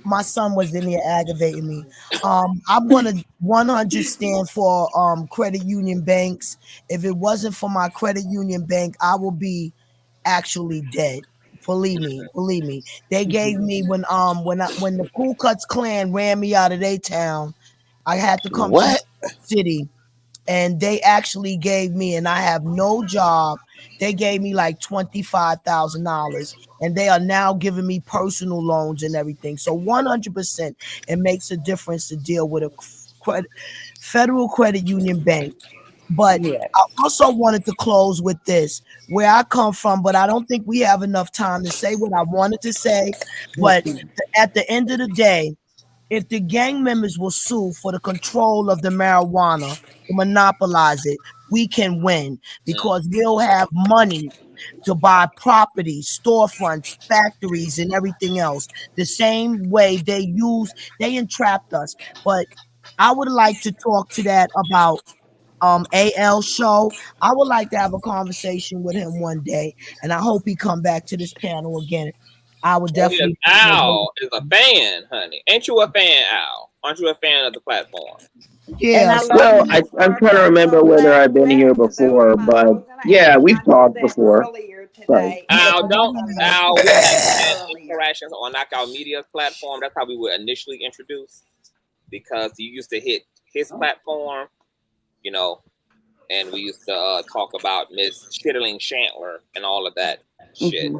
My son was in here aggravating me. I'm gonna 100 stand for credit union banks. If it wasn't for my credit union bank, I will be actually dead. Believe me. They gave me when the Ku Klux Klan ran me out of their town. I had to come to New What? York City, and they actually gave me, and I have no job. They gave me like $25,000, and they are now giving me personal loans and everything. So 100%, it makes a difference to deal with a federal credit union bank. But Yes. I also wanted to close with this, where I come from, but I don't think we have enough time to say what I wanted to say. But at the end of the day, if the gang members will sue for the control of the marijuana to monopolize it, we can win because we'll have money to buy property, storefronts, factories, and everything else. The same way they entrapped us. But I would like to talk to that about AL show. I would like to have a conversation with him one day, and I hope he come back to this panel again. I would Oh yes, definitely. Al is a fan, honey. Ain't you a fan, Al? Aren't you a fan of the platform? And Yeah, I so love Well, you, Miss I'm trying to Barbara. I'm remember so whether glad I've you been here back because that was before, my but I was gonna yeah, ask you. we've I knew talked that before. earlier So today Al, don't because I Al. We texted have you had earlier. interactions on Knockout Media's platform. That's how we were initially introduced because you used to hit his platform, you know, and we used to talk about Miss Chittering Shantler and all of that shit. Hmm.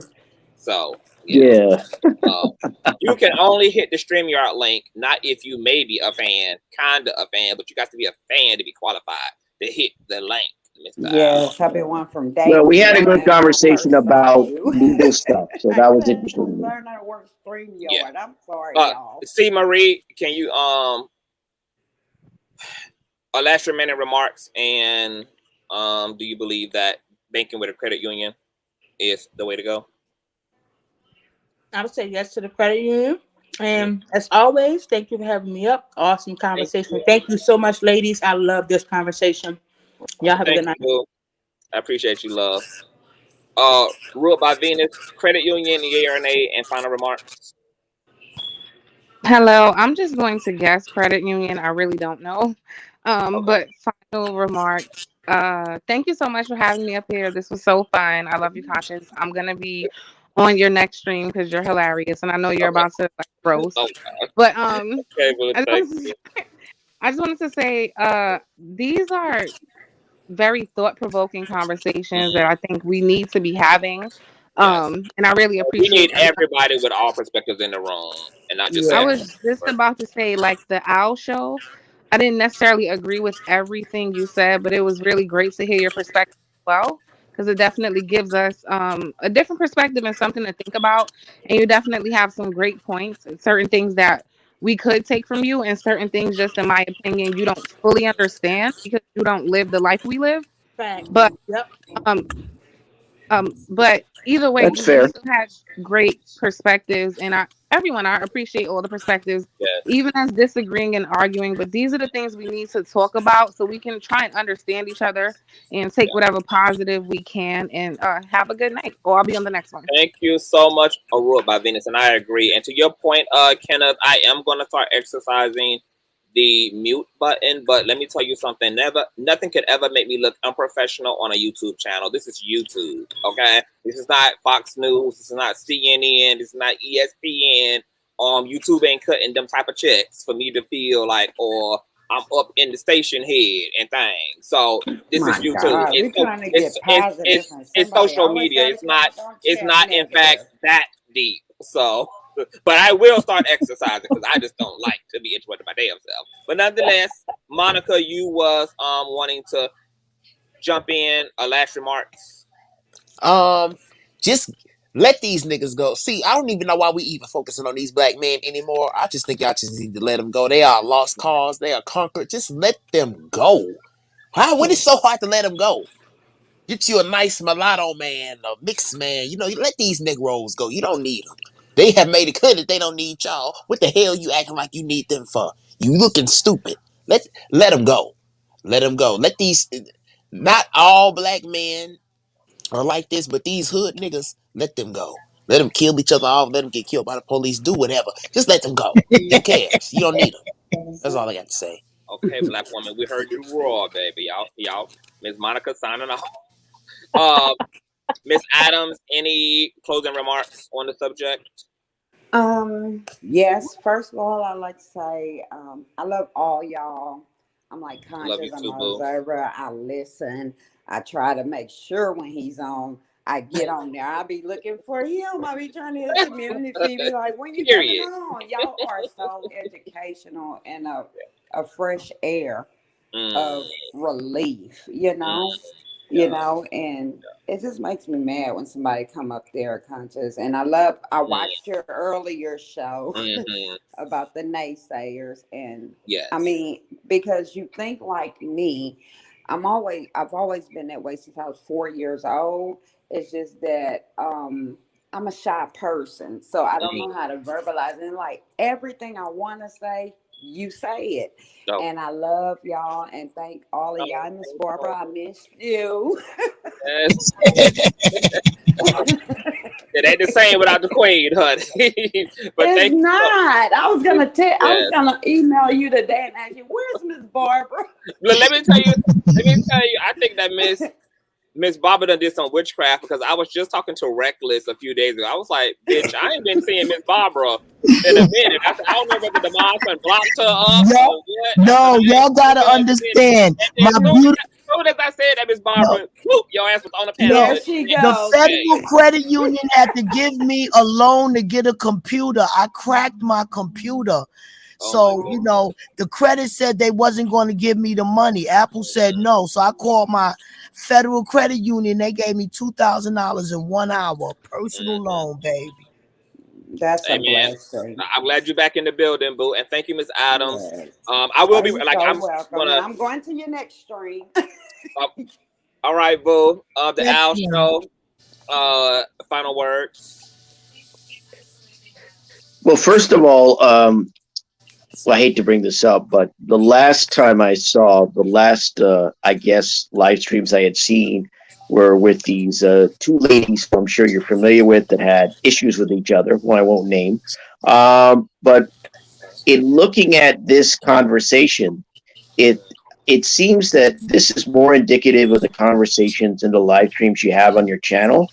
So yeah, yeah, um, you can only hit the StreamYard link, not if you may be a fan, kinda a fan, but you got to be a fan to be qualified to hit the link, Mr. Al. Yes, I've been one from day well, we had a good one when I conversation first saw about you. legal stuff, so I that was still have interesting to to me. learn how to work Yeah. StreamYard. I'm sorry, y'all. See, Marie, can you last remaining remarks and do you believe that banking with a credit union is the way to go? I would say yes to the credit union. And as always, thank you for having me up. Awesome Thank conversation. you. Thank you so much, ladies. I love this conversation. Y'all have a Thank good you, night. boo. I appreciate you, love. Ruled by Venus, credit union, yay or nay, and final remarks. Hello, I'm just going to guess credit union. I really don't know. Okay. But final remarks. Thank you so much for having me up here. This was so fun. I love you, Conscious. I'm gonna be on your next stream because you're hilarious, and I know you're Okay. about to like roast. Oh, But okay, boo. I just Thank wanted you. to, I just wanted to say, these are very thought-provoking conversations that I think we need to be having. Yes. And I really We appreciate need everybody. everybody with all perspectives in the room and not just I saying. Yeah. was just about to say, like the Owl Show. I didn't necessarily agree with everything you said, but it was really great to hear your perspective as well, because it definitely gives us a different perspective and something to think about. And you definitely have some great points, and certain things that we could take from you, and certain things, just in my opinion, you don't fully understand because you don't live the life we live. Facts. But Yep. um, but either way, That's you fair. still had great perspectives, and I appreciate all the perspectives, Yes. even as disagreeing and arguing. But these are the things we need to talk about so we can try and understand each other and take Yeah. whatever positive we can. And have a good night. Or I'll be on the next one. Thank you so much, Ruled by Venus, and I agree. And to your point, Kenneth, I am going to start exercising the mute button. But let me tell you something: nothing could ever make me look unprofessional on a YouTube channel. This is YouTube, okay? This is not Fox News. This is not CNN. This is not ESPN. YouTube ain't cutting them type of checks for me to feel like, or I'm up in the station head and things. So this is My YouTube. God, we're trying to get positive, and It's somebody social always media. got to It's come not. up on It's chat not in fact negative. that deep. So, but I will start exercising because I just don't like to be interrupted by damn self. But nonetheless, Monica, you was wanting to jump in. Last remarks. Just let these niggas go. See, I don't even know why we even focusing on these black men anymore. I just think y'all just need to let them go. They are lost cause. They are conquered. Just let them go. Why? What is so hard to let them go? Get you a nice mulatto man, a mixed man. You know, you let these Negroes go. You don't need them. They have made it clear that they don't need y'all. What the hell you acting like you need them for? You looking stupid. Let them go. Let them go. Let these. Not all black men are like this, but these hood niggas, let them go. Let them kill each other off. Let them get killed by the police. Do whatever. Just let them go. Who cares? You don't need them. That's all I got to say. Okay, black woman, we heard you roar, baby. Y'all. Miss Monica signing off. Uh, Miss Adams, any closing remarks on the subject? Yes, first of all, I'd like to say I love all y'all. I'm like Love you conscious, I'm too, an boo. observer. I listen. I try to make sure when he's on, I get on there. I'll be looking for him. I'll be trying to hit his community feed, be like, when you coming Period. on? Y'all are so educational and a fresh air Mm, of relief, mm, you yeah. know, and it just makes me mad when somebody come up there conscious. And I Mm, watched your earlier show hmm. about the naysayers, and I Yes. mean, because you think like me, I've always been that way since I was 4 years old. It's just that I'm a shy person, so I don't Mm. know how to verbalize it. And like everything I want to say, you say it. Oh, And I love y'all and thank all of y'all. Miss Barbara, I missed you. yes. It ain't the same without the queen, honey. But It's thank you so not. I was yes. gonna email you today and ask you, where's Miss Barbara? Look, let me tell you, I think that Miss Barbara done did some witchcraft because I was just talking to Reckless a few days ago. I was like, bitch, I ain't been seeing Miss Barbara in a minute. I said, I don't know whether the mom done blocked her up Yo, or what. I said, no, I ain't y'all seen gotta her in a minute. understand. And then My beautiful, soon as I said that, Miss no, Barbara, whoop, your ass was on the panel no. There the she The next goes. day. Federal Credit Union had to give me a loan to get a computer. I cracked my computer. Oh my So, goodness. the credit said they wasn't going to give me the money. Apple said no. So I called my Federal Credit Union. They gave me $2,000 in 1 hour. Personal Mm-hmm. loan, baby. That's a Hey man, blessing. I'm glad you're back in the building, boo, and thank you, Miss Adams. Yes. I will Oh, be you're like so I'm welcome. And gonna. I'm going to your next stream. All right, boo. The Yes, Al ma'am. Show. Final words. Well, first of all, well, I hate to bring this up, but the last time I saw the last, I guess, live streams I had seen were with these two ladies who I'm sure you're familiar with that had issues with each other, one I won't name. But in looking at this conversation, it it seems that this is more indicative of the conversations and the live streams you have on your channel.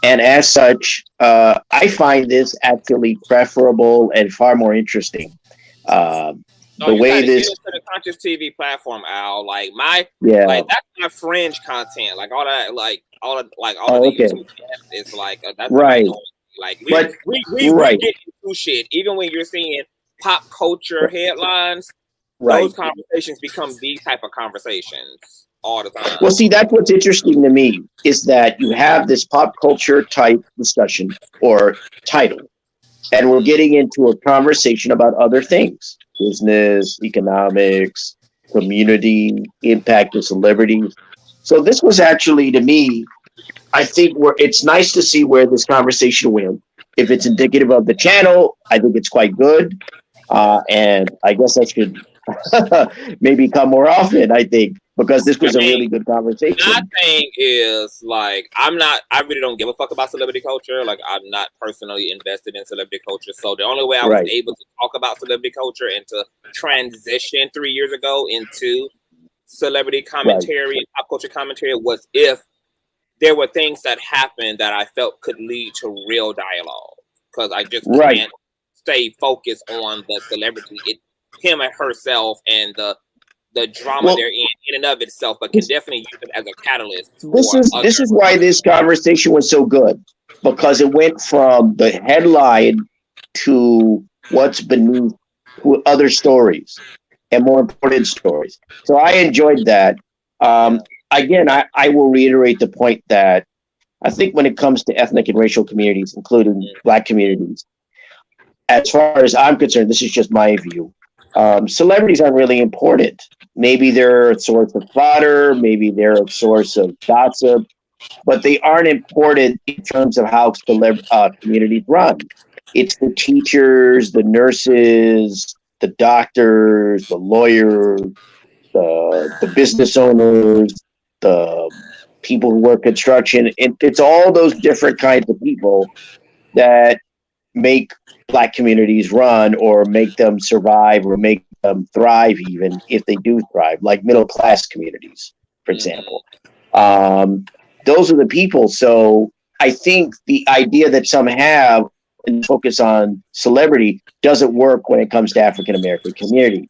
And as such, I find this actually preferable and far more interesting. Uh, No, the you got way to get this, into the Conscious TV platform, Al. yeah. like that's my fringe content. Like all that, all of Oh, the okay. YouTube chats is like that's a Right. minority. Like But, we right. get into shit. Even when you're seeing pop culture headlines, those Right. conversations become these type of conversations all the time. Well, see, that's what's interesting to me is that you have this pop culture type discussion or title, and we're getting into a conversation about other things: business, economics, community, impact of celebrities. So this was actually, to me, I think where it's nice to see where this conversation went. If it's indicative of the channel, I think it's quite good. And I guess I should maybe come more often, I think, because this I was a mean, really good my conversation. thing is like I really don't give a fuck about celebrity culture. Like I'm not personally invested in celebrity culture. So the only way I was Right. able to talk about celebrity culture and to transition 3 years ago into celebrity Right. commentary and pop culture commentary was if there were things that happened that I felt could lead to real dialogue. Because I just Right. can't stay focused on the celebrity, him and herself, and the drama Well, they're in and of itself, but can this, definitely use it as a catalyst this for is other. this is why this conversation was so good, because it went from the headline to what's beneath, to other stories and more important stories. So I enjoyed that. Yeah. Again, I will reiterate the point that I think when it comes to ethnic and racial communities, including Black communities, as far as I'm concerned, this is just my view. Celebrities aren't really important. Maybe they're a source of fodder, maybe they're a source of gossip, but they aren't important in terms of how communities run. It's the teachers, the nurses, the doctors, the lawyers, the business owners, the people who work construction. It's all those different kinds of people that make Black communities run or make them survive or make them thrive, even if they do thrive, like middle class communities, for example. Those are the people. So I think the idea that some have and focus on celebrity doesn't work when it comes to African American community,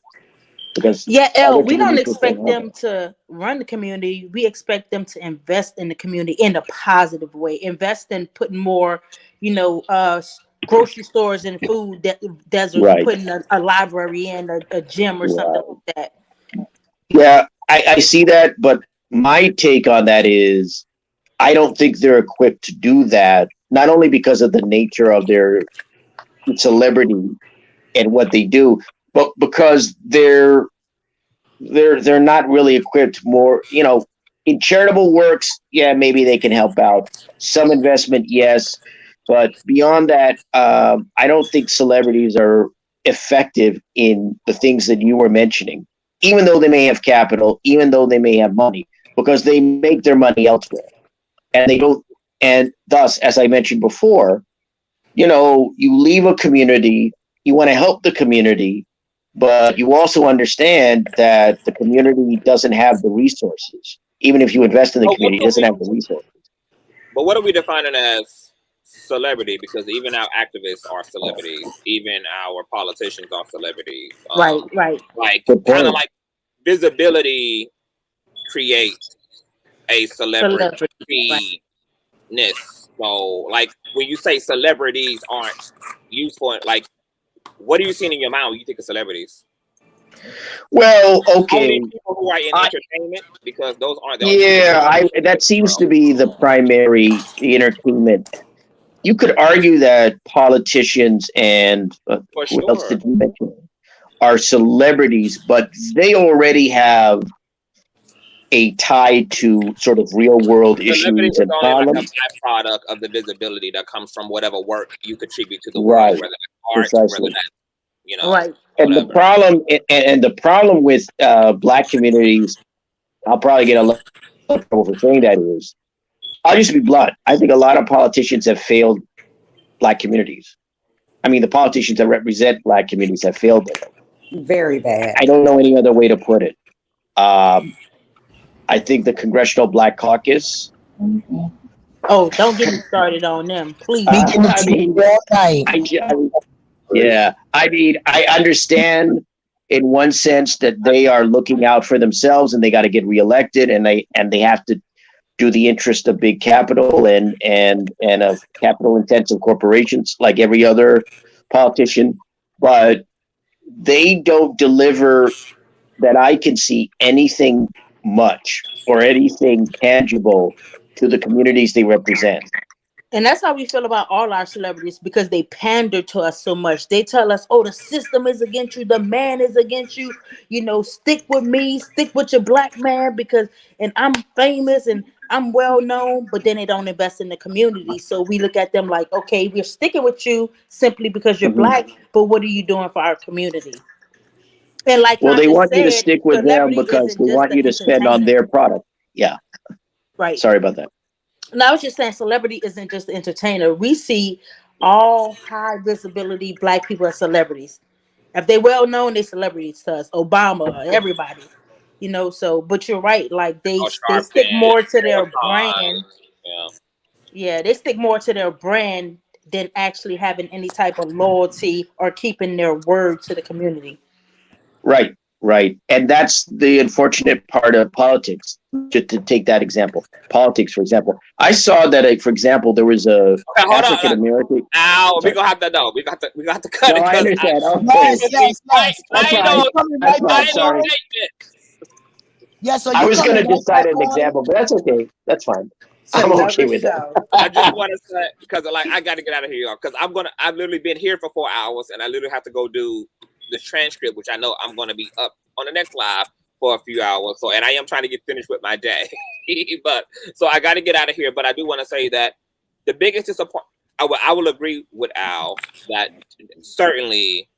because Yeah, other we don't communities just don't expect have them it. to run the community. We expect them to invest in the community in a positive way. Invest in putting more, grocery stores and food deserts, Right. putting a library in, a gym or something Right. like that. Yeah, I see that, but my take on that is I don't think they're equipped to do that, not only because of the nature of their celebrity and what they do, but because they're not really equipped more, in charitable works, yeah, maybe they can help out. Some investment, yes, but beyond that, I don't think celebrities are effective in the things that you were mentioning, even though they may have capital, even though they may have money, because they make their money elsewhere. And they don't, and thus, as I mentioned before, you leave a community, you want to help the community, but you also understand that the community doesn't have the resources. Even if you invest in the But what community, it do doesn't we? have the resources. But what are we defining as celebrity? Because even our activists are celebrities. Even our politicians are celebrities. Right, right. Like Good kind of point. like visibility creates a Celebrity. Right. celebrity-ness. So, like when you say celebrities aren't useful, like what are you seeing in your mind when you think of celebrities? Well, Only okay. people who are in entertainment, because those aren't the only people who Yeah, are in that the seems to world. be the primary entertainment. You could argue that politicians and For who else sure. did you mention are celebrities, but they already have a tie to sort of real world Celebrity issues is and only like a problems. byproduct of the visibility that comes from whatever work you contribute to the world, Right, whether that's art, whether precisely. that's Right. And the whatever. problem, and the problem with black communities, I'll probably get a lot of trouble for saying that is, I'll just be blunt. I think a lot of politicians have failed black communities. I mean, the politicians that represent black communities have failed them. Very bad. I don't know any other way to put it. I think the Congressional Black Caucus. Oh, don't get me started on them, please. Speaking the I truth mean, all night. yeah. I mean, I understand in one sense that they are looking out for themselves and they got to get reelected, and they have to do the interest of big capital and of capital intensive corporations like every other politician, but they don't deliver that I can see anything much or anything tangible to the communities they represent. And that's how we feel about all our celebrities, because they pander to us so much. They tell us, oh, the system is against you, the man is against you, stick with me, stick with your black man, and I'm famous and I'm well known, but then they don't invest in the community. So we look at them like, okay, we're sticking with you simply because you're Mhm. black, but what are you doing for our community? And like Well, they Conscious want you to said, stick with them celebrity because isn't they just want the you to spend on entertainer. their product. Yeah. Right. Sorry about that. No, I was just saying celebrity isn't just the entertainer. We see all high visibility black people as celebrities. If they well known, they celebrities to us. Obama, everybody. But you're right, like they Oh, they Sharp stick Tank, more to their brand. Farrakhan, yeah. Yeah, they stick more to their brand than actually having any type of loyalty or keeping their word to the community. Right, right. And that's the unfortunate part of politics. Just to take that example, politics, for example, I saw that, for example, there was a Okay, hold on. African American. Ow, we Sorry. gonna have to know. We got to cut No, it I because understand. Yes, Okay, yes, yes. that's fine. Coming That's right fine. back final Sorry. on. statement. Yeah, so I you was going coming to right just cite back an on. example, but that's okay. That's fine. It's I'm okay another with that. show. I just want to say, because I got to get out of here, because I've literally been here for 4 hours, and I literally have to go do the transcript, which I know I'm going to be up on the next live for a few hours. So, and I am trying to get finished with my day, but so I got to get out of here. But I do want to say that the biggest disappointment, I will agree with Al that certainly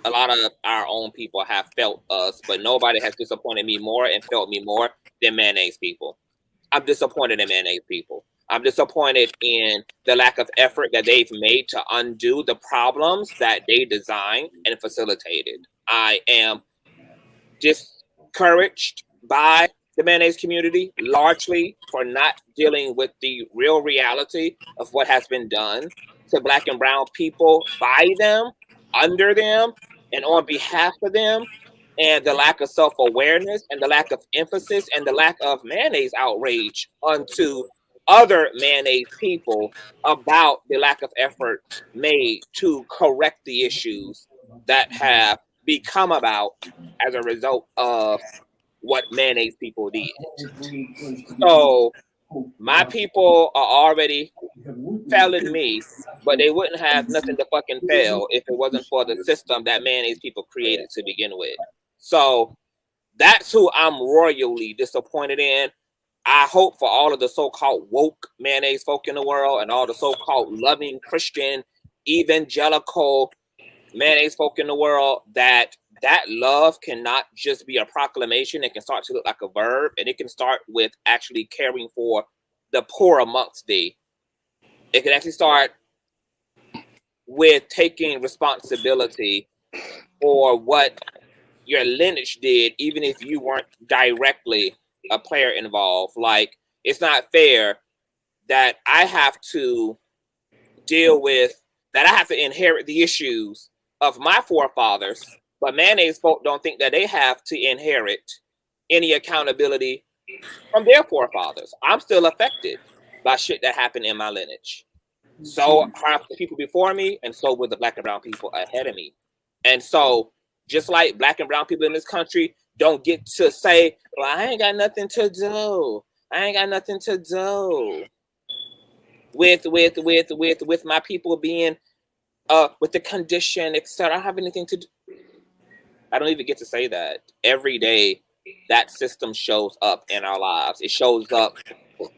a lot of our own people have felt us, but nobody has disappointed me more and felt me more than mayonnaise people. I'm disappointed in mayonnaise people. I'm disappointed in the lack of effort that they've made to undo the problems that they designed and facilitated. I am discouraged by the mayonnaise community largely for not dealing with the real reality of what has been done to Black and brown people by them, under them, and on behalf of them, and the lack of self-awareness and the lack of emphasis and the lack of mayonnaise outrage onto other mayonnaise people about the lack of effort made to correct the issues that have become about as a result of what mayonnaise people did. So my people are already failing me, but they wouldn't have nothing to fucking fail if it wasn't for the system that mayonnaise people created to begin with. So that's who I'm royally disappointed in. I hope for all of the so-called woke mayonnaise folk in the world and all the so-called loving Christian evangelical mayonnaise folk in the world that love cannot just be a proclamation. It can start to look like a verb, and it can start with actually caring for the poor amongst thee. It can actually start with taking responsibility for what your lineage did, even if you weren't directly a player involved. Like, it's not fair that I have to deal with, that I have to inherit the issues of my forefathers, but mayonnaise folk don't think that they have to inherit any accountability from their forefathers. I'm still affected by shit that happened in my lineage. So are the people before me, and so were the Black and brown people ahead of me. And so, just like Black and brown people in this country don't get to say, well, I ain't got nothing to do. I ain't got nothing to do with my people being with the condition, etc. I don't have anything to do. I don't even get to say that. Every day that system shows up in our lives. It shows up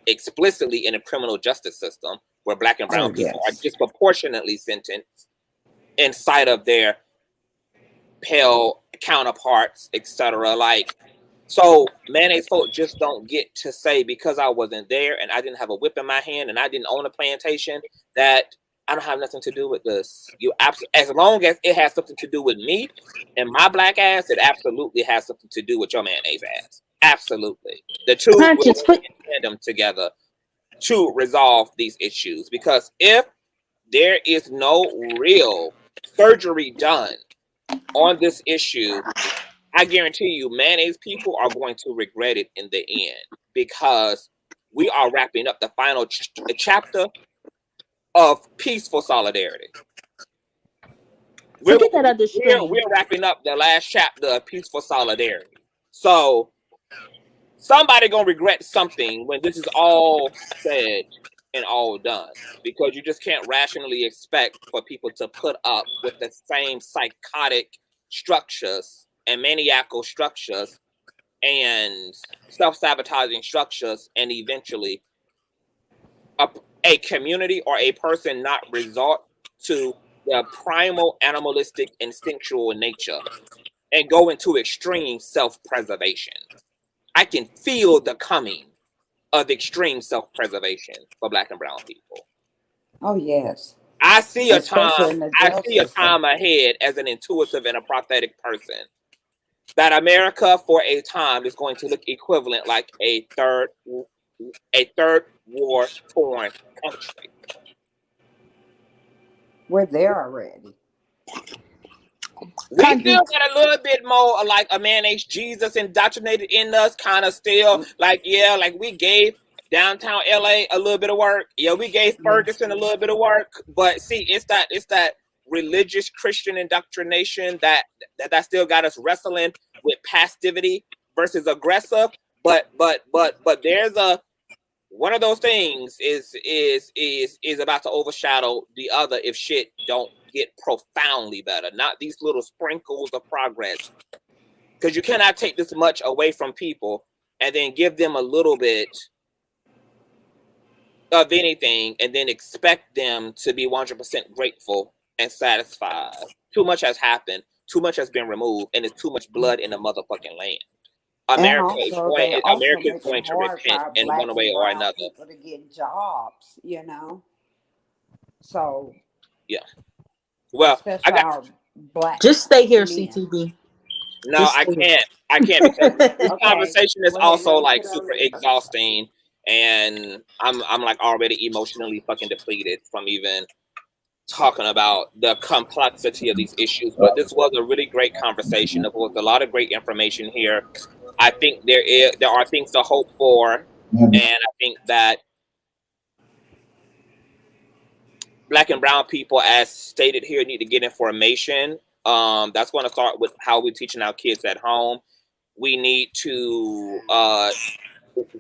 explicitly in the criminal justice system, where Black and brown people are disproportionately sentenced inside of their pale counterparts, etc. Like, so mayonnaise folk just don't get to say, because I wasn't there and I didn't have a whip in my hand and I didn't own a plantation, that I don't have nothing to do with this. You as long as it has something to do with me and my Black ass, it absolutely has something to do with your mayonnaise ass. Absolutely. The two will put them together to resolve these issues. Because if there is no real surgery done on this issue, I guarantee you mayonnaise people are going to regret it in the end, because we are wrapping up the final chapter of peaceful solidarity. We're wrapping up the last chapter of peaceful solidarity. So somebody gonna regret something when this is all said and all done, because you just can't rationally expect for people to put up with the same psychotic structures and maniacal structures and self-sabotaging structures, and eventually a community or a person not resort to the primal animalistic instinctual nature and go into extreme self-preservation. I can feel the coming of extreme self-preservation for Black and brown people. Oh yes. I see a time ahead as an intuitive and a prophetic person that America for a time is going to look equivalent like a third war torn country. We're there already. We still got a little bit more like a mayonnaise Jesus indoctrinated in us, kind of still like, yeah, like we gave downtown LA a little bit of work. Yeah, we gave Ferguson a little bit of work. But see, it's that religious Christian indoctrination that still got us wrestling with passivity versus aggressive. But there's one of those things is about to overshadow the other if shit don't get profoundly better. Not these little sprinkles of progress, because you cannot take this much away from people and then give them a little bit of anything and then expect them to be 100% grateful and satisfied. Too much has happened. Too much has been removed, and it's too much blood in the motherfucking land. America is going to repent in one way or another. People to get jobs, you know. So yeah. Well, I got our Black. Just stay here, CTV. No, I can't because this conversation is also like super exhausting, and I'm like already emotionally fucking depleted from even talking about the complexity of these issues. But this was a really great conversation. There was a lot of great information here. I think there are things to hope for, and I think that Black and brown people, as stated here, need to get information. That's going to start with how we're teaching our kids at home. We need to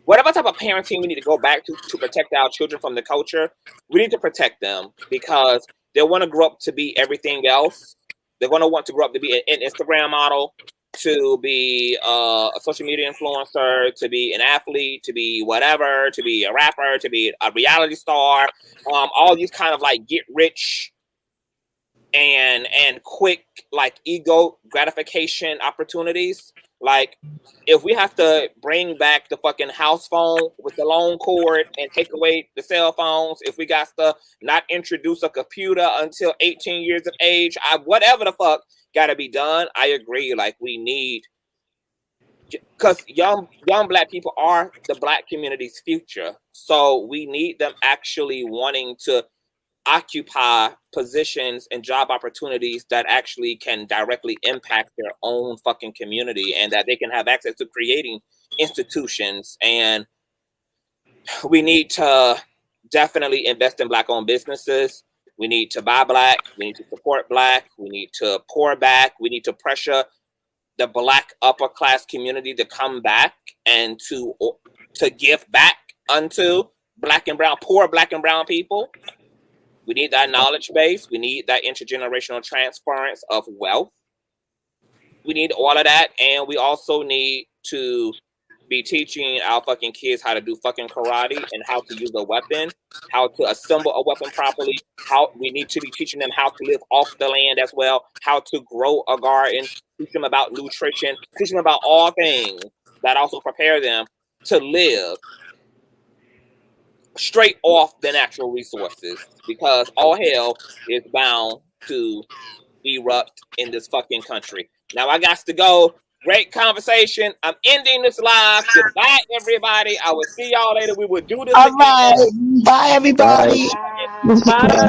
whatever type of parenting we need to go back to protect our children from the culture. We need to protect them because they want to grow up to be everything else. They're going to want to grow up to be an Instagram model, to be a social media influencer, to be an athlete, to be whatever, to be a rapper, to be a reality star. All these kind of like get rich and quick like ego gratification opportunities. Like, if we have to bring back the fucking house phone with the long cord and take away the cell phones, if we got to not introduce a computer until 18 years of age, whatever the fuck gotta be done, I agree. Like, we need, because young Black people are the Black community's future. So we need them actually wanting to occupy positions and job opportunities that actually can directly impact their own fucking community, and that they can have access to creating institutions. And we need to definitely invest in Black-owned businesses. We need to buy Black. We need to support Black. We need to pour back. We need to pressure the Black upper class community to come back and to give back unto Black and brown, poor Black and brown people. We need that knowledge base. We need that intergenerational transference of wealth. We need all of that. And we also need to be teaching our fucking kids how to do fucking karate and how to use a weapon, how to assemble a weapon properly. We need to be teaching them how to live off the land as well, how to grow a garden, teach them about nutrition, teach them about all things that also prepare them to live straight off the natural resources, because all hell is bound to erupt in this fucking country. Now I got to go. Great conversation. I'm ending this live. Goodbye, everybody. I will see y'all later. We will do this All again. right. Bye, everybody. Bye.